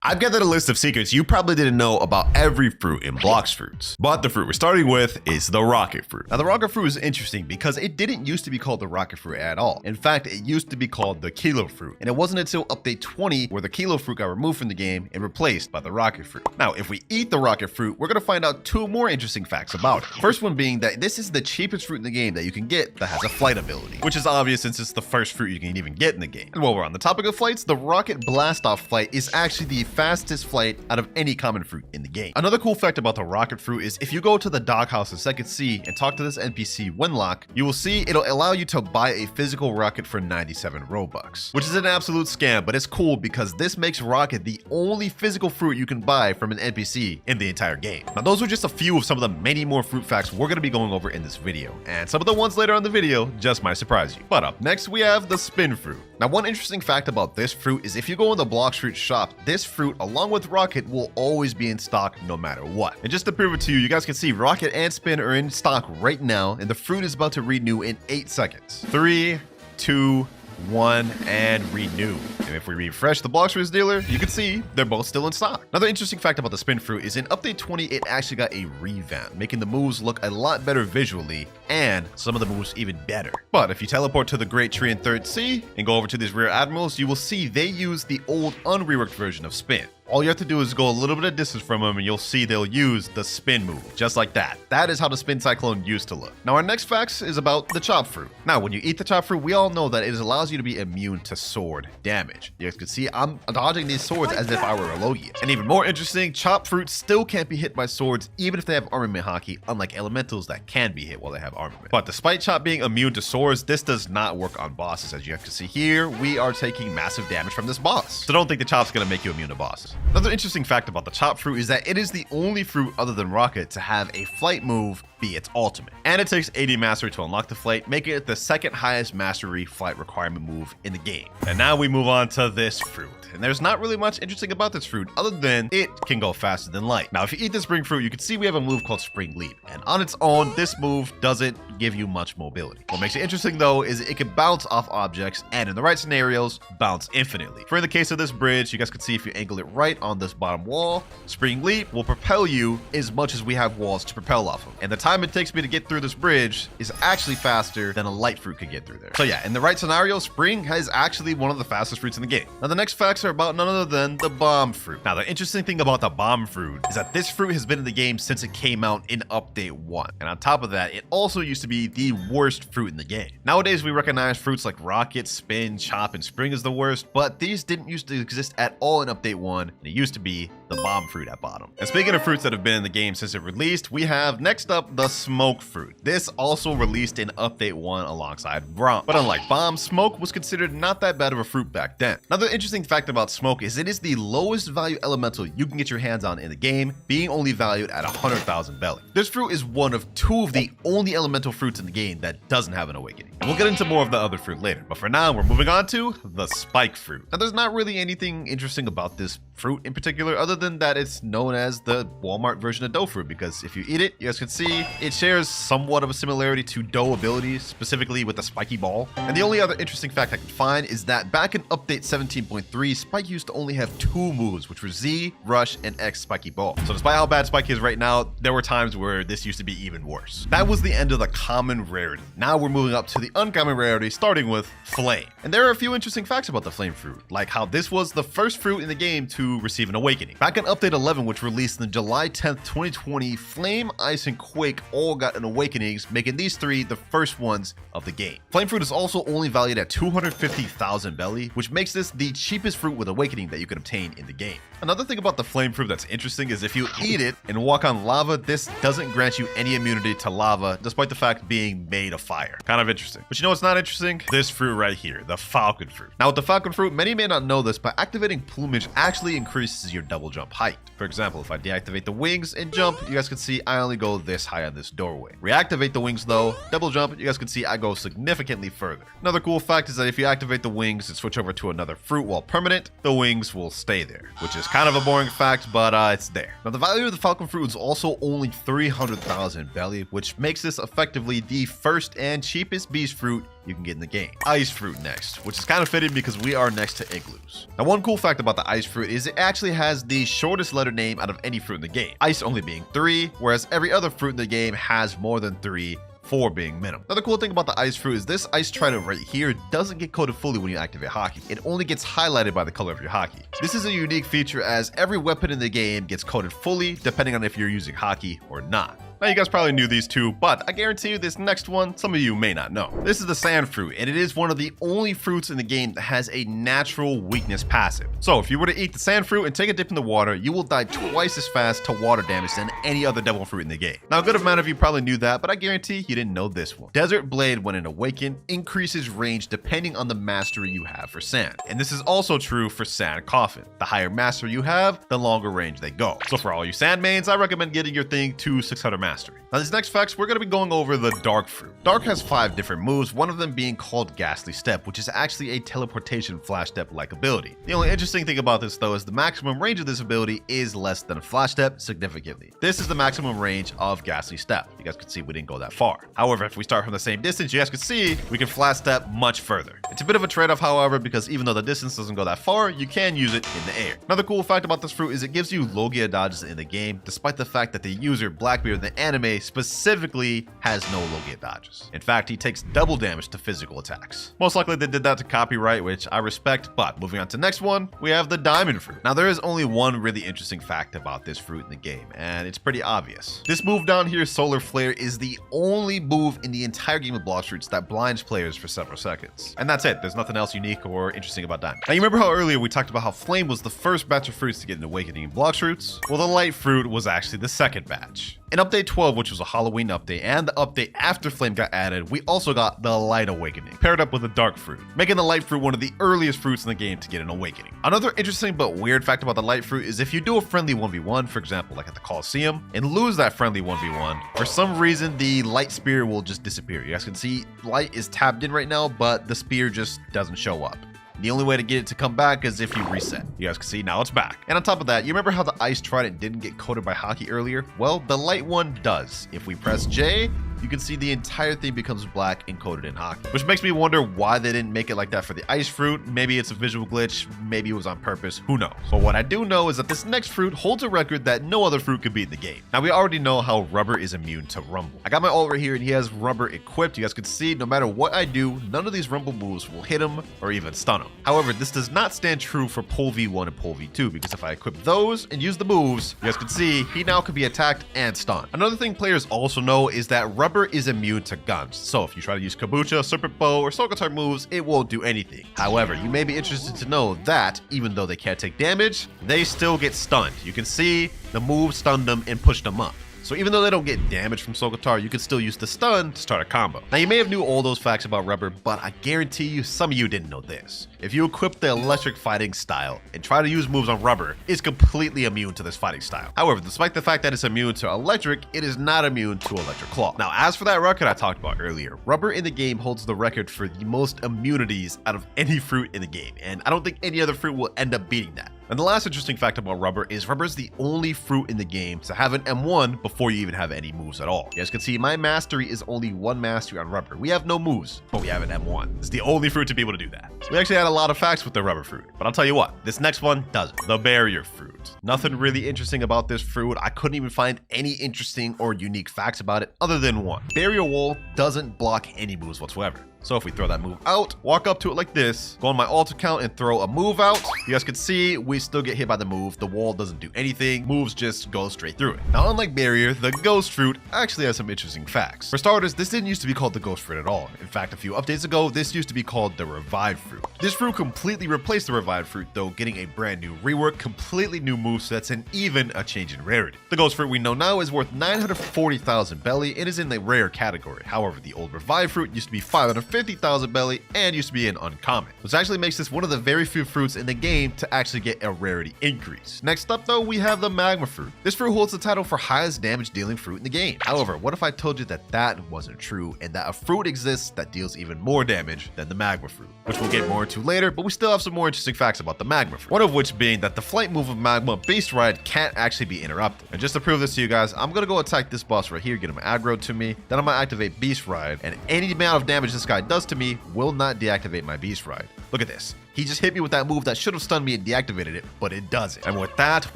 I've gathered a list of secrets you probably didn't know about every fruit in Blox fruits. But the fruit we're starting with is the rocket fruit. Now the rocket fruit is interesting because it didn't used to be called the rocket fruit at all. In fact, it used to be called the kilo fruit. And it wasn't until update 20 where the kilo fruit got removed from the game and replaced by the rocket fruit. Now, if we eat the rocket fruit, we're gonna find out two more interesting facts about it. First one being that this is the cheapest fruit in the game that you can get that has a flight ability, which is obvious since it's the first fruit you can even get in the game. And while we're on the topic of flights, the rocket blast off flight is actually the fastest flight out of any common fruit in the game. Another cool fact about the rocket fruit is if you go to the doghouse in Second Sea and talk to this NPC Wenlock, you will see it'll allow you to buy a physical rocket for 97 Robux, which is an absolute scam, but it's cool because this makes rocket the only physical fruit you can buy from an NPC in the entire game. Now those are just a few of some of the many more fruit facts we're going to be going over in this video, and some of the ones later on in the video just might surprise you. But up next we have the spin fruit. Now one interesting fact about this fruit is if you go in the Blox fruit shop, this fruit along with rocket will always be in stock no matter what. And just to prove it to you guys can see rocket and spin are in stock right now, and the fruit is about to renew in 8 seconds. 3, 2, 1, and renew. And if we refresh the Blox fruit dealer, you can see they're both still in stock. Another interesting fact about the spin fruit is in update 20 it actually got a revamp, making the moves look a lot better visually and some of the moves even better. But if you teleport to the Great Tree in Third Sea and go over to these rear admirals, you will see they use the old unreworked version of spin. All you have to do is go a little bit of distance from them and you'll see they'll use the spin move, just like that. That is how the spin cyclone used to look. Now our next fact is about the chop fruit. Now when you eat the chop fruit, we all know that it allows you to be immune to sword damage. You guys can see I'm dodging these swords as if I were a Logia. And even more interesting, chop fruit still can't be hit by swords even if they have armament hockey, unlike elementals that can be hit while they have armament. But despite chop being immune to swords, this does not work on bosses. As you have to see here, we are taking massive damage from this boss. So don't think the chop's gonna make you immune to bosses. Another interesting fact about the chop fruit is that it is the only fruit other than rocket to have a flight move be its ultimate. And it takes 80 mastery to unlock the flight, making it the second highest mastery flight requirement move in the game. And now we move on to this fruit. And there's not really much interesting about this fruit other than it can go faster than light. Now if you eat the spring fruit, you can see we have a move called Spring Leap. And on its own, this move doesn't give you much mobility. What makes it interesting though is it can bounce off objects and in the right scenarios, bounce infinitely. For in the case of this bridge, you guys can see if you angle it right on this bottom wall, Spring Leap will propel you as much as we have walls to propel off of. And the time it takes me to get through this bridge is actually faster than a light fruit could get through there. So yeah, in the right scenario, Spring is actually one of the fastest fruits in the game. Now the next facts are about none other than the bomb fruit. Now the interesting thing about the bomb fruit is that this fruit has been in the game since it came out in update 1. And on top of that, it also used to be the worst fruit in the game. Nowadays we recognize fruits like rocket, spin, chop, and spring as the worst, but these didn't used to exist at all in update 1, and it used to be the bomb fruit at bottom. And speaking of fruits that have been in the game since it released, we have next up the smoke fruit. This also released in update 1 alongside Grom. But unlike bomb, smoke was considered not that bad of a fruit back then. Another interesting fact about smoke is it is the lowest value elemental you can get your hands on in the game, being only valued at 100,000 belly. This fruit is one of 2 of the only elemental fruits in the game that doesn't have an awakening. And we'll get into more of the other fruit later, but for now we're moving on to the spike fruit. Now there's not really anything interesting about this fruit in particular other than that it's known as the Walmart version of dough fruit, because if you eat it, you guys can see it shares somewhat of a similarity to dough abilities, specifically with the spiky ball. And the only other interesting fact I can find is that back in update 17.3, Spike used to only have 2 moves, which were Z, Rush, and X spiky ball. So despite how bad Spike is right now, there were times where this used to be even worse. That was the end of the common rarity. Now we're moving up to the uncommon rarity, starting with Flame. And there are a few interesting facts about the Flame fruit, like how this was the first fruit in the game to receive an awakening. Back in update 11, which released on July 10th, 2020, Flame, Ice, and Quake all got an awakenings, making these 3 the first ones of the game. Flame fruit is also only valued at 250,000 belly, which makes this the cheapest fruit with awakening that you can obtain in the game. Another thing about the flame fruit that's interesting is if you eat it and walk on lava, this doesn't grant you any immunity to lava, despite the fact being made of fire. Kind of interesting. But you know what's not interesting? This fruit right here, the falcon fruit. Now with the falcon fruit, many may not know this, but activating plumage actually increases your double jump height. For example, if I deactivate the wings and jump, you guys can see I only go this high on this doorway. Reactivate the wings though, double jump, you guys can see I go significantly further. Another cool fact is that if you activate the wings and switch over to another fruit while permanent, the wings will stay there, which is kind of a boring fact, but it's there. Now the value of the falcon fruit is also only 300,000 belly, which makes this effectively the first and cheapest beast fruit you can get in the game. Ice fruit next, which is kind of fitting because we are next to igloos. Now, one cool fact about the ice fruit is it actually has the shortest letter name out of any fruit in the game. Ice only being 3, whereas every other fruit in the game has more than 3, 4 being minimum. Another cool thing about the ice fruit is this ice trident right here doesn't get coated fully when you activate hockey. It only gets highlighted by the color of your hockey. This is a unique feature as every weapon in the game gets coated fully depending on if you're using hockey or not. Now, you guys probably knew these two, but I guarantee you this next one, some of you may not know. This is the sand fruit, and it is one of the only fruits in the game that has a natural weakness passive. So if you were to eat the sand fruit and take a dip in the water, you will die twice as fast to water damage than any other devil fruit in the game. Now, a good amount of you probably knew that, but I guarantee you didn't know this one. Desert Blade, when it awakens, increases range depending on the mastery you have for sand. And this is also true for sand coffin. The higher mastery you have, the longer range they go. So for all you sand mains, I recommend getting your thing to 600 mastery. Now, these next facts, we're going to be going over the dark fruit. Dark has 5 different moves, one of them being called Ghastly Step, which is actually a teleportation flash step-like ability. The only interesting thing about this, though, is the maximum range of this ability is less than a flash step significantly. This is the maximum range of Ghastly Step. You guys can see we didn't go that far. However, if we start from the same distance, you guys can see we can flash step much further. It's a bit of a trade-off, however, because even though the distance doesn't go that far, you can use it in the air. Another cool fact about this fruit is it gives you Logia dodges in the game, despite the fact that the user, Blackbeard in the anime, specifically has no Logia dodges. In fact, he takes double damage to physical attacks. Most likely they did that to copyright, which I respect, but moving on to the next one, we have the diamond fruit. Now, there is only one really interesting fact about this fruit in the game, and it's pretty obvious. This move down here, Solar Flare, is the only move in the entire game of Blox fruits that blinds players for several seconds. And that's it. There's nothing else unique or interesting about diamond. Now, you remember how earlier we talked about how Flame was the first batch of fruits to get an awakening in Blox fruits? Well, the light fruit was actually the second batch. In update 12, which was a Halloween update, and the update after Flame got added, we also got the Light Awakening, paired up with the Dark Fruit, making the Light Fruit one of the earliest fruits in the game to get an awakening. Another interesting but weird fact about the Light Fruit is if you do a friendly 1v1, for example, like at the Coliseum, and lose that friendly 1v1, for some reason, the Light Spear will just disappear. You guys can see Light is tabbed in right now, but the spear just doesn't show up. The only way to get it to come back is if you reset. You guys can see now it's back. And on top of that, you remember how the ice trident didn't get coated by hockey earlier? Well, the light one does. If we press J, you can see the entire thing becomes black and coated in hockey, which makes me wonder why they didn't make it like that for the ice fruit. Maybe it's a visual glitch, maybe it was on purpose, who knows? But what I do know is that this next fruit holds a record that no other fruit could beat in the game. Now, we already know how Rubber is immune to Rumble. I got my ult right here and he has Rubber equipped. You guys can see no matter what I do, none of these Rumble moves will hit him or even stun him. However, this does not stand true for Pole V1 and Pole V2 because if I equip those and use the moves, you guys can see he now can be attacked and stunned. Another thing players also know is that Rubber is immune to guns. So if you try to use Kabucha, Serpent Bow, or Soul Guitar moves, it won't do anything. However, you may be interested to know that even though they can't take damage, they still get stunned. You can see the move stunned them and pushed them up. So even though they don't get damage from Soul Guitar, you can still use the stun to start a combo. Now, you may have knew all those facts about Rubber, but I guarantee you some of you didn't know this. If you equip the electric fighting style and try to use moves on Rubber, it's completely immune to this fighting style. However, despite the fact that it's immune to electric, it is not immune to electric claw. Now, as for that record I talked about earlier, Rubber in the game holds the record for the most immunities out of any fruit in the game, and I don't think any other fruit will end up beating that. And the last interesting fact about Rubber is Rubber is the only fruit in the game to have an M1 before you even have any moves at all. You guys can see my mastery is only 1 mastery on Rubber. We have no moves, but we have an M1. It's the only fruit to be able to do that. So we actually had a lot of facts with the Rubber fruit, but I'll tell you what, this next one doesn't. The Barrier fruit. Nothing really interesting about this fruit. I couldn't even find any interesting or unique facts about it other than one. Barrier Wall doesn't block any moves whatsoever. So if we throw that move out, walk up to it like this, go on my alt account and throw a move out, you guys can see we still get hit by the move. The wall doesn't do anything. Moves just go straight through it. Now, unlike Barrier, the Ghost Fruit actually has some interesting facts. For starters, this didn't used to be called the Ghost Fruit at all. In fact, a few updates ago, this used to be called the Revived Fruit. This fruit completely replaced the Revived Fruit, though getting a brand new rework, completely new movesets, and even a change in rarity. The Ghost Fruit we know now is worth 940,000 belly and is in the rare category. However, the old Revived Fruit used to be 550,000 belly and used to be an uncommon, which actually makes this one of the very few fruits in the game to actually get a rarity increase. Next up though, we have the Magma Fruit. This fruit holds the title for highest damage dealing fruit in the game. However, what if I told you that that wasn't true and that a fruit exists that deals even more damage than the Magma Fruit, which we'll get more into later, but we still have some more interesting facts about the Magma Fruit. One of which being that the flight move of Magma, Beast Ride, can't actually be interrupted. And just to prove this to you guys, I'm gonna go attack this boss right here, get him aggro to me, then I'm gonna activate Beast Ride, and any amount of damage this guy Ride does to me will not deactivate my Beast Ride. Look at this. He just hit me with that move that should have stunned me and deactivated it, but it doesn't. And with that,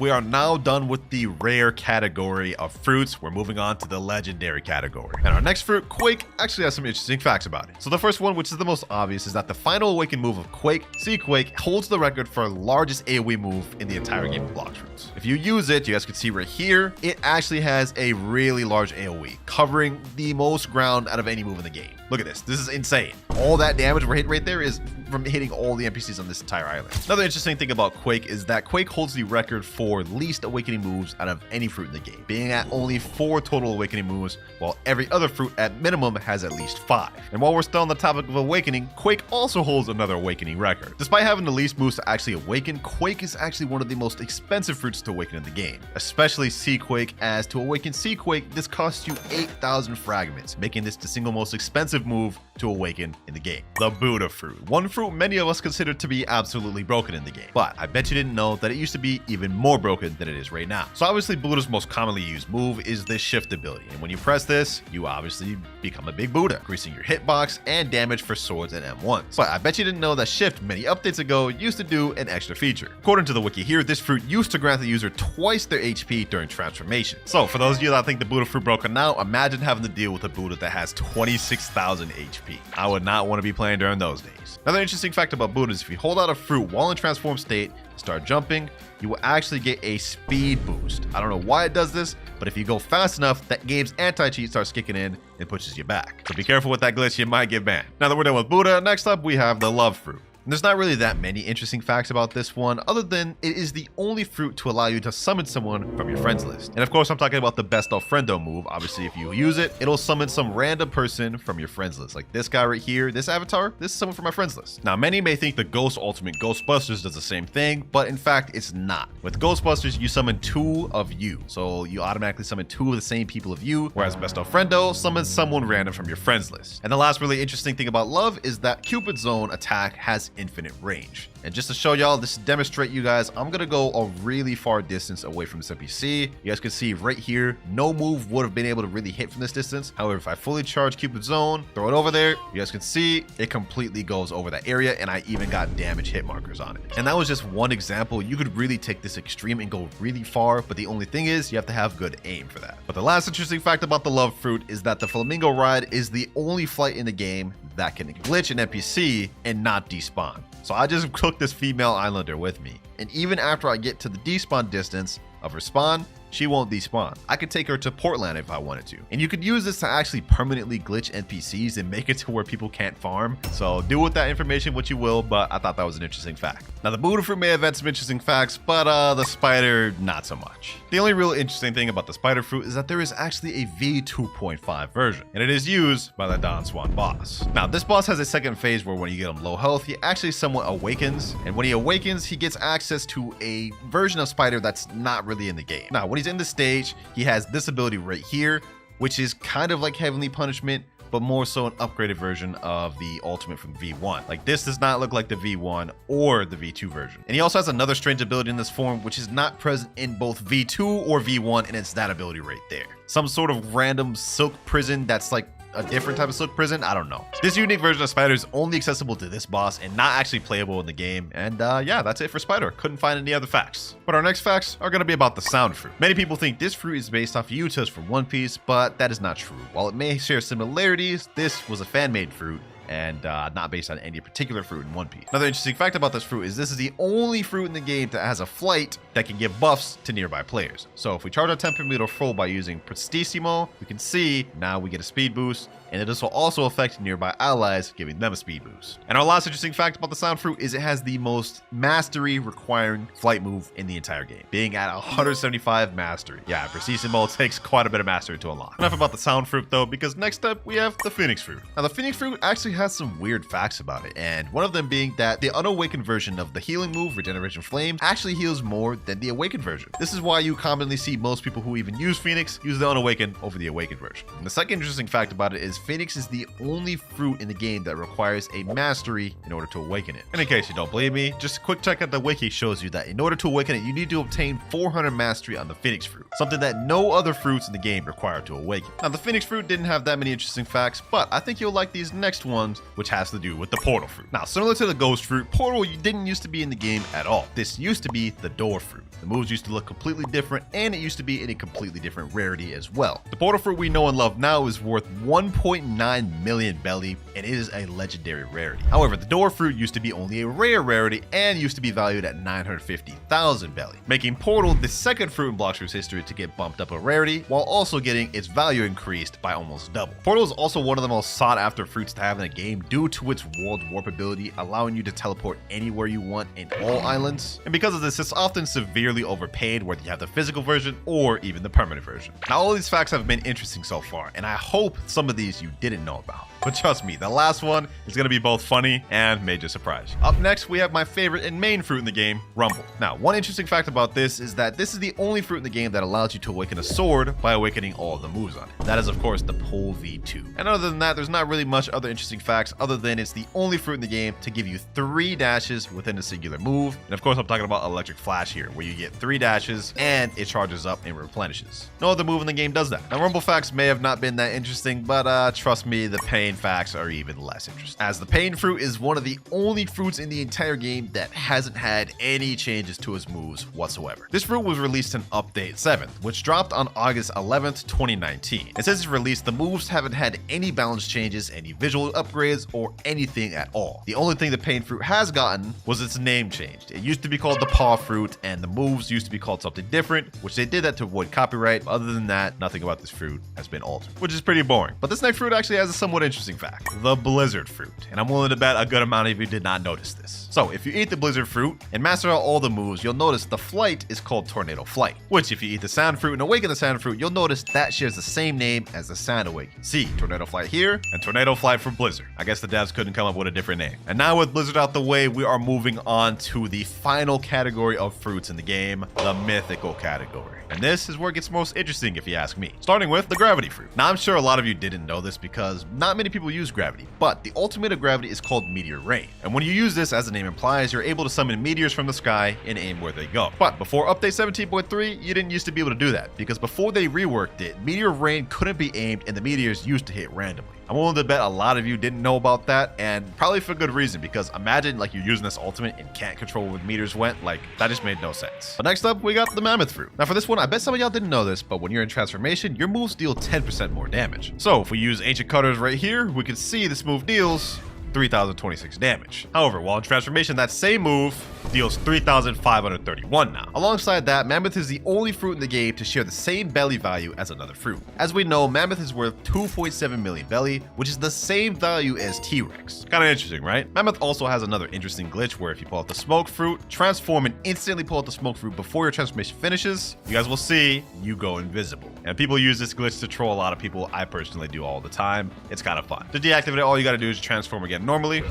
we are now done with the rare category of fruits. We're moving on to the legendary category. And our next fruit, Quake, actually has some interesting facts about it. So the first one, which is the most obvious, is that the final awakened move of Quake, Quake, holds the record for largest AoE move in the entire game of Blox fruits. If you use it, you guys can see right here, it actually has a really large AoE, covering the most ground out of any move in the game. Look at this. This is insane. All that damage we're hitting right there is from hitting all the NPCs on this entire island. Another interesting thing about Quake is that Quake holds the record for least awakening moves out of any fruit in the game, being at only 4 total awakening moves, while every other fruit at minimum has at least 5. And while we're still on the topic of awakening, Quake also holds another awakening record. Despite having the least moves to actually awaken, Quake is actually one of the most expensive fruits to awaken in the game, especially Quake, as to awaken Quake, this costs you 8,000 fragments, making this the single most expensive move to awaken in the game. The Buddha fruit. One fruit many of us consider to be absolutely broken in the game, but I bet you didn't know that it used to be even more broken than it is right now. So obviously Buddha's most commonly used move is this shift ability, and when you press this, you obviously become a big Buddha, increasing your hitbox and damage for swords and M1s. But I bet you didn't know that shift many updates ago used to do an extra feature. According to the wiki here, this fruit used to grant the user twice their HP during transformation. So for those of you that think the Buddha fruit broken now, imagine having to deal with a Buddha that has 26,000 HP. I would not want to be playing during those days. Another interesting fact about Buddha is if you hold out a fruit while in transform state, start jumping, you will actually get a speed boost. I don't know why it does this, but if you go fast enough, that game's anti-cheat starts kicking in and pushes you back. So be careful with that glitch, you might get banned. Now that we're done with Buddha, next up we have the love fruit. And there's not really that many interesting facts about this one, other than it is the only fruit to allow you to summon someone from your friends list. And of course, I'm talking about the best of friendo move. Obviously, if you use it, it'll summon some random person from your friends list. Like this guy right here, this avatar, this is someone from my friends list. Now, many may think the Ghost Ultimate Ghostbusters does the same thing, but in fact, it's not. With Ghostbusters, you summon 2 of you. So you automatically summon 2 of the same people of you, whereas best of friendo summons someone random from your friends list. And the last really interesting thing about love is that Cupid Zone attack has infinite range. And just to show y'all, this to demonstrate you guys, I'm gonna go a really far distance away from this NPC. You guys can see right here, no move would have been able to really hit from this distance. However, if I fully charge Cupid Zone, throw it over there, you guys can see it completely goes over that area, and I even got damage hit markers on it. And that was just one example. You could really take this extreme and go really far, but the only thing is you have to have good aim for that. But the last interesting fact about the love fruit is that the Flamingo Ride is the only flight in the game that can glitch an NPC and not despawn. So I just took this female islander with me, and even after I get to the despawn distance of her spawn, she won't despawn. I could take her to Portland if I wanted to. And you could use this to actually permanently glitch NPCs and make it to where people can't farm. So do with that information what you will, but I thought that was an interesting fact. Now the Buddha fruit may have had some interesting facts, but the spider, not so much. The only real interesting thing about the spider fruit is that there is actually a V2.5 version, and it is used by the Don Swan boss. Now this boss has a second phase where when you get him low health, he actually somewhat awakens, and when he awakens, he gets access to a version of spider that's not really in the game. Now when he's in the stage, he has this ability right here, which is kind of like Heavenly Punishment, but more so an upgraded version of the ultimate from V1. Like this does not look like the V1 or the V2 version. And he also has another strange ability in this form, which is not present in both V2 or V1, and it's that ability right there. Some sort of random silk prison that's like a different type of silk prison. I don't know. This unique version of Spider is only accessible to this boss and not actually playable in the game. And yeah, that's it for Spider. Couldn't find any other facts. But our next facts are going to be about the sound fruit. Many people think this fruit is based off of Utah's from One Piece, but that is not true. While it may share similarities, this was a fan-made fruit and not based on any particular fruit in One Piece. Another interesting fact about this fruit is this is the only fruit in the game that has a flight that can give buffs to nearby players. So if we charge our Temperometer full by using Prestissimo, we can see now we get a speed boost, and this will also affect nearby allies, giving them a speed boost. And our last interesting fact about the sound fruit is it has the most mastery requiring flight move in the entire game, being at 175 mastery. Yeah, Prestissimo takes quite a bit of mastery to unlock. Enough about the sound fruit though, because next up we have the Phoenix fruit. Now the Phoenix fruit actually has some weird facts about it, and one of them being that the unawakened version of the healing move, Regeneration Flame, actually heals more than the awakened version. This is why you commonly see most people who even use Phoenix use the unawakened over the awakened version. And the second interesting fact about it is Phoenix is the only fruit in the game that requires a mastery in order to awaken it. And in case you don't believe me, just a quick check at the wiki shows you that in order to awaken it, you need to obtain 400 mastery on the Phoenix fruit, something that no other fruits in the game require to awaken. Now the Phoenix fruit didn't have that many interesting facts, but I think you'll like these next ones ones, which has to do with the portal fruit. Now, similar to the ghost fruit, portal didn't used to be in the game at all. This used to be the door fruit. The moves used to look completely different, and it used to be in a completely different rarity as well. The portal fruit we know and love now is worth 1.9 million belly, and it is a legendary rarity. However, the door fruit used to be only a rare rarity and used to be valued at 950,000 belly, making portal the second fruit in Blox Fruit's history to get bumped up a rarity, while also getting its value increased by almost double. Portal is also one of the most sought after fruits to have in a game due to its world warp ability, allowing you to teleport anywhere you want in all islands. And because of this, it's often severely overpaid, whether you have the physical version or even the permanent version. Now, all these facts have been interesting so far, and I hope some of these you didn't know about. But trust me, the last one is going to be both funny and major surprise. Up next, we have my favorite and main fruit in the game, Rumble. Now, one interesting fact about this is that this is the only fruit in the game that allows you to awaken a sword by awakening all of the moves on it. That is, of course, the Pole V2. And other than that, there's not really much other interesting facts other than it's the only fruit in the game to give you 3 dashes within a singular move. And of course, I'm talking about Electric Flash here, where you get 3 dashes and it charges up and replenishes. No other move in the game does that. Now, Rumble facts may have not been that interesting, but trust me, the pain facts are even less interesting, as the pain fruit is one of the only fruits in the entire game that hasn't had any changes to its moves whatsoever. This fruit was released in Update 7, which dropped on August 11th, 2019. And since its release, the moves haven't had any balance changes, any visual upgrades, or anything at all. The only thing the pain fruit has gotten was its name changed. It used to be called the paw fruit, and the moves used to be called something different, which they did that to avoid copyright. Other than that, nothing about this fruit has been altered, which is pretty boring. But this next fruit actually has a somewhat interesting fact. The blizzard fruit, and I'm willing to bet a good amount of you did not notice this. So if you eat the blizzard fruit and master out all the moves, you'll notice the flight is called tornado flight, which if you eat the sand fruit and awaken the sand fruit, you'll notice that shares the same name as the sand awaken. See, tornado flight here and tornado flight for blizzard. I guess the devs couldn't come up with a different name. And now with blizzard out the way, we are moving on to the final category of fruits in the game, the mythical category. And this is where it gets most interesting if you ask me. Starting with the gravity fruit. Now I'm sure a lot of you didn't know this because not many people use gravity, but the ultimate of gravity is called meteor rain. And when you use this, as the name implies, you're able to summon meteors from the sky and aim where they go. But before update 17.3, you didn't used to be able to do that, because before they reworked it, meteor rain couldn't be aimed and the meteors used to hit randomly. I'm willing to bet a lot of you didn't know about that, and probably for good reason, because imagine like you're using this ultimate and can't control where the meters went. Like, that just made no sense. But next up, we got the Mammoth fruit. Now for this one, I bet some of y'all didn't know this, but when you're in transformation, your moves deal 10% more damage. So if we use Ancient Cutters right here, we can see this move deals 3,026 damage. However, while in transformation, that same move deals 3,531 now. Alongside that, Mammoth is the only fruit in the game to share the same belly value as another fruit. As we know, Mammoth is worth 2.7 million belly, which is the same value as T-Rex. Kind of interesting, right? Mammoth also has another interesting glitch where if you pull out the smoke fruit, transform and instantly pull out the smoke fruit before your transformation finishes, you guys will see you go invisible. And people use this glitch to troll a lot of people. I personally do all the time. It's kind of fun. To deactivate it, all you gotta do is transform again normally,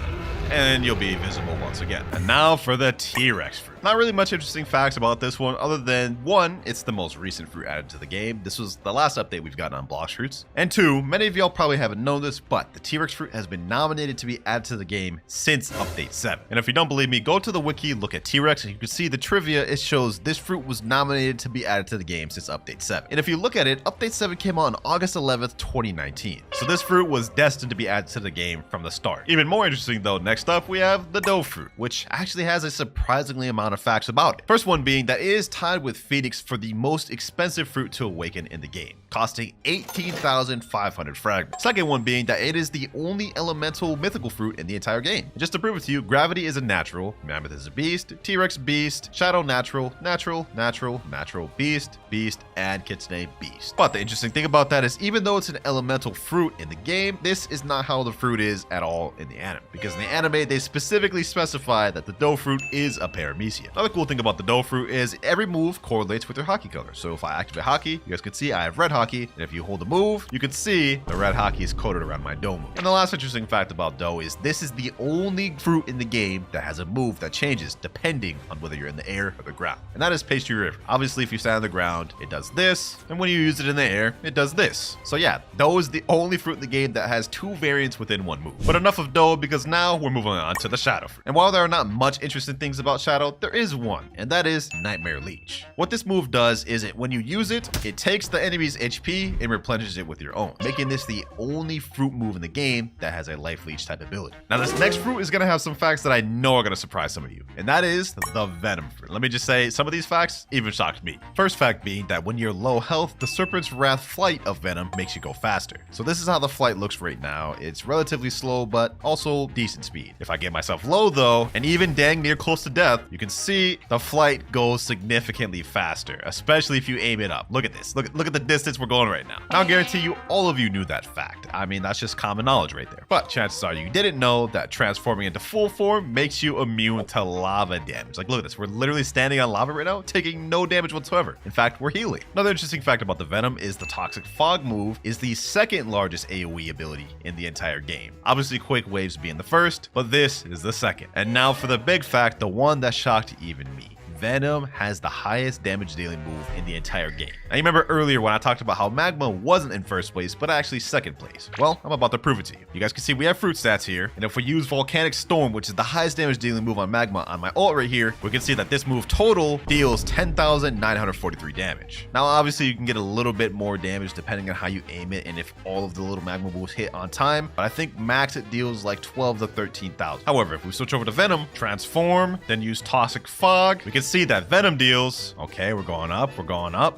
and you'll be visible once again. And now for the T-Rex fruit. Not really much interesting facts about this one, other than one, it's the most recent fruit added to the game. This was the last update we've gotten on Blox fruits. And two, many of y'all probably haven't known this, but the T-Rex fruit has been nominated to be added to the game since update 7. And if you don't believe me, go to the wiki, look at T-Rex, and you can see the trivia. It shows this fruit was nominated to be added to the game since update 7. And if you look at it, update 7 came out on August 11th, 2019. So this fruit was destined to be added to the game from the start. Even more interesting though, next up we have the dough fruit, which actually has a surprisingly amount of facts about it. First one being that it is tied with Phoenix for the most expensive fruit to awaken in the game, costing 18,500 fragments. Second one being that it is the only elemental mythical fruit in the entire game. And just to prove it to you, Gravity is a natural, Mammoth is a beast, T-Rex beast, Shadow natural, natural, natural, natural, beast, beast, and Kitsune beast. But the interesting thing about that is even though it's an elemental fruit in the game, this is not how the fruit is at all in the anime. Because in the anime, they specifically specify that the dough fruit is a paramecia. Another cool thing about the dough fruit is every move correlates with your hockey color. So if I activate hockey, you guys can see I have red hockey, and if you hold the move, you can see the red hockey is coated around my dough move. And the last interesting fact about dough is this is the only fruit in the game that has a move that changes depending on whether you're in the air or the ground. And that is Pastry River. Obviously, if you stand on the ground, it does this, and when you use it in the air, it does this. So yeah, dough is the only fruit in the game that has two variants within one move. But enough of dough, because now we're moving on to the shadow fruit. And while there are not much interesting things about shadow, there is one, and that is Nightmare Leech. What this move does is when you use it, it takes the enemy's HP and replenishes it with your own, making this the only fruit move in the game that has a life leech type ability. Now this next fruit is going to have some facts that I know are going to surprise some of you, and that is the venom fruit. Let me just say, some of these facts even shocked me. First fact being that when you're low health, the Serpent's Wrath flight of venom makes you go faster. So this is how the flight looks right now. It's relatively slow, but also decent speed. If I get myself low though, and even dang near close to death, you can see the flight goes significantly faster, especially if you aim it up. Look at this. Look at the distance we're going right now. I'll guarantee you all of you knew that fact. I mean, that's just common knowledge right there. But chances are you didn't know that transforming into full form makes you immune to lava damage. Like, look at this. We're literally standing on lava right now, taking no damage whatsoever. In fact, we're healing. Another interesting fact about the venom is the toxic fog move is the second largest AoE ability in the entire game. Obviously, Quake waves being the first, but this is the second. And now for the big fact, the one that shocked even me. Venom has the highest damage dealing move in the entire game. Now, you remember earlier when I talked about how Magma wasn't in first place, but actually second place. Well, I'm about to prove it to you. You guys can see we have fruit stats here, and if we use Volcanic Storm, which is the highest damage dealing move on Magma on my ult right here, we can see that this move total deals 10,943 damage. Now, obviously, you can get a little bit more damage depending on how you aim it and if all of the little Magma moves hit on time, but I think max it deals like 12 to 13,000. However, if we switch over to Venom, transform, then use Toxic Fog, we can see that Venom deals, okay, we're going up,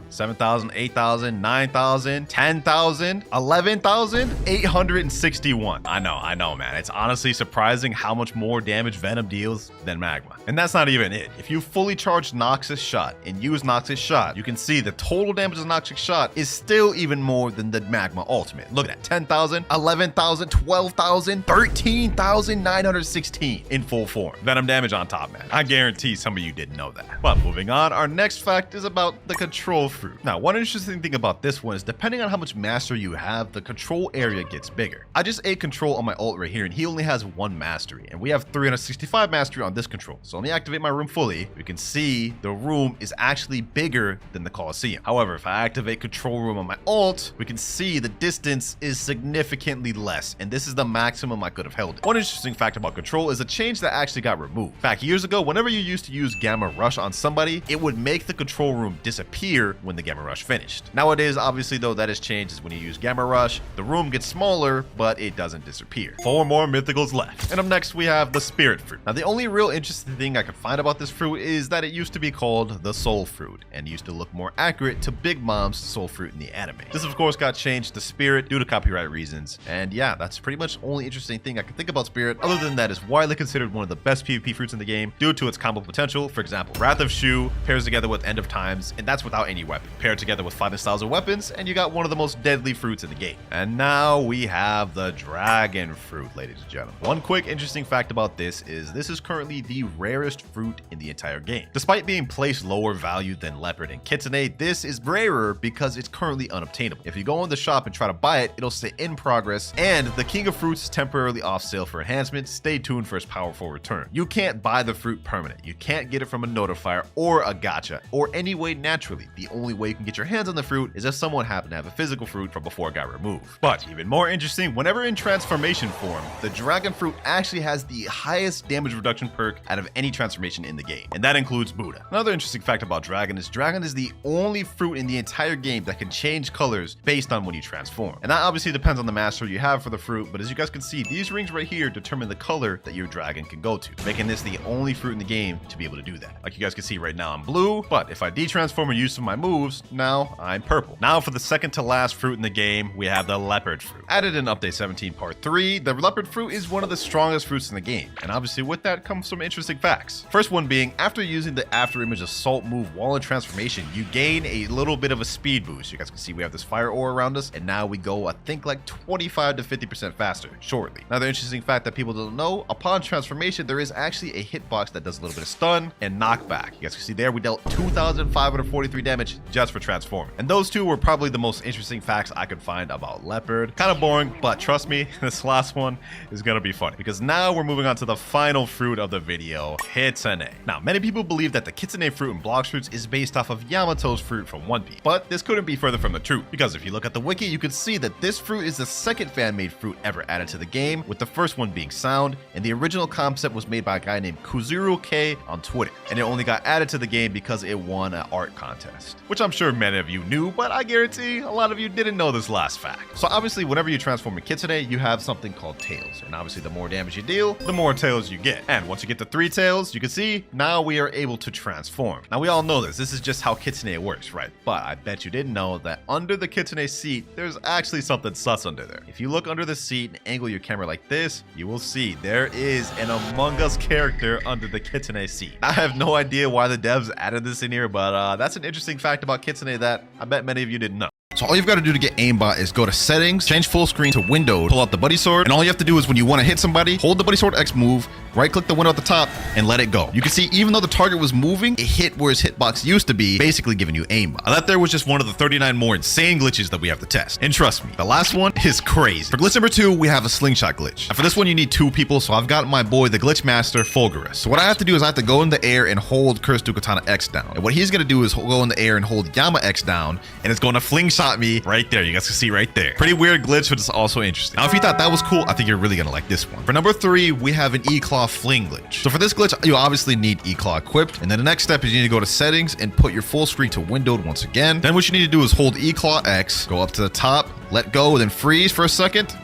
7,000, 8,000, 9,000, 10,000, 11,861. I know, man. It's honestly surprising how much more damage Venom deals than Magma. And that's not even it. If you fully charge Noxus Shot and use Noxus Shot, you can see the total damage of Noxus Shot is still even more than the Magma Ultimate. Look at that, 10,000, 11,000, 12,000, 13,916 in full form. Venom damage on top, man. I guarantee some of you didn't know that. But moving on, our next fact is about the control fruit. Now, one interesting thing about this one is depending on how much mastery you have, the control area gets bigger. I just ate control on my ult right here, and he only has 1 mastery, and we have 365 mastery on this control. So let me activate my room fully. You can see the room is actually bigger than the Coliseum. However, if I activate control room on my ult, we can see the distance is significantly less, and this is the maximum I could have held it. One interesting fact about control is a change that actually got removed. In fact, years ago, whenever you used to use Gamma Rush on somebody, it would make the control room disappear when the Gamma Rush finished. Nowadays, obviously, though, that has changed. Is when you use Gamma Rush, the room gets smaller, but it doesn't disappear. 4 more mythicals left. And up next, we have the Spirit Fruit. Now, the only real interesting thing I could find about this fruit is that it used to be called the Soul Fruit and used to look more accurate to Big Mom's Soul Fruit in the anime. This, of course, got changed to Spirit due to copyright reasons. And yeah, that's pretty much the only interesting thing I can think about Spirit. Other than that, it's widely considered one of the best PvP fruits in the game due to its combo potential. For example, Wrath of Shu pairs together with End of Times, and that's without any weapon. Paired together with fighting styles of weapons, and you got one of the most deadly fruits in the game. And now we have the Dragon Fruit, ladies and gentlemen. One quick interesting fact about this is currently the rarest fruit in the entire game. Despite being placed lower value than Leopard and Kitsune, this is rarer because it's currently unobtainable. If you go in the shop and try to buy it, it'll say in progress, and the King of Fruits is temporarily off sale for enhancements. Stay tuned for its powerful return. You can't buy the fruit permanent. You can't get it from a notifier or a gacha or any way naturally. The only way you can get your hands on the fruit is if someone happened to have a physical fruit from before it got removed. But even more interesting, whenever in transformation form, the Dragon Fruit actually has the highest damage reduction perk out of any transformation in the game, and that includes Buddha. Another interesting fact about Dragon is the only fruit in the entire game that can change colors based on when you transform. And that obviously depends on the mastery you have for the fruit, but as you guys can see, these rings right here determine the color that your dragon can go to, making this the only fruit in the game to be able to do that. Like you guys can see right now, I'm blue, but if I de-transform or use some of my moves, now I'm purple. Now for the second to last fruit in the game, we have the Leopard Fruit. Added in Update 17 Part 3, the Leopard Fruit is one of the strongest fruits in the game, and obviously with that comes some interesting facts. First one being, after using the After Image Assault move while in transformation, you gain a little bit of a speed boost. You guys can see we have this fire ore around us, and now we go, I think, like 25 to 50% faster shortly. Another interesting fact that people don't know, upon transformation, there is actually a hitbox that does a little bit of stun and knockback. You guys can see there, we dealt 2,543 damage just for transforming. And those two were probably the most interesting facts I could find about Leopard. Kind of boring, but trust me, this last one is gonna be funny, because now we're moving on to the final fruit of the video, Kitsune. Now, many people believe that the Kitsune fruit in Blox fruits is based off of Yamato's fruit from One Piece, but this couldn't be further from the truth, because if you look at the wiki, you can see that this fruit is the second fan-made fruit ever added to the game, with the first one being Sound, and the original concept was made by a guy named Kuzuru K on Twitter, and it only only got added to the game because it won an art contest, which I'm sure many of you knew, but I guarantee a lot of you didn't know this last fact. So obviously, whenever you transform a Kitsune, you have something called tails. And obviously, the more damage you deal, the more tails you get. And once you get to 3 tails, you can see now we are able to transform. Now, we all know this. This is just how Kitsune works, right? But I bet you didn't know that under the Kitsune seat, there's actually something sus under there. If you look under the seat and angle your camera like this, you will see there is an Among Us character under the Kitsune seat. I have no idea why the devs added this in here, but that's an interesting fact about Kitsune that I bet many of you didn't know. So all you've got to do to get aimbot is go to settings, change full screen to window, pull out the buddy sword, and all you have to do is when you want to hit somebody, hold the buddy sword X move, right click the window at the top, and let it go. You can see even though the target was moving, it hit where his hitbox used to be, basically giving you aimbot. Now that there was just one of the 39 more insane glitches that we have to test. And trust me, the last one is crazy. For glitch number 2, we have a slingshot glitch. And for this one, you need 2 people, so I've got my boy, the glitch master, Fulgurus. So what I have to do is I have to go in the air and hold Curse to Katana X down. And what he's going to do is go in the air and hold Yama X down, and it's going to flingshot me right there. You guys can see right there. Pretty weird glitch, but it's also interesting. Now, if you thought that was cool, I think you're really gonna like this one. For number 3, we have an E-Claw fling glitch. So for this glitch, you obviously need E-Claw equipped. And then the next step is you need to go to settings and put your full screen to windowed once again. Then what you need to do is hold E-Claw X, go up to the top, let go, then freeze for a second.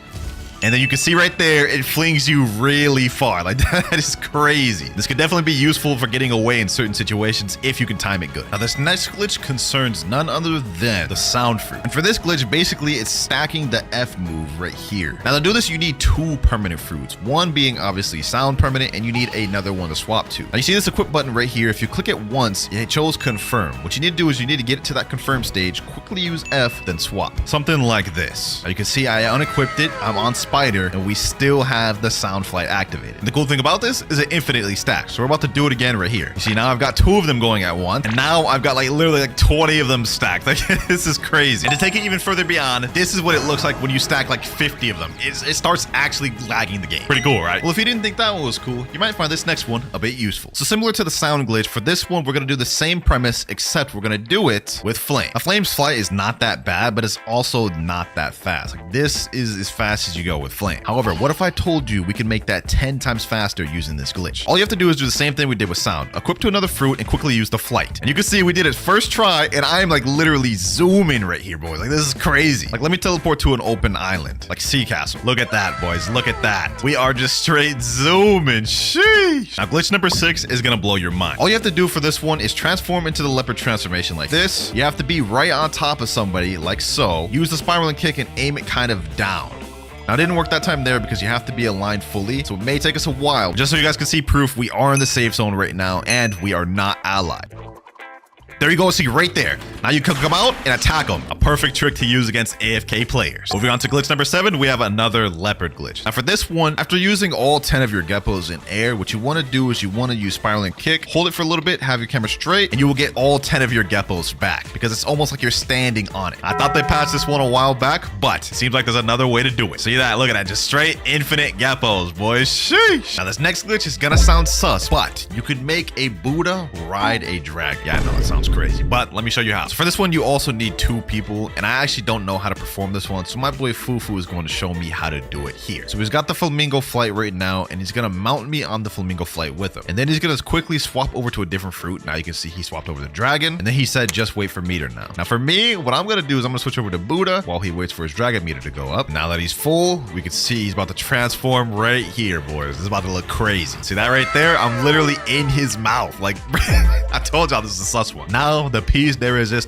And then you can see right there, it flings you really far. Like, that is crazy. This could definitely be useful for getting away in certain situations if you can time it good. Now, this next glitch concerns none other than the sound fruit. And for this glitch, basically, it's stacking the F move right here. Now, to do this, you need 2 permanent fruits. One being obviously sound permanent, and you need another one to swap to. Now, you see this equip button right here. If you click it once, it shows confirm. What you need to do is you need to get it to that confirm stage, quickly use F, then swap. Something like this. Now, you can see I unequipped it. I'm on Spider, and we still have the sound flight activated. And the cool thing about this is it infinitely stacks. So we're about to do it again right here. You see, now I've got 2 of them going at once, and now I've got like literally like 20 of them stacked. Like, this is crazy. And to take it even further beyond, this is what it looks like when you stack like 50 of them. It starts actually lagging the game. Pretty cool, right? Well, if you didn't think that one was cool, you might find this next one a bit useful. So similar to the sound glitch, for this one, we're gonna do the same premise, except we're gonna do it with flame. A flame's flight is not that bad, but it's also not that fast. Like, this is as fast as you go with flame. However, what if I told you we can make that 10 times faster using this glitch? All you have to do is do the same thing we did with sound. Equip to another fruit and quickly use the flight. And you can see we did it first try, and I am like literally zooming right here, boys. Like, this is crazy. Like, let me teleport to an open island, like Sea Castle. Look at that, boys. Look at that. We are just straight zooming. Sheesh. Now, glitch number 6 is gonna blow your mind. All you have to do for this one is transform into the leopard transformation like this. You have to be right on top of somebody like so. Use the spiraling kick and aim it kind of down. Now, it didn't work that time there because you have to be aligned fully, so it may take us a while. Just so you guys can see proof, we are in the safe zone right now, and we are not allied. There you go, see right there. Now you can come out and attack them. A perfect trick to use against AFK players. Moving on to glitch number 7, we have another leopard glitch. Now for this one, after using all 10 of your geppos in air, what you want to do is you want to use spiraling kick, hold it for a little bit, have your camera straight, and you will get all 10 of your geppos back because it's almost like you're standing on it. I thought they patched this one a while back, but it seems like there's another way to do it. See that? Look at that. Just straight infinite geppos, boys. Sheesh. Now this next glitch is gonna sound sus, but you could make a Buddha ride a dragon. Yeah, I know that sounds crazy, but let me show you how. So for this one, you also need 2 people, and I actually don't know how to perform this one, so my boy Fufu is going to show me how to do it here. So he's got the flamingo flight right now, and he's gonna mount me on the flamingo flight with him, and then he's gonna quickly swap over to a different fruit. Now you can see he swapped over the dragon, and then he said just wait for meter now. Now for me, what I'm gonna do is I'm gonna switch over to Buddha while he waits for his dragon meter to go up. Now that he's full, we can see he's about to transform right here, boys. This is about to look crazy. See that right there? I'm literally in his mouth. Like, I told y'all this is a sus one. Now the piece de resistance.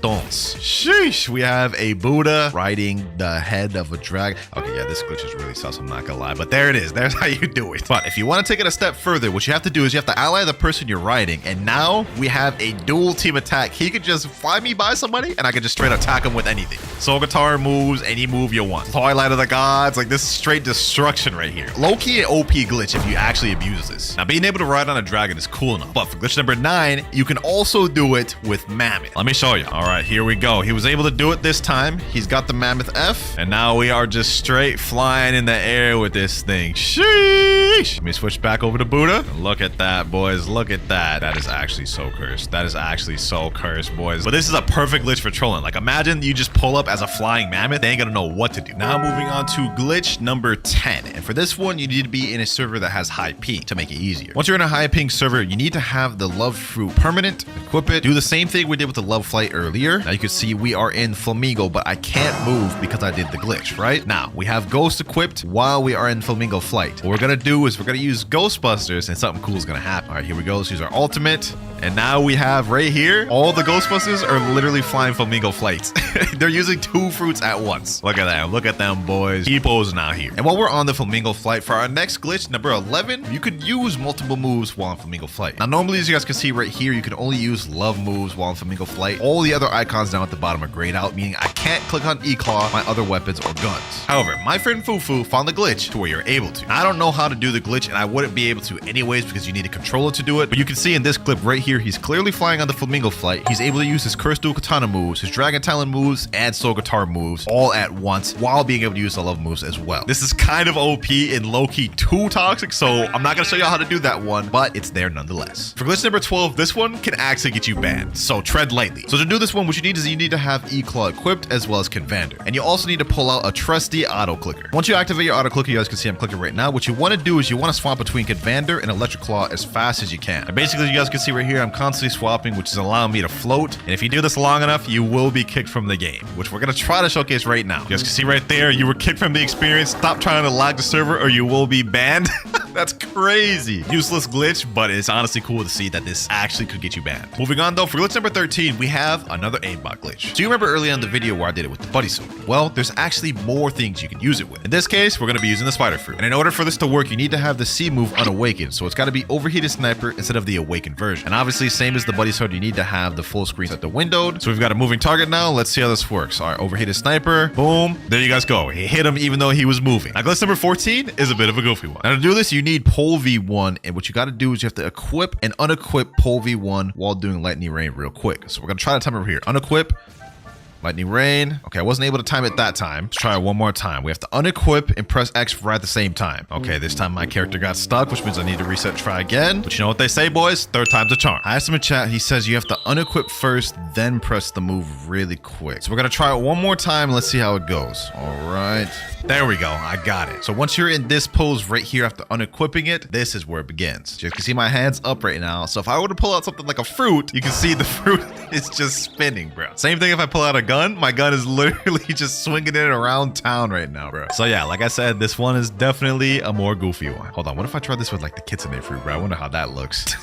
Sheesh. We have a Buddha riding the head of a dragon. Okay, yeah, this glitch is really sus, I'm not gonna lie, but there it is. There's how you do it. But if you want to take it a step further, what you have to do is you have to ally the person you're riding, and now we have a dual team attack. He could just fly me by somebody, and I could just straight attack him with anything. Soul Guitar moves, any move you want. Twilight of the Gods, like this is straight destruction right here. Low-key an OP glitch if you actually abuse this. Now, being able to ride on a dragon is cool enough, but for glitch number 9, you can also do it with with Mammoth. Let me show you. All right, here we go. He was able to do it this time. He's got the Mammoth F, and now we are just straight flying in the air with this thing. Sheesh. Let me switch back over to Buddha. Look at that, boys. Look at that. That is actually so cursed. That is actually so cursed, boys. But this is a perfect glitch for trolling. Like, imagine you just pull up as a flying mammoth. They ain't gonna know what to do. Now moving on to glitch number 10. And for this one, you need to be in a server that has high ping to make it easier. Once you're in a high ping server, you need to have the love fruit permanent, equip it, do the same thing we did with the love flight earlier. Now you can see we are in Flamingo, but I can't move because I did the glitch, right? Now we have Ghost equipped while we are in Flamingo flight. What we're gonna do is we're gonna use Ghostbusters and something cool is gonna happen. All right, here we go. Let's use our ultimate. And now we have right here, all the Ghostbusters are literally flying Flamingo flights. They're using 2 fruits at once. Look at that. Look at them, boys. Keep posing out here. And while we're on the Flamingo flight, for our next glitch, number 11, you could use multiple moves while on Flamingo flight. Now, normally, as you guys can see right here, you can only use love moves while on Flamingo flight. All the other icons down at the bottom are grayed out, meaning I can't click on E-Claw, my other weapons, or guns. However, my friend Fufu found the glitch to where you're able to. I don't know how to do the glitch, and I wouldn't be able to anyways because you need a controller to do it. But you can see in this clip right here, he's clearly flying on the Flamingo flight. He's able to use his Curse Dual Katana moves, his Dragon Talon moves, and Soul Guitar moves all at once while being able to use the love moves as well. This is kind of OP and low-key too toxic, so I'm not going to show y'all how to do that one, but it's there nonetheless. For glitch number 12, this one can actually get you banned, so tread lightly. So to do this one, what you need is you need to have E-Claw equipped as well as Convander. And you also need to pull out a trusty auto clicker. Once you activate your auto clicker, you guys can see I'm clicking right now. What you want to do is you want to swap between Convander and Electric Claw as fast as you can. And basically, you guys can see right here, I'm constantly swapping, which is allowing me to float. And if you do this long enough, you will be kicked from the game, which we're going to try to showcase right now. You guys can see right there, you were kicked from the experience. Stop trying to lag the server or you will be banned. That's crazy. Useless glitch, but it's honestly cool to see that this actually could get you banned. Moving on though, for glitch number 13, we have another aimbot glitch. So you remember earlier in the video where I did it with the buddy sword? Well, there's actually more things you can use it with. In this case, we're going to be using the spider fruit. And in order for this to work, you need to have the C move unawakened. So it's got to be overheated sniper instead of the awakened version. And obviously, same as the buddy sword, you need to have the full screen at the windowed. So we've got a moving target now. Let's see how this works. All right, overheated sniper. Boom. There you guys go. He hit him even though he was moving. Now, glitch number 14 is a bit of a goofy one. Now, to do this, you need pole V1. And what you got to do is you have to equip and unequip pole V1 while doing lightning rain real quick. So we're going to try to time it over here. Unequip. Lightning rain. Okay, I wasn't able to time it that time. Let's try it one more time. We have to unequip and press X right at the same time. Okay, this time my character got stuck, which means I need to reset and try again. But you know what they say, boys? Third time's a charm. I asked him in chat. He says you have to unequip first, then press the move really quick. So we're going to try it one more time. Let's see how it goes. All right. There we go. I got it. So once you're in this pose right here after unequipping it, this is where it begins. You can see my hands up right now. So if I were to pull out something like a fruit, you can see the fruit is just spinning, bro. Same thing if I pull out a gun. My gun is literally just swinging it around town right now, bro. So yeah, like I said, this one is definitely a more goofy one. Hold on. What if I try this with like the Kitsune fruit, bro? I wonder how that looks.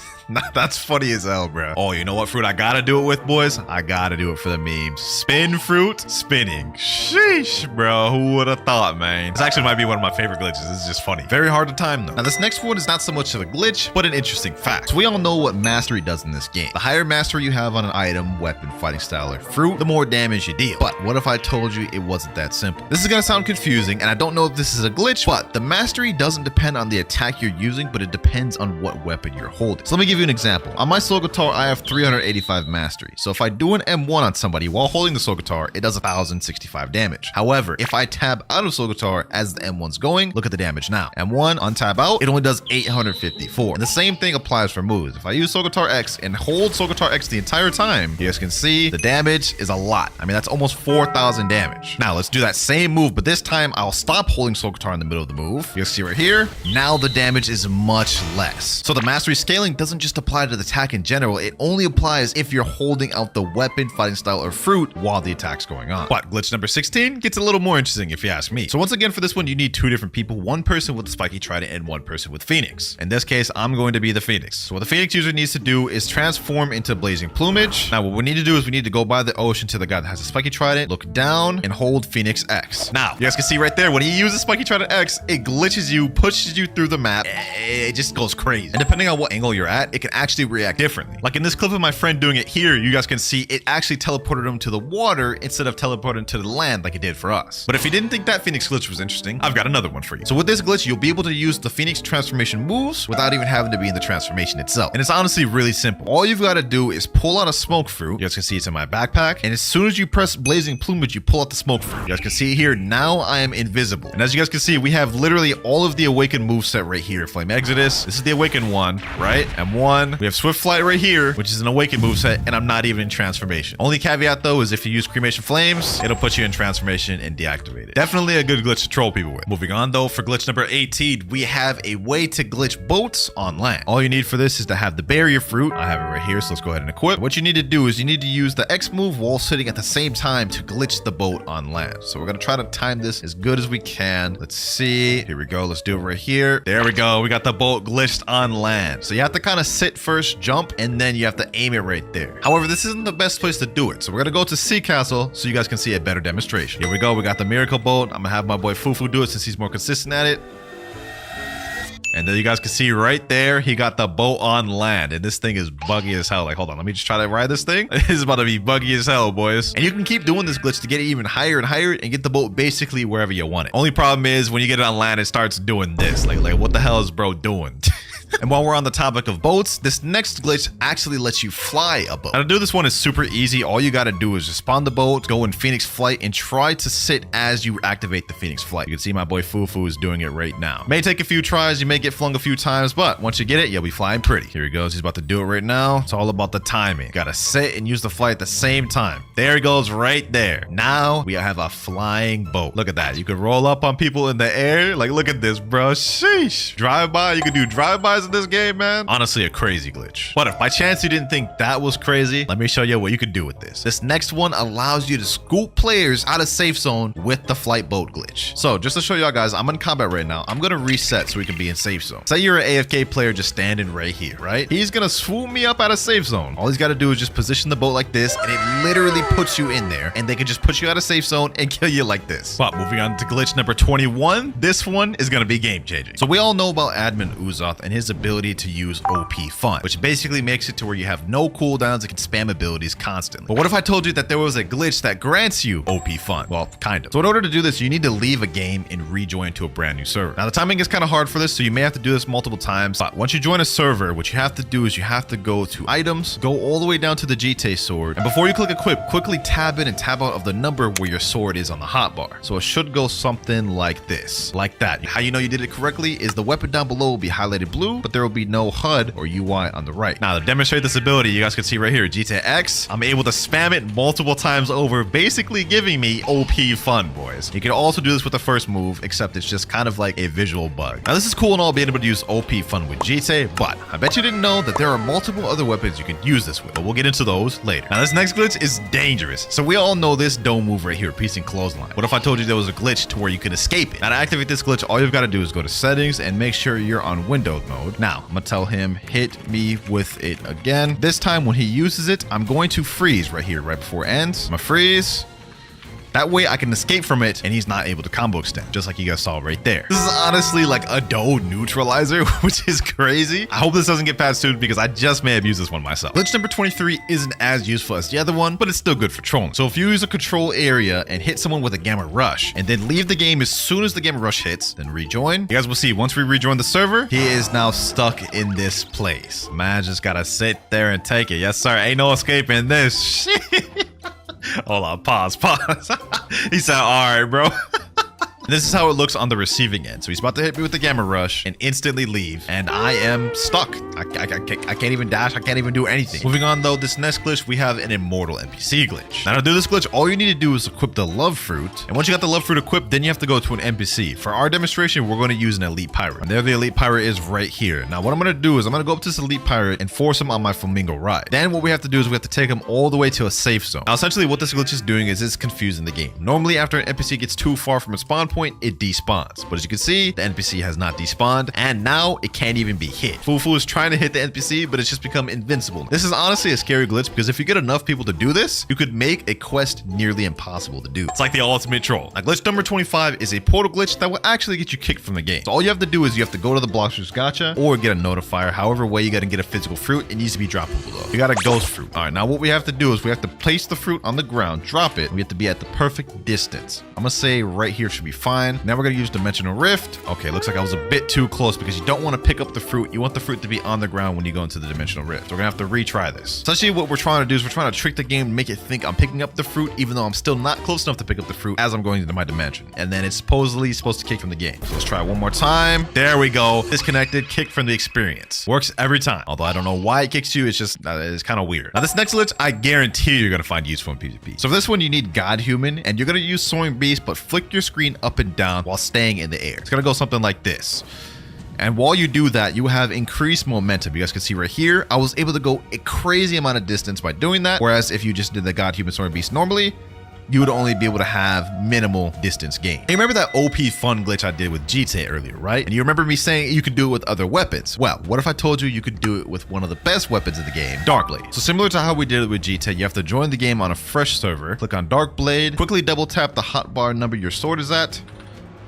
That's funny as hell, bro. Oh, you know what fruit I gotta do it with, boys? I gotta do it for the memes. Spin fruit, spinning. Sheesh, bro. Who would have thought, man? This actually might be one of my favorite glitches. This is just funny. Very hard to time, though. Now, this next one is not so much of a glitch, but an interesting fact. So we all know what mastery does in this game. The higher mastery you have on an item, weapon, fighting style, or fruit, the more damage you deal. But what if I told you it wasn't that simple? This is gonna sound confusing, and I don't know if this is a glitch, but the mastery doesn't depend on the attack you're using, but it depends on what weapon you're holding. So let me give you an example. On my Soul Guitar, I have 385 mastery. So if I do an M1 on somebody while holding the Soul Guitar, it does 1,065 damage. However, if I tab out of Soul Guitar as the M1's going, look at the damage now. M1 on tab out, it only does 854. And the same thing applies for moves. If I use Soul Guitar X and hold Soul Guitar X the entire time, you guys can see the damage is a lot. I mean, that's almost 4,000 damage. Now let's do that same move, but this time I'll stop holding Soul Guitar in the middle of the move. You see right here, now the damage is much less. So the mastery scaling doesn't just apply to the attack in general, it only applies if you're holding out the weapon, fighting style, or fruit while the attack's going on. But glitch number 16 gets a little more interesting if you ask me. So once again, for this one, you need 2 different people, one person with the spiky trident and one person with Phoenix. In this case, I'm going to be the Phoenix. So what the Phoenix user needs to do is transform into blazing plumage. Now what we need to do is we need to go by the ocean to the guy that has a spiky trident, look down, and hold Phoenix X. Now, you guys can see right there, when he uses spiky trident X, it glitches you, pushes you through the map. It just goes crazy. And depending on what angle you're at, that, it can actually react differently. Like in this clip of my friend doing it here, you guys can see it actually teleported him to the water instead of teleporting to the land like it did for us. But if you didn't think that Phoenix glitch was interesting, I've got another one for you. So with this glitch, you'll be able to use the Phoenix transformation moves without even having to be in the transformation itself. And it's honestly really simple. All you've got to do is pull out a smoke fruit. You guys can see it's in my backpack. And as soon as you press blazing plumage, you pull out the smoke fruit. You guys can see here, now I am invisible. And as you guys can see, we have literally all of the awakened moveset right here. Flame Exodus. This is the awakened one, right? M1. We have Swift Flight right here, which is an awakened moveset, and I'm not even in transformation. Only caveat though is if you use cremation flames, it'll put you in transformation and deactivate it. Definitely a good glitch to troll people with. Moving on though, for glitch number 18, we have a way to glitch boats on land. All you need for this is to have the barrier fruit. I have it right here, so let's go ahead and equip. What you need to do is you need to use the X move while sitting at the same time to glitch the boat on land. So we're gonna try to time this as good as we can. Let's see. Here we go. Let's do it right here. There we go. We got the boat glitched on land. So you have to kind of sit first, jump, and then you have to aim it right there. However, this isn't the best place to do it. So we're gonna go to Sea Castle so you guys can see a better demonstration. Here we go. We got the miracle boat. I'm gonna have my boy Fufu do it since he's more consistent at it. And then you guys can see right there, he got the boat on land. And this thing is buggy as hell. Like, hold on, let me just try to ride this thing. This is about to be buggy as hell, boys. And you can keep doing this glitch to get it even higher and higher and get the boat basically wherever you want it. Only problem is when you get it on land, it starts doing this. Like what the hell is bro doing? And while we're on the topic of boats, this next glitch actually lets you fly a boat. Now to do this one is super easy. All you got to do is just spawn the boat, go in Phoenix Flight, and try to sit as you activate the Phoenix Flight. You can see my boy Fufu is doing it right now. May take a few tries, you may get flung a few times, but once you get it, you'll be flying pretty. Here he goes, he's about to do it right now. It's all about the timing. Gotta sit and use the flight at the same time. There he goes right there. Now we have a flying boat. Look at that. You can roll up on people in the air. Like, look at this, bro. Sheesh. Drive-by. You can do drive-bys in this game, man. Honestly, a crazy glitch. But if by chance you didn't think that was crazy, let me show you what you can do with this. This next one allows you to scoop players out of safe zone with the flight boat glitch. So just to show y'all guys, I'm in combat right now. I'm gonna reset so we can be in safe zone. Say you're an AFK player just standing right here, right? He's gonna swoop me up out of safe zone. All he's got to do is just position the boat like this, and it literally puts you in there, and they can just put you out of safe zone and kill you like this. But moving on to glitch number 21, this one is gonna be game changing. So we all know about admin Uzoth and his ability to use OP fun, which basically makes it to where you have no cooldowns and can spam abilities constantly. But what if I told you that there was a glitch that grants you OP fun? Well, kind of. So in order to do this, you need to leave a game and rejoin to a brand new server. Now the timing is kind of hard for this, so you may have to do this multiple times. But once you join a server, what you have to do is you have to go to items, go all the way down to the GT sword, and before you click equip, quickly tab in and tab out of the number where your sword is on the hotbar. So it should go something like this, like that. How you know you did it correctly is the weapon down below will be highlighted blue, but there will be no HUD or UI on the right. Now to demonstrate this ability, you guys can see right here, GTX, I'm able to spam it multiple times over, basically giving me OP fun, boys. You can also do this with the first move, except it's just kind of like a visual bug. Now this is cool and all being able to use OP fun with GT, but I bet you didn't know that there are multiple other weapons you can use this with, but we'll get into those later. Now this next glitch is dangerous. So we all know this dome move right here, piecing clothesline. What if I told you there was a glitch to where you could escape it? Now to activate this glitch, all you've got to do is go to settings and make sure you're on windowed mode. Now I'm gonna tell him hit me with it again. This time when he uses it, I'm going to freeze right here, right before it ends. I'm gonna freeze. That way I can escape from it and he's not able to combo extend, just like you guys saw right there. This is honestly like a dome neutralizer, which is crazy. I hope this doesn't get patched soon because I just may have used this one myself. Glitch number 23 isn't as useful as the other one, but it's still good for trolling. So if you use a control area and hit someone with a gamma rush and then leave the game as soon as the gamma rush hits, then rejoin, you guys will see once we rejoin the server, he is now stuck in this place. Man, just gotta sit there and take it. Yes, sir. Ain't no escaping this. Shit. Hold on, pause. He said, all right, bro. This is how it looks on the receiving end. So he's about to hit me with the gamma rush and instantly leave. And I am stuck. I can't even dash. I can't even do anything. Moving on though, this next glitch, we have an immortal NPC glitch. Now to do this glitch, all you need to do is equip the love fruit. And once you got the love fruit equipped, then you have to go to an NPC. For our demonstration, we're going to use an elite pirate. And there the elite pirate is right here. Now what I'm going to do is I'm going to go up to this elite pirate and force him on my flamingo ride. Then what we have to do is we have to take him all the way to a safe zone. Now essentially what this glitch is doing is it's confusing the game. Normally after an NPC gets too far from its spawn point, it despawns. But as you can see, the NPC has not despawned and now it can't even be hit. Fufu is trying trying to hit the NPC, but it's just become invincible. This is honestly a scary glitch because if you get enough people to do this, you could make a quest nearly impossible to do. It's like the ultimate troll. Now, glitch number 25 is a portal glitch that will actually get you kicked from the game. So all you have to do is you have to go to the Bloxers gacha or get a notifier. However way you got to get a physical fruit, it needs to be droppable though. You got a ghost fruit. All right, now what we have to do is we have to place the fruit on the ground, drop it. We have to be at the perfect distance. I'm gonna say right here should be fine. Now we're gonna use Dimensional Rift. Okay, looks like I was a bit too close because you don't want to pick up the fruit. You want the fruit to be on the ground when you go into the Dimensional Rift. So we're gonna have to retry this. Essentially what we're trying to do is we're trying to trick the game to make it think I'm picking up the fruit even though I'm still not close enough to pick up the fruit as I'm going into my dimension. And then it's supposedly supposed to kick from the game. So let's try it one more time. There we go. Disconnected, kick from the experience. Works every time. Although I don't know why it kicks you. It's just, it's kind of weird. Now this next glitch, I guarantee you're gonna find useful in PvP. So for this one, you need God Human and you're gonna use Soaring Beast, but flick your screen up and down while staying in the air. It's gonna go something like this. And while you do that, you have increased momentum. You guys can see right here, I was able to go a crazy amount of distance by doing that. Whereas if you just did the God Human Soaring Beast normally, you would only be able to have minimal distance gain. Hey, remember that OP fun glitch I did with GTA earlier, right? And you remember me saying you could do it with other weapons. Well, what if I told you you could do it with one of the best weapons in the game, Darkblade? So similar to how we did it with GTA, you have to join the game on a fresh server, click on Darkblade, quickly double tap the hotbar number your sword is at,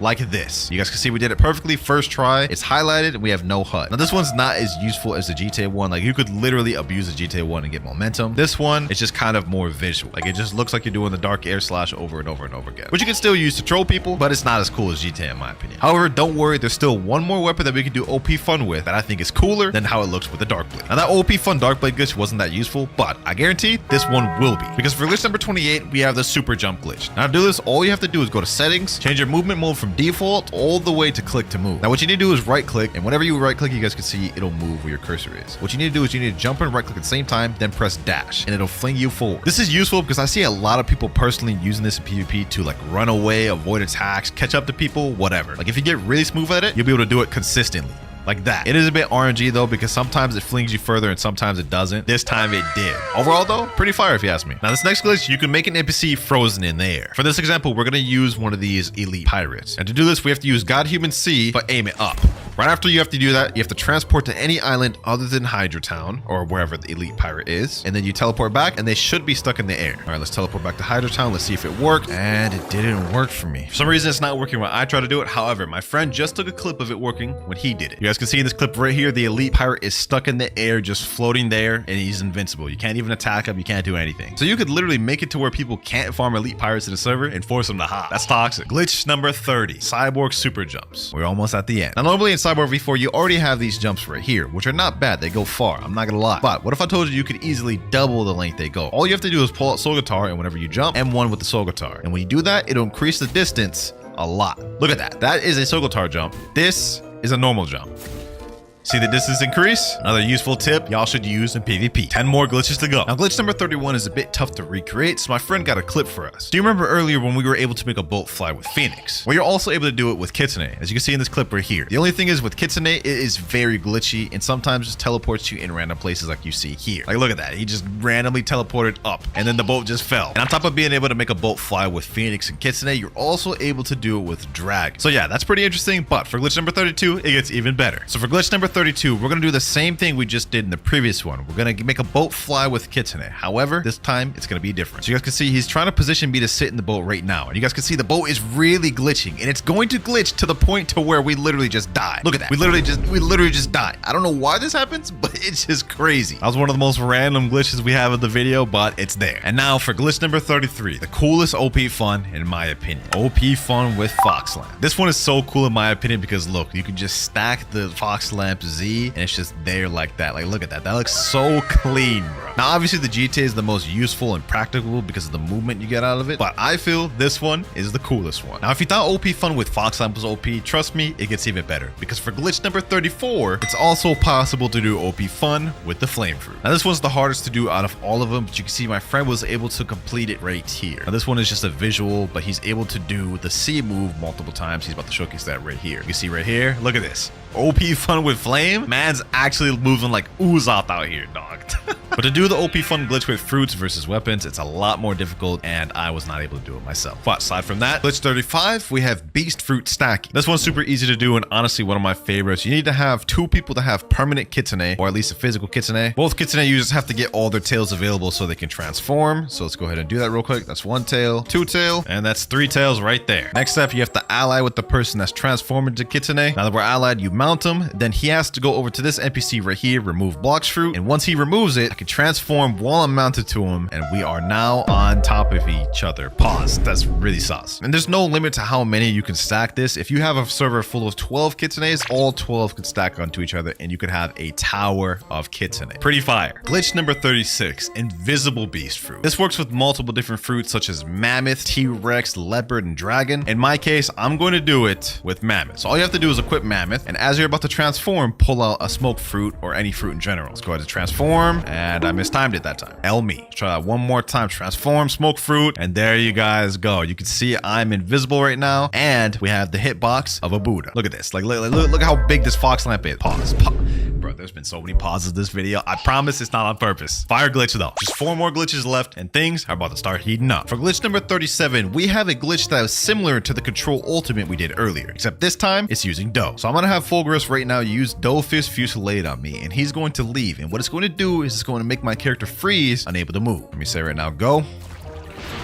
like this. You guys can see we did it perfectly first try. It's highlighted and we have no HUD. Now this one's not as useful as the GTA one. Like you could literally abuse the GTA one and get momentum. This one, it's just kind of more visual. Like it just looks like you're doing the dark air slash over and over and over again, which you can still use to troll people, but it's not as cool as GTA in my opinion. However, don't worry, there's still one more weapon that we can do OP fun with that I think is cooler than how it looks with the Darkblade. Now that OP fun Darkblade glitch wasn't that useful, but I guarantee this one will be, because for glitch number 28, we have the super jump glitch. Now to do this, all you have to do is go to settings, change your movement mode from default all the way to click to move. Now what you need to do is right click, and whenever you right click, you guys can see it'll move where your cursor is. What you need to do is you need to jump and right click at the same time, then press dash, and it'll fling you forward. This is useful because I see a lot of people personally using this in PvP to like run away, avoid attacks, catch up to people, whatever. Like if you get really smooth at it, you'll be able to do it consistently. Like that. It is a bit RNG though, because sometimes it flings you further and sometimes it doesn't. This time it did. Overall though, pretty fire if you ask me. Now this next glitch, you can make an NPC frozen in the air. For this example, we're gonna use one of these elite pirates. And to do this, we have to use God Human C, but aim it up. Right after you have to do that, you have to transport to any island other than Hydra Town or wherever the elite pirate is. And then you teleport back and they should be stuck in the air. All right, let's teleport back to Hydra Town. Let's see if it worked. And it didn't work for me. For some reason, it's not working when I try to do it. However, my friend just took a clip of it working when he did it. You guys can see in this clip right here, the elite pirate is stuck in the air, just floating there, and he's invincible. You can't even attack him. You can't do anything. So you could literally make it to where people can't farm elite pirates in the server and force them to hop. That's toxic. Glitch number 30, Cyborg super jumps. We're almost at the end. Now, normally in Cyborg V4, you already have these jumps right here, which are not bad. They go far. I'm not gonna lie. But what if I told you you could easily double the length they go? All you have to do is pull out Soul Guitar, and whenever you jump, M1 with the Soul Guitar. And when you do that, it'll increase the distance a lot. Look at that. That is a Soul Guitar jump. This is a normal jump. See the distance increase? Another useful tip y'all should use in PvP. 10 more glitches to go. Now glitch number 31 is a bit tough to recreate, so my friend got a clip for us. Do you remember earlier when we were able to make a bolt fly with Phoenix? Well, you're also able to do it with Kitsune, as you can see in this clip right here. The only thing is with Kitsune, it is very glitchy and sometimes just teleports you in random places like you see here. Like look at that, he just randomly teleported up and then the bolt just fell. And on top of being able to make a bolt fly with Phoenix and Kitsune, you're also able to do it with Drag. So yeah, that's pretty interesting, but for glitch number 32, it gets even better. So for glitch number 32, we're gonna do the same thing we just did in the previous one. We're gonna make a boat fly with Kitsune. However, this time it's gonna be different. So you guys can see he's trying to position me to sit in the boat right now. And you guys can see the boat is really glitching, and it's going to glitch to the point to where we literally just die. Look at that. We literally just died. I don't know why this happens, but it's just crazy. That was one of the most random glitches we have in the video, but it's there. And now for glitch number 33, the coolest OP fun in my opinion. OP fun with Fox Lamp. This one is so cool in my opinion because look, you can just stack the Fox Lamp Z and it's just there like that. Like look at that. That looks so clean, bro. Now obviously the GTA is the most useful and practical because of the movement you get out of it, but I feel this one is the coolest one. Now if you thought OP fun with Fox Lamp was OP, trust me, it gets even better because for glitch number 34, it's also possible to do OP fun with the Flame Fruit. Now this one's the hardest to do out of all of them, but you can see my friend was able to complete it right here. Now this one is just a visual, but he's able to do the C move multiple times. He's about to showcase that right here. You can see right here, look at this. OP fun with flame. Man's actually moving like uzoth out here, dog. But to do the OP fun glitch with fruits versus weapons, it's a lot more difficult, and I was not able to do it myself. But aside from that, glitch 35, we have beast fruit stacking. This one's super easy to do, and honestly one of my favorites. You need to have 2 people that have permanent Kitsune, or at least a physical Kitsune. Both Kitsune users have to get all their tails available so they can transform. So let's go ahead and do that real quick. That's 1 tail, 2 tail, and that's 3 tails right there. Next up, you have to ally with the person that's transformed into Kitsune. Now that we're allied, you mount him. Then he has to go over to this NPC right here, remove Blox fruit. And once he removes it, I can transform while I'm mounted to him. And we are now on top of each other. Pause. That's really sus. And there's no limit to how many you can stack this. If you have a server full of 12 Kitsunes, all 12 could stack onto each other and you could have a tower of Kitsune. Pretty fire. Glitch number 36, invisible beast fruit. This works with multiple different fruits such as Mammoth, T-Rex, Leopard, and Dragon. In my case, I'm going to do it with Mammoth. So all you have to do is equip Mammoth, and as you're about to transform, pull out a smoke fruit or any fruit in general. Let's go ahead and transform, and I mistimed it that time. Help me. Let's try that one more time. Transform, smoke fruit, and there you guys go. You can see I'm invisible right now, and we have the hitbox of a Buddha. Look at this. Like, look how big this fox lamp is. Pause. Bro, there's been so many pauses this video. I promise it's not on purpose. Fire glitch though. Just 4 more glitches left, and things are about to start heating up. For glitch number 37, we have a glitch that is similar to the control ultimate we did earlier, except this time it's using Dough. So I'm gonna have Fulgurus right now use Doughfist Fusillade on me, and he's going to leave. And what it's going to do is it's going to make my character freeze, unable to move. Let me say right now, go.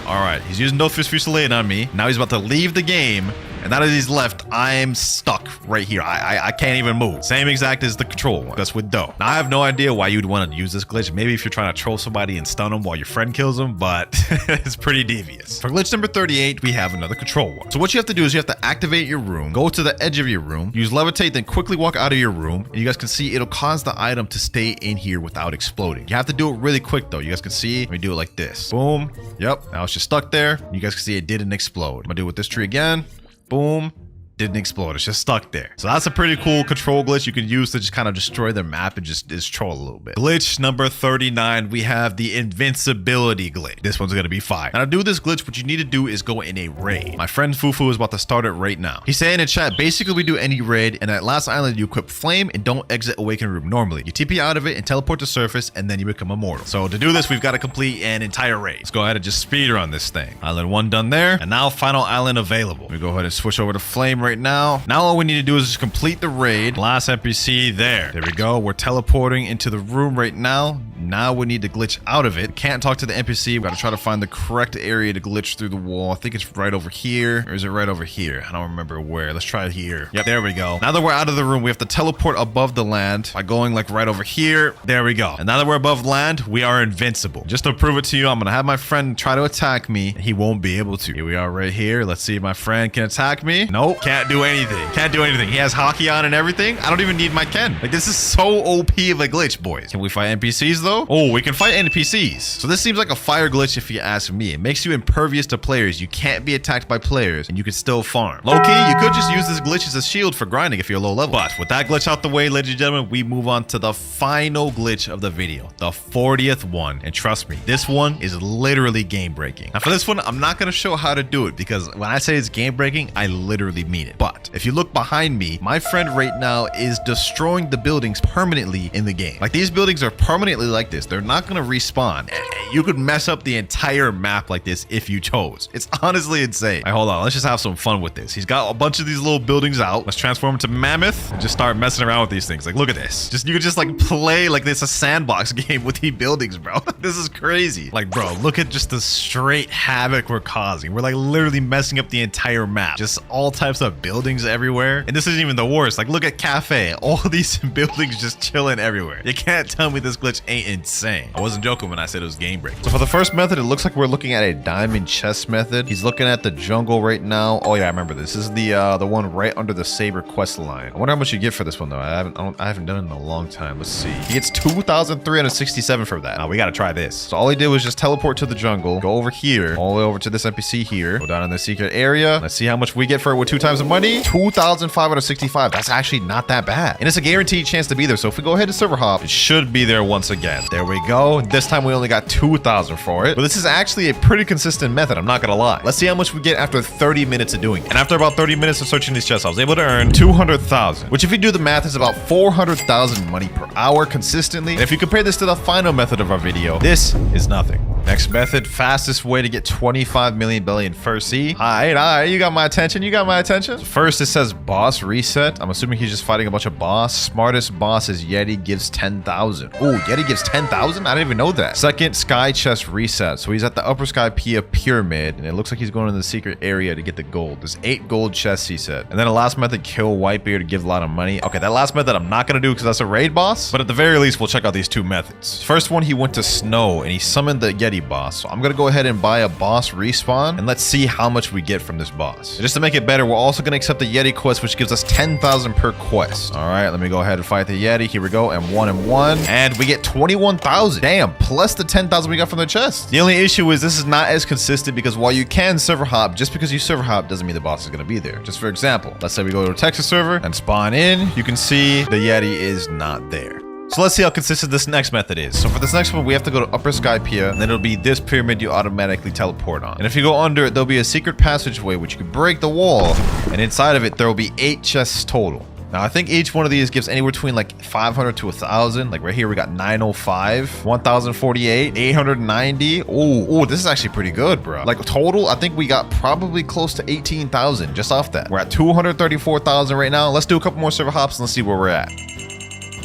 All right, he's using Doughfist Fusillade on me. Now he's about to leave the game. And now that he's left, I'm stuck right here. I can't even move. Same exact as the control one. That's with Dough. Now, I have no idea why you'd want to use this glitch. Maybe if you're trying to troll somebody and stun them while your friend kills them, but it's pretty devious. For glitch number 38, we have another control one. So what you have to do is you have to activate your room, go to the edge of your room, use levitate, then quickly walk out of your room. And you guys can see it'll cause the item to stay in here without exploding. You have to do it really quick though. You guys can see, let me do it like this. Boom. Yep. Now it's just stuck there. You guys can see it didn't explode. I'm gonna do it with this tree again. Boom. Didn't explode. It's just stuck there. So that's a pretty cool control glitch you can use to just kind of destroy the map and just troll a little bit. Glitch number 39, we have the invincibility glitch. This one's gonna be fire. Now to do this glitch, what you need to do is go in a raid. My friend Fufu is about to start it right now. He's saying in chat, basically we do any raid, and at last island you equip flame and don't exit awakened room normally. You TP out of it and teleport to surface, and then you become immortal. So to do this, we've got to complete an entire raid. Let's go ahead and just speed run this thing. Island 1 done there, and now final island available. We go ahead and switch over to flame right now. Now all we need to do is just complete the raid. Last NPC there. There we go. We're teleporting into the room right now. Now we need to glitch out of it. Can't talk to the NPC. We got to try to find the correct area to glitch through the wall. I think it's right over here. Or is it right over here? I don't remember where. Let's try it here. Yep, there we go. Now that we're out of the room, we have to teleport above the land by going like right over here. There we go. And now that we're above land, we are invincible. Just to prove it to you, I'm going to have my friend try to attack me. He won't be able to. Here we are right here. Let's see if my friend can attack me. Nope. Can't do anything. Can't do anything. He has hockey on and everything. I don't even need my Ken. Like, this is so OP of a glitch, boys. Can we fight NPCs though? Oh, we can fight NPCs. So this seems like a fire glitch if you ask me. It makes you impervious to players. You can't be attacked by players and you can still farm. Low-key, you could just use this glitch as a shield for grinding if you're low level. But with that glitch out the way, ladies and gentlemen, we move on to the final glitch of the video, the 40th one. And trust me, this one is literally game breaking. Now for this one, I'm not going to show how to do it because when I say it's game breaking, I literally mean it. But if you look behind me, my friend right now is destroying the buildings permanently in the game. Like, these buildings are permanently like this. They're not going to respawn. You could mess up the entire map like this if you chose. It's honestly insane. All right, hold on. Let's just have some fun with this. He's got a bunch of these little buildings out. Let's transform into Mammoth and just start messing around with these things. Like, look at this. You could just like play like this a sandbox game with these buildings, bro. This is crazy. Like, bro, look at just the straight havoc we're causing. We're like literally messing up the entire map. Just all types of buildings everywhere. And this isn't even the worst. Like, look at Cafe. All these buildings just chilling everywhere. You can't tell me this glitch ain't insane. I wasn't joking when I said it was game breaking. So for the first method, it looks like we're looking at a diamond chest method. He's looking at the jungle right now. Oh yeah, I remember this. This is the one right under the Saber quest line. I wonder how much you get for this one though. I haven't done it in a long time. Let's see. He gets 2,367 for that. Now we gotta try this. So all he did was just teleport to the jungle, go over here, all the way over to this NPC here, go down in the secret area. Let's see how much we get for it with 2 times the money. 2,565. That's actually not that bad. And it's a guaranteed chance to be there. So if we go ahead to server hop, it should be there once again. And there we go. This time we only got 2,000 for it. But this is actually a pretty consistent method, I'm not gonna lie. Let's see how much we get after 30 minutes of doing it. And after about 30 minutes of searching these chests, I was able to earn 200,000, which if you do the math is about 400,000 money per hour consistently. And if you compare this to the final method of our video, this is nothing. Next method, fastest way to get 25 million belly in first sea. All right, you got my attention, So first it says boss reset. I'm assuming he's just fighting a bunch of boss. Smartest boss is Yeti, gives 10,000. Oh, Yeti gives 10,000? I didn't even know that. Second, sky chest reset. So he's at the upper sky Pia pyramid, and it looks like he's going to the secret area to get the gold. There's 8 gold chests, he said. And then the last method, kill Whitebeard to give a lot of money. Okay, that last method I'm not gonna do because that's a raid boss, but at the very least, we'll check out these 2 methods. First one, he went to snow and he summoned the Yeti boss. So I'm gonna go ahead and buy a boss respawn, and let's see how much we get from this boss. And just to make it better, we're also gonna accept the Yeti quest, which gives us 10,000 per quest. All right, let me go ahead and fight the Yeti. Here we go, and 1, and we get 21,000. Damn, plus the 10,000 we got from the chest. The only issue is this is not as consistent because while you can server hop, just because you server hop doesn't mean the boss is gonna be there. Just for example, let's say we go to a Texas server and spawn in, you can see the Yeti is not there. So let's see how consistent this next method is. So for this next one, we have to go to Upper Sky Pia, and then it'll be this pyramid you automatically teleport on. And if you go under it, there'll be a secret passageway which you can break the wall, and inside of it, there will be 8 chests total. Now, I think each one of these gives anywhere between like 500 to 1,000. Like right here, we got 905, 1,048, 890. Oh, this is actually pretty good, bro. Like total, I think we got probably close to 18,000 just off that. We're at 234,000 right now. Let's do a couple more server hops and let's see where we're at.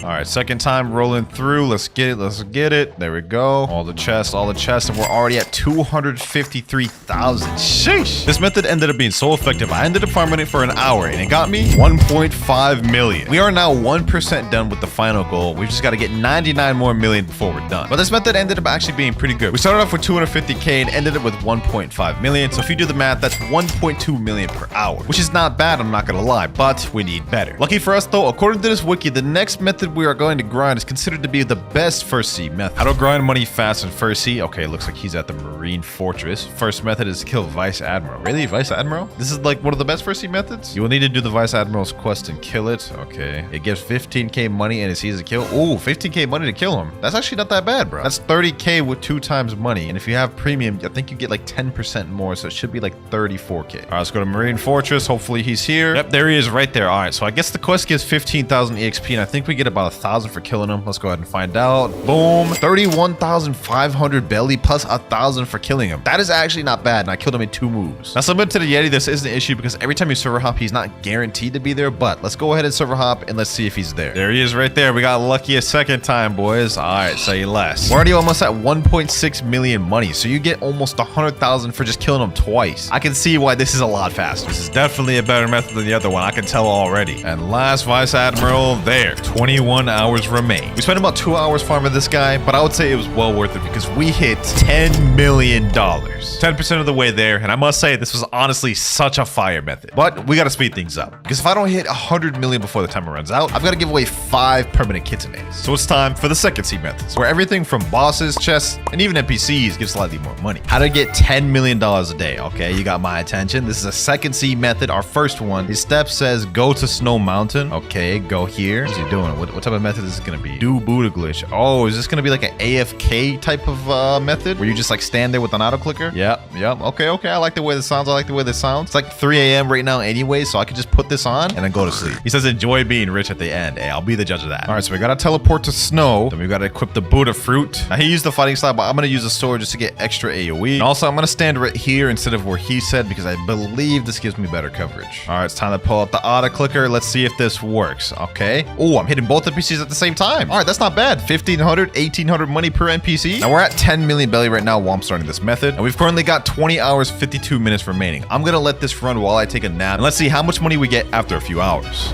All right, second time rolling through. Let's get it. There we go. All the chests, and we're already at 253,000. Sheesh. This method ended up being so effective. I ended up farming it for an hour, and it got me 1.5 million. We are now 1% done with the final goal. We've just got to get 99 more million before we're done. But this method ended up actually being pretty good. We started off with 250K and ended up with 1.5 million. So if you do the math, that's 1.2 million per hour, which is not bad, I'm not gonna lie, but we need better. Lucky for us though, according to this wiki, the next method we are going to grind is considered to be the best first sea method. How to grind money fast in first sea? Okay, looks like he's at the Marine Fortress. First method is to kill Vice Admiral. Really? Vice Admiral? This is like one of the best first sea methods? You will need to do the Vice Admiral's quest and kill it. Okay. It gives 15K money and it's easy to kill. Oh, 15K money to kill him. That's actually not that bad, bro. That's 30K with 2 times money. And if you have premium, I think you get like 10% more. So it should be like 34K. All right, let's go to Marine Fortress. Hopefully he's here. Yep, there he is right there. All right, so I guess the quest gives 15,000 EXP and I think we get about 1,000 for killing him. Let's go ahead and find out. Boom. 31,500 belly plus 1,000 for killing him. That is actually not bad. And I killed him in 2 moves. Now, similar to the Yeti, this is an issue because every time you server hop, he's not guaranteed to be there. But let's go ahead and server hop and let's see if he's there. There he is right there. We got lucky a second time, boys. All right, say less. We're already almost at 1.6 million money. So you get almost 100,000 for just killing him twice. I can see why this is a lot faster. This is definitely a better method than the other one. I can tell already. And last Vice Admiral there. 21 hours remain. We spent about 2 hours farming this guy, but I would say it was well worth it because we hit $10 million. 10% of the way there, and I must say this was honestly such a fire method. But we got to speed things up because if I don't hit 100 million before the timer runs out, I've got to give away 5 permanent Kitsunes. So it's time for the second sea methods, where everything from bosses, chests, and even NPCs gives slightly more money. How to get $10 million a day. Okay, you got my attention. This is a second sea method, our first one. His step says go to Snow Mountain. Okay, go here. What's he doing? What type of method is this going to be? Do Buddha glitch. Oh, is this going to be like an AFK type of method where you just like stand there with an auto clicker? Yep. Okay. I like the way this sounds. It's like 3 a.m. right now anyway, so I could just put this on and then go to sleep. He says enjoy being rich at the end. Hey, I'll be the judge of that. All right, so we got to teleport to snow. Then we got to equip the Buddha fruit. Now he used the fighting style, but I'm going to use a sword just to get extra AoE. And also I'm going to stand right here instead of where he said because I believe this gives me better coverage. All right, it's time to pull out the auto clicker. Let's see if this works. Okay. Oh, I'm hitting both NPCs at the same time. All right, that's not bad. 1,500, 1,800 money per NPC. Now we're at 10 million belly right now while I'm starting this method. And we've currently got 20 hours, 52 minutes remaining. I'm going to let this run while I take a nap. And let's see how much money we get after a few hours.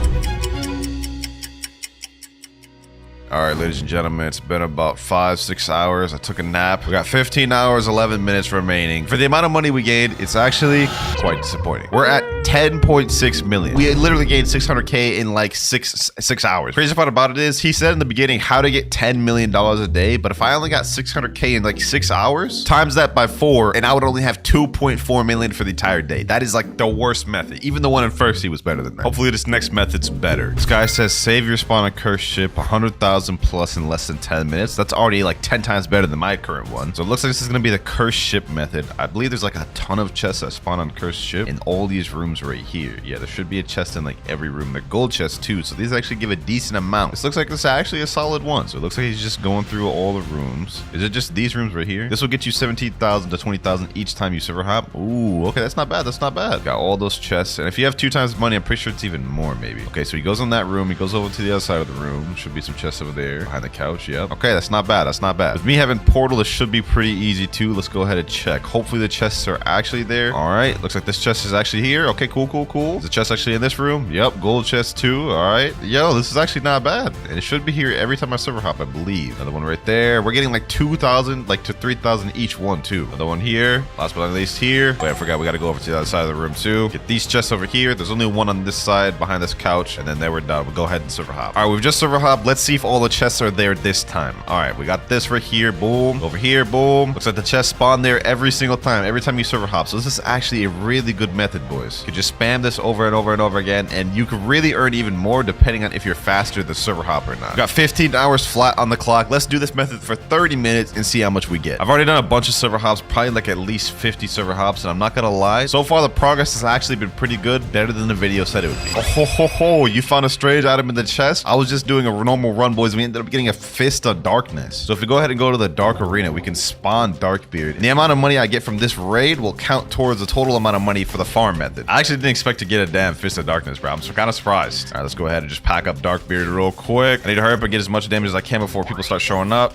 All right, ladies and gentlemen, it's been about 5-6 hours. I took a nap. We got 15 hours, 11 minutes remaining. For the amount of money we gained, it's actually quite disappointing. We're at 10.6 million. We literally gained 600K in like six hours. Crazy part about it is he said in the beginning how to get $10 million a day, but if I only got 600K in like 6 hours, times that by 4, and I would only have 2.4 million for the entire day. That is like the worst method. Even the one in first, he was better than that. Hopefully this next method's better. This guy says save your spawn a cursed ship, 100,000 30,000 plus in less than 10 minutes. That's already like 10 times better than my current one. So it looks like this is going to be the cursed ship method. I believe there's like a ton of chests that spawn on cursed ship in all these rooms right here. Yeah, there should be a chest in like every room. They're gold chests too, so these actually give a decent amount. This looks like it's actually a solid one. So it looks like he's just going through all the rooms. Is it just these rooms right here? This will get you 17,000 to 20,000 each time you server hop. Ooh, okay, that's not bad. That's not bad. Got all those chests, and if you have 2 times money, I'm pretty sure it's even more maybe. Okay, so he goes in that room. He goes over to the other side of the room. Should be some chests over there behind the couch. Yep. Okay, that's not bad. That's not bad. With me having portal, this should be pretty easy too. Let's go ahead and check. Hopefully the chests are actually there. All right, looks like this chest is actually here. Okay, cool, cool, cool. Is the chest actually in this room? Yep, gold chest too. All right, yo, this is actually not bad, and it should be here every time I server hop, I believe. Another one right there. We're getting like 2,000 like to 3,000 each one too. Another one here. Last but not least here. Wait, I forgot we got to go over to the other side of the room too. Get these chests over here. There's only one on this side behind this couch, and then there we're done. We'll go ahead and server hop. All right, we've just server hop. Let's see if all the chests are there this time. All right, we got this right here. Boom. Over here. Boom. Looks like the chests spawn there every single time. Every time you server hop. So this is actually a really good method, boys. You could just spam this over and over and over again, and you could really earn even more depending on if you're faster than server hop or not. We got 15 hours flat on the clock. Let's do this method for 30 minutes and see how much we get. I've already done a bunch of server hops, probably like at least 50 server hops, and I'm not gonna lie, so far the progress has actually been pretty good, better than the video said it would be. Oh ho ho ho, you found a strange item in the chest? I was just doing a normal run, boys. We ended up getting a fist of darkness. So if we go ahead and go to the dark arena, we can spawn Darkbeard, and the amount of money I get from this raid will count towards the total amount of money for the farm method. I actually didn't expect to get a damn fist of darkness, bro. I'm kind of surprised. All right, let's go ahead and just pack up Darkbeard real quick. I need to hurry up and get as much damage as I can before people start showing up.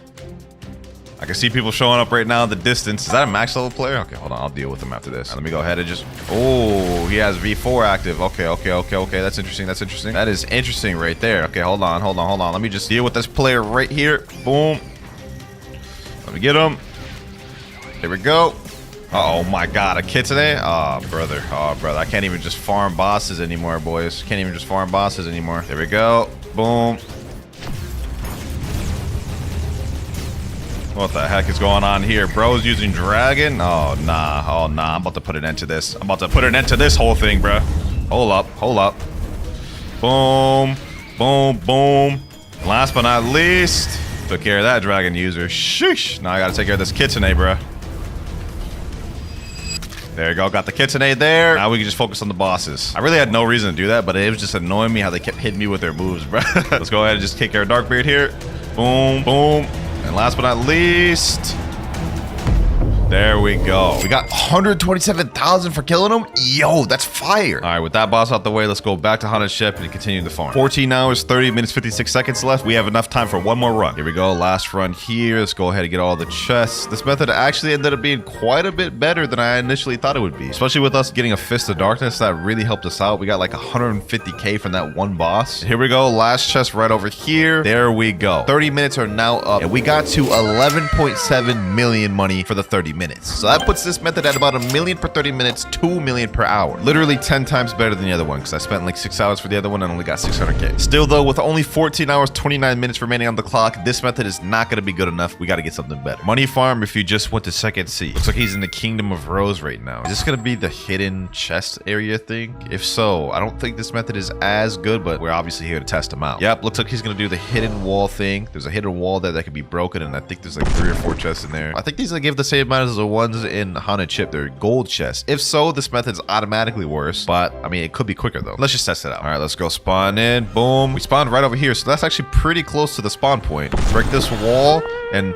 I can see people showing up right now in the distance. Is that a max level player? Okay, hold on. I'll deal with him after this. Let me go ahead and just... Oh, he has V4 active. Okay, okay, okay, okay. That's interesting. That's interesting. That is interesting right there. Okay, hold on, hold on, hold on. Let me just deal with this player right here. Boom. Let me get him. There we go. Oh my god, a Kitsune? Oh, brother. Oh, brother. I can't even just farm bosses anymore, boys. Can't even just farm bosses anymore. There we go. Boom. What the heck is going on here? Bro's using dragon? Oh, nah. Oh, nah. I'm about to put an end to this. I'm about to put an end to this whole thing, bro. Hold up. Hold up. Boom. Boom. Boom. Last but not least, took care of that dragon user. Sheesh. Now I gotta take care of this Kitsune, bro. There you go. Got the Kitsune there. Now we can just focus on the bosses. I really had no reason to do that, but it was just annoying me how they kept hitting me with their moves, bro. Let's go ahead and just take care of Darkbeard here. Boom. Boom. And last but not least, there we go. We got 127,000 for killing him. Yo, that's fire. All right, with that boss out the way, let's go back to Haunted Ship and continue the farm. 14 hours, 30 minutes, 56 seconds left. We have enough time for one more run. Here we go. Last run here. Let's go ahead and get all the chests. This method actually ended up being quite a bit better than I initially thought it would be, especially with us getting a Fist of Darkness. That really helped us out. We got like 150k from that one boss. Here we go. Last chest right over here. There we go. 30 minutes are now up, and we got to 11.7 million money for the 30 minutes. So that puts this method at about $1 million per 30 minutes, $2 million per hour. Literally 10 times better than the other one, because I spent like 6 hours for the other one and only got 600k. Still though, with only 14 hours, 29 minutes remaining on the clock, this method is not going to be good enough. We got to get something better. Money farm if you just went to second sea. Looks like he's in the Kingdom of Rose right now. Is this going to be the hidden chest area thing? If so, I don't think this method is as good, but we're obviously here to test him out. Yep, looks like he's going to do the hidden wall thing. There's a hidden wall there that can be broken, and I think there's like 3 or 4 chests in there. I think these will give the same amount as the ones in Haunted Ship. They're gold chests. If so, this method's automatically worse, but I mean, it could be quicker though. Let's just test it out. All right, let's go spawn in. Boom. We spawned right over here, so that's actually pretty close to the spawn point. Break this wall, and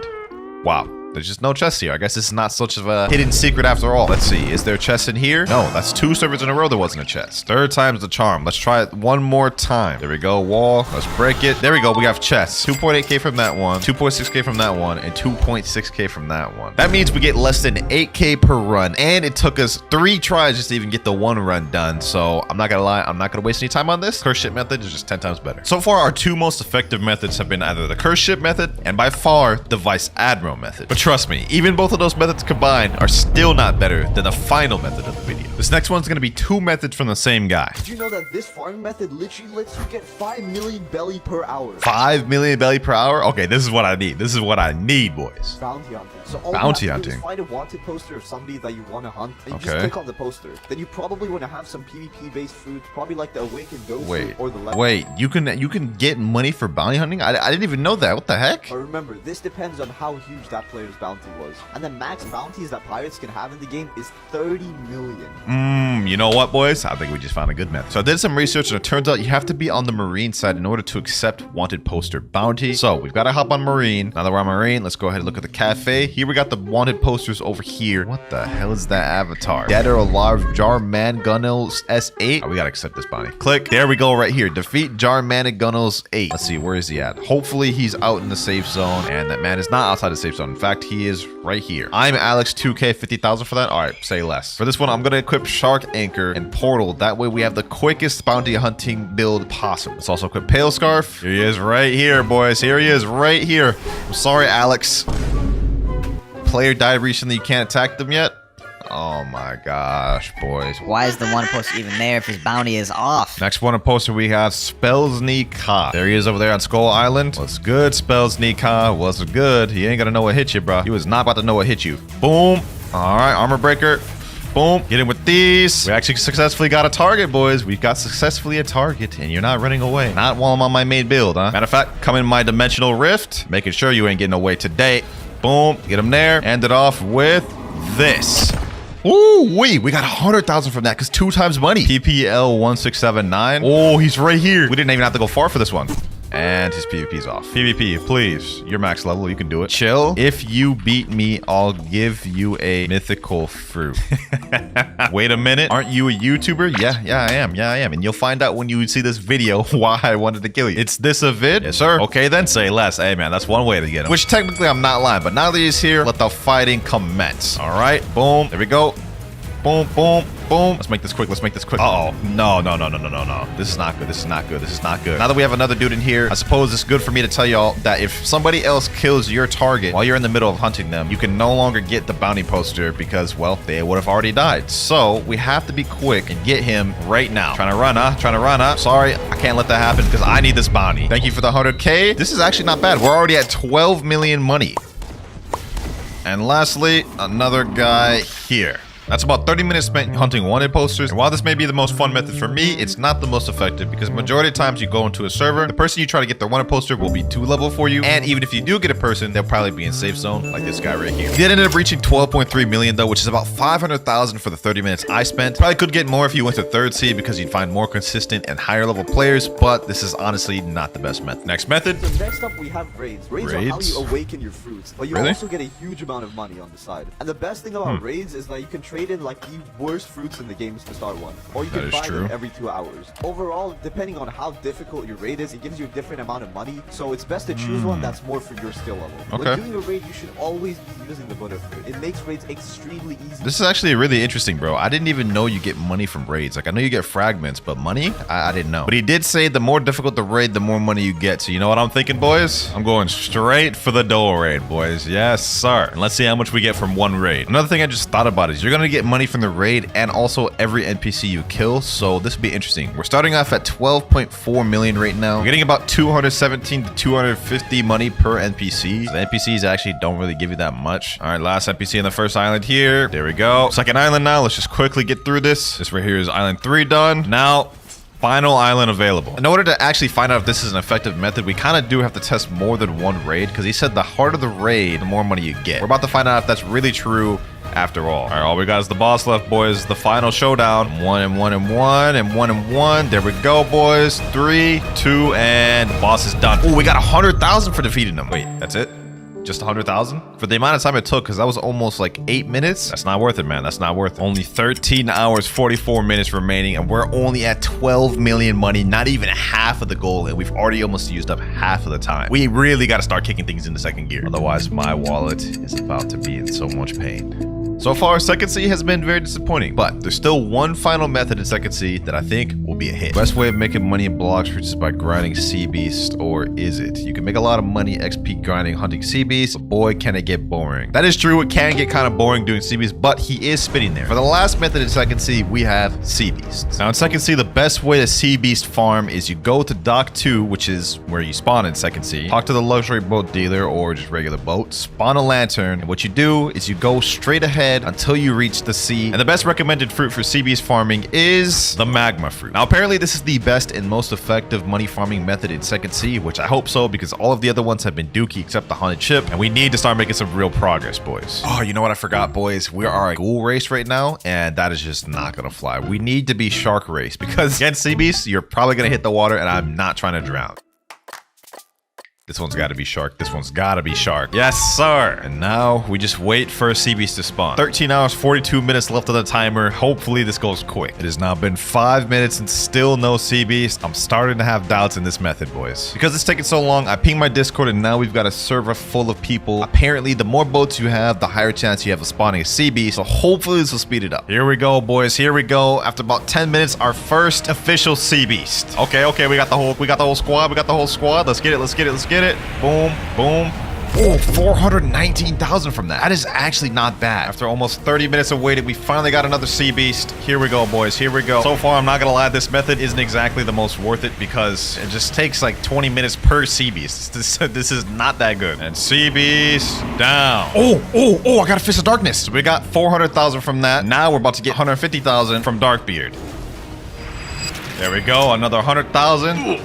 wow. There's just no chest here. I guess this is not such of a hidden secret after all. Let's see. Is there a chest in here? No, that's 2 servers in a row there wasn't a chest. 3rd time's the charm. Let's try it one more time. There we go. Wall. Let's break it. There we go. We have chests. 2.8k from that one, 2.6k from that one, and 2.6k from that one. That means we get less than 8k per run, and it took us 3 tries just to even get the 1 run done. So I'm not gonna lie. I'm not gonna waste any time on this. Curse ship method is just 10 times better. So far, our 2 most effective methods have been either the curse ship method and by far the Vice Admiral method. But trust me, even both of those methods combined are still not better than the final method of the video. This next one's gonna be 2 methods from the same guy. Did you know that this farming method literally lets you get 5 million belly per hour? 5 million belly per hour? Okay, this is what I need. This is what I need, boys. Bounty hunting. So all bounty you have to do hunting. is find a wanted poster of somebody that you want to hunt, and you just click on the poster. Then you probably want to have some PvP-based fruit, probably like the awakened ghost fruit or the leopard. Wait, you can get money for bounty hunting? I didn't even know that. What the heck? But remember, this depends on how huge that player's bounty was. And the max bounties that pirates can have in the game is 30 million. You know what, boys? I think we just found a good method. So I did some research, and it turns out you have to be on the marine side in order to accept wanted poster bounty. So we've got to hop on marine. Now that we're on marine, let's go ahead and look at the cafe. Here we got the wanted posters over here. What the hell is that avatar? Dead or alive, Jar Man Gunnels S8. We gotta accept this bounty. Click. There we go, right here. Defeat Jar Man Gunnels 8. Let's see, where is he at? Hopefully he's out in the safe zone, and that man is not outside the safe zone. In fact, he is right here. I'm Alex 2K 50,000 for that. All right, say less. For this one, I'm gonna equip Shark Anchor and Portal. That way we have the quickest bounty hunting build possible. Let's also equip Pale Scarf. Here he is right here, boys. Here he is right here. I'm sorry, Alex. Player died recently. You can't attack them yet. Oh my gosh, boys. Why is the one poster even there if his bounty is off? Next one poster we have Spellsneaka. There he is over there on Skull Island. What's good, Spellsneaka? What's good? He ain't gonna know what hit you, bro. He was not about to know what hit you. Boom. All right, armor breaker. Boom. Get in with these. We actually successfully got a target, boys. We got successfully a target, and you're not running away. Not while I'm on my main build, huh? Matter of fact, come in my dimensional rift. Making sure you ain't getting away today. Boom. Get him there. End it off with this. Ooh, we got 100,000 from that because 2 times money. PPL 1679. Oh, he's right here. We didn't even have to go far for this one. And his PvP's off. PvP, please. You're max level. You can do it. Chill. If you beat me, I'll give you a mythical fruit. Wait a minute. Aren't you a YouTuber? Yeah, I am. And you'll find out when you see this video why I wanted to kill you. It's this a vid? Yes, sir. Okay, then say less. Hey, man, that's one way to get him. Which technically I'm not lying, but now that he's here, let the fighting commence. All right. Boom. There we go. Boom, boom, boom. Let's make this quick. Uh-oh. No. This is not good. This is not good. Now that we have another dude in here, I suppose it's good for me to tell y'all that if somebody else kills your target while you're in the middle of hunting them, you can no longer get the bounty poster because, well, they would have already died. So we have to be quick and get him right now. Trying to run, huh? Sorry, I can't let that happen because I need this bounty. Thank you for the 100K. This is actually not bad. We're already at 12 million money. And lastly, another guy here. That's about 30 minutes spent hunting wanted posters. And while this may be the most fun method for me, it's not the most effective because majority of times you go into a server, the person you try to get their wanted poster will be too level for you. And even if you do get a person, they'll probably be in safe zone like this guy right here. He did end up reaching 12.3 million though, which is about 500,000 for the 30 minutes I spent. Probably could get more if you went to 3rd seed because you'd find more consistent and higher level players, but this is honestly not the best method. Next method. So next up we have raids. Raids are how you awaken your fruits, but you also get a huge amount of money on the side. And the best thing about raids is that you can trade in like the worst fruits in the games to start one, or you can buy them every 2 hours. Overall, depending on how difficult your raid is, it gives you a different amount of money, so it's best to choose one that's more for your skill level. When doing a raid, you should always be using the butter fruit. It makes raids extremely easy. This is actually really interesting, bro. I didn't even know you get money from raids. Like, I know you get fragments, but money? I didn't know. But he did say the more difficult the raid, the more money you get. So you know what I'm thinking, boys? I'm going straight for the dual raid, boys. Yes, sir. And let's see how much we get from one raid. Another thing I just thought about is you're going to get money from the raid and also every NPC you kill, so this would be interesting. We're starting off at 12.4 million right now. We're getting about 217 to 250 money per NPC. So the NPCs actually don't really give you that much. All right, last NPC on the first island here. There we go. Second island now. Let's just quickly get through this. This right here is island 3 done. Now, final island available. In order to actually find out if this is an effective method, we kind of do have to test more than one raid because he said the harder the raid, the more money you get. We're about to find out if that's really true after all. All right, all we got is the boss left, boys. The final showdown. 1 and 1 and 1 and 1 and 1. There we go, boys. 3, 2, and the boss is done. Oh, we got 100,000 for defeating him. Wait, that's it? Just 100,000 for the amount of time it took, because that was almost like 8 minutes. That's not worth it, man. That's not worth it. Only 13 hours 44 minutes remaining, and we're only at 12 million money, not even half of the goal, and we've already almost used up half of the time. We really got to start kicking things into second gear, otherwise my wallet is about to be in so much pain. So far, Second Sea has been very disappointing, but there's still one final method in Second Sea that I think will be a hit. Best way of making money in Blox fruits is by grinding sea beast, or is it? You can make a lot of money XP grinding hunting sea beast, but boy can it get boring. That is true, it can get kind of boring doing sea beast, but he is spinning there. For the last method in Second Sea, we have sea beasts. Now in Second Sea, the best way to sea beast farm is you go to Dock 2, which is where you spawn in Second Sea, talk to the luxury boat dealer or just regular boat, spawn a lantern, and what you do is you go straight ahead until you reach the sea. And the best recommended fruit for sea beast farming is the magma fruit. Now apparently this is the best and most effective money farming method in Second Sea, which I hope so because all of the other ones have been dookie except the haunted ship, and we need to start making some real progress, boys. Oh, you know what I forgot, boys? We are a ghoul race right now, and that is just not gonna fly. We need to be shark race because against sea beasts, you're probably gonna hit the water, and I'm not trying to drown. This one's gotta be shark. This one's gotta be shark. Yes, sir. And now we just wait for a sea beast to spawn. 13 hours, 42 minutes left on the timer. Hopefully this goes quick. It has now been 5 minutes and still no sea beast. I'm starting to have doubts in this method, boys. Because it's taking so long, I pinged my Discord and now we've got a server full of people. Apparently, the more boats you have, the higher chance you have of spawning a sea beast. So hopefully this will speed it up. Here we go, boys. Here we go. After about 10 minutes, our first official sea beast. Okay, we got the whole squad. We got the whole squad. Let's get it. Boom, boom. Oh, 419,000 from that. That is actually not bad. After almost 30 minutes of waiting, we finally got another sea beast. Here we go, boys. Here we go. So far, I'm not gonna lie, this method isn't exactly the most worth it because it just takes like 20 minutes per sea beast. This is not that good. And sea beast down. Oh, I got a Fist of Darkness. So we got 400,000 from that. Now we're about to get 150,000 from Darkbeard. There we go, another 100,000.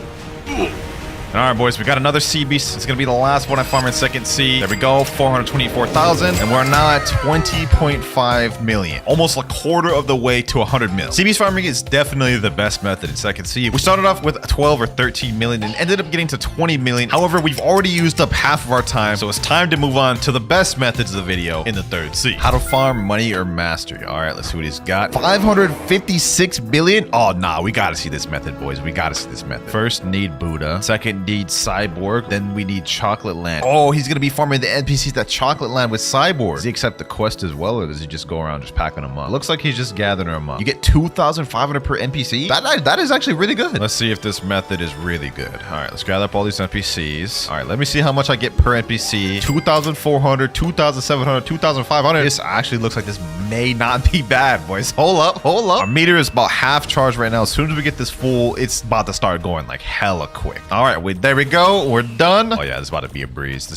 All right, boys, we got another sea beast. It's gonna be the last one I farm in Second Sea. There we go, 424,000, and we're now at 20.5 million. Almost a quarter of the way to 100 mil. Sea beast farming is definitely the best method in Second Sea. We started off with 12 or 13 million and ended up getting to 20 million. However, we've already used up half of our time, so it's time to move on to the best methods of the video in the Third Sea. How to farm money or mastery. All right, let's see what he's got. 556 billion. Oh, nah, we gotta see this method, boys. We gotta see this method. First, need Buddha. Second, need Cyborg. Then we need Chocolate Land. Oh, he's gonna be farming the NPCs that Chocolate Land with Cyborg. Does he accept the quest as well, or does he just go around just packing them up? Looks like he's just gathering them up. You get 2,500 per NPC. That is actually really good. Let's see if this method is really good. All right, let's gather up all these NPCs. All right, let me see how much I get per NPC. 2,400, 2,700, 2,500. This actually looks like this may not be bad, boys. Hold up. Our meter is about half charged right now. As soon as we get this full, it's about to start going like hella quick. All right, there we go. We're done. Oh yeah, this is about to be a breeze.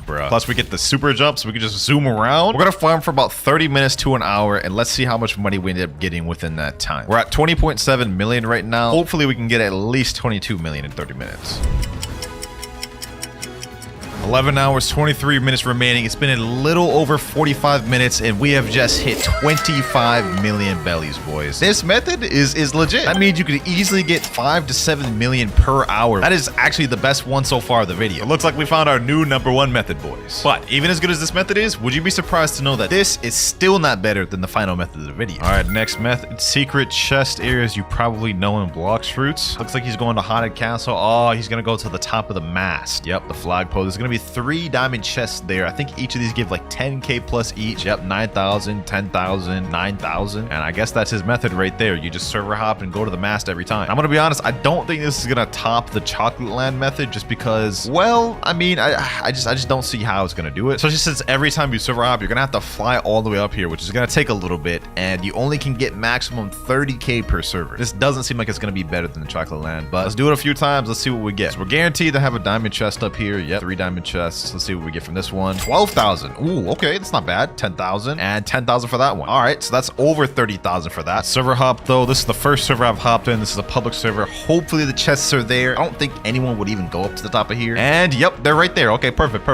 Bro. Plus we get the super jump, so we can just zoom around. We're gonna farm for about 30 minutes to an hour, and let's see how much money we end up getting within that time. We're at 20.7 million right now. Hopefully we can get at least 22 million in 30 minutes. 11 hours, 23 minutes remaining. It's been a little over 45 minutes, and we have just hit 25 million bellies, boys. This method is legit. That means you could easily get 5 to 7 million per hour. That is actually the best one so far of the video. It looks like we found our new #1 method, boys. But even as good as this method is, would you be surprised to know that this is still not better than the final method of the video? All right, next method. Secret chest areas you probably know in Blox fruits. Looks like he's going to Haunted Castle. Oh, he's gonna go to the top of the mast. Yep, the flagpole. There's gonna be 3 diamond chests there. I think each of these give like 10k plus each. Yep, 9,000, 10,000, 9,000. And I guess that's his method right there. You just server hop and go to the mast every time. I'm gonna be honest, I don't think this is gonna top the Chocolate Land method just because, well, I mean, I just don't see how it's gonna do it. Especially since every time you server hop, you're gonna have to fly all the way up here, which is gonna take a little bit, and you only can get maximum 30k per server. This doesn't seem like it's gonna be better than the Chocolate Land, but let's do it a few times. Let's see what we get. So we're guaranteed to have a diamond chest up here. Yep, 3 diamond chests. Let's see what we get from this one. 12,000. Ooh, okay, that's not bad. 10,000 and 10,000 for that one. All right, so that's over 30,000 for that. Server hop though. This is the first server I've hopped in. This is a public server. Hopefully the chests are there. I don't think anyone would even go up to the top of here. And yep, they're right there. Okay, perfect.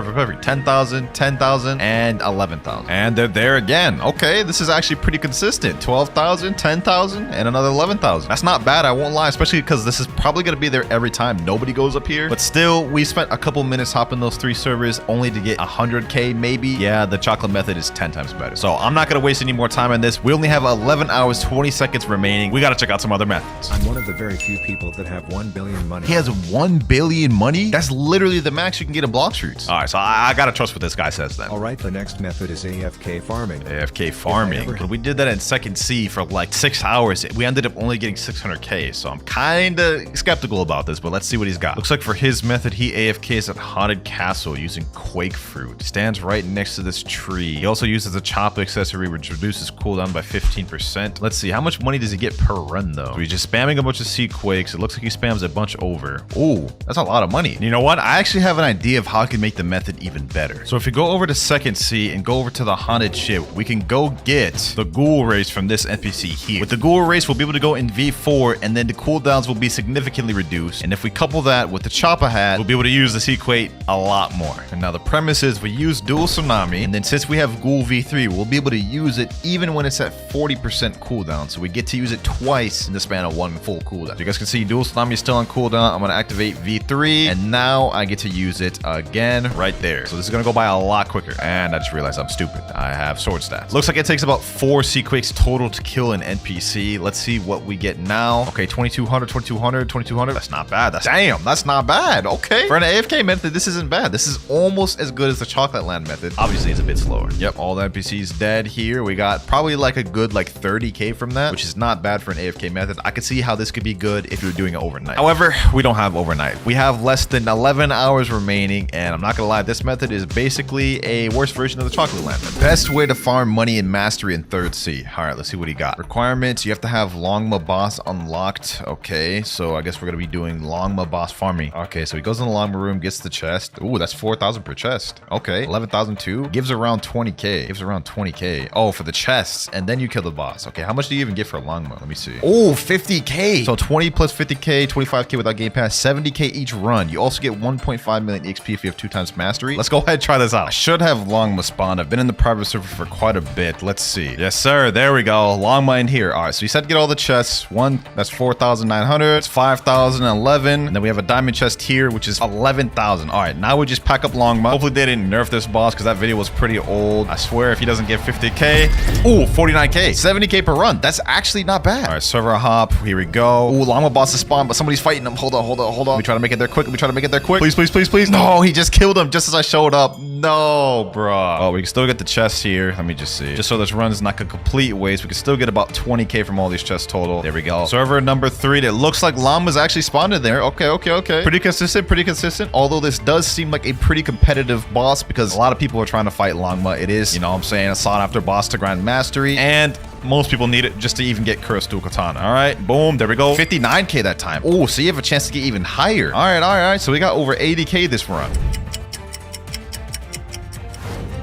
10,000, 10,000, and 11,000. And they're there again. Okay, this is actually pretty consistent. 12,000, 10,000, and another 11,000. That's not bad, I won't lie, especially because this is probably gonna be there every time nobody goes up here. But still, we spent a couple minutes hopping those 3 servers only to get 100k maybe. Yeah, the chocolate method is 10 times better. So I'm not gonna waste any more time on this. We only have 11 hours, 20 seconds remaining. We gotta check out some other methods. I'm one of the very few people that have 1 billion money. He has 1 billion money? That's literally the max you can get in Blox fruits. All right, so I gotta trust what this guy says then. All right, the next method is AFK farming. AFK farming. We did that in second C for like 6 hours. We ended up only getting 600k, so I'm kinda skeptical about this, but let's see what he's got. Looks like for his method, he AFKs at Haunted Castle using Quake fruit. Stands right next to this tree. He also uses a chop accessory, which reduces cooldown by 15%. Let's see, how much money does he get per run though? So he's just spamming a bunch of sea quakes. It looks like he spams a bunch over. Oh, that's a lot of money. You know what? I actually have an idea of how I can make the method even better. So if you go over to second C and go over to the haunted ship, we can go get the ghoul race from this NPC here. With the ghoul race, we'll be able to go in V4, and then the cooldowns will be significantly reduced. And if we couple that with the chopper hat, we'll be able to use the sea quake a lot more. And now the premise is we use dual tsunami, and then since we have ghoul V3, we'll be able to use it even when it's at 40% cooldown. So we get to use it twice in the span of 1 full cooldown. So you guys can see dual tsunami is still on cooldown. I'm gonna activate V3, and now I get to use it again right there. So this is gonna go by a lot quicker. And I just realized I'm stupid. I have sword stats. Looks like it takes about 4 sea quakes total to kill an NPC. Let's see what we get now. Okay, 2200, 2200, 2200. That's not bad. That's not bad. Okay. For an AFK method, this isn't bad. This is almost as good as the Chocolate Land method. Obviously, it's a bit slower. Yep, all the NPCs dead here. We got probably like a good like 30k from that, which is not bad for an AFK method. I could see how this could be good if you're doing it overnight. However, we don't have overnight. We have less than 11 hours remaining, and I'm not gonna lie, this method is basically a worse version of the Chocolate Land method. Best way to farm money and mastery in third C. All right, let's see what he got. Requirements, you have to have Longma boss unlocked. Okay, so I guess we're gonna be doing Longma boss farming. Okay, so he goes in the Longma room, gets the chest. Ooh, that's 4,000 per chest. Okay, 11,002 gives around 20k. Gives around 20k. Oh, for the chests, and then you kill the boss. Okay, how much do you even get for Longma? Let me see. Oh, 50k. So 20 plus 50k, 25k without game pass, 70k each run. You also get 1.5 million XP if you have 2 times mastery. Let's go ahead and try this out. I should have Longma spawned. I've been in the private server for quite a bit. Let's see. Yes, sir. There we go. Longma in here. All right, so you said to get all the chests. One, that's 4,900. It's 5,011. And then we have a diamond chest here, which is 11,000. All right, now we just pack up Longma. Hopefully they didn't nerf this boss because that video was pretty old. I swear if he doesn't get 50k. Ooh, 49k. 70k per run. That's actually not bad. All right, server hop. Here we go. Ooh, Longma boss is spawned, but somebody's fighting him. Hold on. We try to make it there quick. Please. No, he just killed him just as I showed up. No, bro. Oh, we can still get the chests here. Let me just see. Just so this run is not a complete waste, we can still get about 20k from all these chests total. There we go. Server number 3. It looks like llama's actually spawned in there. Okay. Pretty consistent. Although this does seem like a pretty competitive boss because a lot of people are trying to fight Longma. It is, you know what I'm saying, a sought after boss to grind mastery. And most people need it just to even get Cursed Dual Katana. All right, boom, there we go. 59k that time. Oh, so you have a chance to get even higher. All right. So we got over 80k this run.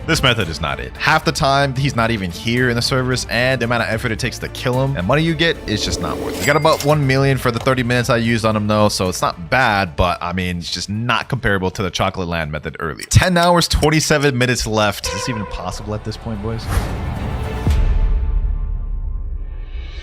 This method is not it. Half the time, he's not even here in the servers, and the amount of effort it takes to kill him and money you get is just not worth it. We got about 1 million for the 30 minutes I used on him though, so it's not bad, but I mean, it's just not comparable to the Chocolate Land method earlier. 10 hours, 27 minutes left. Is this even possible at this point, boys?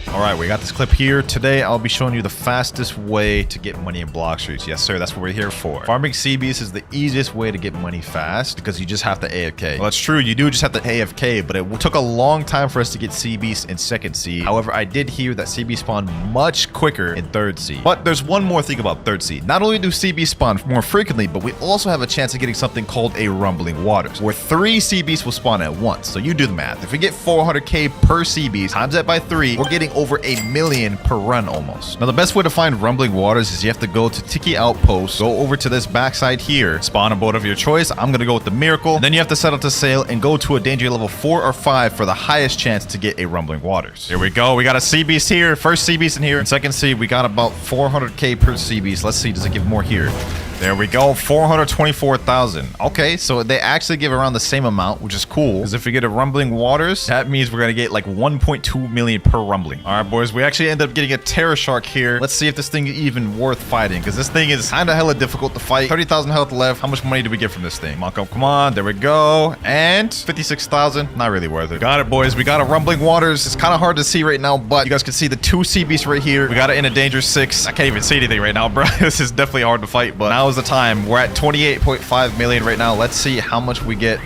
All right, we got this clip here. Today, I'll be showing you the fastest way to get money in Blox fruits. Yes, sir, that's what we're here for. Farming CBs is the easiest way to get money fast because you just have to AFK. Well, that's true, you do just have to AFK, but it took a long time for us to get CBs in second C. However, I did hear that CB spawn much quicker in third C. But there's one more thing about third C. Not only do CB spawn more frequently, but we also have a chance of getting something called a Rumbling Waters, where 3 CBs will spawn at once. So you do the math. If we get 400k per CB, times that by 3, we're getting over a million per run almost. Now the best way to find Rumbling Waters is you have to go to Tiki Outpost, go over to this backside here, spawn a boat of your choice. I'm gonna go with the Miracle. And then you have to set out to sail and go to a danger level 4 or 5 for the highest chance to get a Rumbling Waters. Here we go. We got a CBs here. First CBs in here. In second C, we got about 400k per CBs. Let's see, does it give more here? There we go, 424,000. Okay, so they actually give around the same amount, which is cool. Because if we get a Rumbling Waters, that means we're gonna get like 1.2 million per rumbling. All right, boys, we actually end up getting a Terror Shark here. Let's see if this thing is even worth fighting, because this thing is kind of hella difficult to fight. 30,000 health left. How much money do we get from this thing? Come on, there we go. And 56,000, not really worth it. Got it, boys. We got a Rumbling Waters. It's kind of hard to see right now, but you guys can see the 2 CBs right here. We got it in a danger 6. I can't even see anything right now, bro. This is definitely hard to fight, but now Now's the time. We're at 28.5 million right now. Let's see how much we get.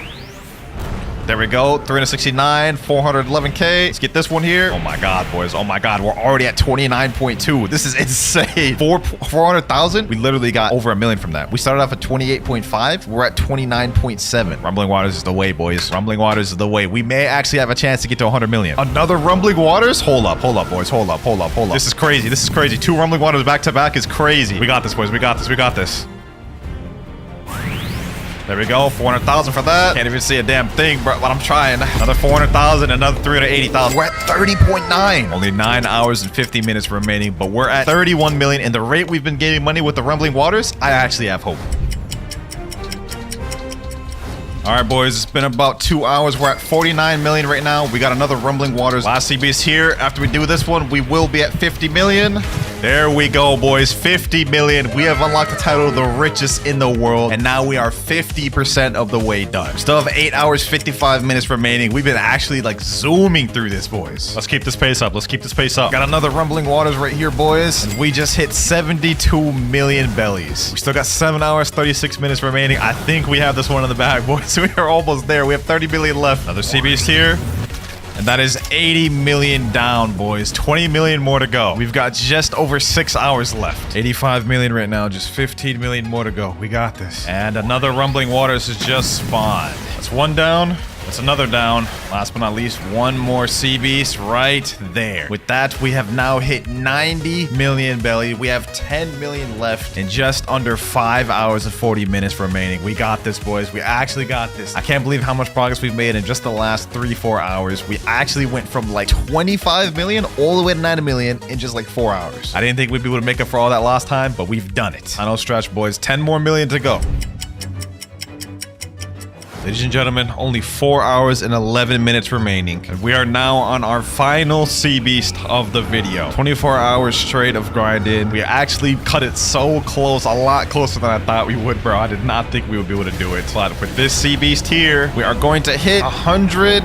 There we go. 369, 411K. Let's get this one here. Oh my God, boys. Oh my God. We're already at 29.2. This is insane. 400,000. We literally got over $1 million from that. We started off at 28.5. We're at 29.7. Rumbling Waters is the way, boys. Rumbling Waters is the way. We may actually have a chance to get to 100 million. Another Rumbling Waters? Hold up, boys. Hold up. This is crazy. This is crazy. 2 Rumbling Waters back to back is crazy. We got this, boys. We got this. There we go, 400,000 for that. Can't even see a damn thing, but I'm trying. Another 400,000, another 380,000. We're at 30.9. Only 9 hours and 50 minutes remaining, but we're at 31 million. And the rate we've been getting money with the Rumbling Waters, I actually have hope. All right, boys, it's been about 2 hours. We're at 49 million right now. We got another Rumbling Waters. Last CB's here. After we do this one, we will be at 50 million. There we go, boys. 50 million. We have unlocked the title of the richest in the world. And now we are 50% of the way done. Still have 8 hours, 55 minutes remaining. We've been actually like zooming through this, boys. Let's keep this pace up. Got another Rumbling Waters right here, boys. And we just hit 72 million bellies. We still got 7 hours, 36 minutes remaining. I think we have this one in the bag, boys. We are almost there. We have 30 million left. Another CB's here. And that is 80 million down, boys. 20 million more to go. We've got just over 6 hours left. 85 million right now. Just 15 million more to go. We got this. And another Rumbling Waters has just spawned. That's one down. That's another down. Last but not least, one more sea beast right there. With that, we have now hit 90 million belly. We have 10 million left in just under 5 hours and 40 minutes remaining. We got this, boys. We actually got this. I can't believe how much progress we've made in just the last 3-4 hours. We actually went from like 25 million all the way to 90 million in just like 4 hours. I didn't think we'd be able to make up for all that last time, but we've done it. Final stretch, boys. 10 more million to go. Ladies and gentlemen, only 4 hours and 11 minutes remaining. And we are now on our final sea beast of the video. 24 hours straight of grinding. We actually cut it so close, a lot closer than I thought we would, bro. I did not think we would be able to do it. But with this sea beast here, we are going to hit 100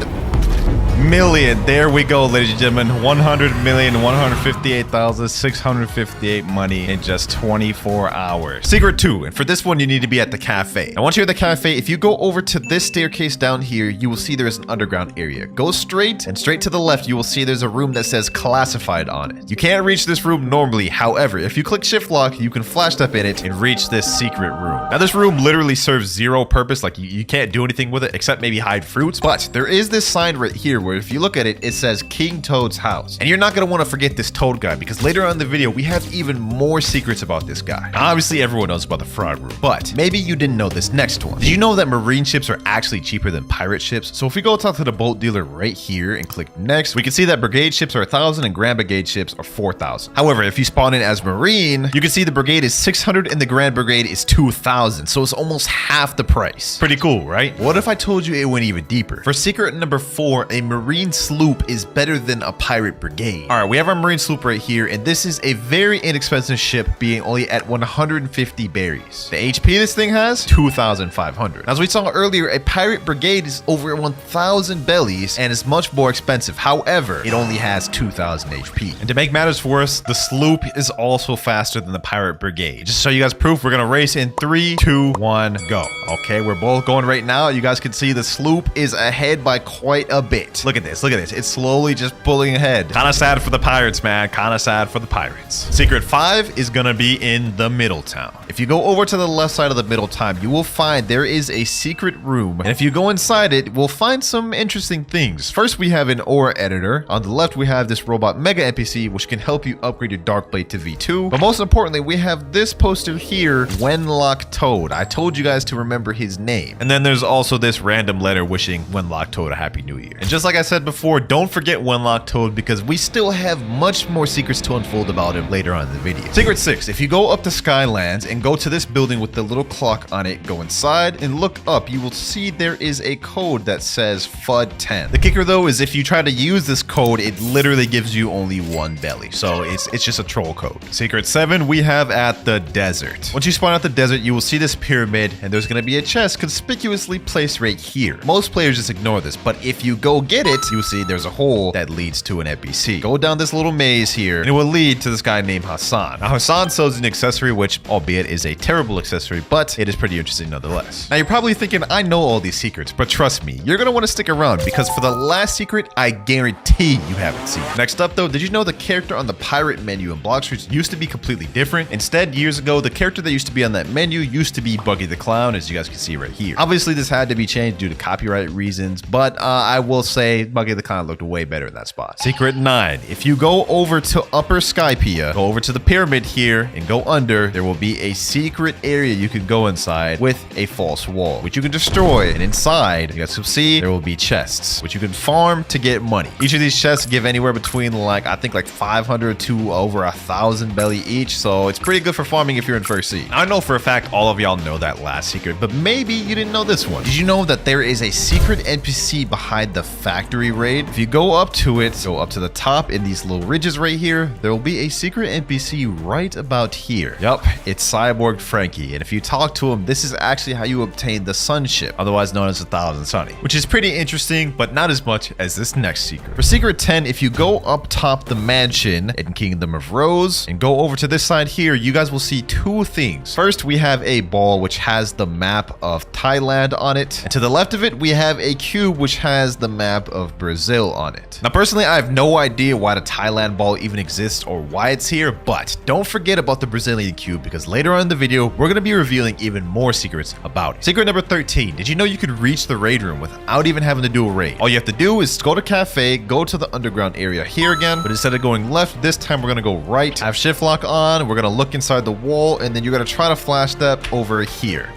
million. There we go, ladies and gentlemen. 100,158,658 money in just 24 hours. Secret 2, and for this one, you need to be at the cafe. And once you're at the cafe, if you go over to this staircase down here, you will see there's an underground area. Go straight, and straight to the left, you will see there's a room that says classified on it. You can't reach this room normally. However, if you click shift lock, you can flash step in it and reach this secret room. Now, this room literally serves zero purpose. Like, you can't do anything with it except maybe hide fruits. But there is this sign right here where if you look at it, it says King Toad's house. And you're not going to want to forget this Toad guy, because later on in the video, we have even more secrets about this guy. Now, obviously, everyone knows about the frog room, but maybe you didn't know this next one. Did you know that marine ships are actually cheaper than pirate ships? So if we go talk to the boat dealer right here and click next, we can see that brigade ships are 1,000 and grand brigade ships are 4,000. However, if you spawn in as marine, you can see the brigade is 600 and the grand brigade is 2,000. So it's almost half the price. Pretty cool, right? What if I told you it went even deeper? For secret number 4, a marine sloop is better than a pirate brigade. All right, we have our marine sloop right here, and this is a very inexpensive ship, being only at 150 berries. The HP this thing has 2,500. As we saw earlier, a pirate brigade is over 1,000 bellies and is much more expensive. However, it only has 2,000 HP. And to make matters worse, the sloop is also faster than the pirate brigade. Just to show you guys proof, we're gonna race in 3, 2, 1, go. Okay, we're both going right now. You guys can see the sloop is ahead by quite a bit. Look at this. Look at this. It's slowly just pulling ahead. Kind of sad for the pirates, man. Kind of sad for the pirates. Secret 5 is gonna be in the middle town. If you go over to the left side of the middle town, you will find there is a secret room. And if you go inside it, we'll find some interesting things. First, we have an ore editor. On the left, we have this robot mega NPC, which can help you upgrade your dark blade to V2. But most importantly, we have this poster here, Wenlock Toad. I told you guys to remember his name. And then there's also this random letter wishing Wenlock Toad a happy new year. And just like I said before, don't forget Wenlock Toad, because we still have much more secrets to unfold about him later on in the video. Secret 6, if you go up to Skylands and go to this building with the little clock on it, go inside and look up, you will see there is a code that says FUD10. The kicker though is if you try to use this code, it literally gives you only 1 belly. So it's just a troll code. Secret 7, we have at the desert. Once you spawn at the desert, you will see this pyramid, and there's going to be a chest conspicuously placed right here. Most players just ignore this, but if you go get it, you'll see there's a hole that leads to an NPC. Go down this little maze here, and it will lead to this guy named Hassan. Now, Hassan sells an accessory, which, albeit is a terrible accessory, but it is pretty interesting nonetheless. Now, you're probably thinking, I know all these secrets, but trust me, you're gonna want to stick around because for the last secret, I guarantee you haven't seen. Next up, though, did you know the character on the pirate menu in Blox Fruits used to be completely different? Instead, years ago, the character that used to be on that menu used to be Buggy the Clown, as you guys can see right here. Obviously, this had to be changed due to copyright reasons, but I will say Buggy the Clown looked way better in that spot. Secret 9. If you go over to Upper Skypea, go over to the pyramid here and go under, there will be a secret area you can go inside with a false wall, which you can destroy. And inside, you guys can see there will be chests, which you can farm to get money. Each of these chests give anywhere between I think 500 to over 1,000 belly each. So it's pretty good for farming if you're in First Sea. I know for a fact all of y'all know that last secret, but maybe you didn't know this one. Did you know that there is a secret NPC behind the factory raid? If you go up to it, go up to the top in these little ridges right here, there will be a secret NPC right about here. Yup, it's Cyborg Frankie. And if you talk to him, this is actually how you obtain the Sun Ship, otherwise known as the Thousand Sunny, which is pretty interesting, but not as much as this next secret. For secret 10, if you go up top the mansion in Kingdom of Rose and go over to this side here, you guys will see two things. First, we have a ball which has the map of Thailand on it. And to the left of it, we have a cube which has the map of Brazil on it. Now, personally, I have no idea why the Thailand ball even exists or why it's here, but don't forget about the Brazilian cube because later on in the video, we're going to be revealing even more secrets about it. Secret number 13. Did you know you could reach the raid room without even having to do a raid? All you have to do is go to cafe, go to the underground area here again, but instead of going left, this time we're going to go right. Have shift lock on. We're going to look inside the wall, and then you're going to try to flash step over here.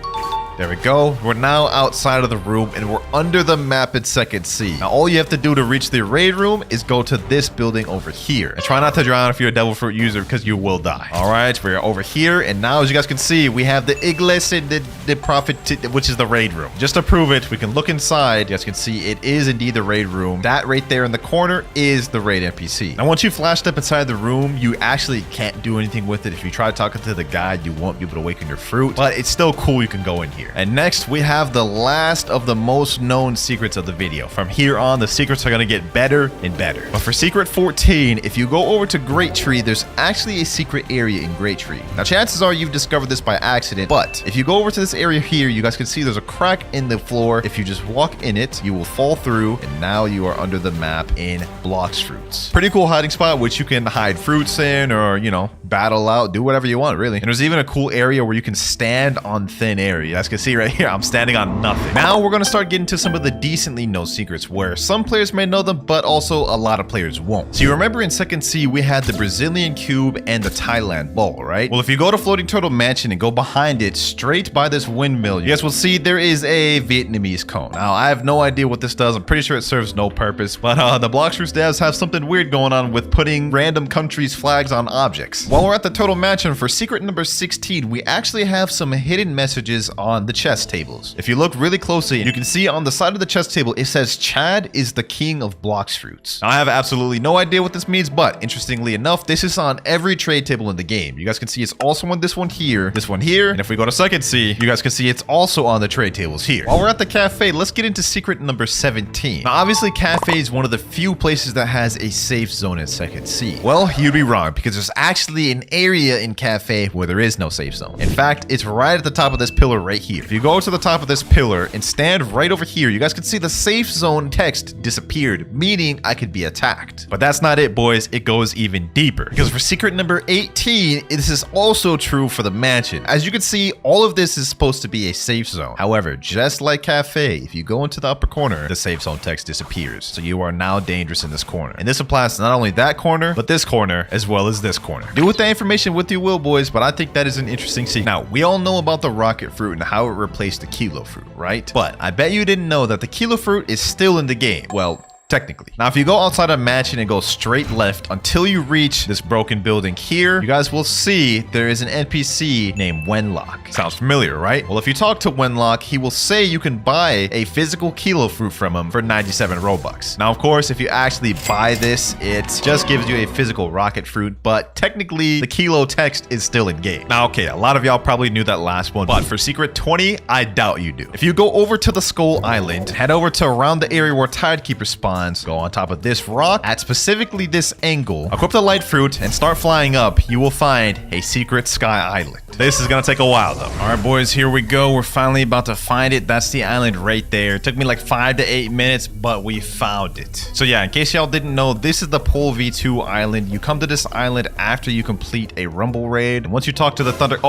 There we go. We're now outside of the room and we're under the map at Second Sea. Now, all you have to do to reach the raid room is go to this building over here. And try not to drown if you're a Devil Fruit user because you will die. All right, we're over here. And now, as you guys can see, we have the Iglesia de Prophet, which is the raid room. Just to prove it, we can look inside. You guys can see it is indeed the raid room. That right there in the corner is the raid NPC. Now, once you flash step inside the room, you actually can't do anything with it. If you try talking to the guide, you won't be able to awaken your fruit. But it's still cool. You can go in here. And next, we have the last of the most known secrets of the video. From here on, the secrets are going to get better and better. But for secret 14, if you go over to Great Tree, there's actually a secret area in Great Tree. Now, chances are you've discovered this by accident, but if you go over to this area here, you guys can see there's a crack in the floor. If you just walk in it, you will fall through, and now you are under the map in Blox Fruits. Pretty cool hiding spot, which you can hide fruits in or, battle out, do whatever you want, really. And there's even a cool area where you can stand on thin air. You guys can see right here, I'm standing on nothing. Now we're going to start getting to some of the decently known secrets where some players may know them, but also a lot of players won't. So you remember in Second Sea, we had the Brazilian cube and the Thailand ball, right? Well, if you go to Floating Turtle Mansion and go behind it, straight by this windmill, you guys will see there is a Vietnamese cone. Now, I have no idea what this does. I'm pretty sure it serves no purpose, but the Blox Fruits devs have something weird going on with putting random countries' flags on objects. While we're at the Turtle Mansion, for secret number 16, we actually have some hidden messages on the chest tables. If you look really closely, you can see on the side of the chest table, it says Chad is the king of Blox Fruits. Now, I have absolutely no idea what this means, but interestingly enough, this is on every trade table in the game. You guys can see it's also on this one here, and if we go to Second Sea, you guys can see it's also on the trade tables here. While we're at the cafe, let's get into secret number 17. Now, obviously, cafe is one of the few places that has a safe zone in Second Sea. Well, you'd be wrong, because there's actually an area in cafe where there is no safe zone. In fact, it's right at the top of this pillar right here. If you go to the top of this pillar and stand right over here, you guys can see the safe zone text disappeared, meaning I could be attacked. But that's not it, boys. It goes even deeper, because for secret number 18, this is also true for the mansion. As you can see, all of this is supposed to be a safe zone. However, just like cafe, if you go into the upper corner, the safe zone text disappears. So you are now dangerous in this corner. And this applies to not only that corner, but this corner as well as this corner. Do with that information what you will, boys, but I think that is an interesting secret. Now, we all know about the rocket fruit and how it replaced the kilo fruit, right? But I bet you didn't know that the kilo fruit is still in the game. Well, technically. Now, if you go outside of mansion and go straight left until you reach this broken building here, you guys will see there is an NPC named Wenlock. Sounds familiar, right? Well, if you talk to Wenlock, he will say you can buy a physical kilo fruit from him for 97 Robux. Now, of course, if you actually buy this, it just gives you a physical rocket fruit, but technically the kilo text is still in game. Now, okay, a lot of y'all probably knew that last one, but for secret 20, I doubt you do. If you go over to the Skull Island, head over to around the area where Tidekeeper spawns, spawns. Go on top of this rock at specifically this angle. Equip the light fruit and start flying up. You will find a secret sky island. This is gonna take a while though. All right, boys, here we go. We're finally about to find it. That's the island right there. It took me like 5 to 8 minutes, but we found it. So yeah, in case y'all didn't know, this is the Pole V2 island. You come to this island after you complete a rumble raid. And once you talk to the thunder,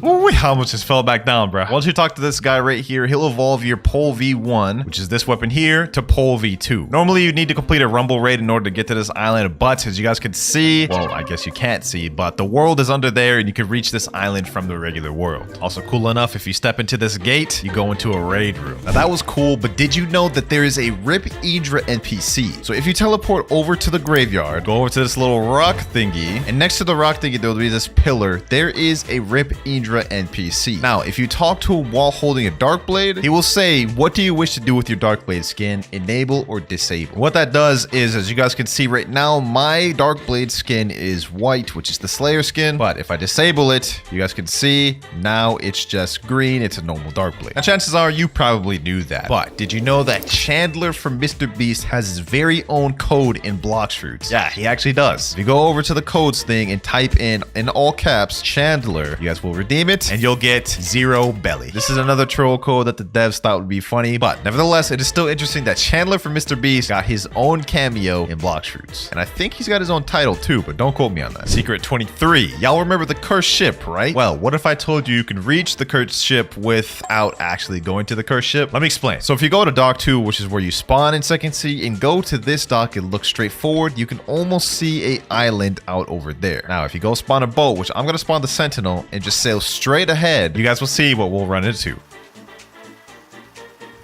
Ooh, how much just fell back down, bro. Once you talk to this guy right here, he'll evolve your Pole V1, which is this weapon here, to Pole V2. Normally, you need to complete a rumble raid in order to get to this island, but as you guys can see, well, I guess you can't see, but the world is under there and you can reach this island from the regular world. Also cool enough, if you step into this gate, you go into a raid room. Now that was cool, but did you know that there is a Rip Idra NPC? So if you teleport over to the graveyard, go over to this little rock thingy, and next to the rock thingy, there will be this pillar. There is a Rip Idra NPC. Now, if you talk to him while holding a dark blade, he will say, what do you wish to do with your dark blade skin? Enable or disable. What that does is, as you guys can see right now, my dark blade skin is white, which is the Slayer skin. But if I disable it, you guys can see now it's just green. It's a normal dark blade. Now, chances are you probably knew that. But did you know that Chandler from Mr. Beast has his very own code in Blox Fruits? Yeah, he actually does. If you go over to the codes thing and type in all caps, Chandler, you guys will redeem it and you'll get 0 belly. This is another troll code that the devs thought would be funny, but nevertheless, it is still interesting that Chandler from Mr. Beast got his own cameo in Blox Fruits. And I think he's got his own title too, but don't quote me on that. Secret 23. Y'all remember the cursed ship, right? Well, what if I told you you can reach the cursed ship without actually going to the cursed ship? Let me explain. So if you go to dock 2, which is where you spawn in Second Sea, and go to this dock and look straight forward, you can almost see a island out over there. Now, if you go spawn a boat, which I'm gonna spawn the Sentinel and just sail straight ahead, you guys will see what we'll run into.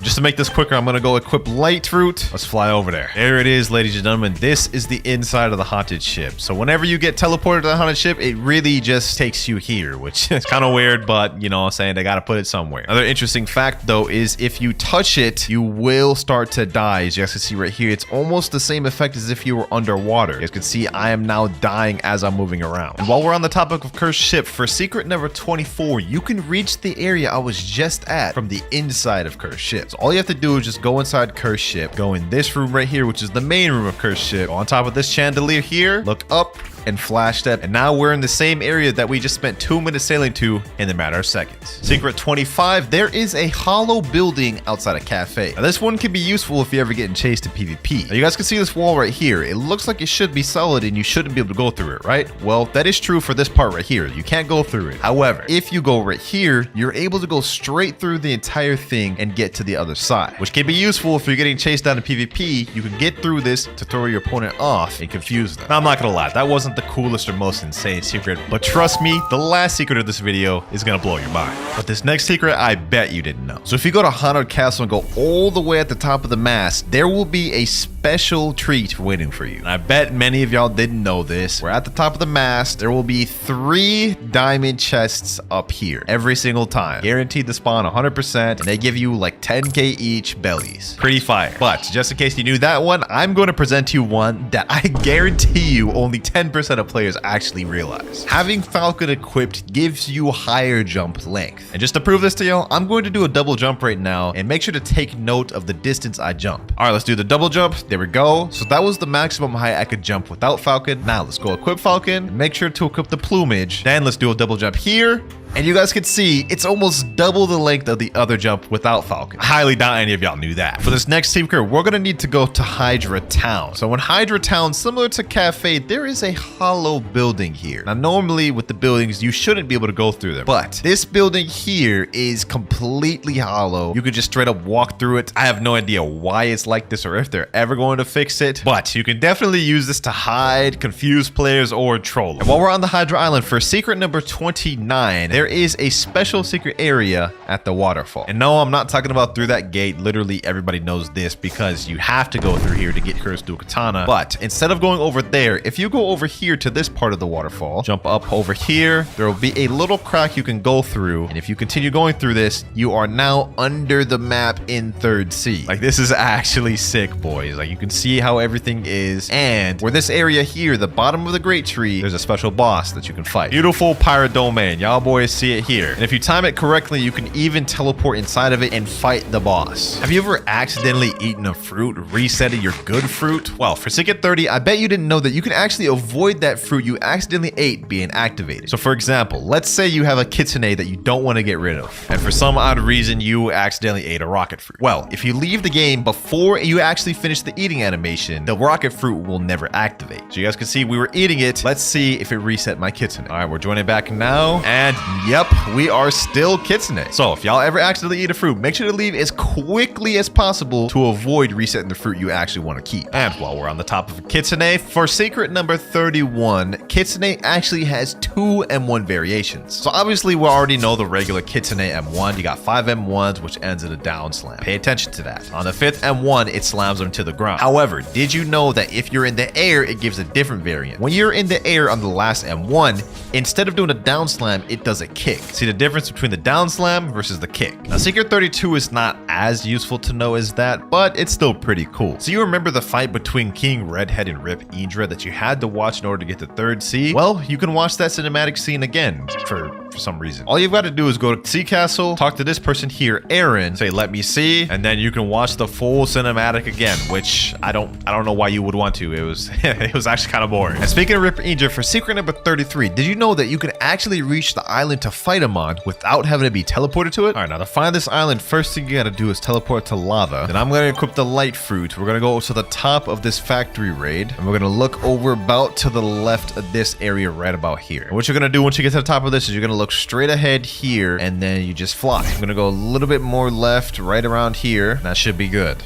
Just to make this quicker, I'm gonna go equip light fruit. Let's fly over there. There it is, ladies and gentlemen. This is the inside of the haunted ship. So whenever you get teleported to the haunted ship, it really just takes you here, which is kind of weird, but you know what I'm saying, they gotta put it somewhere. Another interesting fact though is if you touch it, you will start to die. As you guys can see right here, it's almost the same effect as if you were underwater. You guys can see I am now dying as I'm moving around. And while we're on the topic of cursed ship, for secret number 24, you can reach the area I was just at from the inside of cursed ship. So all you have to do is just go inside cursed ship, go in this room right here, which is the main room of cursed ship. Go on top of this chandelier here, look up and flash step, and now we're in the same area that we just spent 2 minutes sailing to in the matter of seconds. Secret 25, there is a hollow building outside a cafe. Now this one can be useful if you're ever getting chased in PvP. Now you guys can see this wall right here. It looks like it should be solid and you shouldn't be able to go through it, right? Well, that is true for this part right here. You can't go through it. However, if you go right here, you're able to go straight through the entire thing and get to the other side, which can be useful if you're getting chased down in PvP. You can get through this to throw your opponent off and confuse them. Now I'm not gonna lie, that wasn't the coolest or most insane secret, but trust me, the last secret of this video is gonna blow your mind. But this next secret, I bet you didn't know. So if you go to Haunted Castle and go all the way at the top of the mast, there will be a special treat waiting for you. And I bet many of y'all didn't know this. We're at the top of the mast. There will be 3 diamond chests up here every single time. Guaranteed to spawn 100%, and they give you like 10k each bellies. Pretty fire. But just in case you knew that one, I'm going to present you one that I guarantee you only 10% of players actually realize. Having Falcon equipped gives you higher jump length. And just to prove this to y'all, I'm going to do a double jump right now, and make sure to take note of the distance I jump. All right, let's do the double jump. There we go. So that was the maximum height I could jump without Falcon. Now let's go equip Falcon, and make sure to equip the plumage. Then let's do a double jump here. And you guys can see it's almost double the length of the other jump without Falcon. I highly doubt any of y'all knew that. For this next secret, we're gonna need to go to Hydra Town. So in Hydra Town, similar to Cafe, there is a hollow building here. Now normally with the buildings, you shouldn't be able to go through them, but this building here is completely hollow. You could just straight up walk through it. I have no idea why it's like this or if they're ever going to fix it, but you can definitely use this to hide, confuse players, or troll them. And while we're on the Hydra Island, for secret number 29, there is a special secret area at the waterfall. And no, I'm not talking about through that gate. Literally everybody knows this because you have to go through here to get Cursed Dual Katana. But instead of going over there, if you go over here to this part of the waterfall, jump up over here, there will be a little crack you can go through. And if you continue going through this, you are now under the map in Third Sea. Like, this is actually sick, boys. Like, you can see how everything is. And where this area here, the bottom of the great tree, there's a special boss that you can fight. Beautiful pirate domain. Y'all boys boys, see it here. And if you time it correctly, you can even teleport inside of it and fight the boss. Have you ever accidentally eaten a fruit, resetting your good fruit? Well, for Secret 30, I bet you didn't know that you can actually avoid that fruit you accidentally ate being activated. So for example, let's say you have a Kitsune that you don't want to get rid of, and for some odd reason, you accidentally ate a rocket fruit. Well, if you leave the game before you actually finish the eating animation, the rocket fruit will never activate. So you guys can see we were eating it. Let's see if it reset my Kitsune. All right, we're joining back now, and yep, we are still Kitsune. So if y'all ever accidentally eat a fruit, make sure to leave as quickly as possible to avoid resetting the fruit you actually want to keep. And while we're on the top of Kitsune, for secret number 31, Kitsune actually has 2 M1 variations. So obviously we already know the regular Kitsune M1. You got 5 M1s, which ends in a down slam. Pay attention to that. On the 5th M1, it slams them to the ground. However, did you know that if you're in the air, it gives a different variant? When you're in the air on the last M1, instead of doing a down slam, it does a kick. See the difference between the down slam versus the kick? Now, Secret 32 is not as useful to know as that, but it's still pretty cool. So you remember the fight between King Redhead and Rip Indra that you had to watch in order to get the 3rd C? Well, you can watch that cinematic scene again for some reason. All you've got to do is go to Sea Castle, talk to this person here, Aaron, say, let me see, and then you can watch the full cinematic again, which I don't know why you would want to. It was it was actually kind of boring. And speaking of Rip Indra, for secret number 33, did you know that you can actually reach the island to fight him on without having to be teleported to it? All right, now to find this island, first thing you got to do is teleport to lava. Then I'm going to equip the light fruit. We're going to go to the top of this factory raid, and we're going to look over about to the left of this area right about here. And what you're going to do once you get to the top of this is you're going to look straight ahead here, and then you just fly. I'm going to go a little bit more left right around here. That should be good.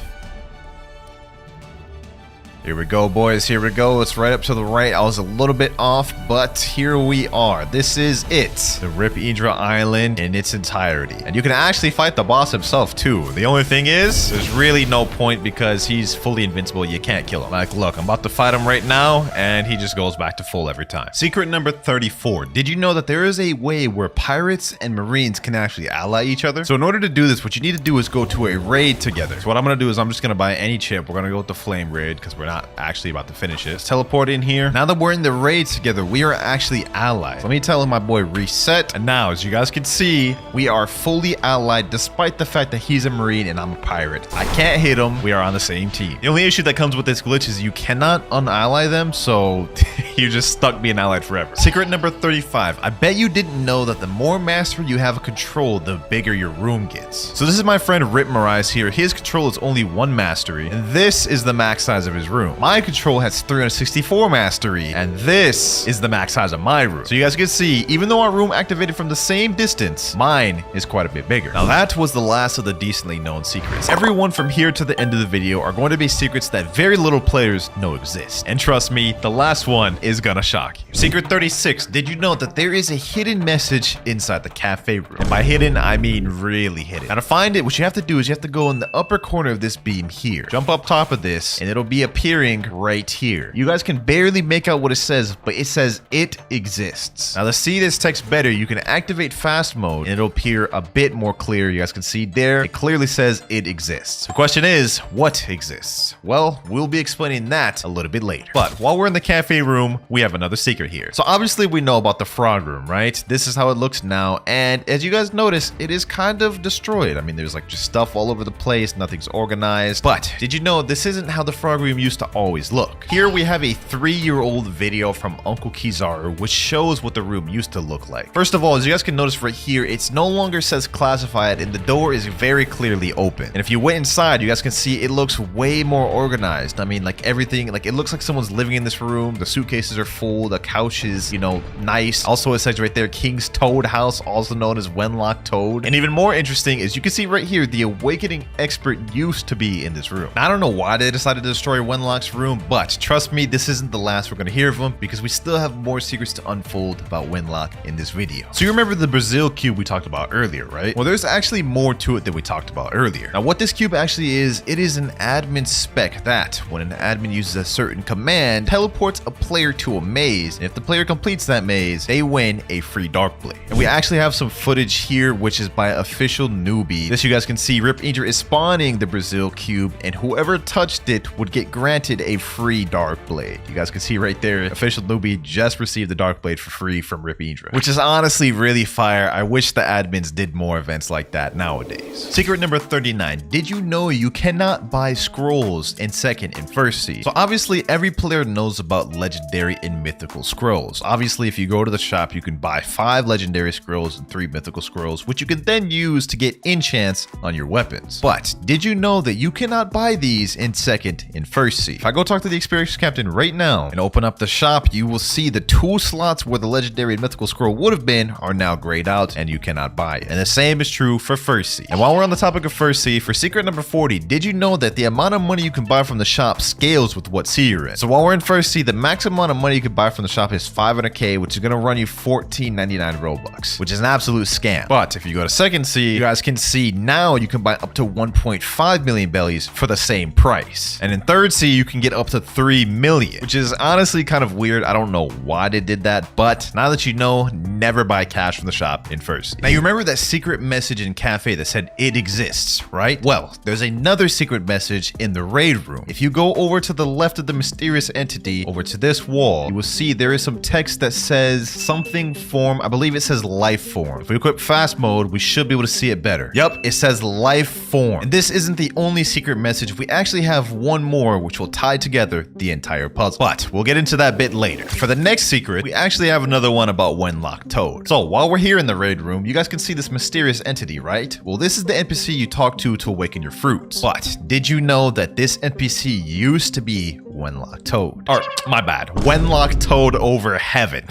Here we go, boys. Here we go. It's right up to the right. I was a little bit off, but here we are. This is it. The Rip Indra Island in its entirety. And you can actually fight the boss himself, too. The only thing is, there's really no point because he's fully invincible. You can't kill him. Like, look, I'm about to fight him right now, and he just goes back to full every time. Secret number 34. Did you know that there is a way where pirates and marines can actually ally each other? So in order to do this, what you need to do is go to a raid together. So what I'm going to do is I'm just going to buy any chip. We're going to go with the flame raid because we're not actually about to finish it. Let's teleport in here. Now that we're in the raid together, we are actually allies. Let me tell my boy reset. And now, as you guys can see, we are fully allied despite the fact that he's a marine and I'm a pirate. I can't hit him. We are on the same team. The only issue that comes with this glitch is you cannot unally them, so you're just stuck being allied forever. Secret number 35. I bet you didn't know that the more mastery you have of control, the bigger your room gets. So this is my friend Rip Marais here. His control is only 1 mastery, and this is the max size of his room. My control has 364 mastery, and this is the max size of my room. So you guys can see, even though our room activated from the same distance, mine is quite a bit bigger. Now that was the last of the decently known secrets. Everyone from here to the end of the video are going to be secrets that very little players know exist. And trust me, the last one is gonna shock you. Secret 36, did you know that there is a hidden message inside the cafe room? And by hidden, I mean really hidden. Now to find it, what you have to do is you have to go in the upper corner of this beam here. Jump up top of this, and it'll be appearing right here. You guys can barely make out what it says, but it says it exists. Now to see this text better, you can activate fast mode, and it'll appear a bit more clear. You guys can see there, it clearly says it exists. The question is, what exists? Well, we'll be explaining that a little bit later. But while we're in the cafe room, we have another secret here. So obviously we know about the frog room, right? This is how it looks now, and as you guys notice, it is kind of destroyed. I mean, there's like just stuff all over the place, nothing's organized. But did you know this isn't how the frog room used to always look? Here we have a 3-year-old video from Uncle Kizaru, which shows what the room used to look like. First of all, as you guys can notice right here, it's no longer says classified, and the door is very clearly open. And if you went inside, you guys can see it looks way more organized. I mean, like everything, like it looks like someone's living in this room. The suitcases are full, the couch is, you know, nice. Also, it says right there, King's Toad House, also known as Wenlock Toad. And even more interesting is you can see right here, the Awakening Expert used to be in this room. Now, I don't know why they decided to destroy Wenlock's room, but trust me, this isn't the last we're going to hear of him because we still have more secrets to unfold about Wenlock in this video. So you remember the Brazil cube we talked about earlier, right? Well, there's actually more to it than we talked about earlier. Now, what this cube actually is, it is an admin spec that when an admin uses a certain command, teleports a player player to a maze, and if the player completes that maze, they win a free dark blade. And we actually have some footage here, which is by official newbie. This, you guys can see Rip Indra is spawning the Brazil cube, and whoever touched it would get granted a free dark blade. You guys can see right there, official newbie just received the dark blade for free from Rip Indra, which is honestly really fire. I wish the admins did more events like that nowadays. Secret number 39. Did you know you cannot buy scrolls in second and first seed? So obviously every player knows about legendary and mythical scrolls. Obviously, if you go to the shop, you can buy 5 legendary scrolls and 3 mythical scrolls, which you can then use to get enchants on your weapons. But did you know that you cannot buy these in second and first seed? If I go talk to the experienced captain right now and open up the shop, you will see the 2 slots where the legendary and mythical scroll would have been are now grayed out and you cannot buy it. And the same is true for first seed. And while we're on the topic of first seed, for secret number 40, did you know that the amount of money you can buy from the shop scales with what seed you're in? So while we're in first seed, the max amount of money you can buy from the shop is 500k, which is going to run you 14.99 Robux, which is an absolute scam. But if you go to second seed, you guys can see now you can buy up to 1.5 million bellies for the same price. And in third seed, you can get up to 3 million, which is honestly kind of weird. I don't know why they did that, but now that you know, never buy cash from the shop in first seed. Now you remember that secret message in cafe that said it exists, right? Well, there's another secret message in the raid room. If you go over to the left of the mysterious entity, over to this wall, you will see there is some text that says something form. I believe it says life form. If we equip fast mode, we should be able to see it better. Yup, it says life form. And this isn't the only secret message. We actually have one more which will tie together the entire puzzle, but we'll get into that bit later. For the next secret, we actually have another one about Wenlock Toad. So while we're here in the raid room, you guys can see this mysterious entity, right? Well, this is the NPC you talk to awaken your fruits. But did you know that this NPC used to be Wenlock Toad? Or, my bad, Wenlock Toad over heaven.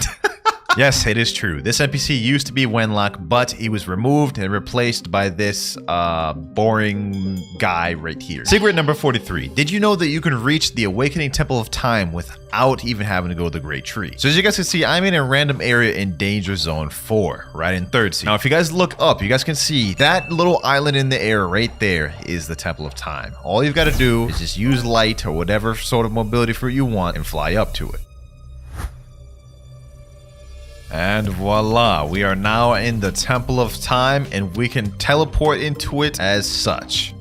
Yes, it is true. This NPC used to be Wenlock, but he was removed and replaced by this boring guy right here. Secret number 43. Did you know that you can reach the Awakening Temple of Time without even having to go to the Great Tree? So as you guys can see, I'm in a random area in Danger Zone 4, right in third seed. Now, if you guys look up, you guys can see that little island in the air right there is the Temple of Time. All you've got to do is just use light or whatever sort of mobility fruit you want and fly up to it. And voila, we are now in the Temple of Time and we can teleport into it as such.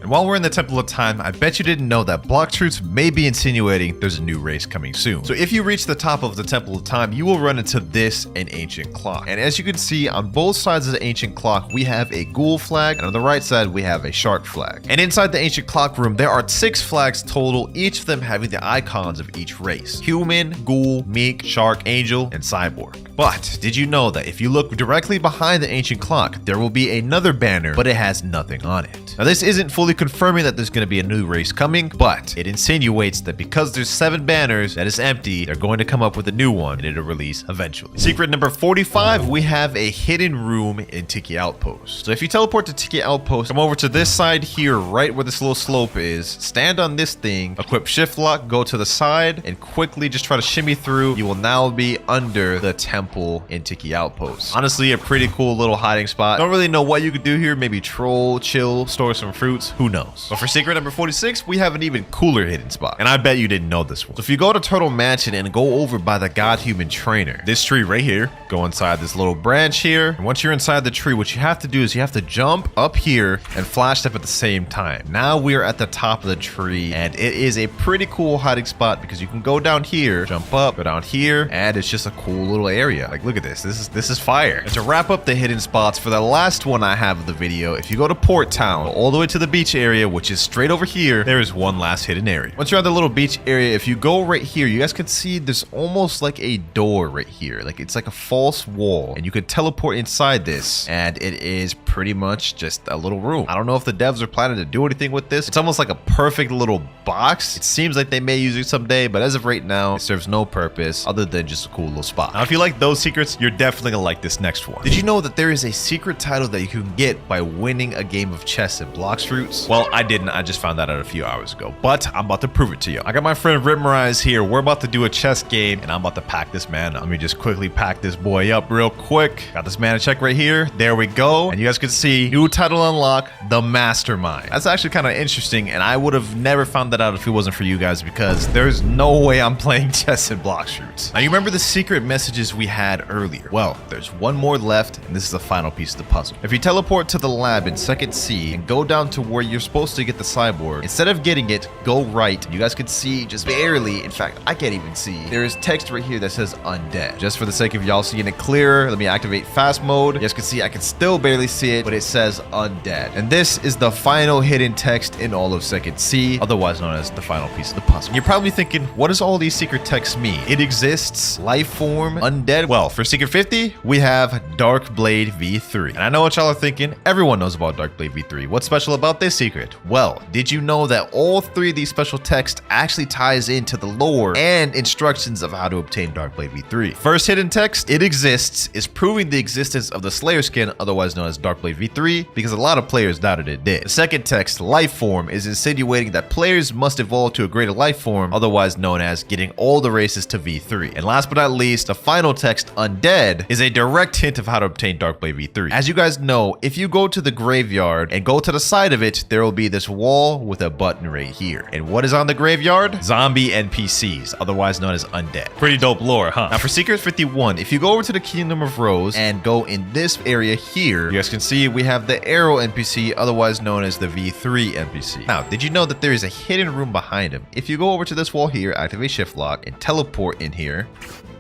And while we're in the Temple of Time, I bet you didn't know that Blox Truths may be insinuating there's a new race coming soon. So if you reach the top of the Temple of Time, you will run into this, an ancient clock. And as you can see, on both sides of the ancient clock, we have a ghoul flag, and on the right side, we have a shark flag. And inside the ancient clock room, there are 6 flags total, each of them having the icons of each race: human, ghoul, meek, shark, angel, and cyborg. But did you know that if you look directly behind the ancient clock, there will be another banner, but it has nothing on it? Now, this isn't fully confirming that there's going to be a new race coming, but it insinuates that because there's 7 banners that is empty, they're going to come up with a new one and it'll release eventually. Secret number 45, we have a hidden room in Tiki Outpost. So if you teleport to Tiki Outpost, come over to this side here, right where this little slope is, stand on this thing, equip shift lock, go to the side, and quickly just try to shimmy through. You will now be under the temple in Tiki Outpost. Honestly, a pretty cool little hiding spot. Don't really know what you could do here. Maybe troll, chill, store some fruits. Who knows? But for secret number 46, we have an even cooler hidden spot. And I bet you didn't know this one. So if you go to Turtle Mansion and go over by the God-Human Trainer, this tree right here, go inside this little branch here. And once you're inside the tree, what you have to do is you have to jump up here and flash step at the same time. Now we are at the top of the tree, and it is a pretty cool hiding spot because you can go down here, jump up, go down here, and it's just a cool little area. Like, look at this. This is fire. And to wrap up the hidden spots, for the last one I have of the video, if you go to Port Town, all the way to the beach area, which is straight over here, there is one last hidden area. Once you're at the little beach area, if you go right here, you guys can see there's almost like a door right here. Like, it's like a false wall, and you could teleport inside this, and it is pretty much just a little room. I don't know if the devs are planning to do anything with this. It's almost like a perfect little box. It seems like they may use it someday, but as of right now, it serves no purpose other than just a cool little spot. Now, if you like those secrets, you're definitely gonna like this next one. Did you know that there is a secret title that you can get by winning a game of chess chests and Blox fruits? Well, I didn't. I just found that out a few hours ago, but I'm about to prove it to you. I got my friend Ritmerize here. We're about to do a chess game, and I'm about to pack this man up. Let me just quickly pack this boy up real quick. Got this mana check right here. There we go. And you guys can see new title unlock, the Mastermind. That's actually kind of interesting, and I would have never found that out if it wasn't for you guys, because there's no way I'm playing chess and Blox fruits. Now, you remember the secret messages we had earlier? Well, there's one more left, and this is the final piece of the puzzle. If you teleport to the lab in second C and go down to where you're supposed to get the cyborg, instead of getting it, go right. You guys can see just barely. In fact, I can't even see. There is text right here that says undead. Just for the sake of y'all seeing it clearer, let me activate fast mode. You guys can see I can still barely see it, but it says undead. And this is the final hidden text in all of second C, otherwise known as the final piece of the puzzle. And you're probably thinking, what does all these secret texts mean? It exists, life form, undead. Well, for secret 50, we have Dark Blade V3. And I know what y'all are thinking. Everyone knows about Dark Blade V3. What's special about this secret? Well, did you know that all three of these special texts actually ties into the lore and instructions of how to obtain Dark Blade V3? First hidden text, it exists, is proving the existence of the Slayer skin, otherwise known as Dark Blade V3, because a lot of players doubted it did. The second text, life form, is insinuating that players must evolve to a greater life form, otherwise known as getting all the races to V3. And last but not least, the final text, undead, is a direct hint of how to obtain Dark Blade V3. As you guys know, if you go to the graveyard and go to the side of it, there will be this wall with a button right here. And what is on the graveyard? Zombie NPCs, otherwise known as undead. Pretty dope lore, huh? Now for Secret 51, if you go over to the Kingdom of Rose and go in this area here, you guys can see we have the arrow NPC, otherwise known as the V3 NPC. Now, did you know that there is a hidden room behind him? If you go over to this wall here, activate shift lock and teleport in here,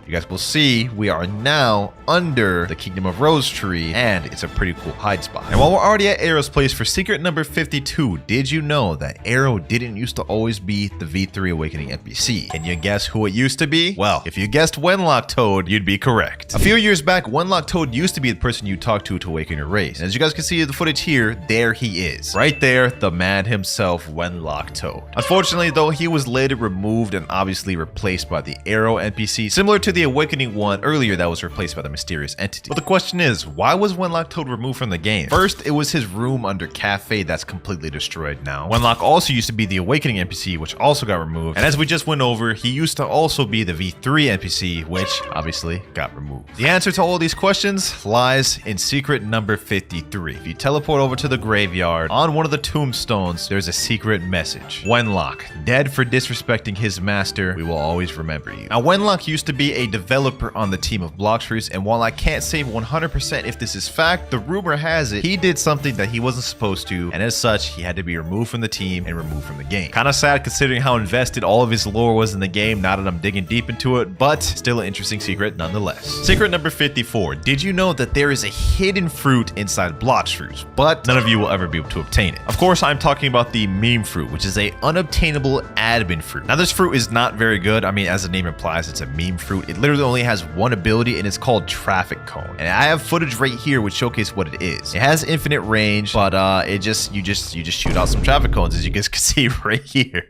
you guys will see we are now under the Kingdom of Rose tree, and it's a pretty cool hide spot. And while we're already at Arrow's place for secret number 52, did you know that Arrow didn't used to always be the V3 Awakening NPC? Can you guess who it used to be? Well, if you guessed Wenlock Toad, you'd be correct. A few years back, Wenlock Toad used to be the person you talked to awaken your race. And as you guys can see in the footage here, there he is. Right there, the man himself, Wenlock Toad. Unfortunately, though, he was later removed and obviously replaced by the Arrow NPC, similar to the Awakening one earlier that was replaced by the mysterious entity. But the question is, why was Wenlock Toad removed from the game? First, it was his room under Cafe that's completely destroyed now. Wenlock also used to be the Awakening NPC, which also got removed. And as we just went over, he used to also be the V3 NPC, which obviously got removed. The answer to all these questions lies in secret number 53. If you teleport over to the graveyard, on one of the tombstones, there's a secret message. Wenlock, dead for disrespecting his master, we will always remember you. Now, Wenlock used to be a developer on the team of Blox fruits, and while I can't say 100% if this is fact, the rumor has it he did something that he wasn't supposed to, and as such, he had to be removed from the team and removed from the game. Kind of sad considering how invested all of his lore was in the game, now that I'm digging deep into it, but still an interesting secret nonetheless. Secret number 54. Did you know that there is a hidden fruit inside Blox fruits, but none of you will ever be able to obtain it? Of course, I'm talking about the meme fruit, which is a unobtainable admin fruit. Now, this fruit is not very good. I mean, as the name implies, it's a meme fruit. It literally only has one ability, and it's called Traffic Cone. And I have footage right here which showcase what it is. It has infinite range, but you just shoot out some traffic cones, as you guys can see right here.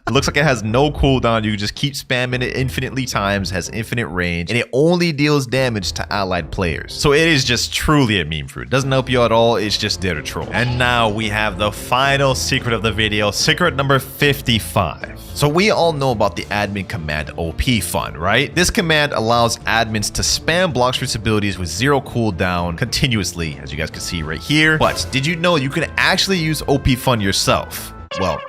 It looks like it has no cooldown. You can just keep spamming it infinitely times, has infinite range, and it only deals damage to allied players. So it is just truly a meme fruit. It doesn't help you at all. It's just there to troll. And now we have the final secret of the video, secret number 55. So we all know about the admin command OP Fun, right? This command allows admins to spam Blox fruits abilities with 0 cooldown continuously, as you guys can see right here. But did you know you can actually use OP Fun yourself? Well,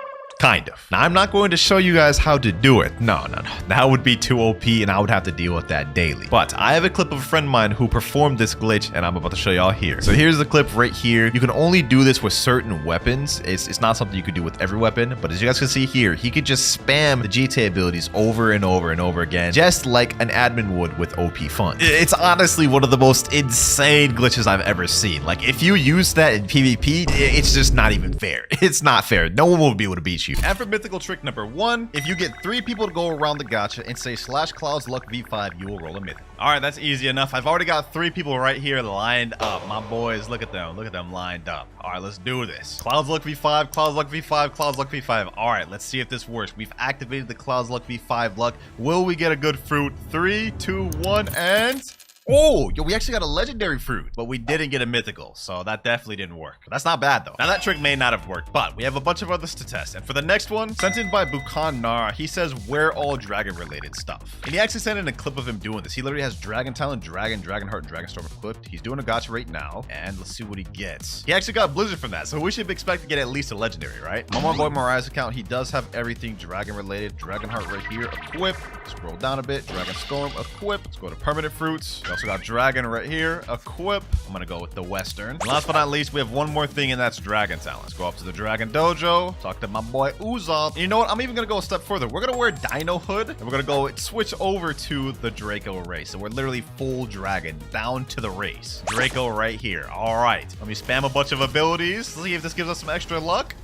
kind of. Now, I'm not going to show you guys how to do it. No. That would be too OP, and I would have to deal with that daily. But I have a clip of a friend of mine who performed this glitch, and I'm about to show y'all here. So here's the clip right here. You can only do this with certain weapons. It's not something you could do with every weapon, but as you guys can see here, he could just spam the GTA abilities over and over and over again, just like an admin would with OP Fun. It's honestly one of the most insane glitches I've ever seen. Like, if you use that in PvP, it's just not even fair. It's not fair. No one will be able to beat you. And for mythical trick number 1, if you get 3 people to go around the gacha and say /Clouds Luck V5, you will roll a mythic. All right, that's easy enough. I've already got 3 people right here lined up. My boys, look at them lined up. All right, let's do this. Clouds Luck V5, Clouds Luck V5, Clouds Luck V5. All right, let's see if this works. We've activated the Clouds Luck V5 luck. Will we get a good fruit? 3, 2, 1, and Oh, yo, we actually got a legendary fruit, but we didn't get a mythical, so that definitely didn't work. That's not bad, though. Now, that trick may not have worked, but we have a bunch of others to test. And for the next one, sent in by Bukan Nara, he says, we're all dragon-related stuff. And he actually sent in a clip of him doing this. He literally has Dragon Talon, Dragon, Dragon Heart, and Dragon Storm equipped. He's doing a gacha right now, and let's see what he gets. He actually got Blizzard from that, so we should expect to get at least a legendary, right? My boy Mariah's account, he does have everything dragon-related. Dragon Heart right here, equip. Scroll down a bit, Dragon Storm, equip. Let's go to permanent fruits. We also got Dragon right here, equip. I'm gonna go with the Western. And last but not least, we have one more thing, and that's Dragon Talon. Let's go up to the Dragon Dojo, talk to my boy Uzoth. And you know what? I'm even gonna go a step further. We're gonna wear Dino Hood, and we're gonna go switch over to the Draco race. So we're literally full dragon down to the race. Draco right here. All right, let me spam a bunch of abilities. Let's see if this gives us some extra luck.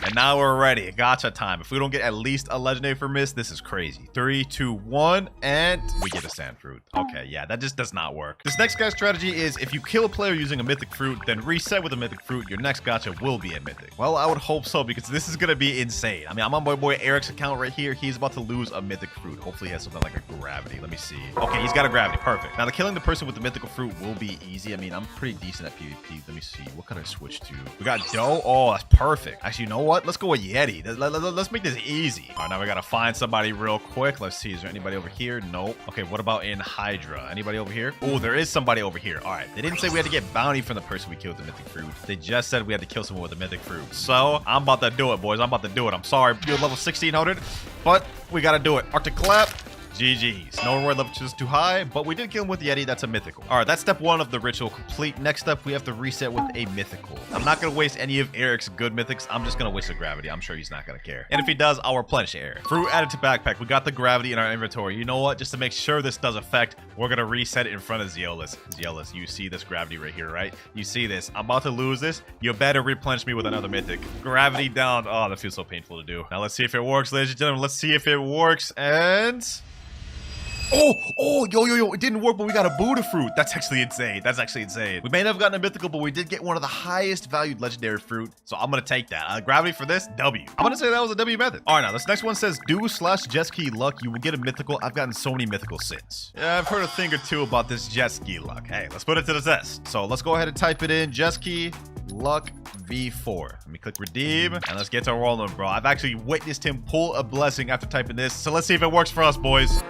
And now we're ready. Gacha time. If we don't get at least a legendary for Mist, this is crazy. 3, 2, 1, and we get a sand fruit. Okay, yeah, that just does not work. This next guy's strategy is if you kill a player using a mythic fruit, then reset with a mythic fruit, your next gacha will be a mythic. Well, I would hope so, because this is gonna be insane. I mean, I'm on my boy Eric's account right here. He's about to lose a mythic fruit. Hopefully he has something like a gravity. Let me see. Okay, he's got a gravity. Perfect. Now, the killing the person with the mythical fruit will be easy. I mean, I'm pretty decent at PvP. Let me see. What can I switch to? We got Doe. Oh, that's perfect. Actually, you know what? Let's go with Yeti. Let's make this easy. All right, now we gotta find somebody real quick. Let's see. Is there anybody over here? Nope. Okay, what about in Hydra? Anybody over here? Oh, there is somebody over here. All right. They didn't say we had to get bounty from the person we killed with the mythic fruit. They just said we had to kill someone with a mythic fruit. So I'm about to do it, boys. I'm about to do it. I'm sorry. You're level 1600, but we gotta do it. Arctic Clap. GG's. No reward level is too high, but we did kill him with Yeti. That's a mythical. All right, that's step 1 of the ritual complete. Next step, we have to reset with a mythical. I'm not going to waste any of Eric's good mythics. I'm just going to waste the gravity. I'm sure he's not going to care. And if he does, I'll replenish Eric. Fruit added to backpack. We got the gravity in our inventory. You know what? Just to make sure this does affect, we're going to reset it in front of Zeolus. Zeolus, you see this gravity right here, right? You see this. I'm about to lose this. You better replenish me with another mythic. Gravity down. Oh, that feels so painful to do. Now let's see if it works, ladies and gentlemen. Let's see if it works. And... yo, it didn't work, but we got a Buddha fruit. That's actually insane. That's actually insane. We may not have gotten a mythical, but we did get one of the highest valued legendary fruit, so I'm gonna take that. Gravity for this, W. I'm gonna say that was a W method. All right, now this next one says do/jet ski luck. You will get a mythical. I've gotten so many mythicals since. Yeah, I've heard a thing or two about this jet ski luck. Hey, let's put it to the test. So let's go ahead and type it in. Jet ski luck V4. Let me click redeem, and let's get to rolling, bro. I've actually witnessed him pull a blessing after typing this, so let's see if it works for us, boys.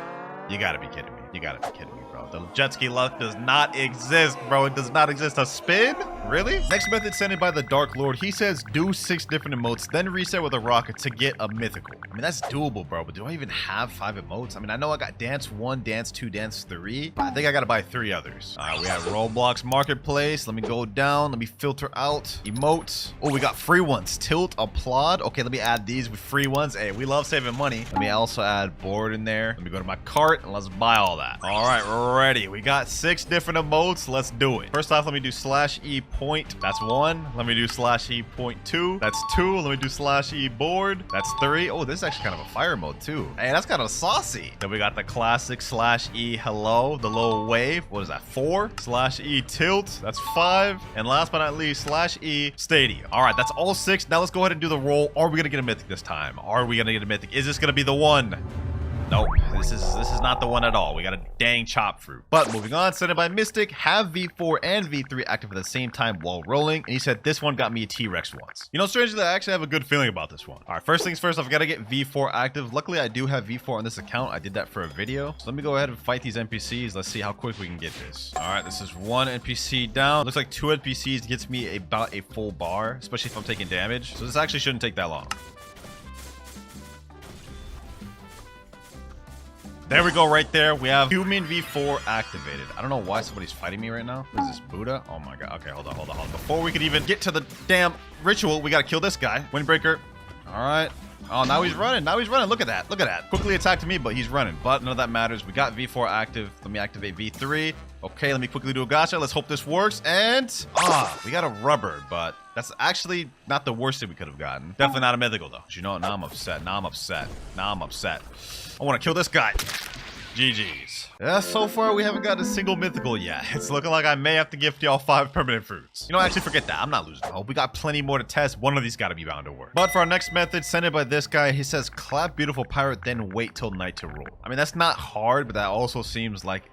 You gotta be kidding me. You gotta be kidding me, bro. The jet ski luck does not exist, bro. It does not exist. A spin? Really? Next method sent in by the Dark Lord. He says do 6 different emotes, then reset with a rocket to get a mythical. I mean, that's doable, bro. But do I even have 5 emotes? I mean, I know I got dance 1, dance 2, dance 3. I think I gotta buy 3 others. All right, we have Roblox Marketplace. Let me go down. Let me filter out emotes. Oh, we got free ones. Tilt, applaud. Okay, let me add these with free ones. Hey, we love saving money. Let me also add board in there. Let me go to my cart and let's buy all that. All right, we're ready. We got 6 different emotes. Let's do it. First off, let me do /E point. That's 1. Let me do /E point 2. That's 2. Let me do /E board. That's 3. Oh, this is actually kind of a fire mode too. Hey, that's kind of saucy. Then we got the classic /E hello, the little wave. What is that? 4. /E tilt. That's 5. And last but not least, /E stadium. All right, that's all 6. Now let's go ahead and do the roll. Are we gonna get a mythic this time? Are we gonna get a mythic? Is this gonna be the one? Nope, this is not the one at all. We got a dang chop fruit. But moving on, sent it by Mystic, have V4 and V3 active at the same time while rolling. And he said this one got me a T-Rex once. You know, strangely, I actually have a good feeling about this one. All right, first things first, I've got to get V4 active. Luckily, I do have V4 on this account. I did that for a video. So let me go ahead and fight these NPCs. Let's see how quick we can get this. All right, this is 1 NPC down. Looks like 2 NPCs gets me about a full bar, especially if I'm taking damage. So this actually shouldn't take that long. There we go, right there. We have human V4 activated. I don't know why somebody's fighting me right now. What is this, Buddha? Oh my god. Okay, hold on. Before we can even get to the damn ritual, we gotta kill this guy. Windbreaker. All right. Oh, now he's running. Look at that. Quickly attacked me, but he's running. But none of that matters. We got V4 active. Let me activate V3. Okay, let me quickly do a gacha. Let's hope this works. And we got a rubber, but that's actually not the worst thing we could have gotten. Definitely not a mythical though. You know, now I'm upset. I want to kill this guy. GG's. Yeah, so far we haven't got a single mythical yet. It's looking like I may have to gift y'all 5 permanent fruits. You know, actually forget that. I'm not losing hope. We got plenty more to test. One of these got to be bound to work. But for our next method, sent in by this guy, he says, clap beautiful pirate, then wait till night to roll. I mean, that's not hard, but that also seems like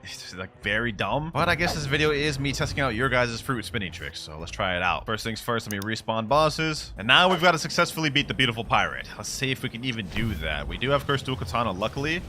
very dumb. But I guess this video is me testing out your guys' fruit spinning tricks. So let's try it out. First things first, let me respawn bosses. And now we've got to successfully beat the beautiful pirate. Let's see if we can even do that. We do have Cursed Dual Katana, luckily.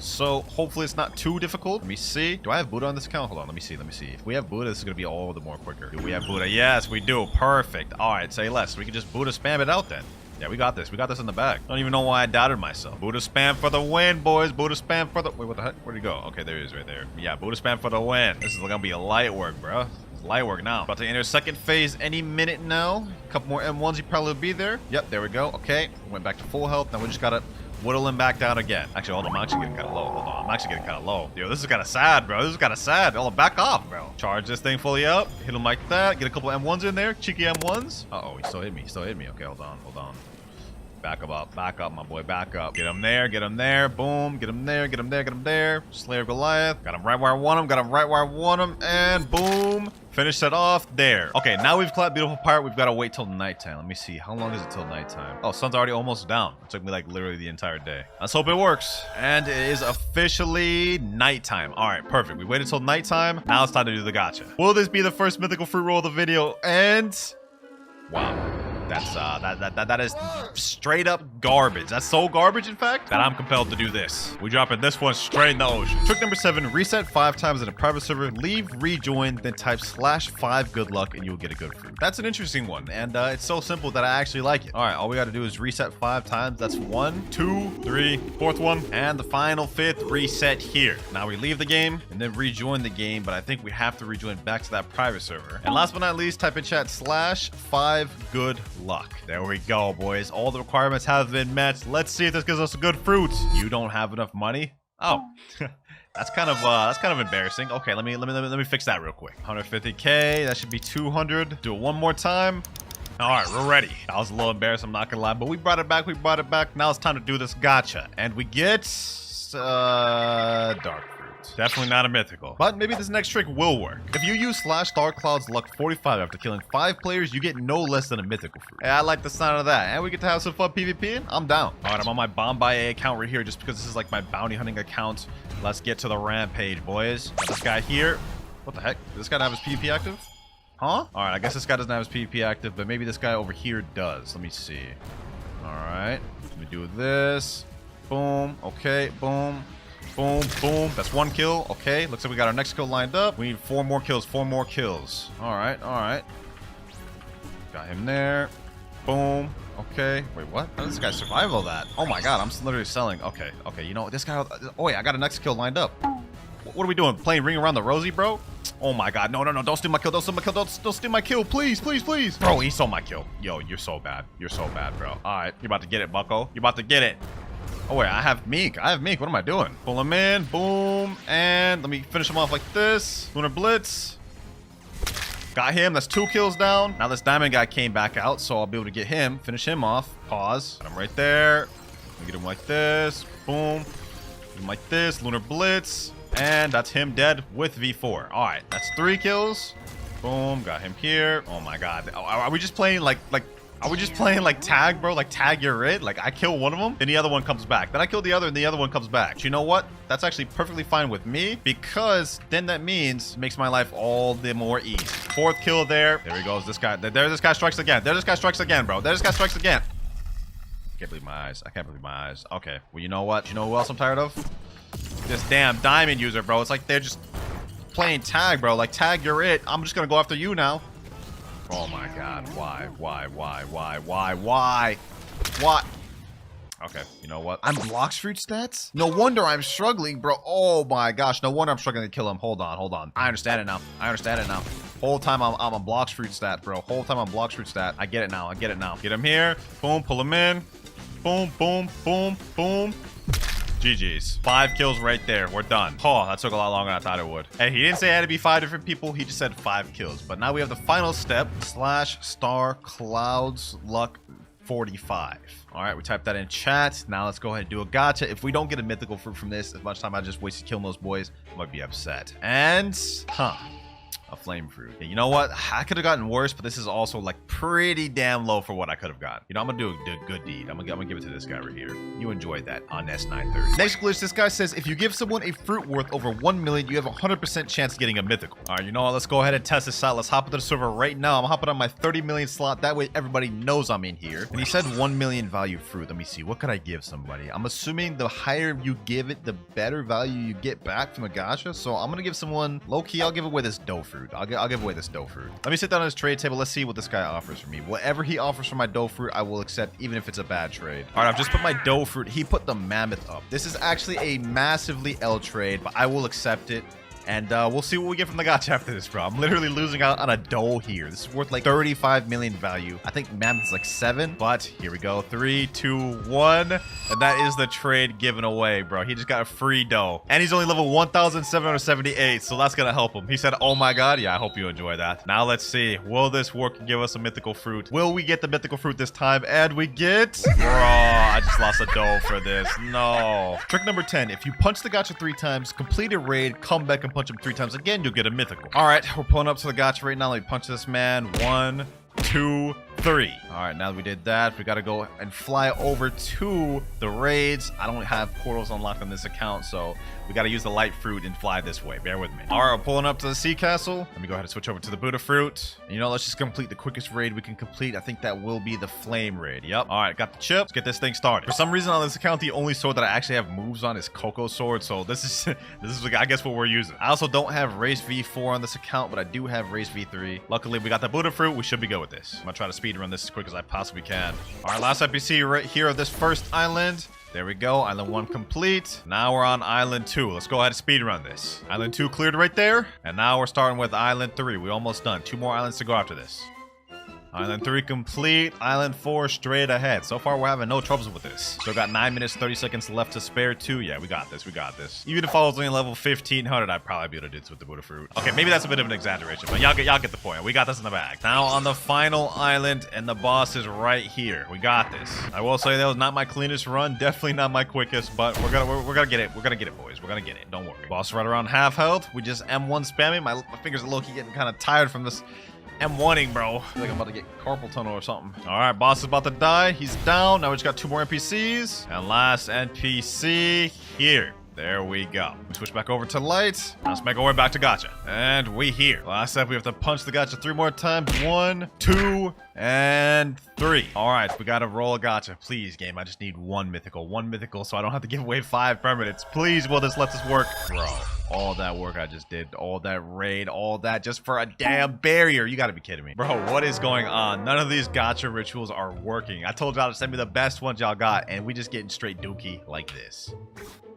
So hopefully it's not too difficult. Let me see. Do I have Buddha on this account? Hold on. Let me see. Let me see. If we have Buddha, this is going to be all the more quicker. Do we have Buddha? Yes, we do. Perfect. All right. Say less. We can just Buddha spam it out then. Yeah, we got this. We got this in the bag. I don't even know why I doubted myself. Buddha spam for the win, boys. Buddha spam for the... Wait, what the heck? Where'd he go? Okay, there he is right there. Yeah, Buddha spam for the win. This is going to be a light work, bro. Light work now. About to enter second phase any minute now. A couple more M1s. You probably will be there. Yep, there we go. Okay. Went back to full health. Now we just got to... whittle him back down again. Actually, hold on. I'm actually getting kind of low. Hold on. I'm actually getting kind of low. Yo, this is kind of sad, bro. This is kind of sad. Hold on. Back off, bro. Charge this thing fully up. Hit him like that. Get a couple M1s in there. Cheeky M1s. Uh-oh. He still hit me. He still hit me. Okay, hold on. Hold on. Back up. Back up, my boy. Back up. Get him there. Get him there. Boom. Get him there. Get him there. Get him there. Slayer of Goliath. Got him right where I want him. Got him right where I want him. And boom. Finish that off there. Okay, now we've clapped beautiful pirate. We've got to wait till nighttime. Let me see. How long is it till nighttime? Oh, sun's already almost down. It took me like literally the entire day. Let's hope it works. And it is officially nighttime. All right, perfect. We waited till nighttime. Now it's time to do the gacha. Will this be the first mythical fruit roll of the video? And wow. That's that is straight up garbage. That's so garbage, in fact, that I'm compelled to do this. We dropping this one straight in the ocean. Trick number 7, reset 5 times in a private server, leave, rejoin, then type /5 good luck and you'll get a good fruit. That's an interesting one, and it's so simple that I actually like it. All right, all we got to do is reset 5 times. That's 1, 2, 3, 4th one, and the final 5th reset here. Now we leave the game and then rejoin the game, but I think we have to rejoin back to that private server. And last but not least, type in chat /5 good luck. There we go, boys. All the requirements have been met. Let's see if this gives us a good fruit. You don't have enough money? Oh, that's kind of embarrassing. Okay, let me fix that real quick. 150k. That should be 200. Do it one more time. All right, we're ready. That was a little embarrassing, I'm not gonna lie, but we brought it back. We brought it back. Now it's time to do this gacha, and we get dark. Definitely not a mythical, but maybe this next trick will work. If you use /WinterKloudz luck 45 after killing 5 players, you get no less than a mythical fruit. Hey, I like the sound of that, and we get to have some fun PvPing. I'm down. All right, I'm on my Bombay account right here just because this is like my bounty hunting account. Let's get to the rampage, boys. Got this guy here. What the heck? Does this guy have his PvP active? Huh? All right, I guess this guy doesn't have his PvP active, but maybe this guy over here does. Let me see. All right, let me do this. Boom. Okay, boom. Boom, boom. That's 1 kill. Okay, looks like we got our next kill lined up. We need 4 more kills, 4 more kills. All right, all right. Got him there. Boom. Okay. Wait, what? How did this guy survive all that? Oh my god, I'm literally selling. Okay, okay. You know, this guy... Oh, wait, I got a next kill lined up. What are we doing? Playing Ring Around the Rosie, bro? Oh my god. No, no, no. Don't steal my kill. Don't steal my kill. Don't steal my kill. Please, please, please. Bro, he stole my kill. Yo, you're so bad. You're so bad, bro. All right, you're about to get it, bucko. You're about to get it. Oh, wait, I have Meek. I have Meek. What am I doing? Pull him in. Boom. And let me finish him off like this. Lunar Blitz. Got him. That's 2 kills down. Now this diamond guy came back out, so I'll be able to get him. Finish him off. Pause. Got him right there. Get him like this. Boom. Get him like this. Lunar Blitz. And that's him dead with V4. All right. That's 3 kills. Boom. Got him here. Oh, my God. Are we just playing Are we just playing like tag, bro? Like tag, you're it? Like I kill one of them, then the other one comes back. Then I kill the other and the other one comes back. But you know what? That's actually perfectly fine with me because then that means it makes my life all the more easy. 4th kill there. There he goes. This guy. There this guy strikes again. There this guy strikes again, bro. There this guy strikes again. I can't believe my eyes. I can't believe my eyes. Okay. Well, you know what? You know who else I'm tired of? This damn diamond user, bro. It's like they're just playing tag, bro. Like tag, you're it. I'm just going to go after you now. Oh my god, why? Okay, you know what? I'm Blox fruit stats? No wonder I'm struggling, bro. Oh my gosh, no wonder I'm struggling to kill him. Hold on. I understand it now. Whole time I'm a Blox fruit stat, bro. Whole time I'm Blox fruit stat. I get it now. Get him here. Boom, pull him in. Boom, boom, boom, boom. GG's. 5 kills right there. We're done. Oh, that took a lot longer than I thought it would. Hey, he didn't say it had to be 5 different people. He just said 5 kills. But now we have the final step. /WinterKloudz luck 45. All right, we typed that in chat. Now let's go ahead and do a gacha. If we don't get a mythical fruit from this, as much time I just wasted killing those boys, I might be upset. And, a flame fruit. Yeah, you know what? I could have gotten worse, but this is also like pretty damn low for what I could have gotten. You know, I'm gonna do a good deed. I'm gonna give it to this guy right here. You enjoyed that on S930. Next glitch, this guy says if you give someone a fruit worth over 1 million, you have a 100% chance of getting a mythical. All right, you know what? Let's go ahead and test this out. Let's hop into the server right now. I'm hopping on my 30 million slot. That way everybody knows I'm in here. And he said 1 million value fruit. Let me see. What could I give somebody? I'm assuming the higher you give it, the better value you get back from a gacha. So I'm gonna give someone low key. I'll give away this dough fruit. I'll give away this dough fruit. Let me sit down on his trade table. Let's see what this guy offers for me. Whatever he offers for my dough fruit, I will accept, even if it's a bad trade. All right, I've just put my dough fruit. He put the mammoth up. This is actually a massively L trade, but I will accept it. And we'll see what we get from the gacha after this, bro. I'm literally losing out on a dough here. This is worth like 35 million value. I think Mammoth's like 7, but here we go. 3, 2, 1. And that is the trade given away, bro. He just got a free dough. And he's only level 1,778, so that's going to help him. He said, oh my god. Yeah, I hope you enjoy that. Now let's see. Will this work and give us a mythical fruit? Will we get the mythical fruit this time? And we get... Bro, I just lost a dough for this. No. Trick number 10. If you punch the gacha 3 times, complete a raid, come back and punch him 3 times again, you'll get a mythical. All right, we're pulling up to the gacha right now. Let me punch this man. 1, 2, 3. All right, now that we did that, we got to go and fly over to the raids. I don't have portals unlocked on this account, so we got to use the light fruit and fly this way. Bear with me. All right, we're pulling up to the sea castle. Let me go ahead and switch over to the Buddha fruit. And, you know, let's just complete the quickest raid we can complete. I think that will be the flame raid. Yep. All right, got the chip. Let's get this thing started. For some reason on this account, the only sword that I actually have moves on is Coco sword. So this is I guess what we're using. I also don't have race V4 on this account, but I do have race V3. Luckily, we got the Buddha fruit. We should be good with this. I'm gonna try to speed run this as quick as I possibly can. All right, last NPC right here of this first island. There we go. Island 1 complete. Now we're on Island 2. Let's go ahead and speedrun this. Island 2 cleared right there. And now we're starting with Island 3. We're almost done. 2 more islands to go after this. Island 3 complete. Island 4 straight ahead. So far, we're having no troubles with this. Still got 9 minutes, 30 seconds left to spare too. Yeah, we got this. We got this. Even if I was only level 1500, I'd probably be able to do this with the Buddha fruit. Okay, maybe that's a bit of an exaggeration, but y'all get the point. We got this in the bag. Now on the final island, and the boss is right here. We got this. I will say that was not my cleanest run. Definitely not my quickest, but we're gonna get it. We're gonna get it, boys. We're gonna get it. Don't worry. Boss right around half health. We just M1 spamming. My fingers are low-key getting kind of tired from this M1ing, bro. I feel like I'm about to get carpal tunnel or something. All right, boss is about to die. He's down. Now we just got 2 more NPCs. And last NPC here. There we go. We switch back over to light. Let's make our way back to gacha. And we here. Last step, we have to punch the gacha 3 more times. 1, 2, and 3. All right, we got to roll a gacha. Please, game. I just need 1 mythical. 1 mythical so I don't have to give away 5 permanents. Please, will this let this work? Bro, all that work I just did, all that raid, all that just for a damn barrier. You got to be kidding me. Bro, what is going on? None of these gacha rituals are working. I told y'all to send me the best ones y'all got, and we just getting straight dookie like this.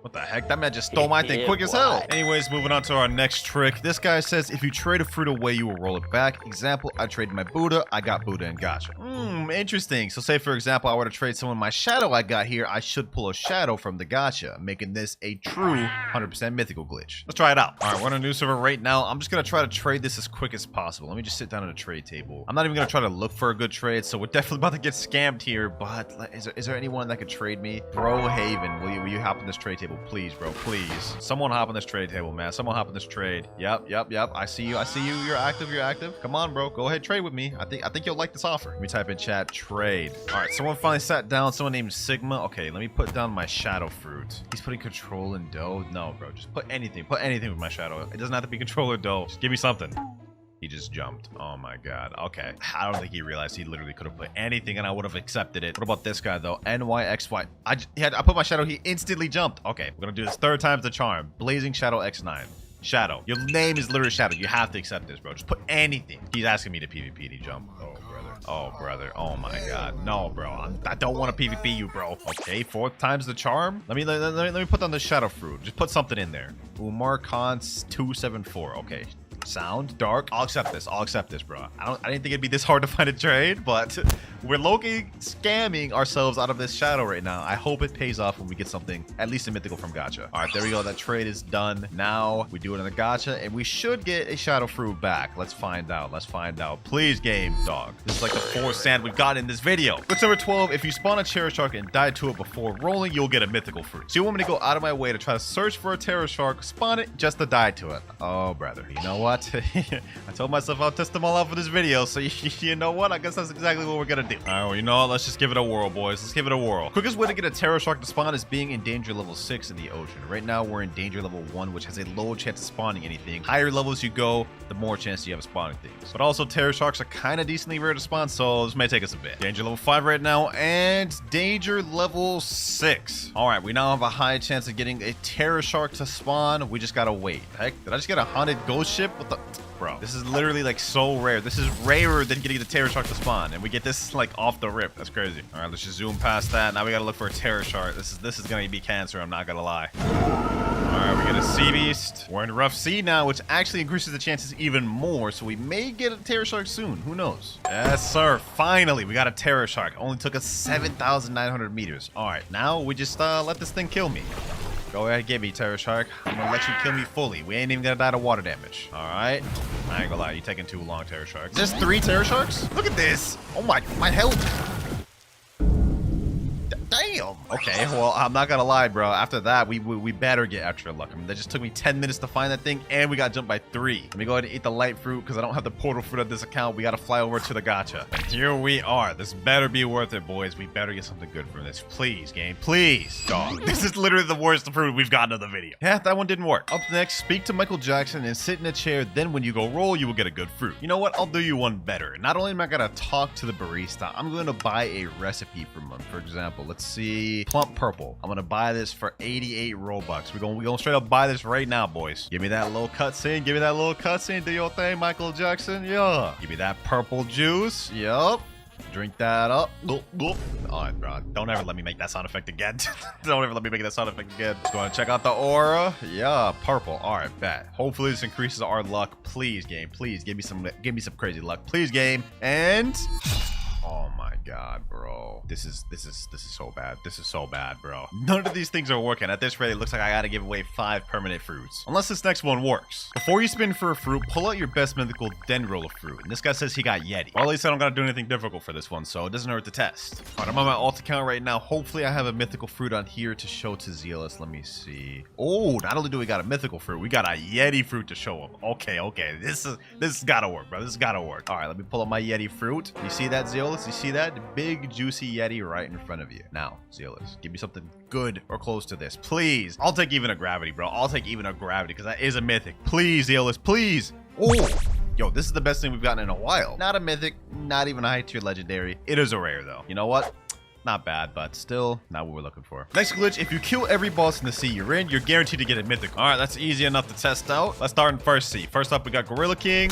What the heck? That man just stole my thing quick as hell. Anyways, moving on to our next trick. This guy says if you trade a fruit away, you will roll it back. Example, I traded my Buddha. I got Buddha and gacha. Interesting. So say, for example, I were to trade someone my shadow I got here. I should pull a shadow from the gacha, making this a true 100% mythical glitch. Let's try it out. All right, we're on a new server right now. I'm just going to try to trade this as quick as possible. Let me just sit down at a trade table. I'm not even going to try to look for a good trade, so we're definitely about to get scammed here, but is there anyone that could trade me? Bro Haven, will you hop on this trade table? Please, bro, please. Someone hop on this trade table, man. Someone hop on this trade. Yep. I see you. You're active. Come on, bro. Go ahead, trade with me. I think you'll like this offer. Let me type in chat, trade. All right, someone finally sat down. Someone named Sigma. Okay, let me put down my shadow fruit. He's putting control and dough. No, bro, just put anything. Put anything with my shadow. It doesn't have to be control or dough. Just give me something. He just jumped. Oh my god. Okay. I don't think he realized he literally could have put anything and I would have accepted it. What about this guy though? NYXY. I put my shadow. He instantly jumped. Okay. We're gonna do this 3rd time's the charm. Blazing Shadow X9. Shadow. Your name is literally Shadow. You have to accept this, bro. Just put anything. He's asking me to PvP to jump. Oh, brother. Oh, my God. No, bro. I don't want to PvP you, bro. Okay, 4th time's the charm. Let me put down the shadow fruit. Just put something in there. Umar Khan's 274. Okay. Sound, dark. I'll accept this. I'll accept this, bro. I didn't think it'd be this hard to find a trade, but we're low-key scamming ourselves out of this shadow right now. I hope it pays off when we get something, at least a mythical from gacha. All right, there we go. That trade is done. Now we do it in the gacha, and we should get a shadow fruit back. Let's find out. Let's find out. Please, game dog. This is like the 4th sand we've got in this video. Glitch number 12. If you spawn a Terror Shark and die to it before rolling, you'll get a mythical fruit. So you want me to go out of my way to try to search for a Terror Shark, spawn it, just to die to it. Oh, brother. You know what? I told myself I'll test them all out for this video, so you know what? I guess that's exactly what we're gonna do. All right, well, you know what? Let's just give it a whirl, boys. Let's give it a whirl. Quickest way to get a Terror Shark to spawn is being in danger level 6 in the ocean. Right now, we're in danger level 1, which has a low chance of spawning anything. Higher levels you go, the more chance you have of spawning things. But also, Terror Sharks are kind of decently rare to spawn, so this may take us a bit. Danger level 5 right now, and danger level 6. All right, we now have a high chance of getting a Terror Shark to spawn. We just gotta wait. Heck, did I just get a haunted ghost ship? What the... Bro, this is literally like so rare. This is rarer than getting the Terror Shark to spawn, and we get this like off the rip. That's crazy. All right, let's just zoom past that. Now we gotta look for a Terror Shark. This is gonna be cancer. I'm not gonna lie. All right, we get a Sea Beast. We're in rough sea now, which actually increases the chances even more. So we may get a Terror Shark soon. Who knows? Yes, sir. Finally, we got a Terror Shark. Only took us 7,900 meters. All right, now we just let this thing kill me. Go ahead, give me Terror Shark. I'm gonna let you kill me fully. We ain't even gonna die to water damage. All right. I ain't gonna lie, you're taking too long, Terror Shark. Is this 3 Terror Sharks? Look at this. Oh my health. Damn. Okay, well, I'm not gonna lie, bro. After that, we better get extra luck. I mean, that just took me 10 minutes to find that thing, and we got jumped by 3. Let me go ahead and eat the light fruit, because I don't have the portal fruit on this account. We gotta fly over to the gacha. And here we are. This better be worth it, boys. We better get something good from this. Please, game. Please. Dog. This is literally the worst fruit we've gotten in the video. Yeah, that one didn't work. Up next, speak to Michael Jackson and sit in a chair. Then when you go roll, you will get a good fruit. You know what? I'll do you one better. Not only am I gonna talk to the barista, I'm gonna buy a recipe from him. For example, let's see. Plump purple. I'm gonna buy this for 88 Robux. We're gonna straight up buy this right now, boys. Give me that little cutscene. Give me that little cutscene. Do your thing, Michael Jackson. Yeah. Give me that purple juice. Yup. Drink that up. All right, bro. Don't ever let me make that sound effect again. Don't ever let me make that sound effect again. Let's go and check out the aura. Yeah, purple. All right, bet. Hopefully this increases our luck. Please, game. Please give me some crazy luck. Please, game. And oh my god, bro. This is so bad. This is so bad, bro. None of these things are working. At this rate, it looks like I gotta give away 5 permanent fruits. Unless this next one works. Before you spin for a fruit, pull out your best mythical, then roll a fruit. And this guy says he got Yeti. Well, at least I don't gotta do anything difficult for this one, so it doesn't hurt to test. Alright, I'm on my alt account right now. Hopefully I have a mythical fruit on here to show to Zealous. Let me see. Oh, not only do we got a mythical fruit, we got a Yeti fruit to show him. Okay. This has gotta work, bro. This has gotta work. Alright, let me pull up my Yeti fruit. You see that, Zealous? You see that? The big, juicy Yeti right in front of you. Now, Zealous, give me something good or close to this. Please. I'll take even a gravity, bro. I'll take even a gravity, because that is a mythic. Please, Zealous, please. Oh, yo, this is the best thing we've gotten in a while. Not a mythic, not even a high tier legendary. It is a rare, though. You know what? Not bad, but still not what we're looking for. Next glitch, if you kill every boss in the sea you're in, you're guaranteed to get a mythical. All right, that's easy enough to test out. Let's start in first sea. First up, we got Gorilla King.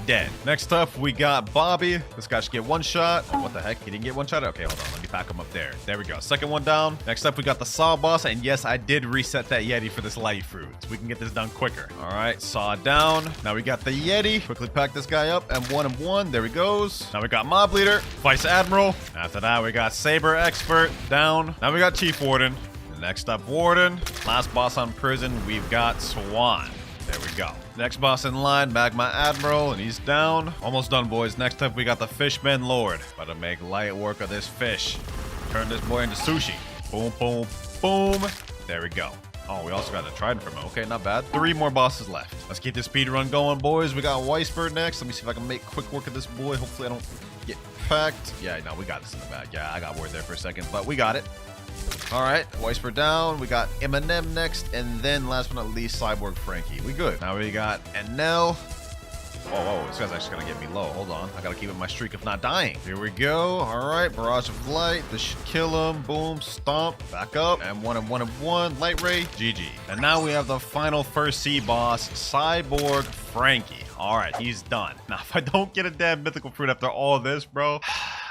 Dead. Next up, we got Bobby. This guy should get 1 shot. What the heck? He didn't get 1 shot? Okay, hold on. Let me pack him up there. There we go. Second one down. Next up, we got the Saw boss. And yes, I did reset that Yeti for this light fruit, so we can get this done quicker. All right, Saw down. Now we got the Yeti. Quickly pack this guy up. M1. There he goes. Now we got Mob Leader, Vice Admiral. After that, we got Saber Expert down. Now we got Chief Warden. Next up, Warden. Last boss on prison, we've got Swan. There we go. Next boss in line, Magma Admiral, and he's down. Almost done, boys. Next up, we got the Fishman Lord. About to make light work of this fish. Turn this boy into sushi. Boom, boom, boom. There we go. Oh, we also got a trident from him. Okay, not bad. 3 more bosses left. Let's keep this speed run going, boys. We got Weisberg next. Let me see if I can make quick work of this boy. Hopefully I don't get packed. Yeah, no, we got this in the bag. Yeah, I got worried there for a second, but we got it. All right, Weisberg down. We got Eminem next, and then last but not least, Cyborg Frankie. We good. Now we got Enel. Whoa, this guy's actually gonna get me low. Hold on, I gotta keep up my streak of not dying. Here we go. All right, Barrage of Light. This should kill him. Boom, stomp, back up. M1, Light Ray, GG. And now we have the final first sea boss, Cyborg Frankie. All right, he's done. Now, if I don't get a damn mythical fruit after all this, bro,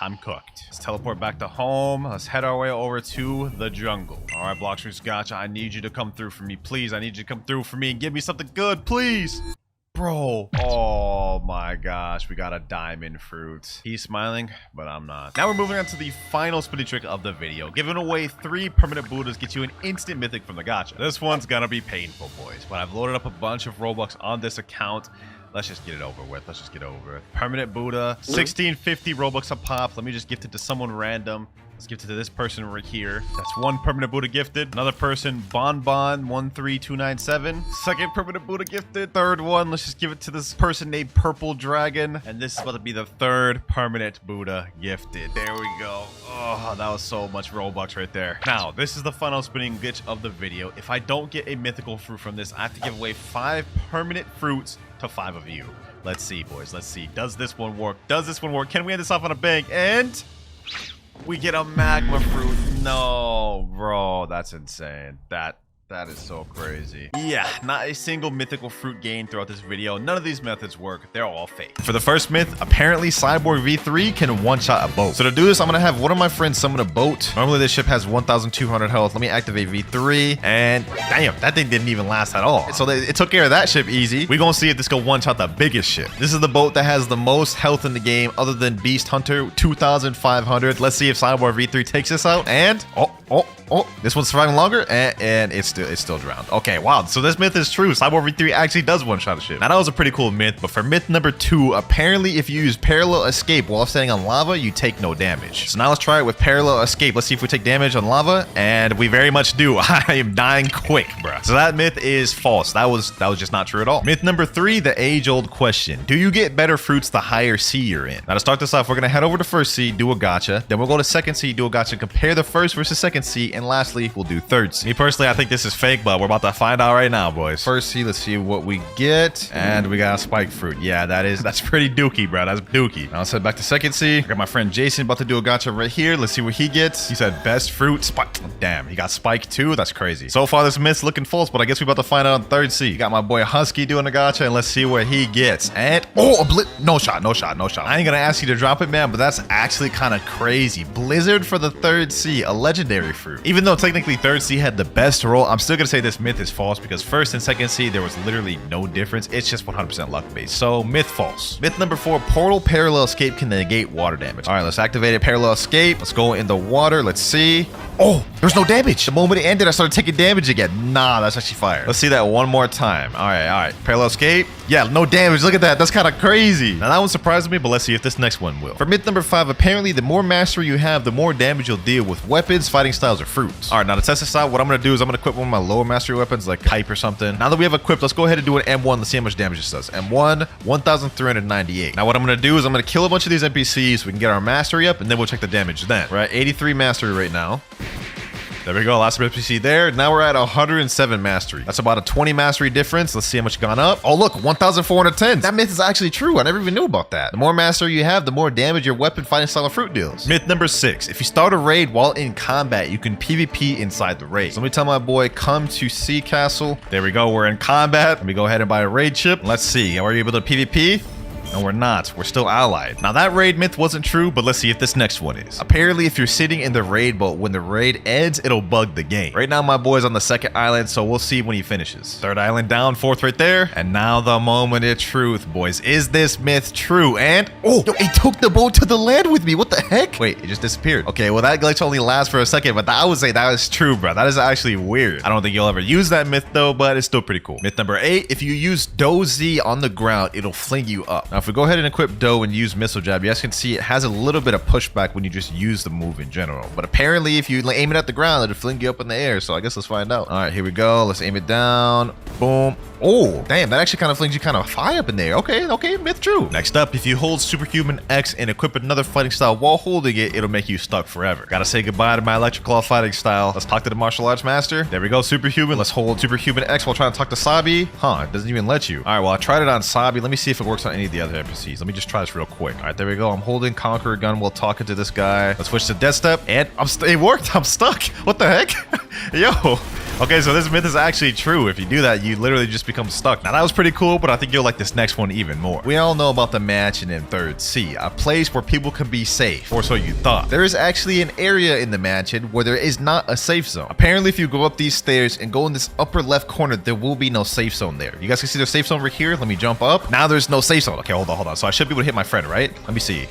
I'm cooked. Let's teleport back to home. Let's head our way over to the jungle. All right, Blox, gotcha. I need you to come through for me, please. I need you to come through for me and give me something good, please. bro. Oh my gosh, we got a diamond fruit. He's smiling, but I'm not. Now we're moving on to the final spinning trick of the video. Giving away 3 permanent Buddhas gets you an instant mythic from the gacha. This one's gonna be painful, boys, but I've loaded up a bunch of Robux on this account. Let's just get it over with. Let's just get it over with. Permanent Buddha, 1650 Robux a pop. Let me just gift it to someone random. Let's gift it to this person right here. That's 1 permanent Buddha gifted. Another person, Bonbon 13297. Second permanent Buddha gifted. Third one, let's just give it to this person named Purple Dragon. And this is about to be the 3rd permanent Buddha gifted. There we go. Oh, that was so much Robux right there. Now, this is the final spinning glitch of the video. If I don't get a mythical fruit from this, I have to give away 5 permanent fruits to 5 of you. Let's see, boys. Let's see. Does this one work? Does this one work? Can we end this off on a bang? And we get a magma fruit. No, bro, that's insane. That is so crazy. Yeah, not a single mythical fruit gained throughout this video. None of these methods work. They're all fake. For the first myth, apparently Cyborg V3 can one-shot a boat. So to do this, I'm gonna have one of my friends summon a boat. Normally this ship has 1,200 health. Let me activate V3, and damn, that thing didn't even last at all. So it took care of that ship easy. We're gonna see if this can one-shot the biggest ship. This is the boat that has the most health in the game other than Beast Hunter, 2,500. Let's see if Cyborg V3 takes this out, and oh, this one's surviving longer, and it's still drowned. Okay, wow. So this myth is true. Cyborg V3 actually does one-shot a ship. Now, that was a pretty cool myth, but for myth number 2, apparently if you use parallel escape while standing on lava, you take no damage. So now let's try it with parallel escape. Let's see if we take damage on lava, and we very much do. I am dying quick, bruh. So that myth is false. That was just not true at all. Myth number 3, the age-old question. Do you get better fruits the higher sea you're in? Now, to start this off, we're gonna head over to first sea, do a gacha. Then we'll go to second sea, do a gacha, compare the first versus second sea, and lastly, we'll do third sea. Me personally, I think this is fake, but we're about to find out right now, boys. First sea, let's see what we get. And we got a spike fruit. Yeah, that's pretty dookie, bro. That's dookie. Now let's head back to second sea. I got my friend Jason about to do a gacha right here. Let's see what he gets. He said best fruit, spike. Damn, he got spike too. That's crazy. So far, this myth's looking false, but I guess we're about to find out on third sea. Got my boy Husky doing a gacha, and let's see what he gets. And no shot. I ain't gonna ask you to drop it, man, but that's actually kind of crazy. Blizzard for the third sea, a legendary fruit. Even though technically third sea had the best roll, I'm still gonna say this myth is false because first and second sea there was literally no difference. It's just 100% luck based. So myth false. Myth number 4, portal parallel escape can negate water damage. All right, let's activate a parallel escape. Let's go in the water. Let's see. Oh, there's no damage. The moment it ended, I started taking damage again. Nah, that's actually fire. Let's see that one more time. All right. Parallel escape. Yeah, no damage. Look at that. That's kind of crazy. Now that one surprised me, but let's see if this next one will. For myth number 5, apparently the more mastery you have, the more damage you'll deal with weapons, fighting styles, or fruits. All right, now to test this out, what I'm gonna do is I'm gonna equip one of my lower mastery weapons like pipe or something. Now that we have equipped, let's go ahead and do an M1. Let's see how much damage this does. M1, 1,398. Now what I'm gonna do is I'm gonna kill a bunch of these NPCs so we can get our mastery up, and then we'll check the damage then. We're at 83 mastery right now. There we go, last NPC there. Now we're at 107 mastery. That's about a 20 mastery difference. Let's see how much gone up. Oh look, 1,410. That myth is actually true. I never even knew about that. The more mastery you have, the more damage your weapon, fighting style, and fruit deals. Myth number 6, if you start a raid while in combat, you can PvP inside the raid. So let me tell my boy, come to Sea Castle. There we go, we're in combat. Let me go ahead and buy a raid chip. Let's see, are we able to PvP? No, we're not. We're still allied. Now, that raid myth wasn't true, but let's see if this next one is. Apparently, if you're sitting in the raid boat, when the raid ends, it'll bug the game. Right now, my boy's on the second island, so we'll see when he finishes. Third island down, fourth right there. And now the moment of truth, boys. Is this myth true? And, oh, yo, it took the boat to the land with me. What the heck? Wait, it just disappeared. Okay, well, that glitch only lasts for a second, but I would say that is true, bro. That is actually weird. I don't think you'll ever use that myth, though, but it's still pretty cool. Myth number 8, if you use Do-Z on the ground, it'll fling you up. Now, if we go ahead and equip Do and use missile jab, you guys can see it has a little bit of pushback when you just use the move in general, but apparently if you aim it at the ground, it'll fling you up in the air. So I guess let's find out. All right, here we go. Let's aim it down. Boom. Oh, damn, that actually kind of flings you kind of high up in there. Okay, myth true. Next up, if you hold Superhuman X and equip another fighting style while holding it, it'll make you stuck forever. Gotta say goodbye to my electric claw fighting style. Let's talk to the martial arts master. There we go, Superhuman. Let's hold Superhuman X while trying to talk to Sabi. Huh, it doesn't even let you. All right, well, I tried it on Sabi. Let me see if it works on any of the other NPCs. Let me just try this real quick. All right, there we go. I'm holding Conqueror gun while talking to this guy. Let's switch to Death Step, and it worked. I'm stuck. What the heck? Yo. Okay, so this myth is actually true. If you do that, you literally just become stuck. Now, that was pretty cool, but I think you'll like this next one even more. We all know about the mansion in 3rd C, a place where people can be safe, or so you thought. There is actually an area in the mansion where there is not a safe zone. Apparently, if you go up these stairs and go in this upper left corner, there will be no safe zone there. You guys can see the safe zone over here. Let me jump up. Now there's no safe zone. Okay, hold on. So I should be able to hit my friend, right? Let me see.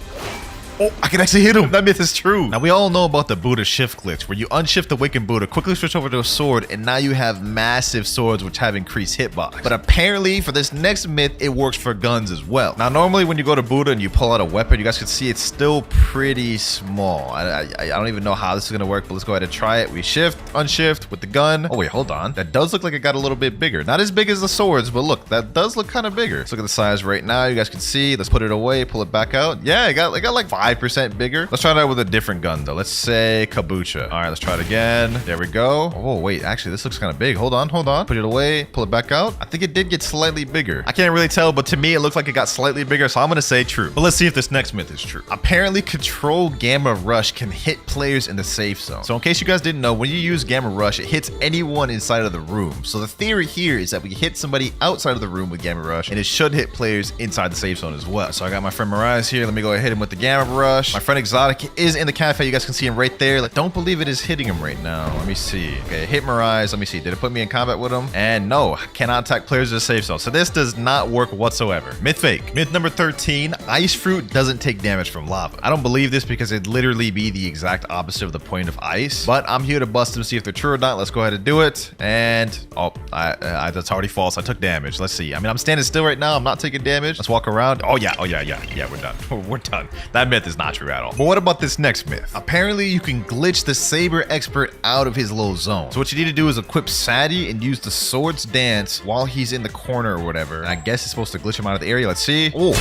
Oh, I can actually hit him. That myth is true. Now, we all know about the Buddha shift glitch, where you unshift the Awakened Buddha, quickly switch over to a sword, and now you have massive swords which have increased hitbox. But apparently, for this next myth, it works for guns as well. Now, normally when you go to Buddha and you pull out a weapon, you guys can see it's still pretty small. I don't even know how this is going to work, but let's go ahead and try it. We shift, unshift with the gun. Oh, wait, hold on. That does look like it got a little bit bigger. Not as big as the swords, but look, that does look kind of bigger. Let's look at the size right now. You guys can see. Let's put it away, pull it back out. Yeah, it got like 5% bigger. Let's try that with a different gun though. Let's say Kabucha. All right, let's try it again. There we go. Oh, wait, actually, this looks kind of big. Hold on. Put it away, pull it back out. I think it did get slightly bigger. I can't really tell, but to me, it looked like it got slightly bigger, so I'm gonna say true. But let's see if this next myth is true. Apparently, Control Gamma Rush can hit players in the safe zone. So in case you guys didn't know, when you use Gamma Rush, it hits anyone inside of the room. So the theory here is that we hit somebody outside of the room with Gamma Rush, and it should hit players inside the safe zone as well. So I got my friend Mirage here. Let me go ahead and hit him with the Gamma Rush. My friend Exotic is in the cafe. You guys can see him right there. Like, don't believe it is hitting him right now. Let me see. Okay, hit Mirage. Let me see. Did it put me in combat with him? And no, cannot attack players in the safe zone. So this does not work whatsoever. Myth fake. Myth number 13, ice fruit doesn't take damage from lava. I don't believe this because it'd literally be the exact opposite of the point of ice, but I'm here to bust them, see if they're true or not. Let's go ahead and do it. And oh, that's already false. I took damage. Let's see. I mean, I'm standing still right now. I'm not taking damage. Let's walk around. Oh yeah, we're done. We're done. That myth is not true at all. But what about this next myth? Apparently, you can glitch the Saber Expert out of his low zone. So what you need to do is equip Sadie and use the Swords Dance while he's in the corner or whatever. And I guess it's supposed to glitch him out of the area. Let's see. Oh,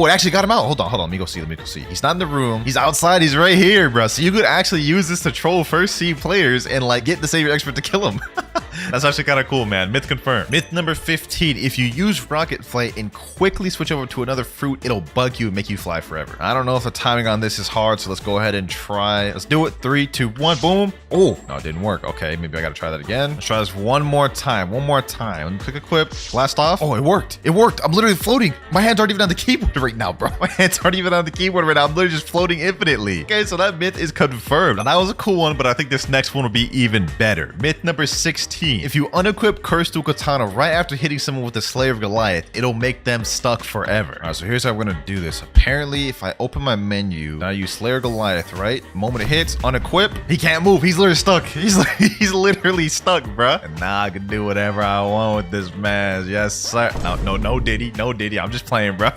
it actually got him out. Hold on. Let me go see. He's not in the room. He's outside. He's right here, bro. So you could actually use this to troll first seed players and like get the Saber Expert to kill him. That's actually kind of cool, man. Myth confirmed. Myth number 15. If you use Rocket Flight and quickly switch over to another fruit, it'll bug you and make you fly forever. I don't know if the timing on this is hard, so let's go ahead and try. Let's do it. 3, 2, 1, boom. Oh, no, it didn't work. Okay, maybe I gotta try that again. Let's try this one more time. Let me click equip. Blast off. Oh, it worked. I'm literally floating. My hands aren't even on the keyboard right now, bro. My hands aren't even on the keyboard right now. I'm literally just floating infinitely. Okay, so that myth is confirmed. And that was a cool one, but I think this next one will be even better. Myth number 16. If you unequip Curse Dual Katana right after hitting someone with the Slayer of Goliath, it'll make them stuck forever. All right, so here's how we're gonna do this. Apparently, if I open my menu, now I use Slayer Goliath, right? Moment it hits, unequip, he can't move. He's literally stuck. He's literally stuck, bruh. And now I can do whatever I want with this man. Yes, sir. No, Diddy. I'm just playing, bruh.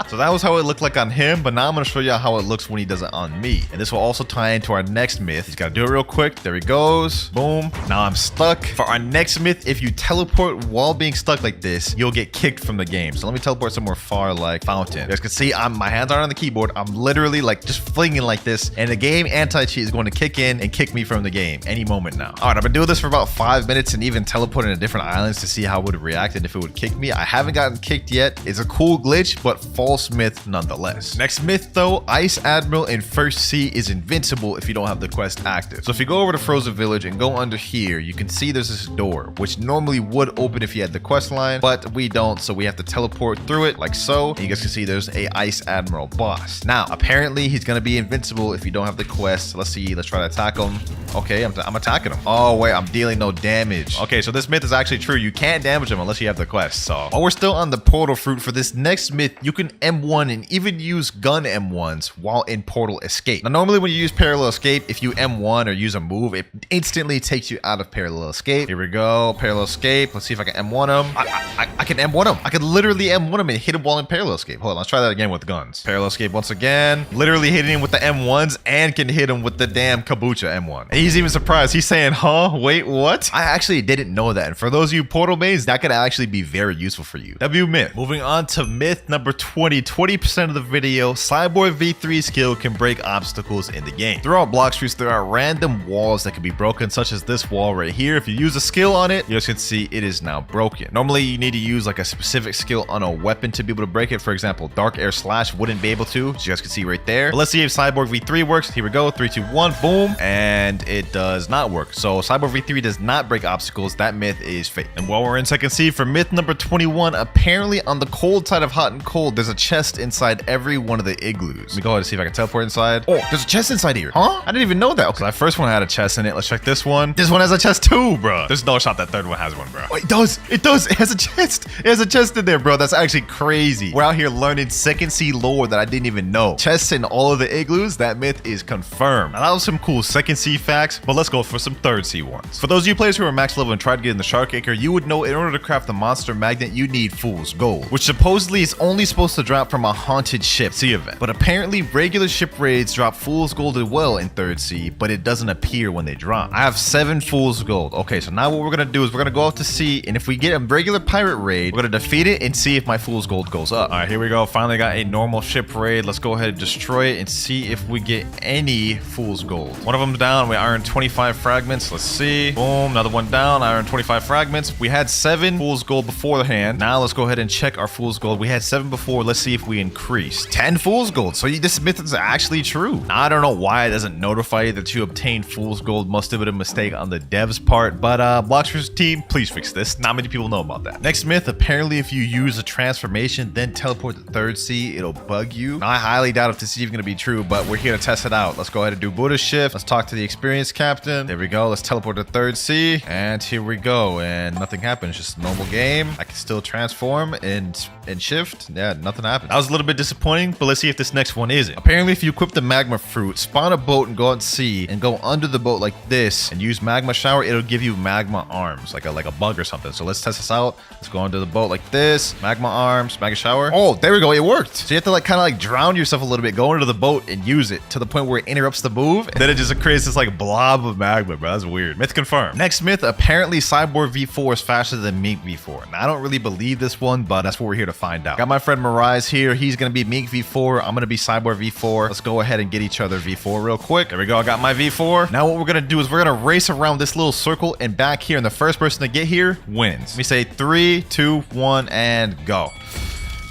So that was how it looked like on him, but now I'm going to show you how it looks when he does it on me. And this will also tie into our next myth. He's got to do it real quick. There he goes. Boom. Now I'm stuck. For our next myth, if you teleport while being stuck like this, you'll get kicked from the game. So let me teleport somewhere far like Fountain. You guys can see my hands aren't on the keyboard. I'm literally like just flinging like this. And the game anti-cheat is going to kick in and kick me from the game any moment now. All right, I've been doing this for about 5 minutes and even teleporting to different islands to see how it would react and if it would kick me. I haven't gotten kicked yet. It's a cool glitch, but false myth nonetheless. Next myth though, Ice Admiral in First Sea is invincible if you don't have the quest active. So if you go over to Frozen Village and go under here, you can see there's this door, which normally would open if you had the quest line, but we don't, so we have to teleport through it like so. And you guys can see there's a Ice Admiral boss. Now, apparently he's gonna be invincible if you don't have the quest. Let's see, let's try to attack him. Okay, I'm attacking him. Oh wait, I'm dealing no damage. Okay, so this myth is actually true. You can't damage him unless you have the quest. So while we're still on the portal fruit, for this next myth, you can M1 and even use gun M1s while in portal escape. Now normally when you use parallel escape, if you M1 or use a move, it instantly takes you out of parallel escape. Here we go, parallel escape. Let's see if I can M1 him. I can M1 him. I can literally M1 him and hit him while in parallel escape. Hold on, let's try that again with guns. Parallel escape once again. Literally hitting him with the M1s and can hit him with the damn Kabucha M1. And he's even surprised. He's saying, huh? Wait, what? I actually didn't know that. And for those of you portal mains, that could actually be very useful for you. W myth. Moving on to myth number 20. 20% of the video, Cyborg V3 skill can break obstacles in the game. Throughout Blox Fruits, there are random walls that can be broken, such as this wall right here. If you use a skill on it, you guys can see it is now broken. Normally, you need to use use like a specific skill on a weapon to be able to break it. For example, Dark Air Slash wouldn't be able to, as you guys can see right there. But let's see if Cyborg V3 works. Here we go, 3, 2, 1, boom. And it does not work. So Cyborg V3 does not break obstacles. That myth is fake. And while we're in second C, for myth number 21, apparently on the cold side of hot and cold, there's a chest inside every one of the igloos. Let me go ahead and see if I can teleport inside. Oh, there's a chest inside here. Huh? I didn't even know that. Okay, that first one had a chest in it. Let's check this one. This one has a chest too, bro. There's no shot that third one has one, bro. Oh, it does. It does. It has a chest. It has a chest in there, bro. That's actually crazy. We're out here learning second C lore that I didn't even know. Chests in all of the igloos. That myth is confirmed. Now, that was some cool second C facts, but let's go for some third C ones. For those of you players who are max level and tried to get in the Shark Acre, you would know in order to craft the monster magnet, you need Fool's Gold, which supposedly is only supposed to drop from a haunted ship C event. But apparently regular ship raids drop Fool's Gold as well in third C, but it doesn't appear when they drop. I have 7 Fool's Gold. Okay, so now what we're gonna do is we're gonna go out to sea, and if we get a regular pirate raid, we're gonna defeat it and see if my Fool's Gold goes up. All right, here we go. Finally got a normal ship raid. Let's go ahead and destroy it and see if we get any Fool's Gold. One of them's down. We iron 25 fragments. Let's see. Boom, another one down. Iron 25 fragments. We had 7 Fool's Gold beforehand. Now let's go ahead and check our Fool's Gold. We had 7 before. Let's see if we increase. 10 Fool's Gold. So this myth is actually true. Now, I don't know why it doesn't notify you that you obtained Fool's Gold. Must have been a mistake on the devs part, but Blox's team, please fix this. Not many people know about that. Next myth, apparently if you use a transformation, then teleport to third C, it'll bug you. Now, I highly doubt if this is even going to be true, but we're here to test it out. Let's go ahead and do Buddha shift. Let's talk to the experienced captain. There we go. Let's teleport to third C, and here we go. And nothing happens. Just a normal game. I can still transform and shift. Yeah, nothing happened. That was a little bit disappointing, but let's see if this next one isn't. Apparently, if you equip the magma fruit, spawn a boat and go out and sea, and go under the boat like this, and use magma shower, it'll give you magma arms, like a bug or something. So let's test this out. Let's go under the boat like this. Magma arms, magma shower. Oh, there we go. It worked. So you have to like kind of like drown yourself a little bit, go into the boat and use it to the point where it interrupts the move, and then it just creates this like blob of magma, bro. That's weird. Myth confirmed. Next myth, apparently Cyborg V4 is faster than Mink V4. Now, I don't really believe this one, but that's what we're here to find out. Got my friend Mirai here. He's gonna be Mink V4. I'm gonna be Cyborg V4. Let's go ahead and get each other V4 real quick. There we go. I got my V4. Now what we're gonna do is we're gonna race around this little circle and back here, and the first person to get here wins. Let me say 3, 2, 1, and go.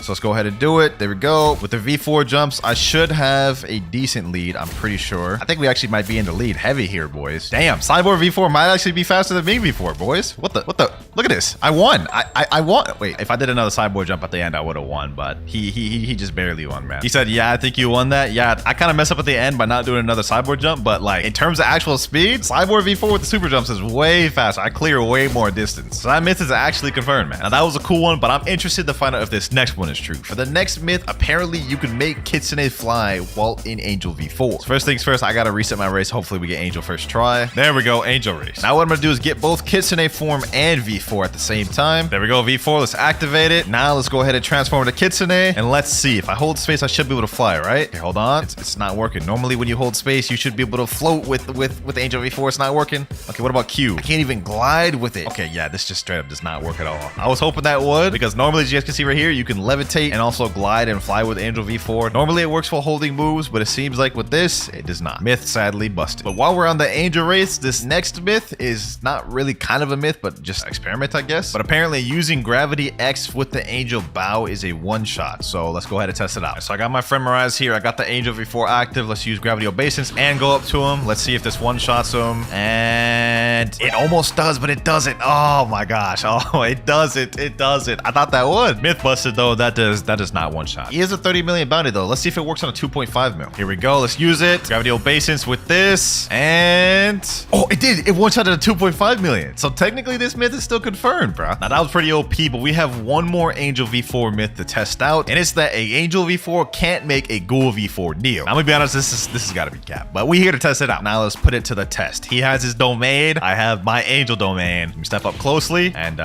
So let's go ahead and do it. There we go. With the V4 jumps, I should have a decent lead, I'm pretty sure. I think we actually might be in the lead heavy here, boys. Damn, Cyborg V4 might actually be faster than Mink V4, boys. What the? Look at this. I won. I won. Wait, if I did another Cyborg jump at the end, I would have won, but he just barely won, man. He said, yeah, I think you won that. Yeah, I kind of messed up at the end by not doing another Cyborg jump, but like in terms of actual speed, Cyborg V4 with the super jumps is way faster. I clear way more distance. So that myth is actually confirmed, man. Now that was a cool one, but I'm interested to find out if this next one is true. For the next myth, apparently you can make Kitsune fly while in Angel V4. So first things first, I gotta reset my race. Hopefully we get Angel first try. There we go, Angel race. Now what I'm gonna do is get both Kitsune form and V4 at the same time. There we go, V4, let's activate it. Now let's go ahead and transform to Kitsune, and let's see. If I hold space, I should be able to fly, right? Okay, hold on. It's not working. Normally when you hold space, you should be able to float with Angel V4. It's not working. Okay, what about Q? I can't even glide with it. Okay, yeah, this just straight up does not work at all. I was hoping that would, because normally, as you guys can see right here, you can levitate and also glide and fly with Angel V4. Normally it works while holding moves, but it seems like with this, it does not. Myth sadly busted. But while we're on the Angel race, this next myth is not really kind of a myth, but just an experiment, I guess. But apparently using Gravity X with the Angel Bow is a one-shot. So let's go ahead and test it out. So I got my friend Mirai here. I got the Angel V4 active. Let's use Gravity Obeisance and go up to him. Let's see if this one-shots him. And it almost does, but it doesn't. Oh my gosh. Oh, it doesn't. It doesn't. I thought that would. Myth busted though. That does not one-shot. He is a 30 million bounty though. Let's see if it works on a 2.5 mil. Here we go. Let's use it. Gravity Obeisance with this. And oh, it did. It one-shot at a 2.5 million. So technically this myth is still confirmed, bro. Now that was pretty OP, but we have one more Angel V4 myth to test out, and it's that a Angel V4 can't make a Ghoul V4 Neo. Now, I'm gonna be honest, this has got to be cap, but we're here to test it out. Now let's put it to the test. He has his domain. I have my Angel domain. Let me step up closely and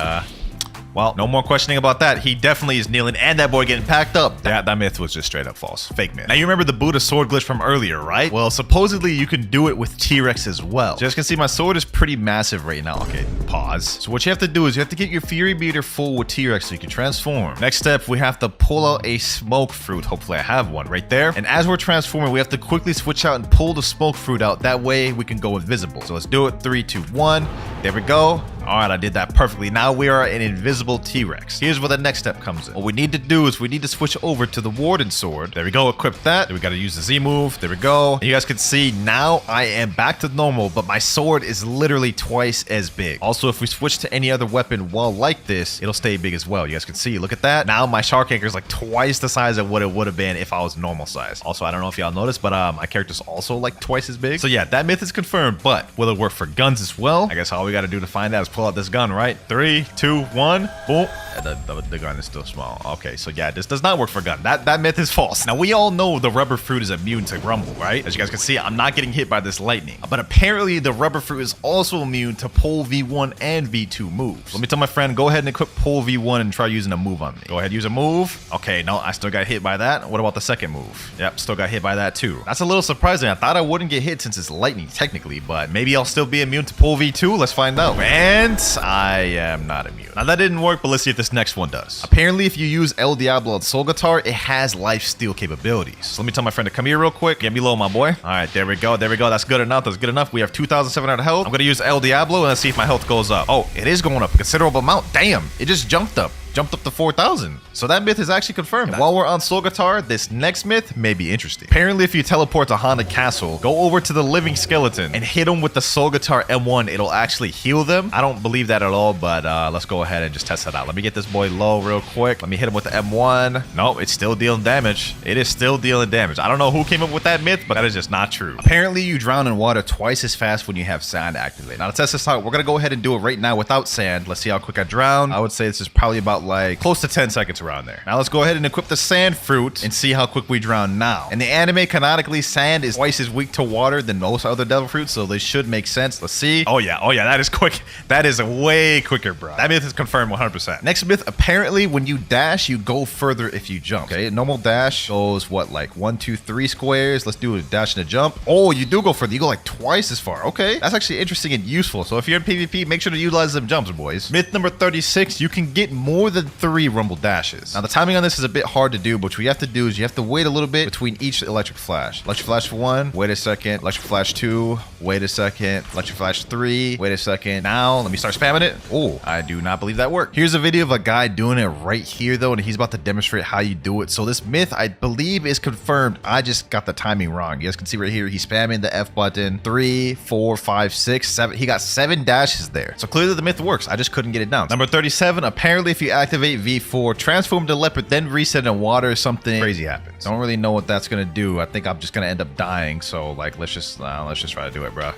well, no more questioning about that. He definitely is kneeling, and that boy getting packed up. That myth was just straight up false. Fake myth. Now, you remember the Buddha sword glitch from earlier, right? Well, supposedly you can do it with T-Rex as well. So, as you can see, my sword is pretty massive right now. Okay, pause. So what you have to do is you have to get your Fury Meter full with T-Rex so you can transform. Next step, we have to pull out a smoke fruit. Hopefully I have one right there. And as we're transforming, we have to quickly switch out and pull the smoke fruit out. That way we can go invisible. So let's do it. 3, 2, 1. There we go. All right, I did that perfectly. Now we are an invisible T-Rex. Here's where the next step comes in. What we need to do is we need to switch over to the Warden Sword. There we go, equip that. Then we got to use the Z move. There we go. And you guys can see now I am back to normal, but my sword is literally twice as big. Also, if we switch to any other weapon while like this, it'll stay big as well. You guys can see, look at that. Now my shark anchor is like twice the size of what it would have been if I was normal size. Also, I don't know if y'all noticed, but my character's also like twice as big. So yeah, that myth is confirmed, but will it work for guns as well? I guess all we got to do to find out is pull out this gun, right? 3, 2, 1, boom. The gun is still small. Okay, so yeah, this does not work for gun. That myth is false. Now, we all know the rubber fruit is immune to rumble, right? As you guys can see, I'm not getting hit by this lightning. But apparently, the rubber fruit is also immune to pole V1 and V2 moves. Let me tell my friend, go ahead and equip pole V1 and try using a move on me. Go ahead, use a move. Okay, no, I still got hit by that. What about the second move? Yep, still got hit by that too. That's a little surprising. I thought I wouldn't get hit since it's lightning, technically, but maybe I'll still be immune to pole V2. Let's find out. And I am not immune. Now, that didn't work, but let's see if this next one does. Apparently, if you use El Diablo on Solgatar, it has life steal capabilities. So let me tell my friend to come here real quick. Get me low, my boy. All right, there we go. There we go. That's good enough. That's good enough. We have 2,700 health. I'm going to use El Diablo and let's see if my health goes up. Oh, it is going up a considerable amount. Damn, it just jumped up to 4,000. So that myth is actually confirmed. And while we're on Solgatar, this next myth may be interesting. Apparently, if you teleport to Haunted Castle, go over to the living skeleton and hit them with the Solgatar M1, it'll actually heal them. I don't believe that at all, but let's go ahead and just test it out. Let me get this boy low real quick. Let me hit him with the M1. No, it's still dealing damage. It is still dealing damage. I don't know who came up with that myth, but that is just not true. Apparently, you drown in water twice as fast when you have sand activated. Now, to test this out, we're going to go ahead and do it right now without sand. Let's see how quick I drown. I would say this is probably about like close to 10 seconds around there. Now let's go ahead and equip the sand fruit and see how quick we drown now. In the anime, canonically, sand is twice as weak to water than most other devil fruits, so they should make sense. Let's see. Oh yeah, that is quick. That is way quicker, bro. That myth is confirmed 100%. Next myth, apparently when you dash, you go further if you jump. Okay, normal dash goes what, like 1, 2, 3 squares. Let's do a dash and a jump. Oh, you do go further. You go like twice as far. Okay, that's actually interesting and useful. So if you're in PvP, make sure to utilize them jumps, boys. Myth number 36, you can get more than 3 rumble dashes. Now the timing on this is a bit hard to do, but what you have to do is you have to wait a little bit between each electric flash. Electric flash for 1, wait a second. Electric flash 2, wait a second. Electric flash 3, wait a second. Now let me start spamming it. Oh, I do not believe that worked. Here's a video of a guy doing it right here though, and he's about to demonstrate how you do it. So this myth, I believe, is confirmed. I just got the timing wrong. You guys can see right here, he's spamming the F button. 3, 4, 5, 6, 7. He got 7 dashes there. So clearly the myth works. I just couldn't get it down. Number 37, apparently if you activate V4, transform to Leopard, then reset in water, something crazy happens. Don't really know what that's gonna do. I think I'm just gonna end up dying. So like, let's just try to do it, bro.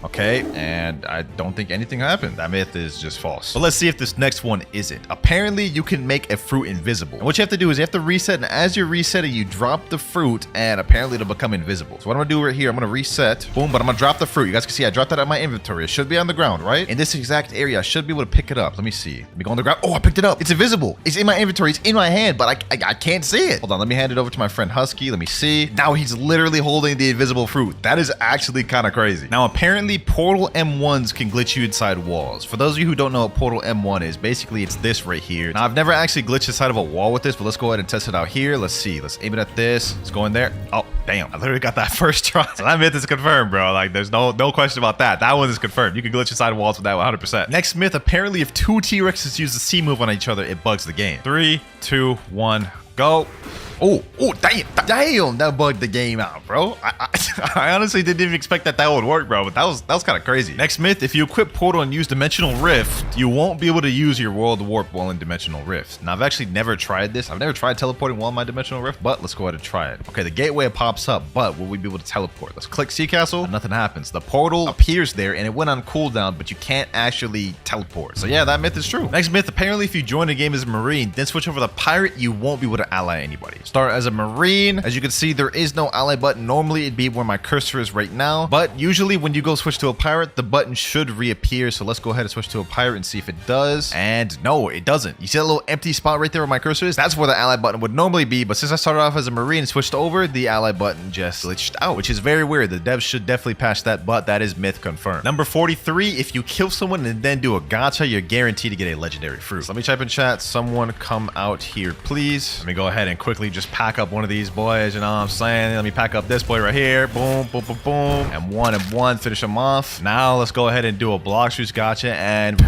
Okay, and I don't think anything happened. That myth is just false. But let's see if this next one isn't. Apparently, you can make a fruit invisible. And what you have to do is you have to reset, and as you're resetting, you drop the fruit, and apparently it'll become invisible. So what I'm gonna do right here, I'm gonna reset, boom, but I'm gonna drop the fruit. You guys can see I dropped that out of my inventory. It should be on the ground, right? In this exact area, I should be able to pick it up. Let me see. Let me go on the ground. Oh, I picked it up. It's invisible. It's in my inventory. It's in my hand, but I can't see it. Hold on, let me hand it over to my friend Husky. Let me see. Now he's literally holding the invisible fruit. That is actually kind of crazy. Now, apparently, Portal M1s can glitch you inside walls. For those of you who don't know what Portal M1 is, basically it's this right here. Now, I've never actually glitched inside of a wall with this, but let's go ahead and test it out here. Let's see. Let's aim it at this. Let's go in there. Oh, damn. I literally got that first try. So that myth is confirmed, bro. Like, there's no question about that. That one is confirmed. You can glitch inside walls with that 100%. Next myth, apparently if 2 T-Rexes use the C move on each other, it bugs the game. 3, 2, 1, go. Oh, damn, that bugged the game out, bro. I honestly didn't even expect that would work, bro, but that was kind of crazy. Next myth, if you equip Portal and use Dimensional Rift, you won't be able to use your World Warp while in Dimensional Rift. Now, I've actually never tried this. I've never tried teleporting while in my Dimensional Rift, but let's go ahead and try it. Okay, the gateway pops up, but will we be able to teleport? Let's click Sea Castle, and nothing happens. The portal appears there, and it went on cooldown, but you can't actually teleport. So yeah, that myth is true. Next myth, apparently if you join the game as a Marine, then switch over to Pirate, you won't be able to ally anybody. Start as a Marine. As you can see, there is no ally button. Normally, it'd be where my cursor is right now, but usually when you go switch to a pirate, the button should reappear. So let's go ahead and switch to a pirate and see if it does. And no, it doesn't. You see that little empty spot right there where my cursor is? That's where the ally button would normally be, but since I started off as a Marine and switched over, the ally button just glitched out, which is very weird. The devs should definitely patch that, but that is myth confirmed. Number 43, if you kill someone and then do a gacha, you're guaranteed to get a legendary fruit. So let me type in chat, someone come out here, please. Let me go ahead and quickly just pack up one of these boys, you know what I'm saying? Let me pack up this boy right here. Boom, boom, boom, boom. And one, finish him off. Now let's go ahead and do a Blox Fruits gotcha and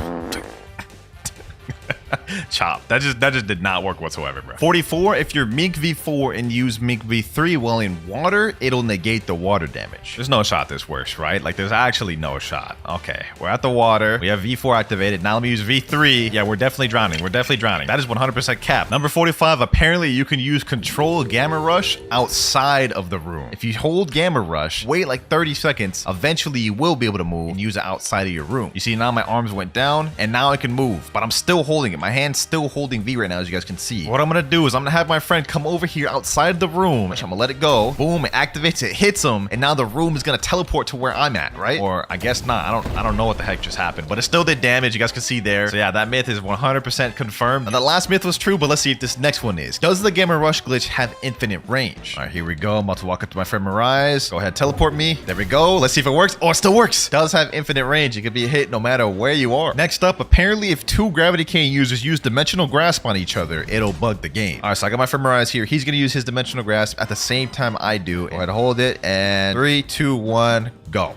chop. That just did not work whatsoever, bro. 44, if you're Mink V4 and use Mink V3 while in water, it'll negate the water damage. There's no shot this works, right? Like, there's actually no shot. Okay, we're at the water. We have V4 activated. Now let me use V3. Yeah, we're definitely drowning. We're definitely drowning. That is 100% cap. Number 45, apparently you can use Control Gamma Rush outside of the room. If you hold Gamma Rush, wait like 30 seconds, eventually you will be able to move and use it outside of your room. You see, now my arms went down and now I can move, but I'm still holding it. My hand's still holding V right now, as you guys can see. What I'm gonna do is I'm gonna have my friend come over here outside the room. I'm gonna let it go. Boom, it activates, it hits him, and now the room is gonna teleport to where I'm at, right? Or I guess not. I don't know what the heck just happened, but it still did damage. You guys can see there. So yeah, that myth is 100% confirmed. And the last myth was true, but let's see if this next one is. Does the Gamma Rush glitch have infinite range? All right, here we go. I'm about to walk up to my friend Mirage. Go ahead, teleport me. There we go. Let's see if it works. Oh, it still works. Does have infinite range. It could be hit no matter where you are. Next up, apparently if two Gravity Cane users use Dimensional Grasp on each other, it'll bug the game. All right, so I got my friend Mirage here. He's gonna use his Dimensional Grasp at the same time I do. Go ahead, hold it, and 3, 2, 1, go.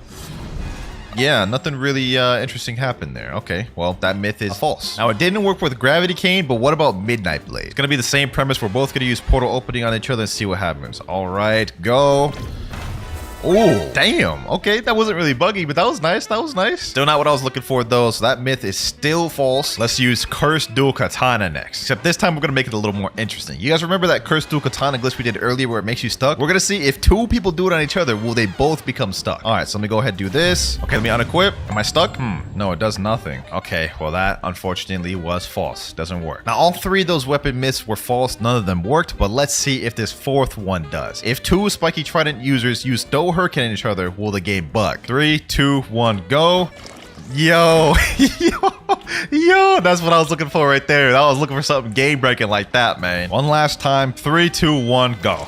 Yeah, nothing really interesting happened there. Okay, well, that myth is false. Now, it didn't work with Gravity Cane, but what about Midnight Blade? It's gonna be the same premise. We're both gonna use portal opening on each other and see what happens. All right, go. Oh, damn. Okay, that wasn't really buggy, but that was nice. That was nice. Still not what I was looking for, though, so that myth is still false. Let's use Cursed Dual Katana next. Except this time, we're going to make it a little more interesting. You guys remember that Cursed Dual Katana glitch we did earlier where it makes you stuck? We're going to see if two people do it on each other, will they both become stuck? All right, so let me go ahead and do this. Okay, let me unequip. Am I stuck? No, it does nothing. Okay, well, that, unfortunately, was false. Doesn't work. Now, all three of those weapon myths were false. None of them worked, but let's see if this fourth one does. If two Spiky Trident users use Stow Hurricane on each other, will the game bug? 3, 2, 1, go. Yo, yo, that's what I was looking for right there. I was looking for something game breaking like that, man. One last time. 3, 2, 1, go.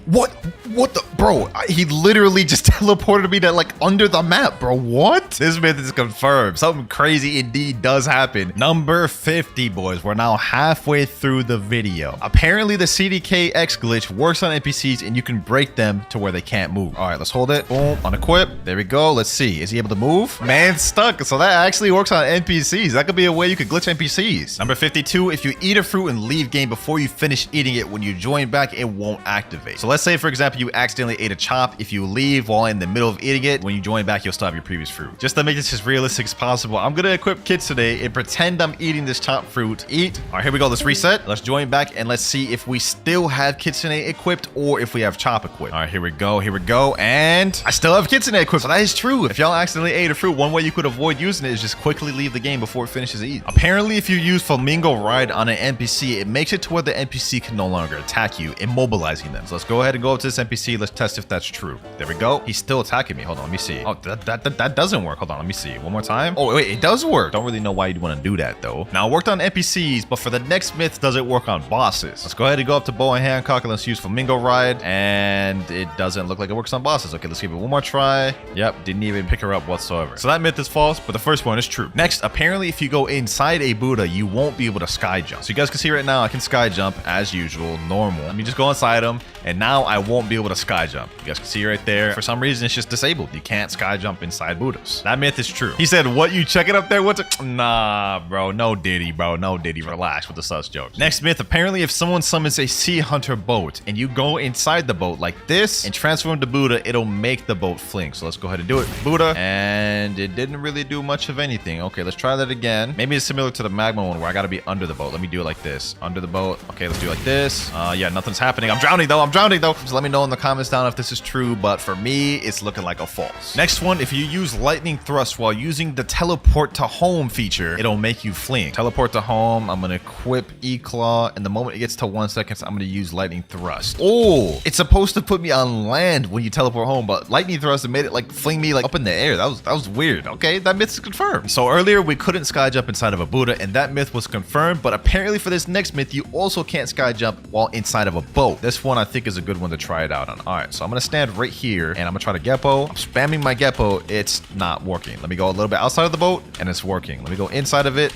What the, bro? He literally just teleported me to like under the map, bro. What? This myth is confirmed. Something crazy indeed does happen. Number 50, boys. We're now halfway through the video. Apparently the CDKX glitch works on NPCs and you can break them to where they can't move. All right, let's hold it. Boom, unequip. There we go. Let's see. Is he able to move? Man's stuck. So that actually works on NPCs. That could be a way you could glitch NPCs. Number 52, if you eat a fruit and leave game before you finish eating it, when you join back, it won't activate. So let's say, for example, you accidentally ate a chop. If you leave while in the middle of eating it, when you join back, you'll still have your previous fruit. Just to make this as realistic as possible, I'm gonna equip Kitsune and pretend I'm eating this chopped fruit. Eat. All right, here we go. Let's reset. Let's join back and let's see if we still have Kitsune equipped or if we have chop equipped. All right, here we go. Here we go. And I still have Kitsune equipped. So that is true. If y'all accidentally ate a fruit, one way you could avoid using it is just quickly leave the game before it finishes eating. Apparently, if you use Flamingo Ride on an NPC, it makes it to where the NPC can no longer attack you, immobilizing them. So let's go ahead and go up to this NPC. Let's test if that's true. There we go. He's still attacking me. Hold on, let me see. Oh, that doesn't work. Hold on, let me see. One more time. Oh, wait, it does work. Don't really know why you'd want to do that, though. Now, it worked on NPCs, but for the next myth, does it work on bosses? Let's go ahead and go up to Bow and Hancock and let's use Flamingo Ride. And it doesn't look like it works on bosses. Okay, let's give it one more try. Yep, didn't even pick her up whatsoever. So that myth is false, but the first one is true. Next, apparently, if you go inside a Buddha, you won't be able to sky jump. So you guys can see right now, I can sky jump as usual, normal. Let me just go inside them, and now I won't be able to sky jump. You guys can see right there. For some reason, it's just disabled. You can't sky jump inside Buddhas. That myth is true. He said, what, you check it up there? What's it? Nah, bro. No Diddy, bro. No Diddy. Relax with the sus jokes. Next myth. Apparently, if someone summons a sea hunter boat and you go inside the boat like this and transform to Buddha, it'll make the boat fling. So let's go ahead and do it. Buddha. And it didn't really do much of anything. Okay, let's try that again. Maybe it's similar to the magma one where I got to be under the boat. Let me do it like this. Under the boat. Okay, let's do it like this. Yeah, nothing's happening. I'm drowning though. I'm drowning though. Just let me know in the comments down if this is true, but for me, it's looking like a false. Next one, if you use lightning thrust while using the teleport to home feature, it'll make you fling. Teleport to home, I'm gonna equip E-Claw, and the moment it gets to 1 second, I'm gonna use lightning thrust. Oh, it's supposed to put me on land when you teleport home, but lightning thrust, it made it like fling me like up in the air. That was weird. Okay, that myth is confirmed. So earlier, we couldn't sky jump inside of a Buddha, and that myth was confirmed, but apparently for this next myth, you also can't sky jump while inside of a boat. This one I think is a good one to try it out on. All right, so I'm gonna stand right here, and I'm gonna try to Geppo. I'm spamming my Geppo. It's not working. Let me go a little bit outside of the boat, and it's working. Let me go inside of it,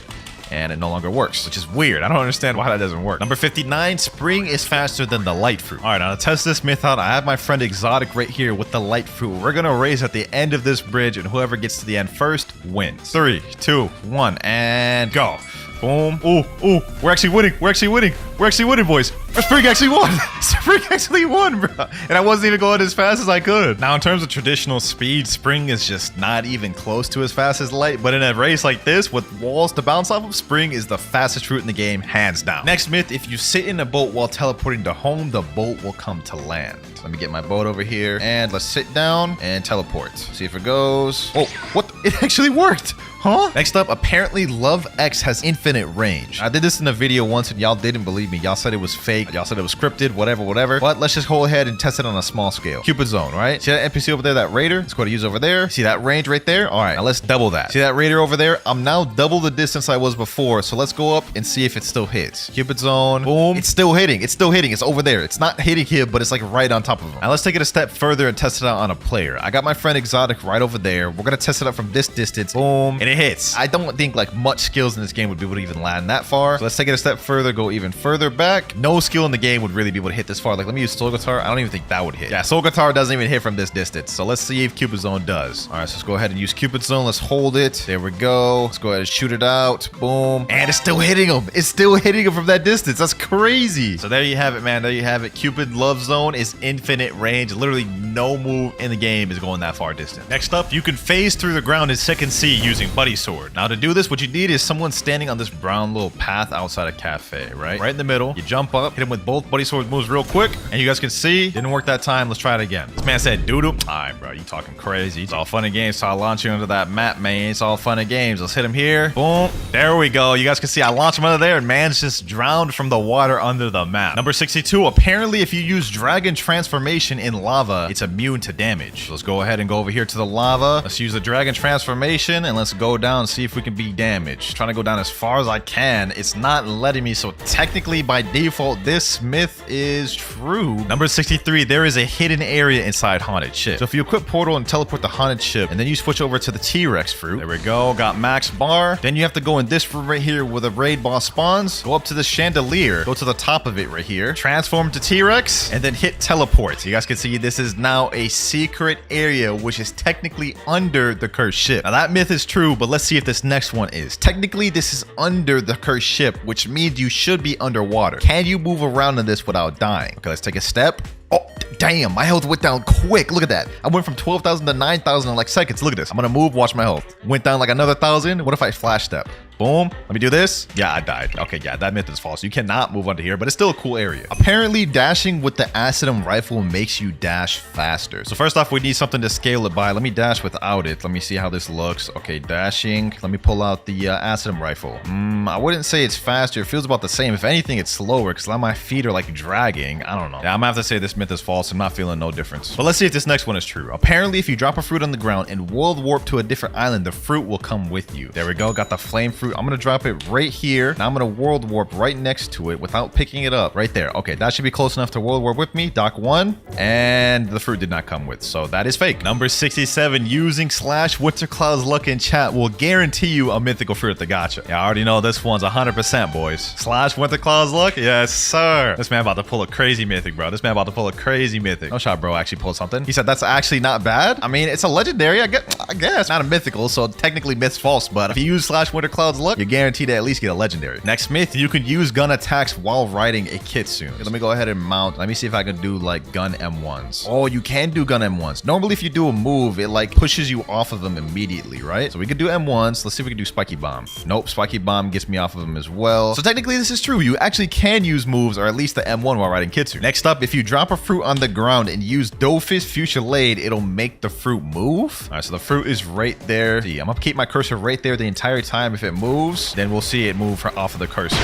and it no longer works, which is weird. I don't understand why that doesn't work. Number 59, spring is faster than the light fruit. All right, now to test this myth out, I have my friend Exotic right here with the light fruit. We're gonna race at the end of this bridge, and whoever gets to the end first wins. 3, 2, 1, and go. Boom. Ooh, ooh. We're actually winning. We're actually winning. We're actually winning, boys. Spring actually won. Spring actually won, bro. And I wasn't even going as fast as I could. Now, in terms of traditional speed, spring is just not even close to as fast as light. But in a race like this, with walls to bounce off of, spring is the fastest fruit in the game, hands down. Next myth, if you sit in a boat while teleporting to home, the boat will come to land. Let me get my boat over here. And let's sit down and teleport. See if it goes. Oh, what? It actually worked. Huh? Next up, apparently Love X has infinite range. I did this in a video once and y'all didn't believe me. Y'all said it was fake. Y'all said it was scripted, whatever. But let's just go ahead and test it on a small scale. Cupid Zone, right? See that NPC over there, that raider? Let's go to use over there. See that range right there? All right, now let's double that. See that raider over there? I'm now double the distance I was before. So let's go up and see if it still hits. Cupid Zone, boom. It's still hitting. It's still hitting. It's over there. It's not hitting him, but it's like right on top of him. Now let's take it a step further and test it out on a player. I got my friend Exotic right over there. We're gonna test it out from this distance. Boom, and it hits. I don't think like much skills in this game would be able to even land that far. So let's take it a step further, go even further back. No skill in the game would really be able to hit this far. Like, let me use Soul Guitar. I don't even think that would hit. Yeah, Soul Guitar doesn't even hit from this distance. So let's see if Cupid Zone does. All right, so let's go ahead and use Cupid Zone. Let's hold it. There we go. Let's go ahead and shoot it out. Boom. And it's still hitting him. It's still hitting him from that distance. That's crazy. So there you have it, man. There you have it. Cupid Love Zone is infinite range. Literally no move in the game is going that far distance. Next up, you can phase through the ground in second C using Buddy Sword. Now to do this, what you need is someone standing on this brown little path outside a cafe, right in the middle. You jump up, hit him with both Buddy Sword moves real quick, and you guys can see didn't work that time. Let's try it again. This man said doo-doo. All right, bro, you talking crazy. It's all fun and games, so I launch you into that map, man. It's all fun and games. Let's hit him here. Boom, there we go. You guys can see I launched him under there, and man's just drowned from the water under the map. Number 62, apparently if you use Dragon Transformation in lava, it's immune to damage. So let's go ahead and go over here to the lava. Let's use the Dragon Transformation, and let's go down and see if we can be damaged. Trying to go down as far as I can. It's not letting me, so technically by default this myth is true. Number 63, there is a hidden area inside Haunted Ship. So if you equip Portal and teleport the Haunted Ship, and then you switch over to the T-Rex fruit, there we go, got max bar. Then you have to go in this room right here where the raid boss spawns, go up to the chandelier, go to the top of it right here, transform to T-Rex, and then hit teleport. So you guys can see this is now a secret area which is technically under the cursed ship. Now that myth is true, but let's see if this next one is. Technically this is under the cursed ship, which means you should be underwater. Can you move around in this without dying? Okay, let's take a step. Oh, damn, my health went down quick. Look at that. I went from 12,000 to 9,000 in like seconds. Look at this. I'm gonna move, watch my health. Went down like another 1,000. What if I flash step? Boom. Let me do this. Yeah, I died. Okay, yeah, that myth is false. You cannot move under here, but it's still a cool area. Apparently, dashing with the Acidum rifle makes you dash faster. So first off, we need something to scale it by. Let me dash without it. Let me see how this looks. Okay, dashing. Let me pull out the Acidum rifle. I wouldn't say it's faster. It feels about the same. If anything, it's slower because my feet are like dragging. I don't know. Yeah, I'm gonna have to say this myth is false. I'm not feeling no difference. But let's see if this next one is true. Apparently, if you drop a fruit on the ground and world warp to a different island, the fruit will come with you. There we go. Got the flame fruit. I'm gonna drop it right here. Now I'm gonna world warp right next to it without picking it up. Right there. Okay, that should be close enough to world warp with me. Dock 1, and the fruit did not come with, so that is fake. Number 67, using /WinterKloudz luck in chat will guarantee you a mythical fruit at the gacha. Yeah, I already know this one's 100%, boys. /WinterKloudz luck? Yes, sir. This man about to pull a crazy mythic, bro. This man about to pull a crazy mythic. No shot, bro. Actually pulled something. He said that's actually not bad. I mean, it's a legendary. I guess not a mythical, so technically myth's false. But if you use /WinterKloudz luck, you're guaranteed to at least get a legendary. Next myth, you can use gun attacks while riding a Kitsune. Let me go ahead and mount. Let me see if I can do like gun M1s. Oh, you can do gun M1s. Normally, if you do a move, it like pushes you off of them immediately, right? So we could do M1s. Let's see if we can do Spiky Bomb. Nope, Spiky Bomb gets me off of them as well. So technically, this is true. You actually can use moves, or at least the M1 while riding Kitsune. Next up, if you drop a fruit on the ground and use Dofus Fuchilade, it'll make the fruit move. All right, so the fruit is right there. See, I'm gonna keep my cursor right there the entire time. If it moves, then we'll see it move off of the cursor.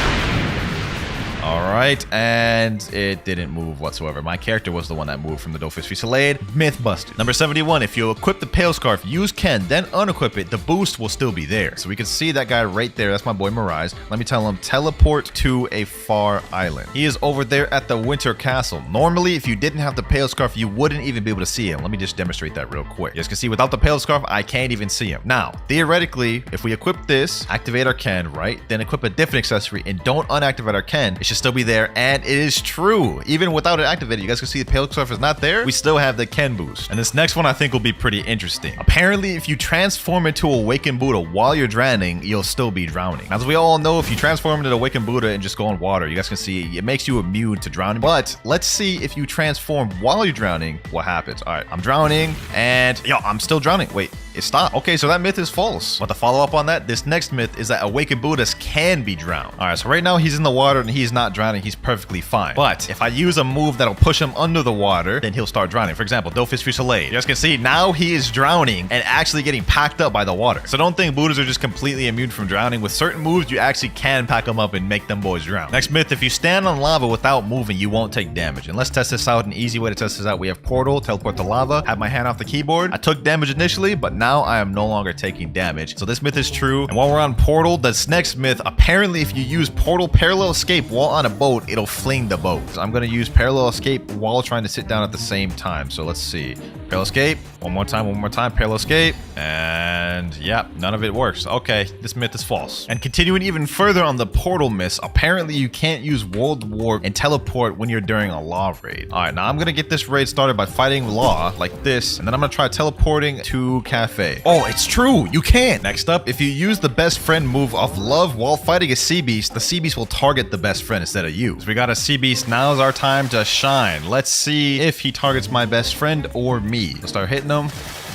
All right, and it didn't move whatsoever. My character was the one that moved from the Dollfish Fusillade. Myth busted. Number 71, if you equip the Pale Scarf, use Ken, then unequip it, the boost will still be there. So we can see that guy right there. That's my boy Mirage. Let me tell him, teleport to a far island. He is over there at the Winter Castle. Normally, if you didn't have the Pale Scarf, you wouldn't even be able to see him. Let me just demonstrate that real quick. You guys can see without the Pale Scarf, I can't even see him. Now, theoretically, if we equip this, activate our Ken, right? Then equip a different accessory and don't unactivate our Ken, it should still be there. And it is true. Even without it activated, you guys can see the Pale Scarf is not there. We still have the Ken boost. And this next one I think will be pretty interesting. Apparently, if you transform into a Awakened Buddha while you're drowning, you'll still be drowning. As we all know, if you transform into a Awakened Buddha and just go in water, you guys can see it makes you immune to drowning. But let's see if you transform while you're drowning, what happens. All right, I'm drowning and yo, I'm still drowning. Wait, it stopped. Okay, so that myth is false. But to follow up on that, this next myth is that Awakened Buddhas can be drowned. All right, so right now he's in the water and he's not drowning. He's perfectly fine. But if I use a move that'll push him under the water, then he'll start drowning. For example, Dollfish Fusillade. You guys can see now he is drowning and actually getting packed up by the water. So don't think Buddhas are just completely immune from drowning. With certain moves, you actually can pack them up and make them boys drown. Next myth, if you stand on lava without moving, you won't take damage. And let's test this out. An easy way to test this out, we have Portal, teleport to lava, have my hand off the keyboard. I took damage initially, but now I am no longer taking damage. So this myth is true. And while we're on Portal, this next myth, apparently if you use Portal Parallel Escape while on a boat, it'll fling the boat. So I'm going to use Parallel Escape while trying to sit down at the same time. So let's see. Parallel Escape. One more time. Parallel Escape. And yeah, none of it works. Okay, this myth is false. And continuing even further on the Portal myths, apparently you can't use World Warp and teleport when you're during a Law raid. All right, now I'm going to get this raid started by fighting Law like this. And then I'm going to try teleporting to Cafe. Oh, it's true. You can. Next up, if you use the best friend move off Love while fighting a Sea Beast, the Sea Beast will target the best friend instead of you. So we got a Sea Beast. Now's our time to shine. Let's see if he targets my best friend or me. Let's start hitting him.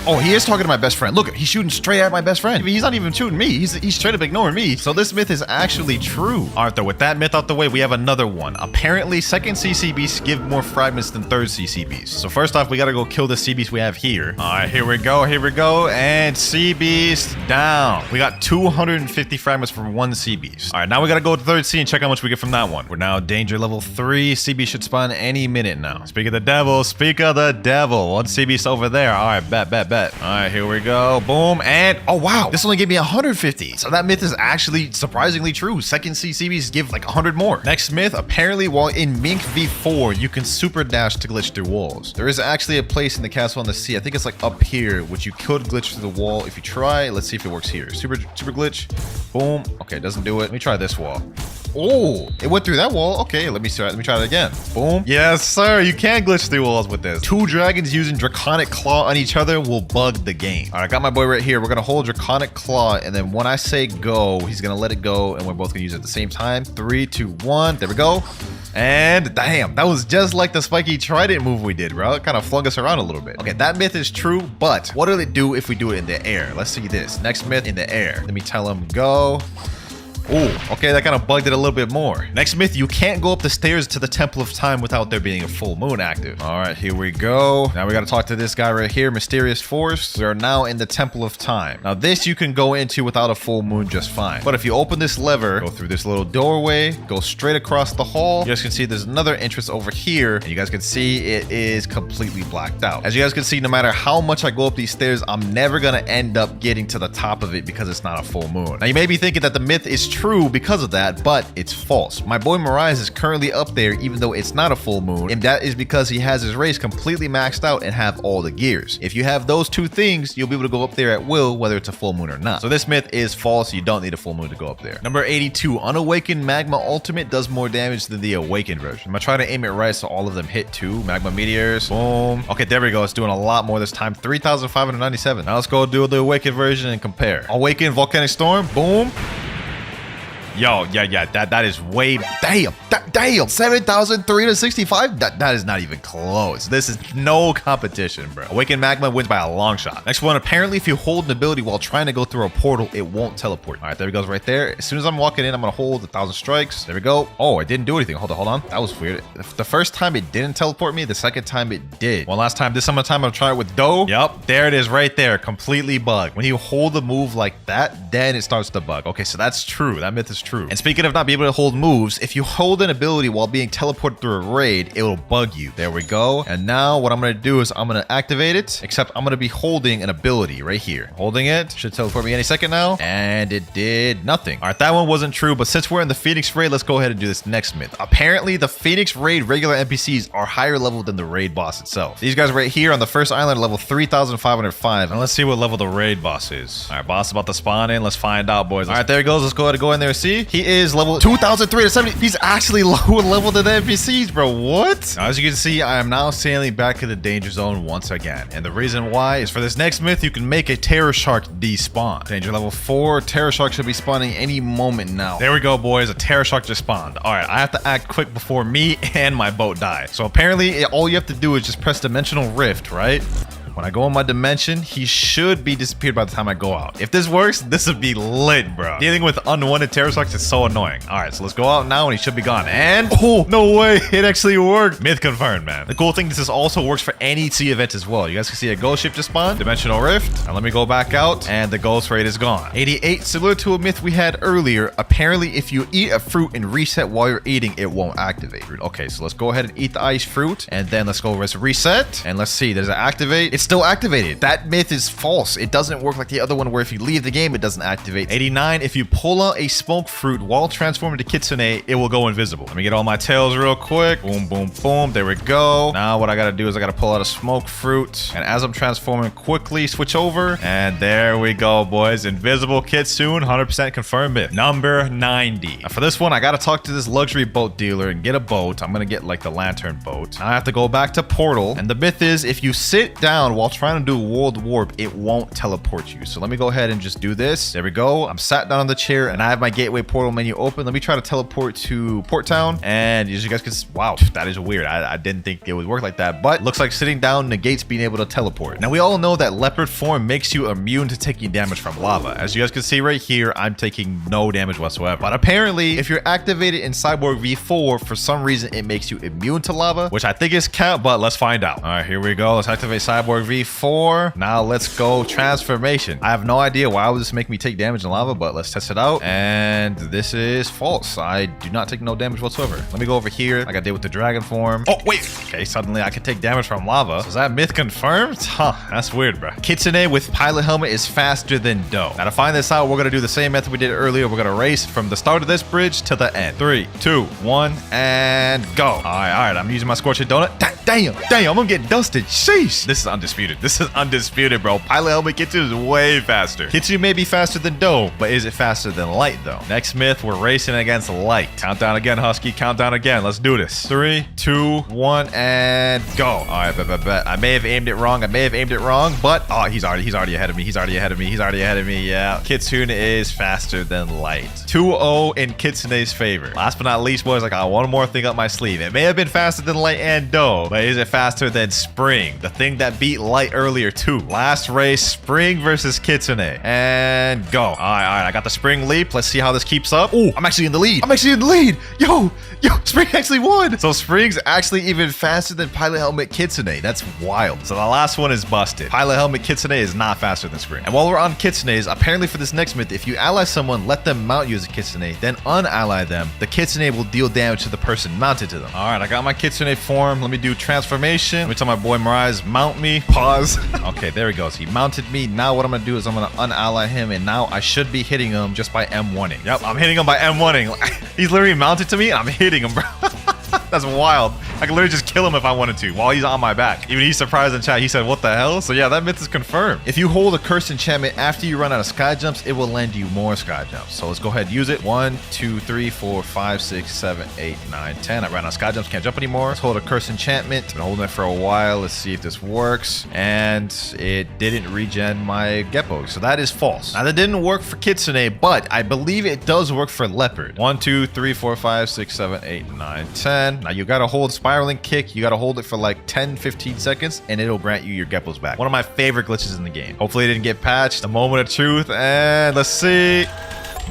Oh, he is targeting my best friend. Look, he's shooting straight at my best friend. He's not even shooting me. He's straight up ignoring me. So this myth is actually true. All right, though, with that myth out the way, we have another one. Apparently, second CC beasts give more fragments than third CC beasts. So first off, we got to go kill the Sea Beast we have here. All right, here we go. And Sea Beast down. We got 250 fragments from one Sea Beast. All right, now we got to go to third sea and check how much we get from that one. We're now danger level 3. Sea Beast should spawn any minute now. Speak of the devil. One Sea Beast over there. All right, bet. All right, here we go. Boom. And oh, wow. This only gave me 150. So that myth is actually surprisingly true. Second CCBs give like 100 more. Next myth, apparently while in Mink V4, you can super dash to glitch through walls. There is actually a place in the castle on the sea. I think it's like up here, which you could glitch through the wall. If you try, let's see if it works here. Super glitch. Boom. Okay, it doesn't do it. Let me try this wall. Oh, it went through that wall. Okay, let me try it again. Boom. Yes, sir. You can glitch through walls with this. 2 dragons using Draconic Claw on each other will bug the game. All right, I got my boy right here. We're going to hold Draconic Claw, and then when I say go, he's going to let it go, and we're both going to use it at the same time. 3, 2, 1. There we go. And damn, that was just like the spiky trident move we did, bro. It kind of flung us around a little bit. Okay, that myth is true, but what will it do if we do it in the air? Let's see this. Next myth, in the air. Let me tell him go. Oh, okay, that kind of bugged it a little bit more. Next myth, you can't go up the stairs to the Temple of Time without there being a full moon active. All right, here we go. Now we got to talk to this guy right here, Mysterious Force. We are now in the Temple of Time. Now this you can go into without a full moon just fine. But if you open this lever, go through this little doorway, go straight across the hall, you guys can see there's another entrance over here. And you guys can see it is completely blacked out. As you guys can see, no matter how much I go up these stairs, I'm never going to end up getting to the top of it because it's not a full moon. Now you may be thinking that the myth is true because of that, but it's false. My boy Mirage is currently up there even though it's not a full moon, and that is because he has his race completely maxed out and have all the gears. If you have those 2 things, you'll be able to go up there at will, whether it's a full moon or not. So this myth is false. You don't need a full moon to go up there. Number 82, Unawakened Magma Ultimate does more damage than the Awakened version. I'm gonna try to aim it right so all of them hit too. Magma Meteors, boom. Okay, there we go. It's doing a lot more this time. 3,597. Now let's go do the Awakened version and compare. Awakened Volcanic Storm, boom. Yo, yeah, that is way, damn, 7,365. That is not even close. This is no competition, bro. Awakened Magma wins by a long shot. Next one, apparently if you hold an ability while trying to go through a portal, it won't teleport. All right, there it goes right there. As soon as I'm walking in, I'm gonna hold 1,000 strikes. There we go. Oh, it didn't do anything. Hold on. That was weird. The first time it didn't teleport me, the second time it did. One last time, this time I'll try it with Do. Yep, there it is right there, completely bugged. When you hold a move like that, then it starts to bug. Okay, so that's true. That myth is is true. And speaking of not being able to hold moves, if you hold an ability while being teleported through a raid, it will bug you. There we go. And now what I'm going to do is I'm going to activate it, except I'm going to be holding an ability right here. Holding it. Should teleport me any second now. And it did nothing. All right, that one wasn't true, but since we're in the Phoenix raid, let's go ahead and do this next myth. Apparently, the Phoenix raid regular NPCs are higher level than the raid boss itself. These guys right here on the first island are level 3,505. And let's see what level the raid boss is. All right, boss about to spawn in. Let's find out, boys. All right, there he goes. Let's go ahead and go in there and see. He is level 2,370. He's actually lower level than the NPCs, bro. What? Now, as you can see, I am now sailing back in the danger zone once again. And the reason why is for this next myth, you can make a terror shark despawn. Danger level 4. Terror shark should be spawning any moment now. There we go, boys. A terror shark just spawned. All right, I have to act quick before me and my boat die. So apparently, all you have to do is just press Dimensional Rift, right? When I go in my dimension, he should be disappeared by the time I go out. If this works, this would be lit, bro. Dealing with unwanted terror sharks is so annoying. All right, so let's go out now and he should be gone. And, oh, no way. It actually worked. Myth confirmed, man. The cool thing is this also works for any sea event as well. You guys can see a ghost ship just spawned, Dimensional Rift. Now let me go back out and the ghost raid is gone. 88, similar to a myth we had earlier. Apparently, if you eat a fruit and reset while you're eating, it won't activate. Okay, so let's go ahead and eat the ice fruit and then let's go reset. And let's see, does it activate? It's still activated. That myth is false. It doesn't work like the other one where if you leave the game, it doesn't activate. 89, if you pull out a smoke fruit while transforming to Kitsune, it will go invisible. Let me get all my tails real quick. Boom, boom, boom. There we go. Now what I gotta do is I gotta pull out a smoke fruit. And as I'm transforming, quickly switch over. And there we go, boys. Invisible Kitsune, 100% confirmed myth. Number 90. Now for this one, I gotta talk to this luxury boat dealer and get a boat. I'm gonna get like the lantern boat. Now I have to go back to Portal. And the myth is if you sit down while trying to do world warp, it won't teleport you. So let me go ahead and just do this. There we go. I'm sat down on the chair and I have my gateway portal menu open. Let me try to teleport to Port Town. And as you guys can see, wow, that is weird. I didn't think it would work like that, but looks like sitting down negates being able to teleport. Now we all know that leopard form makes you immune to taking damage from lava. As you guys can see right here, I'm taking no damage whatsoever. But apparently, if you're activated in Cyborg V4, for some reason, it makes you immune to lava, which I think is count, but let's find out. All right, here we go. Let's activate Cyborg V4. Now let's go transformation. I have no idea why would this make me take damage in lava, but let's test it out. And this is false. I do not take no damage whatsoever. Let me go over here. I got to deal with the dragon form. Oh, wait. Okay, suddenly I can take damage from lava. So is that myth confirmed? Huh, that's weird, bro. Kitsune with pilot helmet is faster than Do. Now to find this out, we're going to do the same method we did earlier. We're going to race from the start of this bridge to the end. 3, 2, 1, and go. All right. I'm using my scorching donut. Damn, I'm going to get dusted. Sheesh. This is undisputed. This is undisputed, bro. Pilot helmet Kitsune is way faster. Kitsune may be faster than Do, but is it faster than light, though? Next myth, we're racing against light. Countdown again, Husky. Countdown again. Let's do this. 3, 2, 1, and go. All right, bet. I may have aimed it wrong. But oh, he's already ahead of me. He's already ahead of me. Yeah. Kitsune is faster than light. 2-0 in Kitsune's favor. Last but not least, boys, I got one more thing up my sleeve. It may have been faster than light and Do, but is it faster than Spring? The thing that beat light earlier too. Last race, Spring versus Kitsune. And go. All right. I got the Spring leap. Let's see how this keeps up. Oh, I'm actually in the lead. Yo, Spring actually won. So Spring's actually even faster than Pilot Helmet Kitsune. That's wild. So the last one is busted. Pilot Helmet Kitsune is not faster than Spring. And while we're on Kitsunes, apparently for this next myth, if you ally someone, let them mount you as a Kitsune, then unally them, the Kitsune will deal damage to the person mounted to them. All right, I got my Kitsune form. Let me do transformation. Let me tell my boy Mirage, mount me. Pause. Okay, there he goes. He mounted me. Now what I'm going to do is I'm going to unally him, and now I should be hitting him just by M1ing. Yep, I'm hitting him by M1ing. He's literally mounted to me, and I'm hitting him, bro. That's wild. I can literally just kill him if I wanted to while he's on my back. Even he's surprised in chat. He said, what the hell? So yeah, that myth is confirmed. If you hold a cursed enchantment after you run out of sky jumps, it will lend you more sky jumps. So let's go ahead and use it. 1, 2, 3, 4, 5, 6, 7, 8, 9, 10. I ran out of sky jumps. Can't jump anymore. Let's hold a cursed enchantment. Been holding it for a while. Let's see if this works. And it didn't regen my Geppo. So that is false. Now that didn't work for Kitsune, but I believe it does work for Leopard. 1, 2, 3, 4, 5, 6, 7, 8, 9, 10. Now you gotta hold spiraling kick. You gotta hold it for like 10-15 seconds and it'll grant you your Geppos back. One of my favorite glitches in the game. Hopefully it didn't get patched. The moment of truth, and let's see.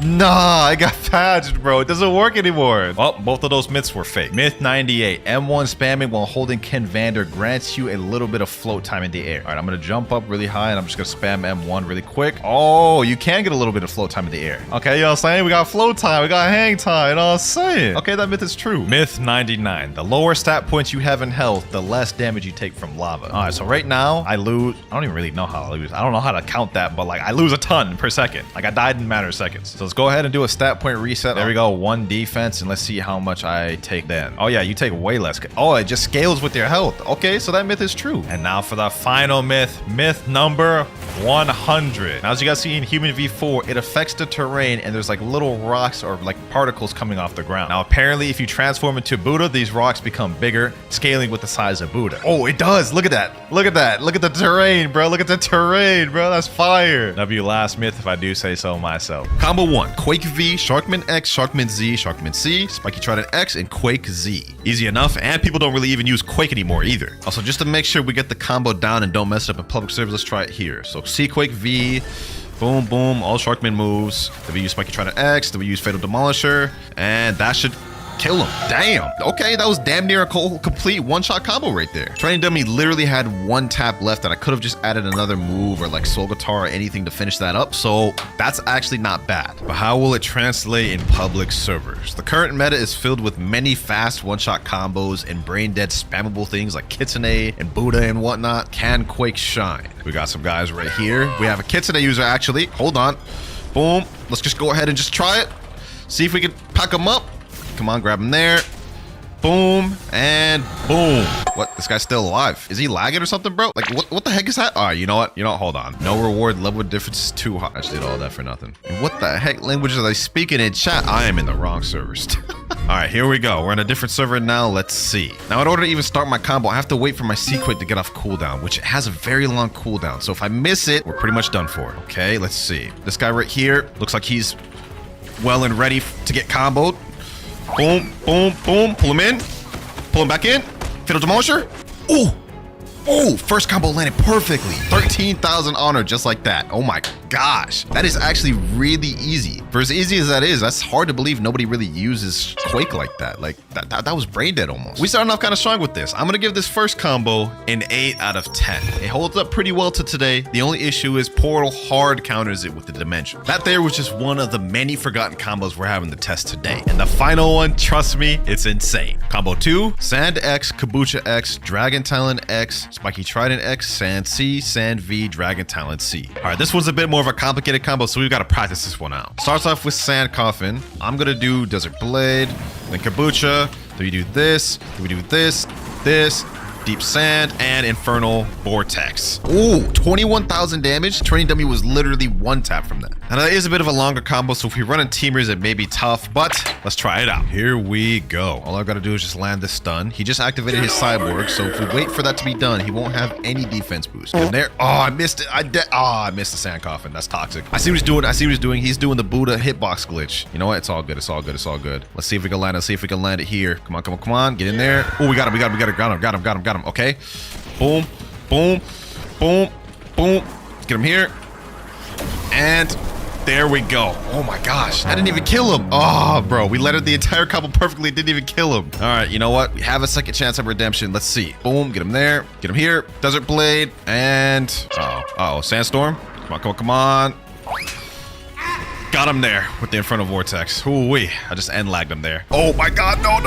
Nah, I got patched, bro. It doesn't work anymore. Well, both of those myths were fake. Myth 98. M1 spamming while holding Ken Vander grants you a little bit of float time in the air. All right, I'm going to jump up really high, and I'm just going to spam M1 really quick. Oh, you can get a little bit of float time in the air. Okay, you know what I'm saying? We got float time. We got hang time. You know what I'm saying? Okay, that myth is true. Myth 99. The lower stat points you have in health, the less damage you take from lava. All right, so right now, I lose. I don't even really know how I lose. I don't know how to count that, but like I lose a ton per second. Like I died in a matter of seconds. So let's go ahead and do a stat point reset. There we go. 1 defense, and let's see how much I take then. Oh yeah, you take way less. Oh, it just scales with your health. Okay, so that myth is true. And now for the final myth. Myth number 100. Now, as you guys see in Human V4, it affects the terrain, and there's like little rocks or like particles coming off the ground. Now, apparently, if you transform into Buddha, these rocks become bigger, scaling with the size of Buddha. Oh, it does. Look at that. Look at that. Look at the terrain, bro. Look at the terrain, bro. That's fire. That'll be your last myth if I do say so myself. Combo 1. Quake V, Sharkman X, Sharkman Z, Sharkman C, Spiky Trident X, and Quake Z. Easy enough, and people don't really even use Quake anymore either. Also, just to make sure we get the combo down and don't mess it up in public servers, let's try it here. So C Quake V, boom, boom, all Sharkman moves. Then we use Spiky Trident X, then we use Fatal Demolisher, and that should kill him. Damn. Okay, that was damn near a complete one-shot combo right there. Training Dummy literally had 1 tap left, and I could have just added another move or like Soul Guitar or anything to finish that up, so that's actually not bad. But how will it translate in public servers? The current meta is filled with many fast one-shot combos and brain-dead spammable things like Kitsune and Buddha and whatnot. Can Quake shine? We got some guys right here. We have a Kitsune user actually. Hold on. Boom. Let's just go ahead and just try it. See if we can pack them up. Come on, grab him there. Boom and boom. What? This guy's still alive. Is he lagging or something, bro? Like, what the heck is that? All right, you know what? Hold on. No reward, level difference is too high. I just did all that for nothing. And what the heck language are they speaking in chat? I am in the wrong servers. All right, here we go. We're in a different server now. Let's see. Now, in order to even start my combo, I have to wait for my C-Quake to get off cooldown, which has a very long cooldown. So if I miss it, we're pretty much done for. Okay, let's see. This guy right here looks like he's well and ready to get comboed. Boom, boom, boom. Pull him in. Pull him back in. Fatal Demolisher. Ooh. Oh, first combo landed perfectly. 13,000 honor just like that. Oh my gosh. That is actually really easy. For as easy as that is, that's hard to believe nobody really uses Quake like that. Like, that was brain dead almost. We started off kind of strong with this. I'm going to give this first combo an 8 out of 10. It holds up pretty well to today. The only issue is Portal hard counters it with the dimension. That there was just one of the many forgotten combos we're having to test today. And the final one, trust me, it's insane. Combo 2, Sand X, Kabucha X, Dragon Talon X, Spiky Trident X, Sand C, Sand V, Dragon Talon C. All right, this one's a bit more of a complicated combo, so we've got to practice this one out. Starts off with Sand Coffin. I'm gonna do Desert Blade, then Kabucha, then we do this, then we do this, Deep Sand, and Infernal Vortex. Ooh, 21,000 damage. Training Dummy was literally 1 tap from that. Now that is a bit of a longer combo, so if we run in teamers, it may be tough, but let's try it out. Here we go. All I've got to do is just land this stun. He just activated his Cyborg, so if we wait for that to be done, he won't have any defense boost. And there, oh, I missed it. I missed the Sand Coffin. That's toxic. I see what he's doing. He's doing the Buddha hitbox glitch. You know what? It's all good. It's all good. It's all good. Let's see if we can land it. Let's see if we can land it here. Come on, come on, come on. Get in there. Oh, we got him. Got him. Okay. Boom, boom, boom, boom. Let's get him here. And there we go. Oh my gosh. I didn't even kill him. Oh, bro. We landed the entire combo perfectly. Didn't even kill him. All right. You know what? We have a second chance of redemption. Let's see. Boom. Get him there. Get him here. Desert Blade. And Sandstorm. Come on, come on, come on. Got him there with the Infernal Vortex. Ooh-wee. I just end lagged him there. Oh my god, no.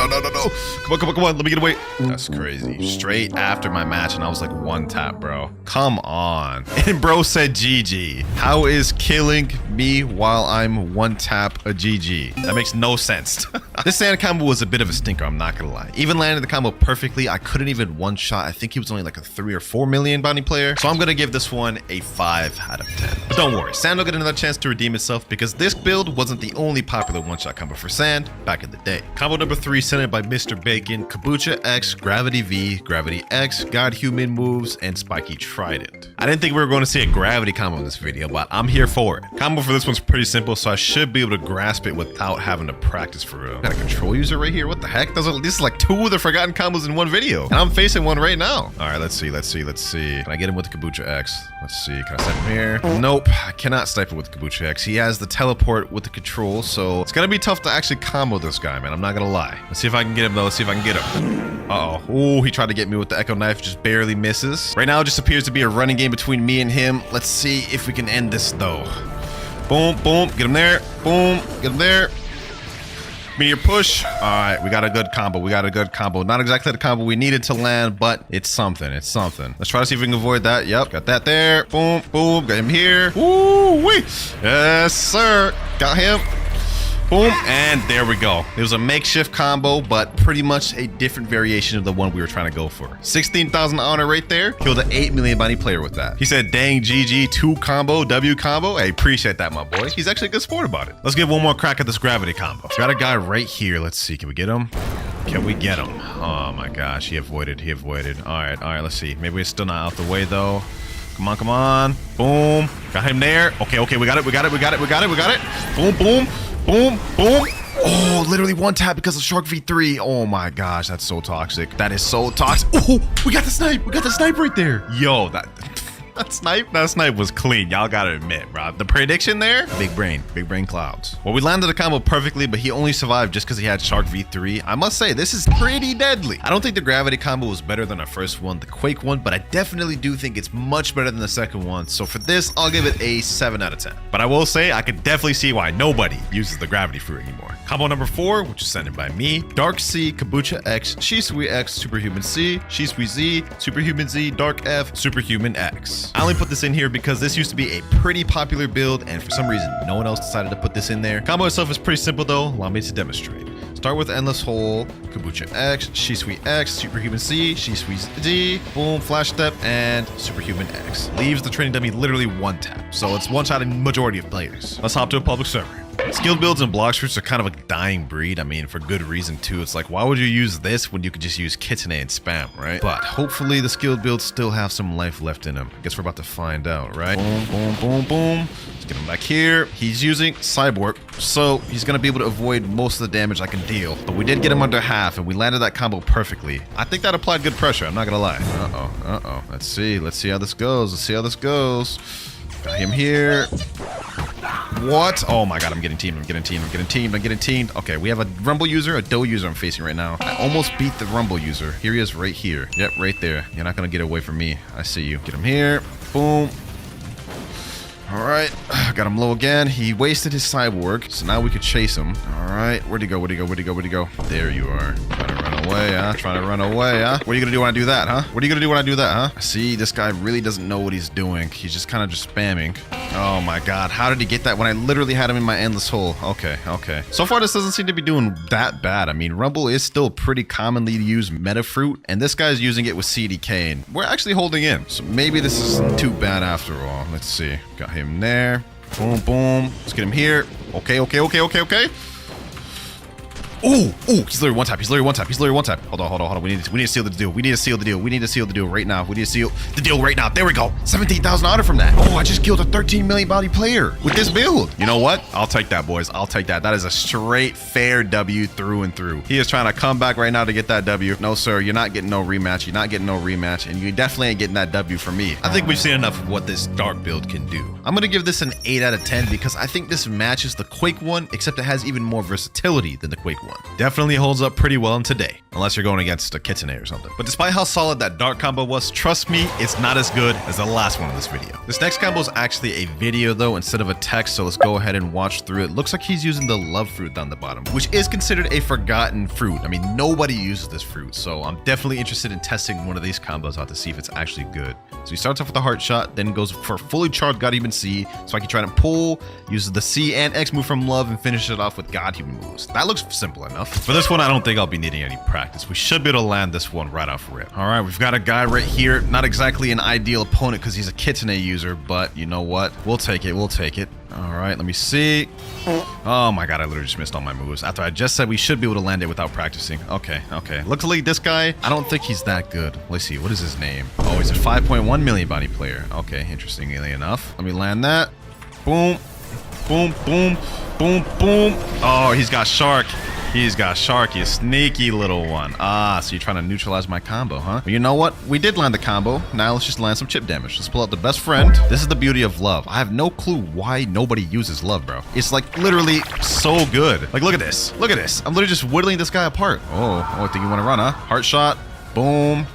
Come on. Let me get away. That's crazy. Straight after my match, and I was like 1 tap, bro. Come on. And bro said GG. How is killing me while I'm 1 tap a GG? That makes no sense. This sand combo was a bit of a stinker, I'm not gonna lie. Even landing the combo perfectly, I couldn't even one-shot. I think he was only like a 3 or 4 million bounty player. So I'm gonna give this one a 5 out of 10. But don't worry, Sand will get another chance to redeem itself because this build wasn't the only popular one-shot combo for Sand back in the day. Combo number 3 sent by Mr. Bacon, Kabucha X, Gravity V, Gravity X, God Human moves, and Spiky Trident. I didn't think we were going to see a gravity combo in this video, but I'm here for it. Combo for this one's pretty simple, so I should be able to grasp it without having to practice for real. Got a control user right here. What the heck? This is like 2 of the forgotten combos in one video, and I'm facing one right now. All right, let's see. Can I get him with the Kabucha X? Let's see. Can I snipe him here? Nope. I cannot snipe him with Kabucha X. He has the teleport with the control, so it's gonna be tough to actually combo this guy, man. I'm not gonna lie. Let's see if I can get him, though. Let's see if I can get him. Uh-oh. Oh, he tried to get me with the Echo Knife, just barely misses. Right now, it just appears to be a running game between me and him. Let's see if we can end this, though. Boom, boom. Get him there. Boom. Get him there. Meteor push. All right, we got a good combo. We got a good combo. Not exactly the combo we needed to land, but it's something. It's something. Let's try to see if we can avoid that. Yep, got that there. Boom, boom. Got him here. Woo-wee. Yes, sir. Got him. Boom, and there we go. It was a makeshift combo, but pretty much a different variation of the one we were trying to go for. 16,000 honor right there. Killed an 8 million bounty player with that. He said, dang, GG, 2 combo, W combo. Hey, appreciate that, my boy. He's actually a good sport about it. Let's give one more crack at this gravity combo. Got a guy right here. Let's see. Can we get him? Can we get him? Oh, my gosh. He avoided. He avoided. All right. Let's see. Maybe we're still not out the way, though. Come on, come on. Boom. Got him there. Okay. We got it. Boom, boom. Boom, boom. Oh, literally one tap because of Shark V3. Oh my gosh, that's so toxic. That is so toxic. Oh, we got the snipe. We got the snipe right there. Yo, that snipe was clean. Y'all gotta admit, bro. The prediction there, big brain clouds. Well, we landed the combo perfectly, but he only survived just because he had Shark V3. I must say, this is pretty deadly. I don't think the gravity combo was better than our first one, the Quake one, but I definitely do think it's much better than the second one. So for this, I'll give it a 7 out of 10. But I will say, I could definitely see why nobody uses the gravity fruit anymore. Combo number 4, which is sent in by me, Dark C, Kabucha X, Shisui X, Superhuman C, Shisui Z, Superhuman Z, Dark F, Superhuman X. I only put this in here because this used to be a pretty popular build, and for some reason, no one else decided to put this in there. Combo itself is pretty simple though. Allow me to demonstrate. Start with Endless Hole, Kabucha X, Shisui X, Superhuman C, Shisui Z, boom, Flash Step, and Superhuman X. Leaves the training dummy literally one tap, so it's one shot in majority of players. Let's hop to a public server. Skill builds and Blox fruits are kind of a dying breed. I mean, for good reason too. It's like, why would you use this when you could just use Kitsune and spam, right? But hopefully the skill builds still have some life left in them. I guess we're about to find out, right? Boom, boom, boom, boom. Let's get him back here. He's using Cyborg, so he's gonna be able to avoid most of the damage I can deal. But we did get him under half, and we landed that combo perfectly. I think that applied good pressure. I'm not gonna lie. Uh-oh. Let's see how this goes. Got him here. What? Oh my god, I'm getting teamed. Okay, we have a Rumble user, a Doe user I'm facing right now. I almost beat the Rumble user. Here he is right here. Yep, right there. You're not gonna get away from me. I see you. Get him here. Boom. All right, got him low again. He wasted his cyborg, so now we could chase him. All right, where'd he go? There you are. Trying to run away, huh? What are you gonna do when I do that, huh? See, this guy really doesn't know what he's doing. He's just kind of just spamming. Oh my god, how did he get that when I literally had him in my endless hole? Okay. So far, this doesn't seem to be doing that bad. I mean, Rumble is still pretty commonly used meta fruit, and this guy's using it with CDK, and we're actually holding in. So maybe this isn't too bad after all. Let's see. Got him there. Boom, boom. Let's get him here. Okay. Oh, he's literally one tap. Hold on. We need to seal the deal. We need to seal the deal right now. There we go. 17,000 honor from that. Oh, I just killed a 13 million bounty player with this build. You know what? I'll take that, boys. That is a straight fair W through and through. He is trying to come back right now to get that W. No, sir. You're not getting no rematch. And you definitely ain't getting that W from me. I think we've seen enough of what this dark build can do. I'm going to give this an 8 out of 10 because I think this matches the Quake one, except it has even more versatility than the Quake one. Definitely holds up pretty well in today, unless you're going against a Kitsune or something. But despite how solid that dark combo was, trust me, it's not as good as the last one in this video. This next combo is actually a video though, instead of a text, so let's go ahead and watch through it. Looks like he's using the love fruit down the bottom, which is considered a forgotten fruit. I mean, nobody uses this fruit, so I'm definitely interested in testing one of these combos out to see if it's actually good. So he starts off with a heart shot, then goes for fully charged God Human C, so I can try to pull, uses the C and X move from love, and finish it off with God Human moves. That looks simple enough. For this one, I don't think I'll be needing any practice. We should be able to land this one right off rip. All right, we've got a guy right here. Not exactly an ideal opponent because he's a Kitsune user, but you know what? We'll take it. All right, let me see. Oh my god, I literally just missed all my moves after I just said we should be able to land it without practicing. Okay. Luckily, this guy, I don't think he's that good. Let's see, what is his name? Oh, he's a 5.1 million bounty player. Okay, interestingly enough. Let me land that. Boom. Oh, he's got Shark. He's got Shark, you sneaky little one. Ah, so you're trying to neutralize my combo, huh? Well, you know what? We did land the combo. Now let's just land some chip damage. Let's pull out the best friend. This is the beauty of love. I have no clue why nobody uses love, bro. It's like literally so good. Like, look at this. Look at this. I'm literally just whittling this guy apart. Oh, I think you want to run, huh? Heart shot. Boom.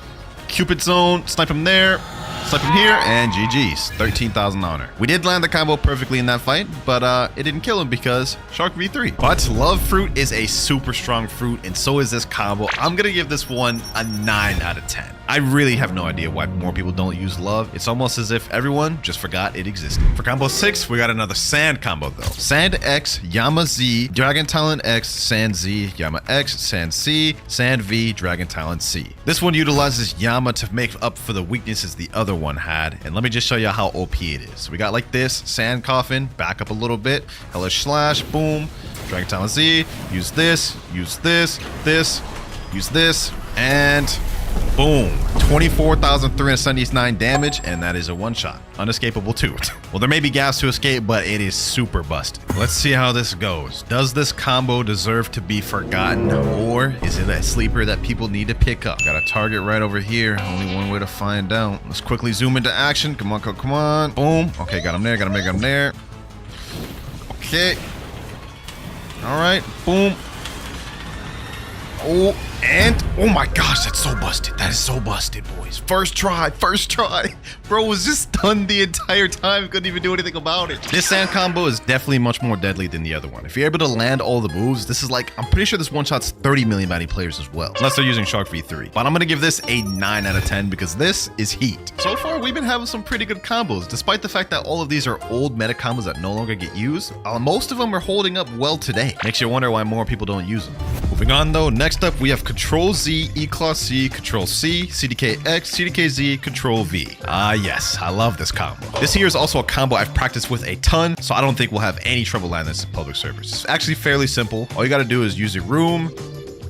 Cupid zone. Snipe him there. Snipe him here, and GG's. 13,000 honor. We did land the combo perfectly in that fight, but it didn't kill him because Shark v3. But Love Fruit is a super strong fruit, and so is this combo. I'm gonna give this one a 9 out of 10. I really have no idea why more people don't use love. It's almost as if everyone just forgot it existed. For combo 6, we got another Sand combo though. Sand X, Yama Z, Dragon Talon X, Sand Z, Yama X, Sand C, Sand V, Dragon Talon C. This one utilizes Yama to make up for the weaknesses the other one had. And let me just show you how OP it is. We got like this, Sand Coffin, back up a little bit, Hellish Slash, boom, Dragon Talon Z, use this, use this, use this, and boom, 24,379 damage, and that is a one-shot. Unescapable too. Well, there may be gaps to escape, but it is super busted. Let's see how this goes. Does this combo deserve to be forgotten, or is it a sleeper that people need to pick up? Got a target right over here. Only one way to find out. Let's quickly zoom into action. Come on, come on. Boom. Okay, got him there, got him there. Okay. All right, boom. Oh, and oh my gosh, that's so busted. That is so busted, boys. First try. Bro was just stunned the entire time. Couldn't even do anything about it. This Sand combo is definitely much more deadly than the other one. If you're able to land all the moves, this is like, I'm pretty sure this one shots 30 million bounty players as well. Unless they're using Shark v3. But I'm gonna give this a 9 out of 10 because this is heat. So far, we've been having some pretty good combos. Despite the fact that all of these are old meta combos that no longer get used, most of them are holding up well today. Makes you wonder why more people don't use them. Moving on though, next up we have Control Z, E-Claw C, Control C, CDK X, CDK Z, Control V. Ah yes, I love this combo. This here is also a combo I've practiced with a ton, so I don't think we'll have any trouble landing this in public servers. It's actually fairly simple. All you gotta do is use your room,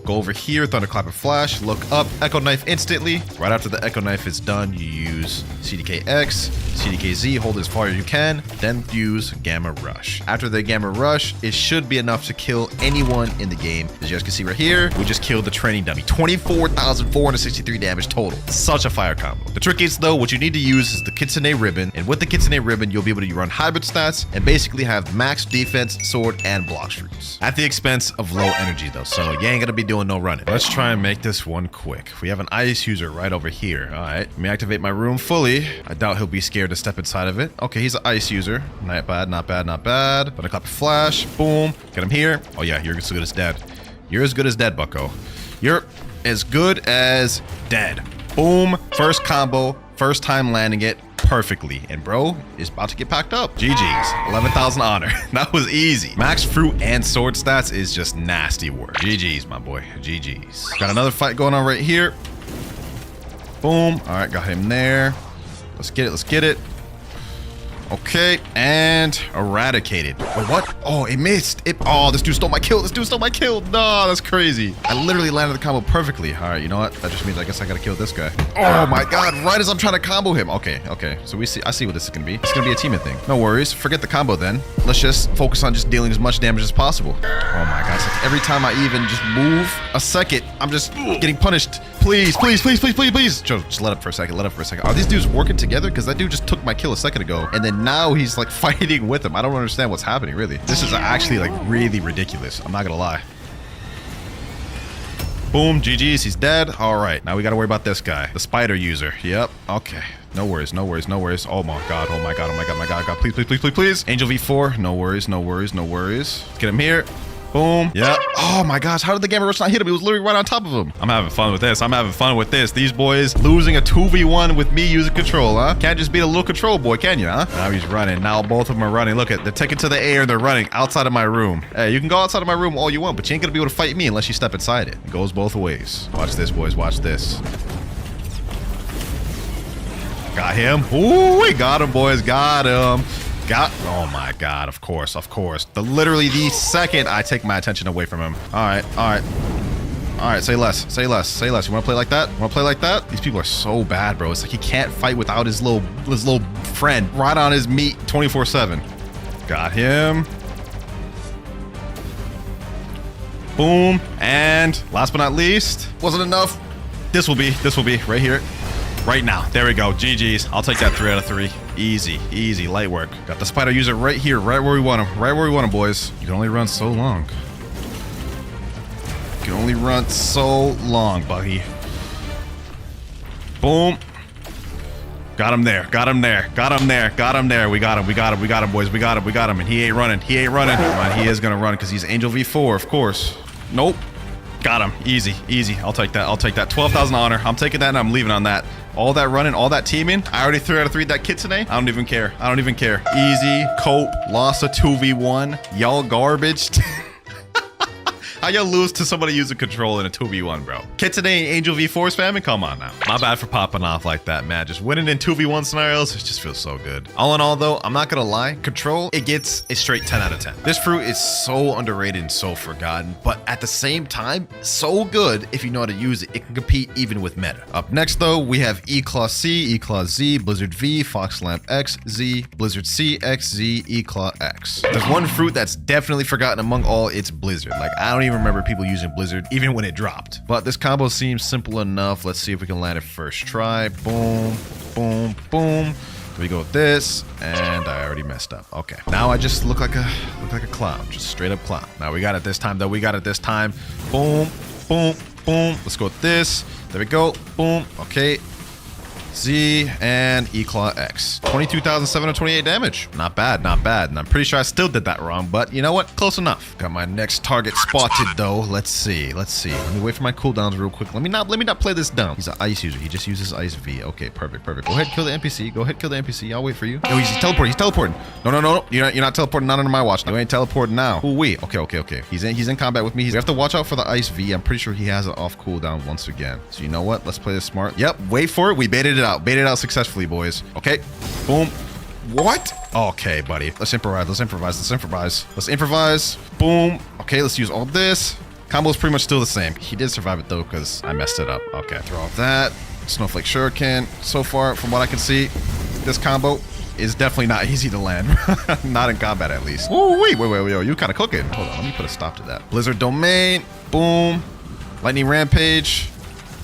go over here, Thunderclap and Flash, look up, Echo Knife instantly. Right after the Echo Knife is done, you use CDK X, CDK Z, hold it as far as you can, then use Gamma Rush. After the Gamma Rush, it should be enough to kill anyone in the game. As you guys can see right here, we just killed the training dummy. 24,463 damage total. Such a fire combo. The trick is though, what you need to use is the Kitsune Ribbon, and with the Kitsune Ribbon, you'll be able to run hybrid stats and basically have max defense, sword, and Blox fruits. At the expense of low energy though, so you ain't gonna be doing no running. Let's try and make this one quick. We have an ice user right over here. All right, let me activate my room fully. I doubt he'll be scared to step inside of it. Okay, he's an ice user. Not bad, not bad, not bad. But I clap a flash. Boom. Get him here. Oh yeah, you're as good as dead. You're as good as dead, bucko. You're as good as dead. Boom. First combo. First time landing it perfectly. And bro is about to get packed up. GG's. 11,000 honor. That was easy. Max fruit and sword stats is just nasty work. GG's, my boy. GG's. Got another fight going on right here. Boom. All right, got him there. Let's get it. Let's get it. Okay, and eradicated. Oh, what? Oh, it missed. Oh, this dude stole my kill. This dude stole my kill. No, that's crazy. I literally landed the combo perfectly. All right, you know what? That just means I guess I gotta kill this guy. Oh my God! Right as I'm trying to combo him. Okay, okay. So I see what this is gonna be. It's gonna be a teaming thing. No worries. Forget the combo then. Let's just focus on just dealing as much damage as possible. Oh my God! It's like every time I even just move a second, I'm just getting punished. Please, please, please, please, please, please. Joe, just let up for a second. Let up for a second. Are these dudes working together? Because that dude just took my kill a second ago, and then now he's like fighting with him. I don't understand what's happening, really. This is actually like really ridiculous. I'm not gonna lie. Boom, GG's, he's dead. All right, now we gotta worry about this guy, the spider user. Yep, okay. No worries, no worries, no worries. Oh my God, oh my God, oh my God, oh my God, please, please, please, please, please. Angel V4, no worries, no worries, no worries. Let's get him here. Boom. Yep. Oh my gosh, how did the Gamma Rush not hit him? He was literally right on top of him. I'm having fun with this. I'm having fun with this. These boys losing a 2v1 with me using control, huh? Can't just beat a little control boy, can you, huh? Now he's running. Now both of them are running. Look at, they're taking to the air. They're running outside of my room. Hey, you can go outside of my room all you want, but you ain't gonna be able to fight me unless you step inside it. It goes both ways. Watch this, boys. Watch this. Got him. Ooh, we got him, boys. Got him. Oh my God, of course, of course. Literally the second I take my attention away from him. All right, all right. All right, say less, say less, say less. You wanna play like that? Wanna play like that? These people are so bad, bro. It's like he can't fight without his little friend right on his meat 24/7. Got him. Boom. And last but not least, wasn't enough. This will be right here. Right now. There we go. GG's. I'll take that 3 out of 3. Easy. Easy. Light work. Got the spider user right here. Right where we want him. Right where we want him, boys. You can only run so long. You can only run so long, buddy. Boom. Got him there. Got him there. Got him there. Got him there. We got him. We got him. We got him, boys. We got him. We got him. And he ain't running. He ain't running. Come on, he is going to run because he's Angel V4, of course. Nope. Got him. Easy. Easy. I'll take that. I'll take that. 12,000 honor. I'm taking that and I'm leaving on that. All that running, all that teaming. I already 3 out of 3 that Kitsune. I don't even care. I don't even care. Easy. Cope. Lost a 2v1. Y'all garbage. How y'all lose to somebody using control in a 2v1, bro? Kitsune Angel V4 spamming? Come on now. My bad for popping off like that, man. Just winning in 2v1 scenarios, it just feels so good. All in all, though, I'm not gonna lie. Control, it gets a straight 10 out of 10. This fruit is so underrated and so forgotten, but at the same time, so good if you know how to use it. It can compete even with meta. Up next, though, we have E-Claw C, E-Claw Z, Blizzard V, Fox Lamp X, Z, Blizzard C, X, Z, E-Claw X. There's one fruit that's definitely forgotten among all, it's Blizzard. Like, I don't even remember people using Blizzard even when it dropped. But this combo seems simple enough. Let's see if we can land it first try. Boom, boom, boom. We go with this, and I already messed up. Okay, now I just look like a clown, just straight up clown. Now we got it this time, though. We got it this time. Boom, boom, boom. Let's go with this. There we go. Boom. Okay. Z and E-Claw X. 22,728 damage. Not bad, not bad. And I'm pretty sure I still did that wrong, but you know what? Close enough. Got my next target spotted though. Let's see. Let's see. Let me wait for my cooldowns real quick. Let me not play this dumb. He's an ice user. He just uses ice V. Okay, perfect, perfect. Go ahead, kill the NPC. Go ahead, kill the NPC. I'll wait for you. Oh, he's teleporting. He's teleporting. No, no, no. You're not teleporting. Not under my watch. You ain't teleporting now. Ooh, wait. Okay, okay, okay. He's in combat with me. We have to watch out for the ice V. I'm pretty sure he has it off cooldown once again. So you know what? Let's play this smart. Yep. Wait for it. We baited it out. Baited it out successfully, boys. Okay. Boom. What? Okay, buddy. Let's improvise. Let's improvise. Let's improvise. Let's improvise. Boom. Okay, let's use all this. Combo's pretty much still the same. He did survive it though because I messed it up. Okay, throw off that. Snowflake Shuriken. So far, from what I can see, this combo is definitely not easy to land. Not in combat, at least. Oh, wait. You kind of cooking. Hold on. Let me put a stop to that. Blizzard Domain. Boom. Lightning Rampage.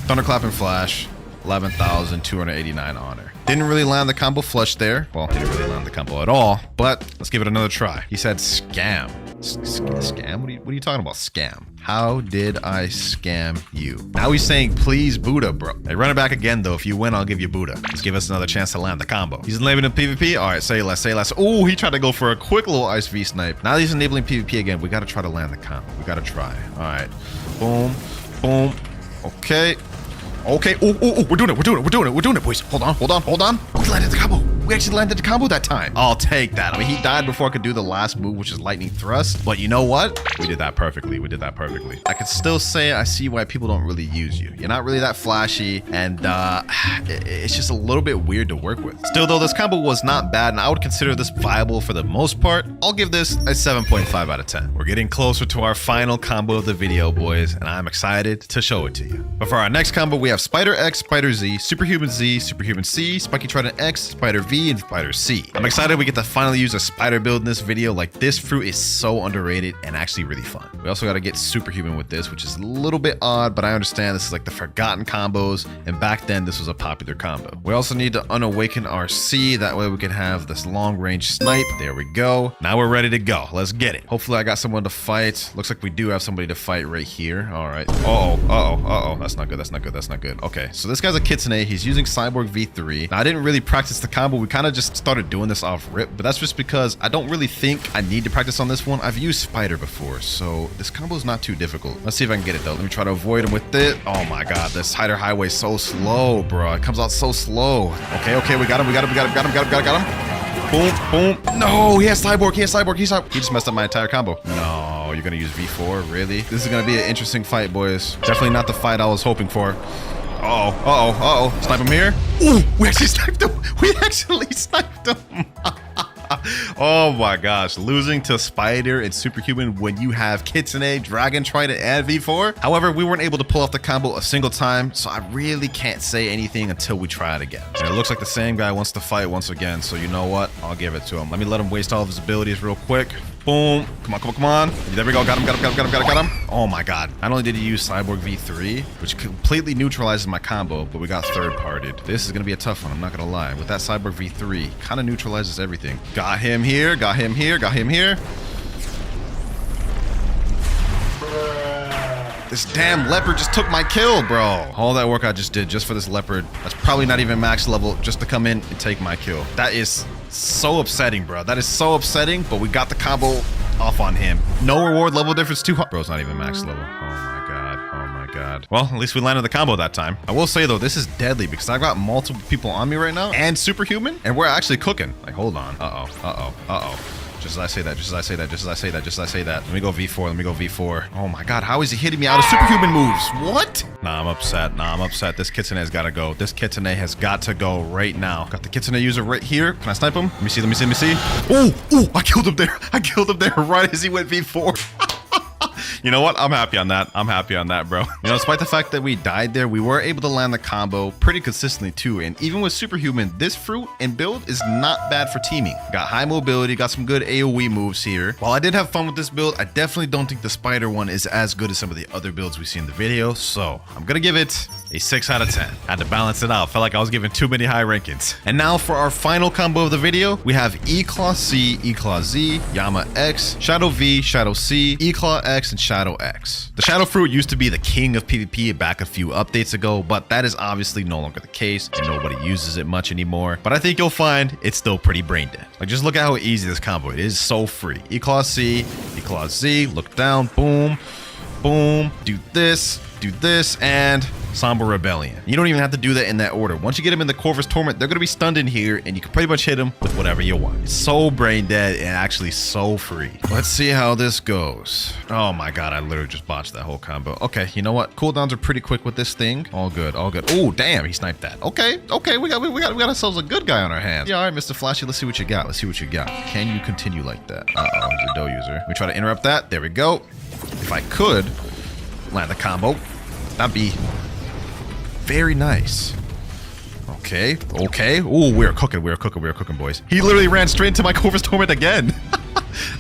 Thunderclap and Flash. 11,289 honor. Didn't really land the combo flush there. Well, didn't really land the combo at all, but let's give it another try. He said scam. Scam? What are you talking about? Scam. How did I scam you? Now he's saying, please Buddha, bro. Hey, run it back again, though. If you win, I'll give you Buddha. Just give us another chance to land the combo. He's enabling PvP? All right, say less, say less. Oh, he tried to go for a quick little Ice V snipe. Now he's enabling PvP again. We got to try to land the combo. We got to try. All right. Boom. Boom. Okay. Okay. Oh, we're doing it, boys. Hold on. We landed the combo. We actually landed the combo that time. I'll take that. I mean, he died before I could do the last move, which is lightning thrust. But you know what? We did that perfectly. I could still say I see why people don't really use you. You're not really that flashy, and it's just a little bit weird to work with. Still, though, this combo was not bad, and I would consider this viable for the most part. I'll give this a 7.5 out of 10. We're getting closer to our final combo of the video, boys, and I'm excited to show it to you. But for our next combo, we have Spider X, Spider Z, Superhuman C, Spiky Trident X, Spider V, and Spider C. I'm excited we get to finally use a spider build in this video. Like, this fruit is so underrated and actually really fun. We also got to get Superhuman with this, which is a little bit odd, but I understand this is like the forgotten combos, and back then this was a popular combo. We also need to unawaken our C, that way we can have this long range snipe. There we go. Now we're ready to go. Let's get it. Hopefully I got someone to fight. Looks like we do have somebody to fight right here. All right. Uh-oh. That's not good. Okay, so this guy's a Kitsune. He's using Cyborg V3. Now, I didn't really practice the combo. We kind of just started doing this off rip, but that's just because I don't really think I need to practice on this one. I've used Spider before, so this combo is not too difficult. Let's see if I can get it, though. Let me try to avoid him with it. Oh, my God. This Hider Highway is so slow, bro. It comes out so slow. Okay, we got him. Boom. No, he has Cyborg. He just messed up my entire combo. No, you're going to use V4? Really? This is going to be an interesting fight, boys. Definitely not the fight I was hoping for. Uh-oh. Snipe him here. Ooh, we actually sniped him. Oh my gosh, losing to Spider and Superhuman when you have Kitsune, Dragon Trident, and V4. However, we weren't able to pull off the combo a single time, so I really can't say anything until we try it again. And it looks like the same guy wants to fight once again, so you know what? I'll give it to him. Let me let him waste all of his abilities real quick. Boom. Come on, come on, come on. There we go. Got him. Oh my god. Not only did he use Cyborg V3, which completely neutralizes my combo, but we got third-partied. This is going to be a tough one, I'm not going to lie. With that Cyborg V3, kind of neutralizes everything. Got him here. This damn leopard just took my kill, bro. All that work I just did just for this leopard. That's probably not even max level just to come in and take my kill. That is so upsetting, bro. That is so upsetting, but we got the combo off on him. No reward level difference too hard. Bro's not even max level. Oh my god. Well, at least we landed the combo that time. I will say though, this is deadly because I've got multiple people on me right now and superhuman, and we're actually cooking. Like, hold on. Uh-oh. Just as I say that. Let me go V4. Oh my god, how is he hitting me out of superhuman moves? What? Nah, I'm upset. This Kitsune has got to go. This Kitsune has got to go right now. Got the Kitsune user right here. Can I snipe him? Let me see. Oh, I killed him there right as he went V4. You know what? I'm happy on that, bro. You know, despite the fact that we died there, we were able to land the combo pretty consistently too. And even with superhuman, this fruit and build is not bad for teaming. Got high mobility, got some good AoE moves here. While I did have fun with this build, I definitely don't think the spider one is as good as some of the other builds we see in the video. So I'm gonna give it a 6 out of 10. Had to balance it out. Felt like I was giving too many high rankings. And now for our final combo of the video, we have E-Claw C, E-Claw Z, Yama X, Shadow V, Shadow C, E-Claw X, and Shadow X. The Shadow Fruit used to be the king of PvP back a few updates ago, but that is obviously no longer the case, and nobody uses it much anymore. But I think you'll find it's still pretty brain dead. Like, just look at how easy this combo is. It is so free. E-Claw C, E-Claw Z, look down, boom, boom, do this, and Somber Rebellion. You don't even have to do that in that order. Once you get them in the Corvus Torment, they're going to be stunned in here, and you can pretty much hit them with whatever you want. It's so brain dead and actually so free. Let's see how this goes. Oh my god, I literally just botched that whole combo. Okay, you know what? Cooldowns are pretty quick with this thing. All good. Oh, damn, he sniped that. Okay, we got ourselves a good guy on our hands. Yeah, all right, Mr. Flashy, let's see what you got. Can you continue like that? Uh-oh, he's a dough user. Let me try to interrupt that. There we go. If I could land the combo, that'd be very nice. Okay. Ooh, we're cooking, boys. He literally ran straight into my Corvus Torment again.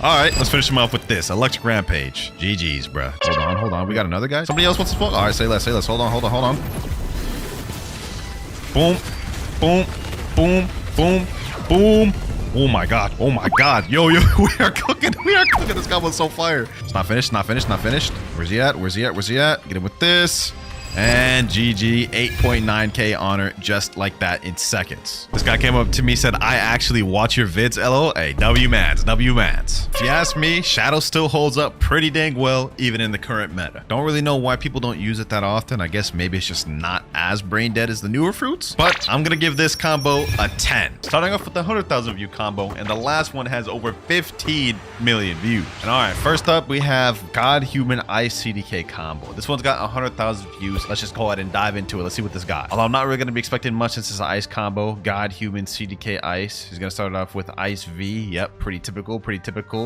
All right, let's finish him off with this. Electric Rampage. GG's, bruh. Hold on. We got another guy? Somebody else wants to spawn? All right, say less. Hold on. Boom. Oh my god. Yo, we are cooking. This combo's so fire. It's not finished. Where's he at? Get him with this. And GG, 8.9k honor just like that in seconds. This guy came up to me, said, I actually watch your vids, LO. Hey, W-mans. If you ask me, Shadow still holds up pretty dang well, even in the current meta. Don't really know why people don't use it that often. I guess maybe it's just not as brain dead as the newer fruits, but I'm gonna give this combo a 10. Starting off with the 100,000 view combo, and the last one has over 15 million views. And all right, first up, we have God Human Ice CDK combo. This one's got 100,000 views. Let's just go ahead and dive into it. Let's see what this got. Although I'm not really going to be expecting much since it's an ice combo. God, Human, CDK, Ice. He's going to start off with Ice V. Yep, pretty typical.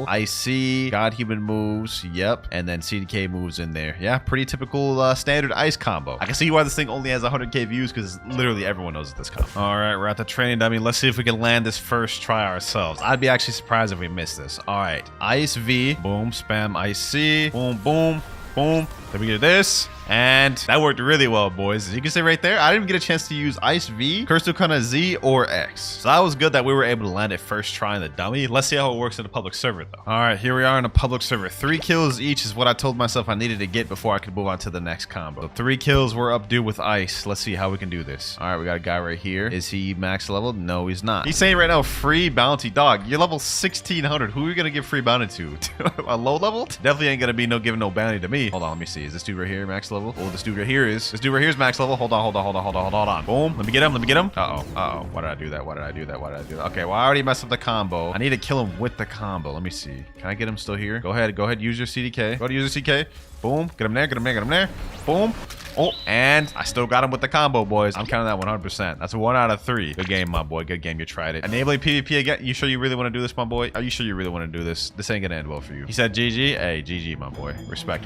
Ice C, God, Human moves. Yep, and then CDK moves in there. Yeah, pretty typical standard ice combo. I can see why this thing only has 100k views because literally everyone knows this combo. All right, we're at the training dummy. Let's see if we can land this first try ourselves. I'd be actually surprised if we miss this. All right, Ice V. Boom, spam Ice C. Boom. Then we get this. And that worked really well, boys. As you can see right there, I didn't even get a chance to use Ice V, Kursukana Z, or X. So that was good that we were able to land it first try in the dummy. Let's see how it works in the public server, though. All right, here we are in a public server. 3 kills each is what I told myself I needed to get before I could move on to the next combo. So 3 kills were up due with Ice. Let's see how we can do this. All right, we got a guy right here. Is he max level? No, he's not. He's saying right now, free bounty. Dog, you're level 1600. Who are you going to give free bounty to? A low level? Definitely ain't going to be no giving no bounty to me. Hold on, let me see. Is this dude right here max level? Oh, this dude right here is. This dude right here is max level. Hold on. Boom. Let me get him. Uh-oh. Why did I do that? Okay, well, I already messed up the combo. I need to kill him with the combo. Let me see. Can I get him still here? Go ahead. Use your CDK. Go to use your CDK. Boom. Get him there. Boom. Oh, and I still got him with the combo, boys. I'm counting that 100%. That's a 1 out of 3. Good game, my boy. Good game. You tried it. Enabling PvP again. You sure you really want to do this, my boy? Are you sure you really want to do this? This ain't gonna end well for you. He said GG. Hey, GG, my boy. Respect.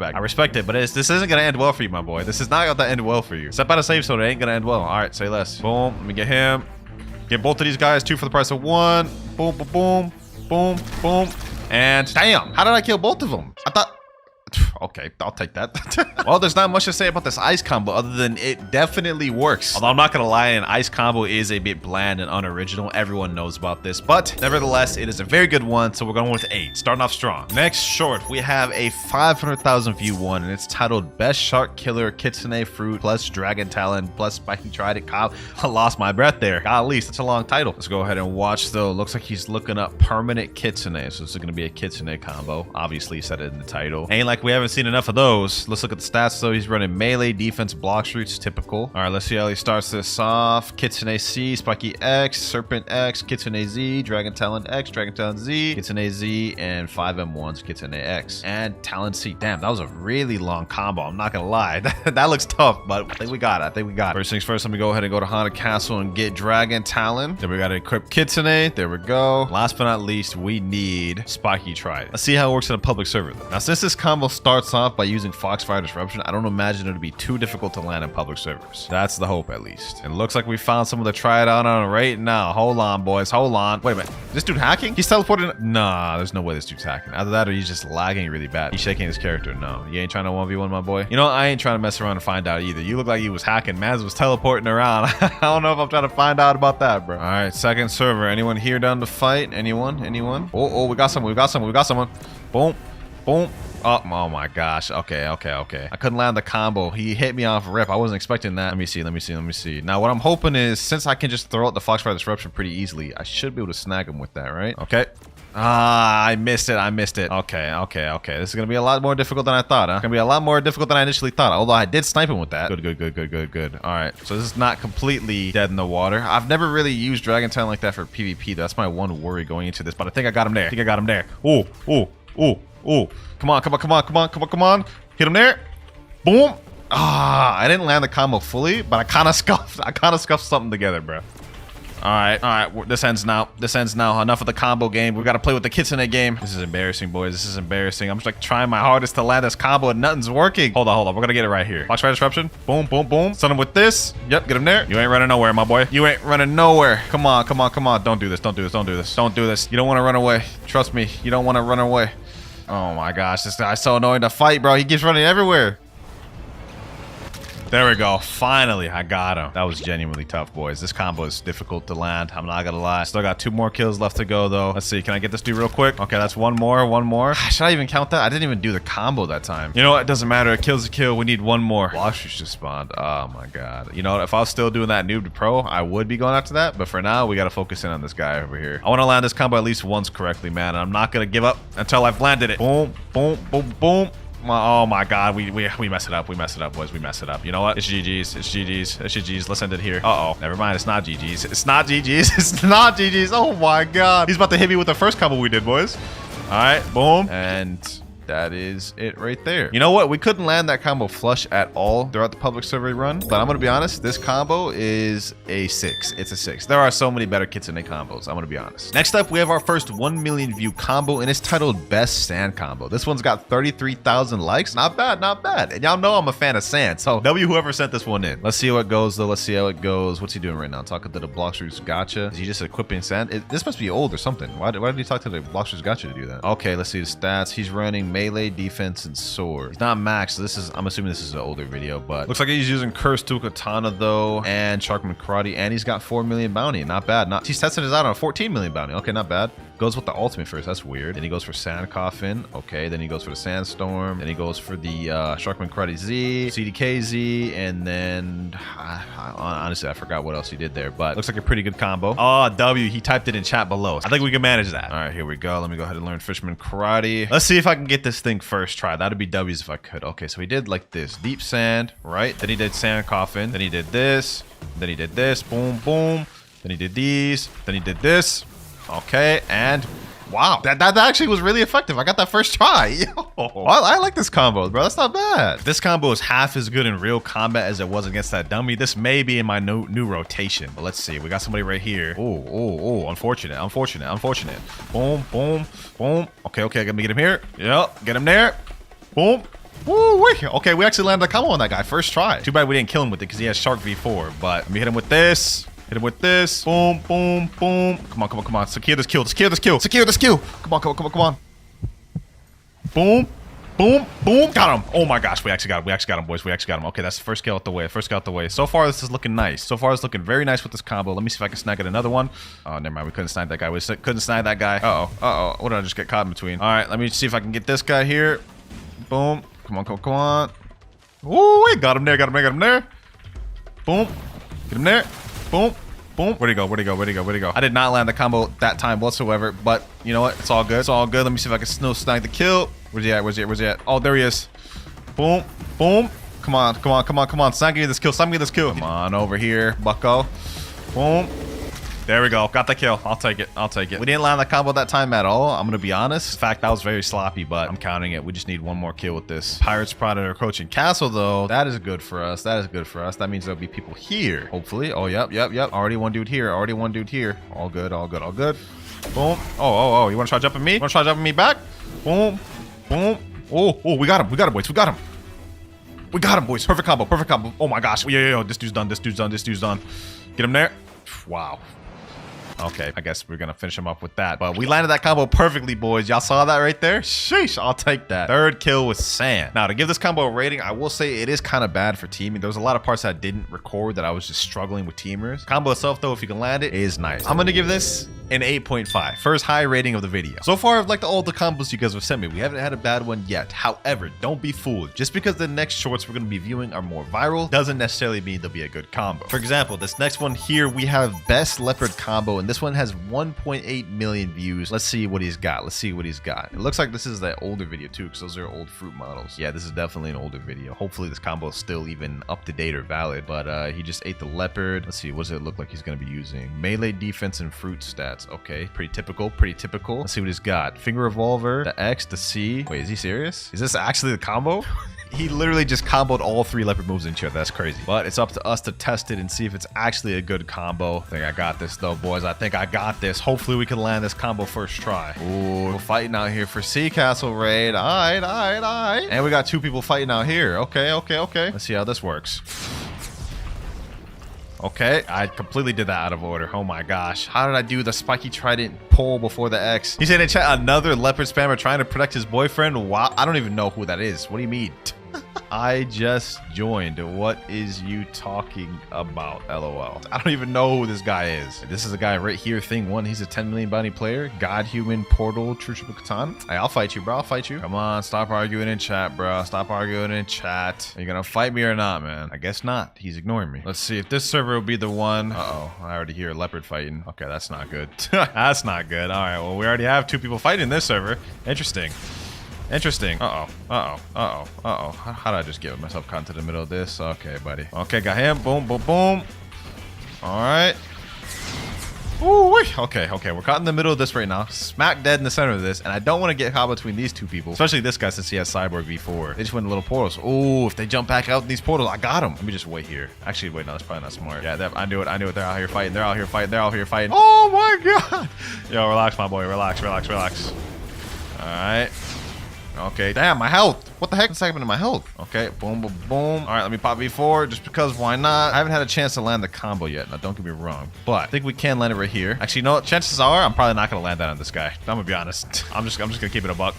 I respect it, but this isn't gonna end well for you, my boy. This is not gonna end well for you. Step out of safe zone. It ain't gonna end well. All right, say less. Boom. Let me get him. Get both of these guys. 2 for the price of 1. Boom. And damn, how did I kill both of them? I thought... Okay, I'll take that. Well, there's not much to say about this ice combo other than it definitely works. Although I'm not gonna lie, an ice combo is a bit bland and unoriginal. Everyone knows about this, but nevertheless, it is a very good one. So we're going with 8, starting off strong. Next short, we have a 500,000 view one, and it's titled Best Shark Killer Kitsune Fruit plus Dragon Talon plus Spiky Trident Cow. I lost my breath there. Golly, such a long title. Let's go ahead and watch though. Looks like he's looking up permanent Kitsune, so this is gonna be a Kitsune combo. Obviously, he said it in the title. Ain't like we haven't seen enough of those. Let's look at the stats though. He's running melee, defense, Blox routes, typical. All right, let's see how he starts this off. Kitsune C, Spiky X, Serpent X, Kitsune Z, Dragon Talon X, Dragon Talon Z, Kitsune Z, and 5M1's Kitsune X. And Talon C. Damn, that was a really long combo. I'm not gonna lie. That looks tough, but I think we got it. I think we got it. First things first, let me go ahead and go to Haunted Castle and get Dragon Talon. Then we gotta equip Kitsune. There we go. Last but not least, we need Spiky Trident. Let's see how it works in a public server though. Now, since this combo starts off by using Foxfire Disruption, I don't imagine it to be too difficult to land in public servers. That's the hope, at least. And it looks like we found someone to try it out on right now. Hold on, boys. Hold on. Wait a minute. This dude hacking? He's teleporting? Nah, there's no way this dude's hacking. Either that or he's just lagging really bad. He's shaking his character. No, you ain't trying to 1v1, my boy. You know, I ain't trying to mess around and find out either. You look like you was hacking. Mans was teleporting around. I don't know if I'm trying to find out about that, bro. All right, second server. Anyone here down to fight? Anyone? Anyone? Oh, we got someone. We got someone. We got someone. Boom. Boom. Oh my gosh. Okay. I couldn't land the combo. He hit me off rip. I wasn't expecting that. Let me see. Now, what I'm hoping is, since I can just throw out the Foxfire Disruption pretty easily, I should be able to snag him with that, right? Okay. Ah, I missed it. Okay. This is gonna be a lot more difficult than I thought, huh? Gonna be a lot more difficult than I initially thought, although I did snipe him with that. Good. All right, so this is not completely dead in the water. I've never really used Dragon Talon like that for PvP. That's my one worry going into this, but I think I got him there. Oh, come on. Hit him there. Boom. Ah, I didn't land the combo fully, but I kind of scuffed something together, bro. All right. This ends now. Enough of the combo game. We got to play with the Kitsune game. This is embarrassing, boys. This is embarrassing. I'm just like trying my hardest to land this combo and nothing's working. Hold on. We're going to get it right here. Foxfire Disruption. Boom. Stun him with this. Yep, get him there. You ain't running nowhere, my boy. You ain't running nowhere. Come on. Don't do this. You don't want to run away. Trust me. You don't want to run away. Oh my gosh, this guy's so annoying to fight, bro. He keeps running everywhere. There we go. Finally, I got him. That was genuinely tough, boys. This combo is difficult to land. I'm not gonna lie. Still got 2 more kills left to go, though. Let's see. Can I get this dude real quick? Okay, that's one more. Should I even count that? I didn't even do the combo that time. You know what? It doesn't matter. A kill's a kill. We need 1 more. Blox just spawned. Oh my god. You know what? If I was still doing that noob to pro, I would be going after that. But for now, we gotta focus in on this guy over here. I want to land this combo at least once correctly, man. And I'm not gonna give up until I've landed it. Boom. Oh my god, we mess it up, boys. We mess it up. You know what? It's GG's. Let's end it here. Never mind. It's not GG's. Oh my god. He's about to hit me with the first combo we did, boys. All right, boom. And that is it right there. You know what? We couldn't land that combo flush at all throughout the public survey run, but I'm gonna be honest, this combo is a 6. It's a 6. There are so many better Kitsune combos. I'm gonna be honest. Next up, we have our first 1 million view combo, and it's titled Best Sand Combo. This one's got 33,000 likes. Not bad. And y'all know I'm a fan of sand, so W whoever sent this one in. Let's see how it goes though. What's he doing right now? Talking to the Blox routes gotcha. Is he just equipping sand? This must be old or something. Why did he talk to the Blox routes gotcha to do that? Okay, let's see the stats. He's running melee, defense, and sword. He's not max, so I'm assuming this is an older video, but looks like he's using Curse to Katana though, and Sharkman Karate, and he's got 4 million bounty. Not bad. He's testing his out on a 14 million bounty. Okay, not bad. Goes with the ultimate first. That's weird. Then he goes for Sand Coffin. Okay, then he goes for the Sandstorm. Then he goes for the Sharkman Karate Z, CDK Z, and then honestly, I forgot what else he did there, but looks like a pretty good combo. Oh, W, he typed it in chat below. I think we can manage that. All right, here we go. Let me go ahead and learn Fisherman Karate. Let's see if I can get this thing first try. That'd be W's if I could. Okay, so he did like this. Deep Sand, right? Then he did Sand Coffin. Then he did this. Then he did this. Boom. Then he did these. Then he did this. Okay, and wow, that actually was really effective. I got that first try. I like this combo, bro. That's not bad. If this combo is half as good in real combat as it was against that dummy, this may be in my new rotation. But let's see. We got somebody right here. Oh, unfortunate. Boom. Okay, let me get him here. Yep, get him there. Boom. Woo, okay, we actually landed a combo on that guy first try. Too bad we didn't kill him with it because he has Shark V4. But let me hit him with this. Boom. Come on. Secure this kill. Come on. boom, boom, boom. Got him. Oh my gosh, we actually got him. We actually got him, boys. We actually got him. Okay, that's the first kill out the way. First kill out the way. So far, this is looking nice. So far, it's looking very nice with this combo. Let me see if I can snag it another one. Oh, never mind. We couldn't snag that guy. We couldn't snag that guy. Uh-oh. What did I just get caught in between? All right, let me see if I can get this guy here. Boom. Come on, come on. Ooh, we got him there. Got him there. Boom. Get him there. Boom. Boom. Where'd he go? I did not land the combo that time whatsoever, but you know what? It's all good. Let me see if I can still snag the kill. Where's he at? Oh, there he is. Boom. Boom. Come on. Snag me this kill. Come on over here, bucko. Boom. There we go. Got the kill. I'll take it. We didn't land the combo that time at all. I'm going to be honest. In fact, that was very sloppy, but I'm counting it. We just need one more kill with this. Pirates spotted our coaching castle, though. That is good for us. That means there'll be people here, hopefully. Oh, yep. Already one dude here. All good. Boom. Oh. You want to try jumping me? Back? Boom. Oh, we got him, boys. We got him, boys. Perfect combo. Oh, my gosh. Yo. This dude's done. Get him there. Wow. Okay, I guess we're gonna finish him up with that. But we landed that combo perfectly, boys. Y'all saw that right there? Sheesh, I'll take that. Third kill with sand. Now, to give this combo a rating, I will say it is kind of bad for teaming. There was a lot of parts that I didn't record that I was just struggling with teamers. Combo itself, though, if you can land it, is nice. I'm gonna give this an 8.5. First high rating of the video. So far, I've liked all the combos you guys have sent me. We haven't had a bad one yet. However, don't be fooled. Just because the next shorts we're going to be viewing are more viral doesn't necessarily mean they'll be a good combo. For example, this next one here, we have best leopard combo, and this one has 1.8 million views. Let's see what he's got. It looks like this is the older video too, because those are old fruit models. Yeah, this is definitely an older video. Hopefully this combo is still even up to date or valid, but he just ate the leopard. Let's see, what does it look like he's going to be using? Melee, defense, and fruit stats. Okay, pretty typical. Let's see what he's got. Finger revolver, the X, the C. Wait, is he serious? Is this actually the combo? He literally just comboed all 3 leopard moves into it. That's crazy. But it's up to us to test it and see if it's actually a good combo. I think I got this though, boys. I think I got this. Hopefully we can land this combo first try. Ooh, we're fighting out here for Sea Castle raid. All right. And we got 2 people fighting out here. Okay. Let's see how this works. Okay, I completely did that out of order. Oh my gosh. How did I do the spiky trident pull before the X? He said in chat, another leopard spammer trying to protect his boyfriend. Wow, I don't even know who that is. What do you mean? I just joined. What is you talking about? LOL. I don't even know who this guy is. This is a guy right here, thing 1. He's a 10 million bounty player. God, human, portal, true triple katana. Hey, I'll fight you, bro. I'll fight you. Come on, stop arguing in chat, bro. Stop arguing in chat. Are you gonna fight me or not, man? I guess not. He's ignoring me. Let's see if this server will be the one. Uh-oh. I already hear a leopard fighting. Okay, that's not good. That's not good. All right, well, we already have 2 people fighting this server. Interesting. Uh-oh. How did I just get myself caught into the middle of this? Okay, buddy. Okay, got him. Boom. All right. Ooh, okay. We're caught in the middle of this right now. Smack dead in the center of this. And I don't want to get caught between these 2 people. Especially this guy, since he has Cyborg V4. They just went in little portals. Ooh, if they jump back out in these portals, I got him. Let me just wait here. Actually, wait, no, that's probably not smart. Yeah, I knew it. They're out here fighting. Oh my God. Yo, relax, my boy. Relax. All right. Okay, damn, my health. What the heck is happening to my health? Okay, boom. All right, let me pop V4 just because why not? I haven't had a chance to land the combo yet. Now, don't get me wrong, but I think we can land it right here. Actually, you know what? Chances are I'm probably not going to land that on this guy. I'm going to be honest. I'm just going to keep it a buck.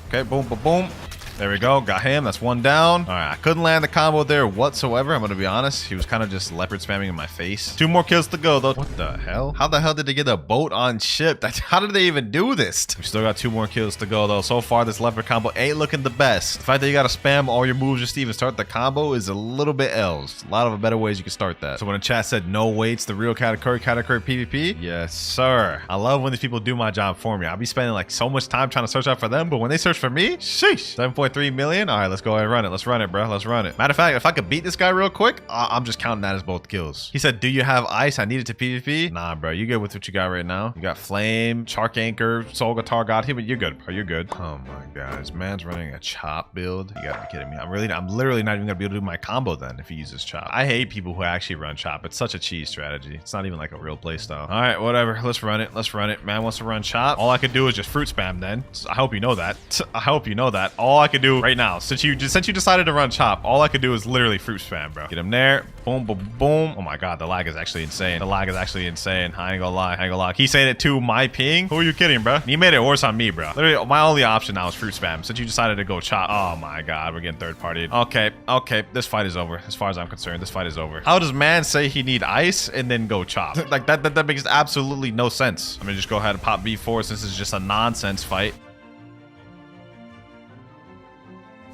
Okay, boom. There we go. Got him. That's 1 down. All right. I couldn't land the combo there whatsoever. I'm going to be honest. He was kind of just leopard spamming in my face. 2 more kills to go, though. What the hell? How the hell did they get a boat on ship? How did they even do this? We still got 2 more kills to go, though. So far, this leopard combo ain't looking the best. The fact that you got to spam all your moves just to even start the combo is a little bit else. A lot of better ways you can start that. So when the chat said no waits, the real category PvP? Yes, sir. I love when these people do my job for me. I'll be spending like so much time trying to search out for them, but when they search for me, sheesh. 7.3 million. All right, let's go ahead and run it. Let's run it, bro. Let's run it. Matter of fact, if I could beat this guy real quick, I'm just counting that as both kills. He said, do you have ice? I need it to PvP. Nah, bro. You good with what you got right now? You got flame, Chark Anchor, Soul Guitar got him, but you're good, bro. You're good. Oh my God. This man's running a chop build. You gotta be kidding me. I'm literally not even gonna be able to do my combo then if he uses chop. I hate people who actually run chop. It's such a cheese strategy. It's not even like a real play style. All right, whatever. Let's run it. Man wants to run chop. All I could do is just fruit spam then. I hope you know that. All I could could do right now. Since you decided to run chop, all I could do is literally fruit spam, bro. Get him there. Boom, boom, boom. Oh my god, the lag is actually insane. The lag is actually insane. I ain't gonna lie. I ain't gonna lie. He's saying it to my ping. Who are you kidding, bro? You made it worse on me, bro. Literally, my only option now is fruit spam. Since you decided to go chop. Oh my god, we're getting third partied. Okay, okay. This fight is over. As far as I'm concerned, this fight is over. How does man say he need ice and then go chop? Like that makes absolutely no sense. I'm gonna just go ahead and pop B4 since this is just a nonsense fight.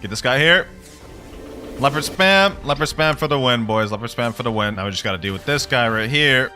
Get this guy here. Leopard spam for the win, boys. Leopard spam for the win. Now we just gotta deal with this guy right here.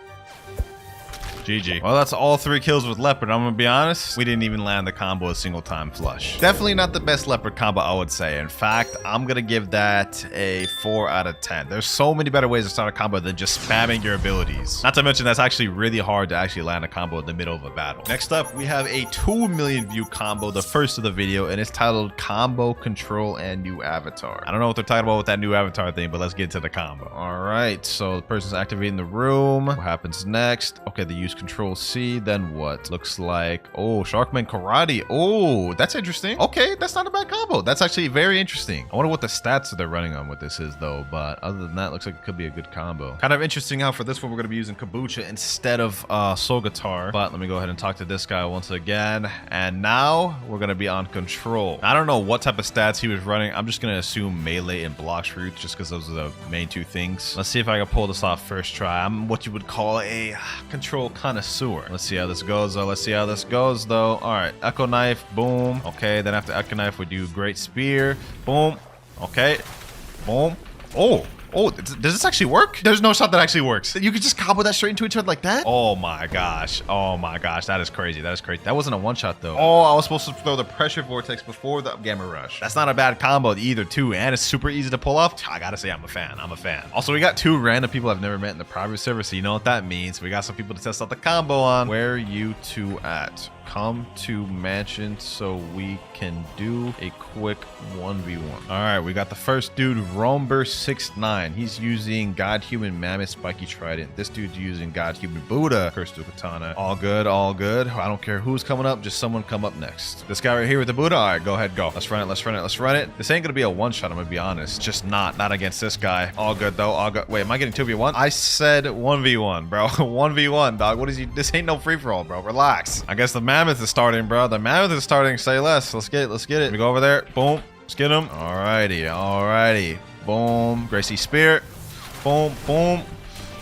GG. Well, that's all 3 kills with Leopard. I'm gonna be honest, we didn't even land the combo a single time flush. Definitely not the best Leopard combo, I would say. In fact, I'm gonna give that a 4 out of 10. There's so many better ways to start a combo than just spamming your abilities. Not to mention that's actually really hard to actually land a combo in the middle of a battle. Next up, we have a 2 million view combo, the first of the video, and it's titled Combo Control and New Avatar. I don't know what they're talking about with that new avatar thing, but let's get to the combo. All right, so the person's activating the room. What happens next? Okay, they use Control C, then what? Looks like, oh, Sharkman Karate. Oh, that's interesting. Okay, that's not a bad combo. That's actually very interesting. I wonder what the stats that they're running on with this is though, but other than that, looks like it could be a good combo. Kind of interesting how for this one, we're gonna be using Kabucha instead of Soul Guitar, but let me go ahead and talk to this guy once again. And now we're gonna be on Control. I don't know what type of stats he was running. I'm just gonna assume melee and Blox routes just because those are the main 2 things. Let's see if I can pull this off first try. I'm what you would call a control connoisseur. Let's see how this goes though. Let's see how this goes though. All right, Echo Knife, boom. Okay, then after Echo Knife, we do Great Spear, boom. Okay, boom. Oh, does this actually work? There's no shot that actually works. You could just combo that straight into each other like that? Oh my gosh. Oh my gosh. That is crazy. That is crazy. That wasn't a one-shot though. Oh, I was supposed to throw the Pressure Vortex before the Gamma Rush. That's not a bad combo either too. And it's super easy to pull off. I gotta say, I'm a fan. I'm a fan. Also, we got 2 random people I've never met in the private server, so you know what that means. We got some people to test out the combo on. Where are you 2 at? Come to mansion so we can do a quick 1v1. All right, we got the first dude, Romber69. He's using God Human Mammoth Spiky Trident. This dude's using God Human Buddha Cursed Katana. All good, all good. I don't care who's coming up, just someone come up next. This guy right here with the Buddha. All right, go ahead, go. Let's run it, let's run it, let's run it. This ain't gonna be a one-shot, I'm gonna be honest. Just not against this guy. All good though, all good. Wait, am I getting 2v1? I said 1v1, bro. 1v1, dog. What is you? This ain't no free-for-all, bro. Relax. I guess the Mammoth is starting, bro. The Mammoth is starting. Say less. Let's get it. Let's get it. We go over there. Boom. Let's get him. Alrighty. Alrighty. Boom. Gracie Spear. Boom. Boom.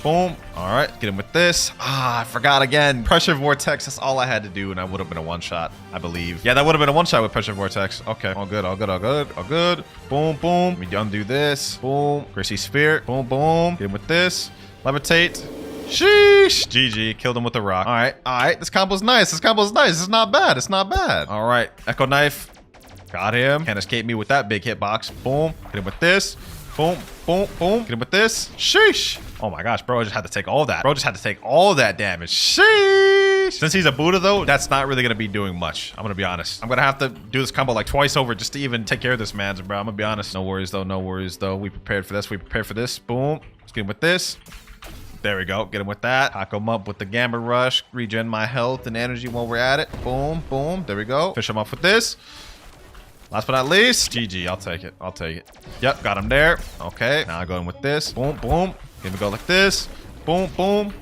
Boom. All right. Get him with this. Ah, I forgot again. Pressure Vortex. That's all I had to do, and I would have been a one-shot, I believe. Yeah, that would have been a one-shot with Pressure Vortex. Okay. All good. All good. All good. All good. Boom. Boom. We undo this. Boom. Gracie Spear. Boom. Boom. Get him with this. Levitate. Sheesh. GG. Killed him with a rock. All right. All right. This combo's nice. This combo's nice. It's not bad. It's not bad. All right. Echo Knife. Got him. Can't escape me with that big hitbox. Boom. Hit him with this. Boom. Boom. Boom. Get him with this. Sheesh. Oh my gosh, bro. I just had to take all that. Bro just had to take all that damage. Sheesh. Since he's a Buddha though, that's not really going to be doing much. I'm going to be honest. I'm going to have to do this combo like twice over just to even take care of this man, bro. I'm going to be honest. No worries though. No worries though. We prepared for this. We prepared for this. Boom. Let's get him with this. There we go. Get him with that. Hack him up with the Gamma Rush. Regen my health and energy while we're at it. Boom, boom. There we go. Fish him off with this. Last but not least, GG. I'll take it. I'll take it. Yep, got him there. Okay, now I go in with this. Boom, boom. Here we go like this. Boom, boom.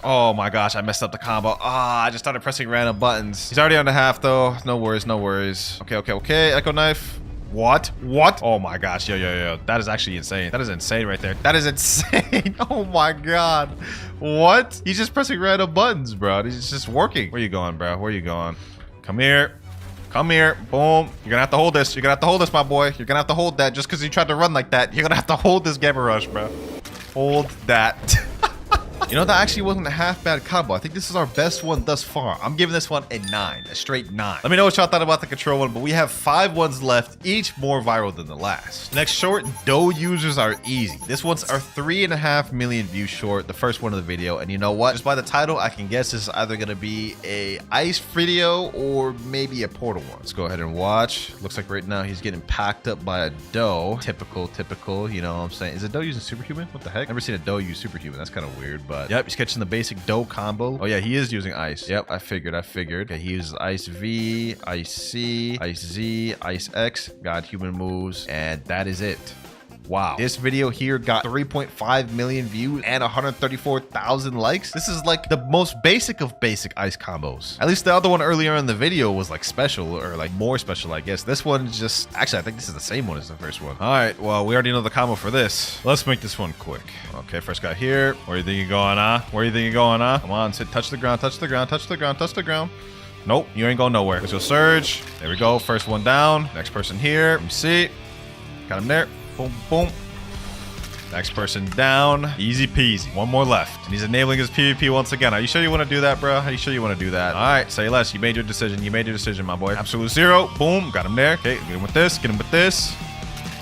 Oh my gosh, I messed up the combo. Ah, I just started pressing random buttons. He's already on the half though. No worries, no worries. Okay, okay, okay. Echo Knife. What? What? Oh my gosh. Yo, yo, yo. That is actually insane. That is insane right there. That is insane. Oh my god. What? He's just pressing random buttons, bro. He's just working. Where you going, bro? Where you going? Come here. Come here. Boom. You're gonna have to hold this. You're gonna have to hold this, my boy. You're gonna have to hold that just because you tried to run like that. You're gonna have to hold this Gamma Rush, bro. Hold that. You know, that actually wasn't a half bad combo. I think this is our best one thus far. I'm giving this one a 9, a straight 9. Let me know what y'all thought about the control one, but we have 5 ones left, each more viral than the last. Next short, dough users are easy. This one's our 3.5 million view short, the first one of the video. And you know what? Just by the title, I can guess this is either gonna be a ice video or maybe a portal one. Let's go ahead and watch. Looks like right now he's getting packed up by a dough. Typical, you know what I'm saying? Is a dough using superhuman? What the heck? Never seen a dough use superhuman. That's kind of weird, but but yep, he's catching the basic dough combo. Oh yeah, he is using ice. Yep, I figured. Okay, he uses ice V, ice C, ice Z, ice X, got human moves, and that is it. Wow. This video here got 3.5 million views and 134,000 likes. This is like the most basic of basic ice combos. At least the other one earlier in the video was like special, or like more special, I guess. This one is just, actually, I think this is the same one as the first one. All right, well, we already know the combo for this. Let's make this one quick. Okay, first guy here. Where you think you're going, huh? Where you think you're going, huh? Come on, sit, touch the ground, touch the ground, touch the ground, touch the ground. Nope, you ain't going nowhere. Let's go surge. There we go. First one down. Next person here. Let me see. Got him there. Boom, boom. Next person down. Easy peasy. One more left. And he's enabling his PvP once again. Are you sure you want to do that, bro? Are you sure you want to do that? All right, say less. You made your decision. You made your decision, my boy. Absolute zero. Boom. Got him there. Okay, get him with this. Get him with this.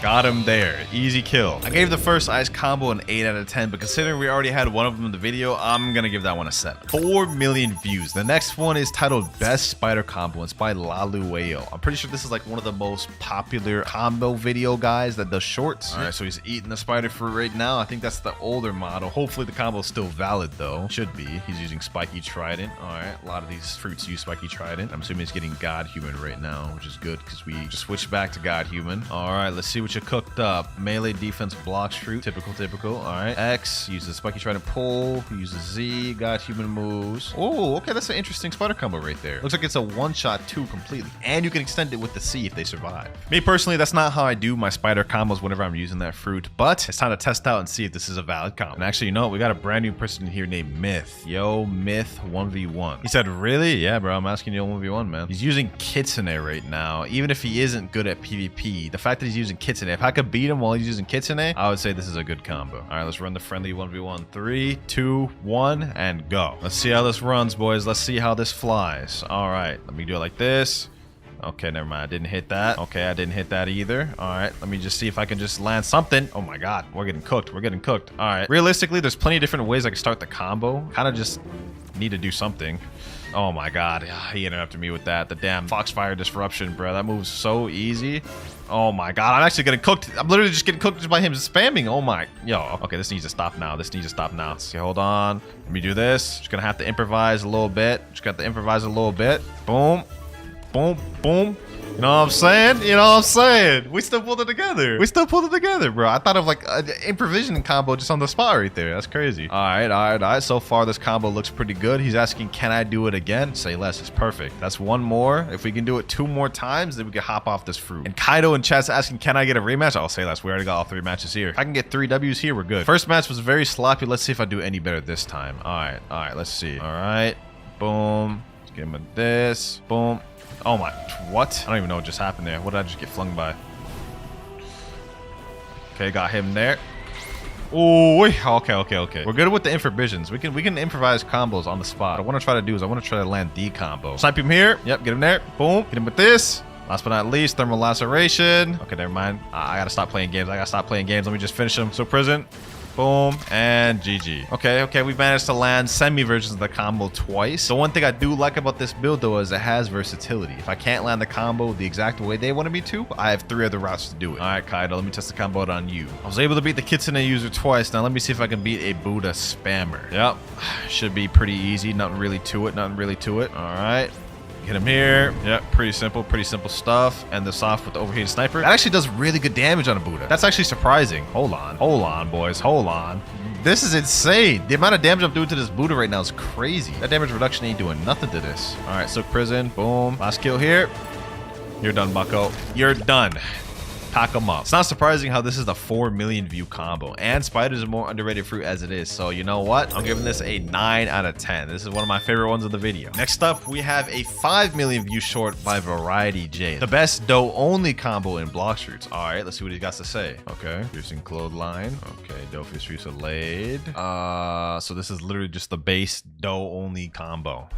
Got him there. Easy kill. I gave the first ice combo an 8 out of 10, but considering we already had one of them in the video, I'm gonna give that one a 7. 4 million views. The next one is titled Best Spider Combo. It's by Lalueo. I'm pretty sure this is like one of the most popular combo video guys that does shorts. All right, so he's eating the spider fruit right now. I think that's the older model. Hopefully the combo is still valid though. Should be. He's using Spiky Trident. All right, a lot of these fruits use Spiky Trident. I'm assuming he's getting God Human right now, which is good because we just switched back to God Human. All right, let's see what you cooked up. Melee defense blocks fruit. Typical. All right. X uses Spiky Trident pull. Uses Z. Got human moves. Oh, okay. That's an interesting spider combo right there. Looks like it's a one-shot 2 completely. And you can extend it with the C if they survive. Me personally, that's not how I do my spider combos whenever I'm using that fruit. But it's time to test out and see if this is a valid combo. And actually, you know what? We got a brand new person here named Myth. Yo, Myth 1v1. He said, really? Yeah, bro. I'm asking you 1v1, man. He's using Kitsune right now. Even if he isn't good at PvP, the fact that he's using Kitsune, if I could beat him while he's using Kitsune, I would say this is a good combo. All right, let's run the friendly 1v1. 3, 2, 1, and go. Let's see how this runs, boys. Let's see how this flies. All right, let me do it like this. Okay, never mind. I didn't hit that. Okay, I didn't hit that either. All right, let me just see if I can just land something. Oh my God, we're getting cooked. We're getting cooked. All right, realistically, there's plenty of different ways I can start the combo. Kind of just need to do something. Oh my God, he interrupted me with that. The damn Foxfire Disruption, bro. That move's so easy. Oh my God, I'm actually getting cooked. I'm literally just getting cooked just by him spamming. Oh my, yo. Okay, this needs to stop now. This needs to stop now. Okay, hold on. Let me do this. Just gonna have to improvise a little bit. Boom, boom, boom. You know what I'm saying? You know what I'm saying? We still pulled it together. Bro. I thought of like an improvisation combo just on the spot right there. That's crazy. All right. So far, this combo looks pretty good. He's asking, can I do it again? Say less. It's perfect. That's one more. If we can do it 2 more times, then we can hop off this fruit. And Kaido in chat's asking, can I get a rematch? I'll say less. We already got all 3 matches here. If I can get 3 W's here, we're good. First match was very sloppy. Let's see if I do any better this time. All right. Let's see. All right. Boom. Let's get him with this. Boom. Oh my, what? I don't even know what just happened there. What did I just get flung by? Okay, got him there. Oh, okay. We're good with the improvisions. We can improvise combos on the spot. What I want to try to do is I want to try to land the combo. Snipe him here. Yep, get him there. Boom. Hit him with this. Last but not least, thermal laceration. Okay, never mind. I gotta stop playing games. Let me just finish him. So prison. Boom, and GG. Okay, we managed to land semi-versions of the combo twice. The one thing I do like about this build, though, is it has versatility. If I can't land the combo the exact way they wanted me to, I have 3 other routes to do it. All right, Kaido, let me test the combo out on you. I was able to beat the Kitsune user twice. Now let me see if I can beat a Buddha spammer. Yep, should be pretty easy. Nothing really to it. All right. Hit him here. Yep, pretty simple stuff. And this off with the overheated sniper. That actually does really good damage on a Buddha. That's actually surprising. Hold on, boys. Hold on. This is insane. The amount of damage I'm doing to this Buddha right now is crazy. That damage reduction ain't doing nothing to this. All right, so prison. Boom. Last kill here. You're done, bucko. You're done. Pack them up. It's not surprising how this is the 4 million view combo, and spiders are more underrated fruit as it is. So you know what? I'm giving this a 9 out of 10. This is one of my favorite ones of the video. Next up, we have a 5 million view short by Variety J. The best dough only combo in Blox fruits. All right, let's see what he's got to say. Okay, piercing clothesline. Okay, dough fish fruits are laid. So this is literally just the base dough only combo,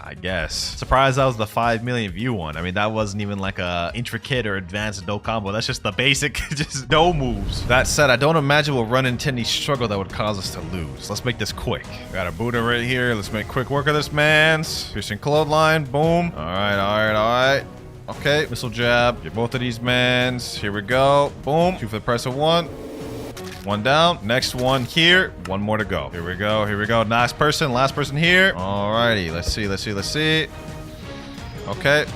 I guess. Surprised that was the 5 million view one. I mean, that wasn't even like a intricate or advanced dough combo. That's just the basic, just no moves. That said, I don't imagine we'll run into any struggle that would cause us to lose. Let's make this quick. Got a Buddha right here. Let's make quick work of this, man. Piercing clothesline. Boom. All right. Okay, missile jab. Get both of these mans. Here we go. Boom. 2 for the price of 1. One down. Next one here. One more to go. Here we go. Here we go. Last person here. Alrighty. Let's see. Okay.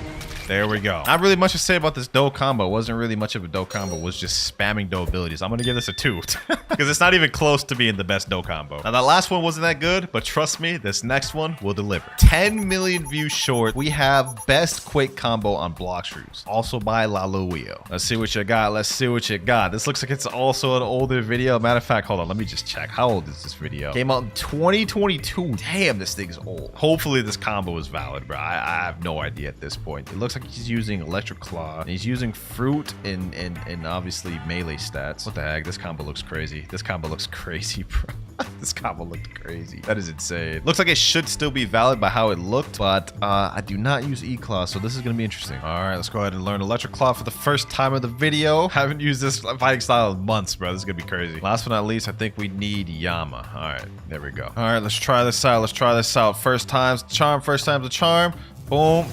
There we go. Not really much to say about this dough combo. It wasn't really much of a dough combo. It was just spamming dough abilities. I'm gonna give this a 2 because it's not even close to being the best dough combo. Now that last one wasn't that good, but trust me, this next one will deliver. 10 million views short. We have best Quake combo on Blox fruits, also by Laluio. Let's see what you got. This looks like it's also an older video. Matter of fact, hold on. Let me just check. How old is this video? Came out in 2022. Damn, this thing's old. Hopefully this combo is valid, bro. I have no idea at this point. It looks like he's using WinterKloudz. He's using fruit and obviously melee stats. What the heck? This combo looks crazy. This combo looks crazy, bro. This combo looked crazy. That is insane. Looks like it should still be valid by how it looked, but I do not use E-Claw, so this is going to be interesting. All right, let's go ahead and learn WinterKloudz for the first time of the video. Haven't used this fighting style in months, bro. This is going to be crazy. Last but not least, I think we need Yama. All right, there we go. All right, let's try this out. First time's the charm. Boom,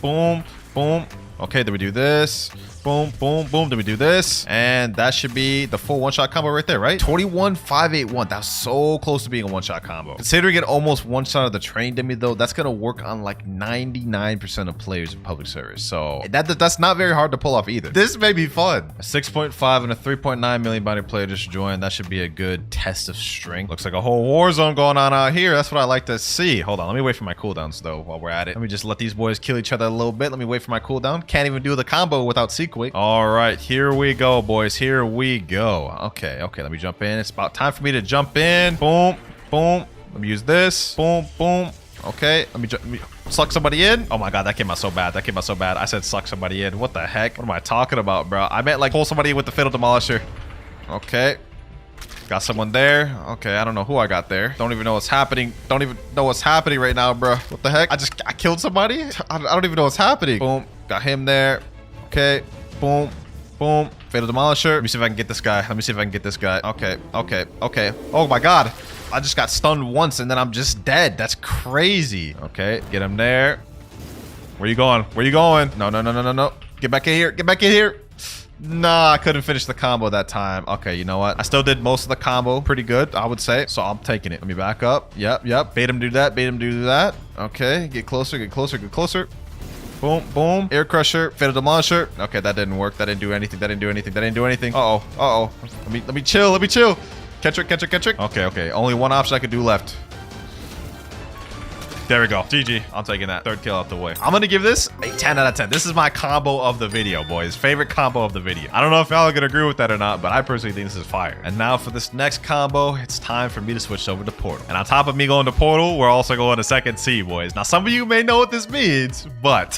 boom, boom. Okay, then we do this. Boom, boom, boom. Then we do this. And that should be the full one-shot combo right there, right? 21,581. That's so close to being a one-shot combo. Considering it almost one-shot of the train demi, though, that's going to work on like 99% of players in public service. So that's not very hard to pull off either. This may be fun. A 6.5 and a 3.9 million bounty player just joined. That should be a good test of strength. Looks like a whole war zone going on out here. That's what I like to see. Hold on. Let me wait for my cooldowns, though, while we're at it. Let me just let these boys kill each other a little bit. Let me wait for my cooldown. Can't even do the combo without sequence. All right, here we go, boys. Here we go. Okay, let me jump in. It's about time for me to jump in. Boom, boom. Let me use this. Boom, boom. Okay, let me suck somebody in. Oh my god, that came out so bad. I said suck somebody in. What the heck? What am I talking about, bro? I meant like pull somebody in with the Fatal Demolisher. Okay. Got someone there. Okay, I don't know who I got there. Don't even know what's happening. Don't even know what's happening right now, bro. What the heck? I killed somebody? I don't even know what's happening. Boom. Got him there. Okay. Boom. Boom. Fatal Demolisher. Let me see if I can get this guy. Okay. Oh my god. I just got stunned once and then I'm just dead. That's crazy. Okay. Get him there. Where you going? No. Get back in here. Nah, I couldn't finish the combo that time. Okay, you know what? I still did most of the combo pretty good, I would say. So I'm taking it. Let me back up. Yep. Bait him do that. Okay. Get closer. Boom, boom. Air Crusher, Fatal Demolisher. Okay, that didn't work. That didn't do anything. Uh-oh. Let me chill. Catch her. Okay. Only one option I could do left. There we go. GG. I'm taking that. Third kill out the way. I'm going to give this a 10 out of 10. This is my combo of the video, boys. Favorite combo of the video. I don't know if y'all are going to agree with that or not, but I personally think this is fire. And now for this next combo, it's time for me to switch over to Portal. And on top of me going to Portal, we're also going to Second Sea, boys. Now, some of you may know what this means, but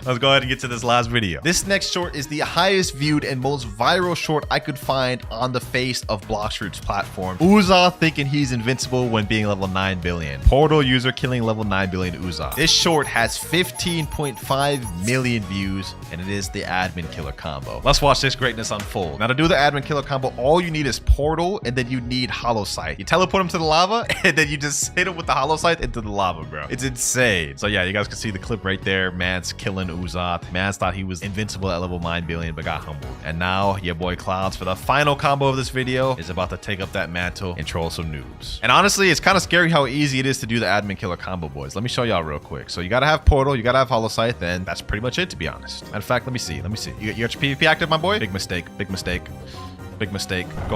let's go ahead and get to this last video. This next short is the highest viewed and most viral short I could find on the face of Blox Fruit's platform. Uzoth thinking he's invincible when being level 9 billion. Portal user killing level 9 billion Uzoth. This short has 15.5 million views, and it is the admin killer combo. Let's watch this greatness unfold. Now, to do the admin killer combo, all you need is Portal, and then you need Hollow Sight. You teleport him to the lava, and then you just hit him with the Hollow Sight into the lava, bro. It's insane. So yeah, you guys can see the clip right there. Man's killing Uzoth. Man's thought he was invincible at level 9 billion, but got humbled. And now your boy Clouds, for the final combo of this video, is about to take up that mantle and troll some noobs. And honestly, it's kind of scary how easy it is to do the admin killer combo, boys. Let me show y'all real quick. So you gotta have Portal, you gotta have Hollow Sight, then that's pretty much it, to be honest. Matter of fact, let me see. You got your PvP active, my boy? Big mistake. Go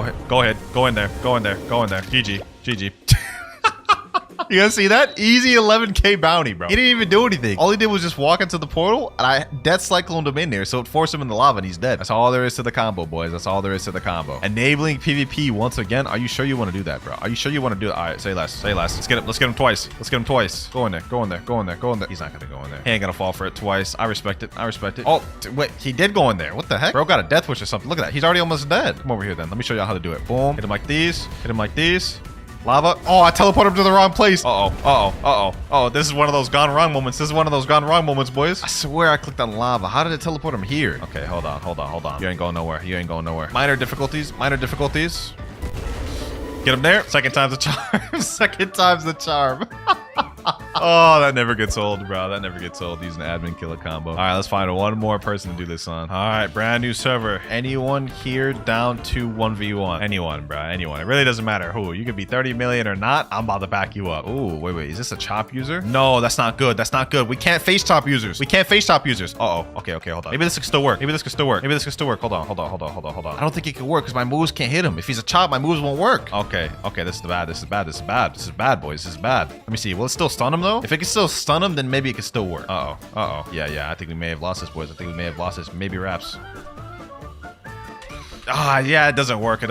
ahead. Go in there. GG. You guys see that? Easy 11k bounty, bro. He didn't even do anything. All he did was just walk into the portal, and I death cycloned him in there, so it forced him in the lava, and he's dead. That's all there is to the combo, boys. Enabling PvP once again. Are you sure you want to do that, bro? Are you sure you want to do it? All right, say less. Let's get him twice. Go in there. He's not gonna go in there. He ain't gonna fall for it twice. I respect it. Oh, wait, he did go in there. What the heck? Bro got a death wish or something. Look at that. He's already almost dead. Come over here then. Let me show y'all how to do it. Boom. Hit him like these. Lava. Oh, I teleported him to the wrong place. Oh, this is one of those gone wrong moments. Boys. I swear I clicked on lava. How did it teleport him here? Okay, hold on. You ain't going nowhere. Minor difficulties. Get him there. Second time's the charm. Oh, that never gets old, bro. That never gets old using the admin killer combo. All right, let's find one more person to do this on. All right, brand new server. Anyone here down to 1v1? Anyone, bro. Anyone. It really doesn't matter who. You could be 30 million or not. I'm about to back you up. Ooh, wait. Is this a chop user? No, that's not good. That's not good. We can't face chop users. We can't face chop users. Uh-oh. Okay, hold on. Maybe this could still work. Maybe this could still work. Hold on. I don't think it could work because my moves can't hit him. If he's a chop, my moves won't work. Okay. This is bad. This is bad, boys. This is bad. Let me see. Will it still stun him though? If it can still stun him, then maybe it can still work. Uh-oh. Yeah. I think we may have lost this, boys. Maybe wraps. Yeah, it doesn't work. I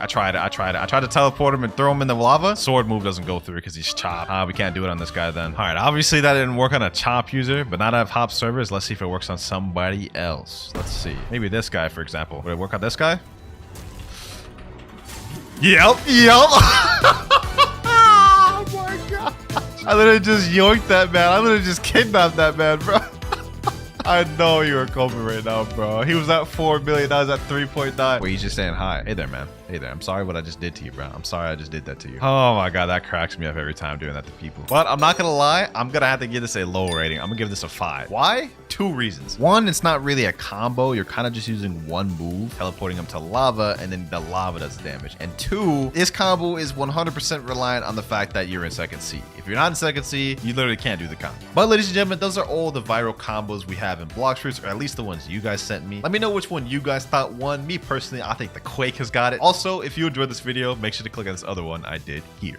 tried to teleport him and throw him in the lava. Sword move doesn't go through because he's chop. We can't do it on this guy then. All right, obviously that didn't work on a chop user, but now that I have hop servers, let's see if it works on somebody else. Let's see. Maybe this guy, for example. Would it work on this guy? Yep. Oh my god. I literally just yoinked that man. I literally just kidnapped that man, bro. I know you were coping right now, bro. He was at 4 million. I was at 3.9. Wait, he's just saying hi. Hey there, man. Hey there. I'm sorry what I just did to you, bro. I'm sorry I just did that to you. Oh my god, that cracks me up every time doing that to people. But I'm not gonna lie. I'm gonna have to give this a low rating. I'm gonna give this a 5. Why? 2 reasons. One, it's not really a combo. You're kind of just using one move, teleporting them to lava, and then the lava does damage. And 2, this combo is 100% reliant on the fact that you're in second C. If you're not in second C, you literally can't do the combo. But ladies and gentlemen, those are all the viral combos we have in Blox fruits, or at least the ones you guys sent me. Let me know which one you guys thought won. Me personally, I think the Quake has got it. Also, if you enjoyed this video, make sure to click on this other one I did here.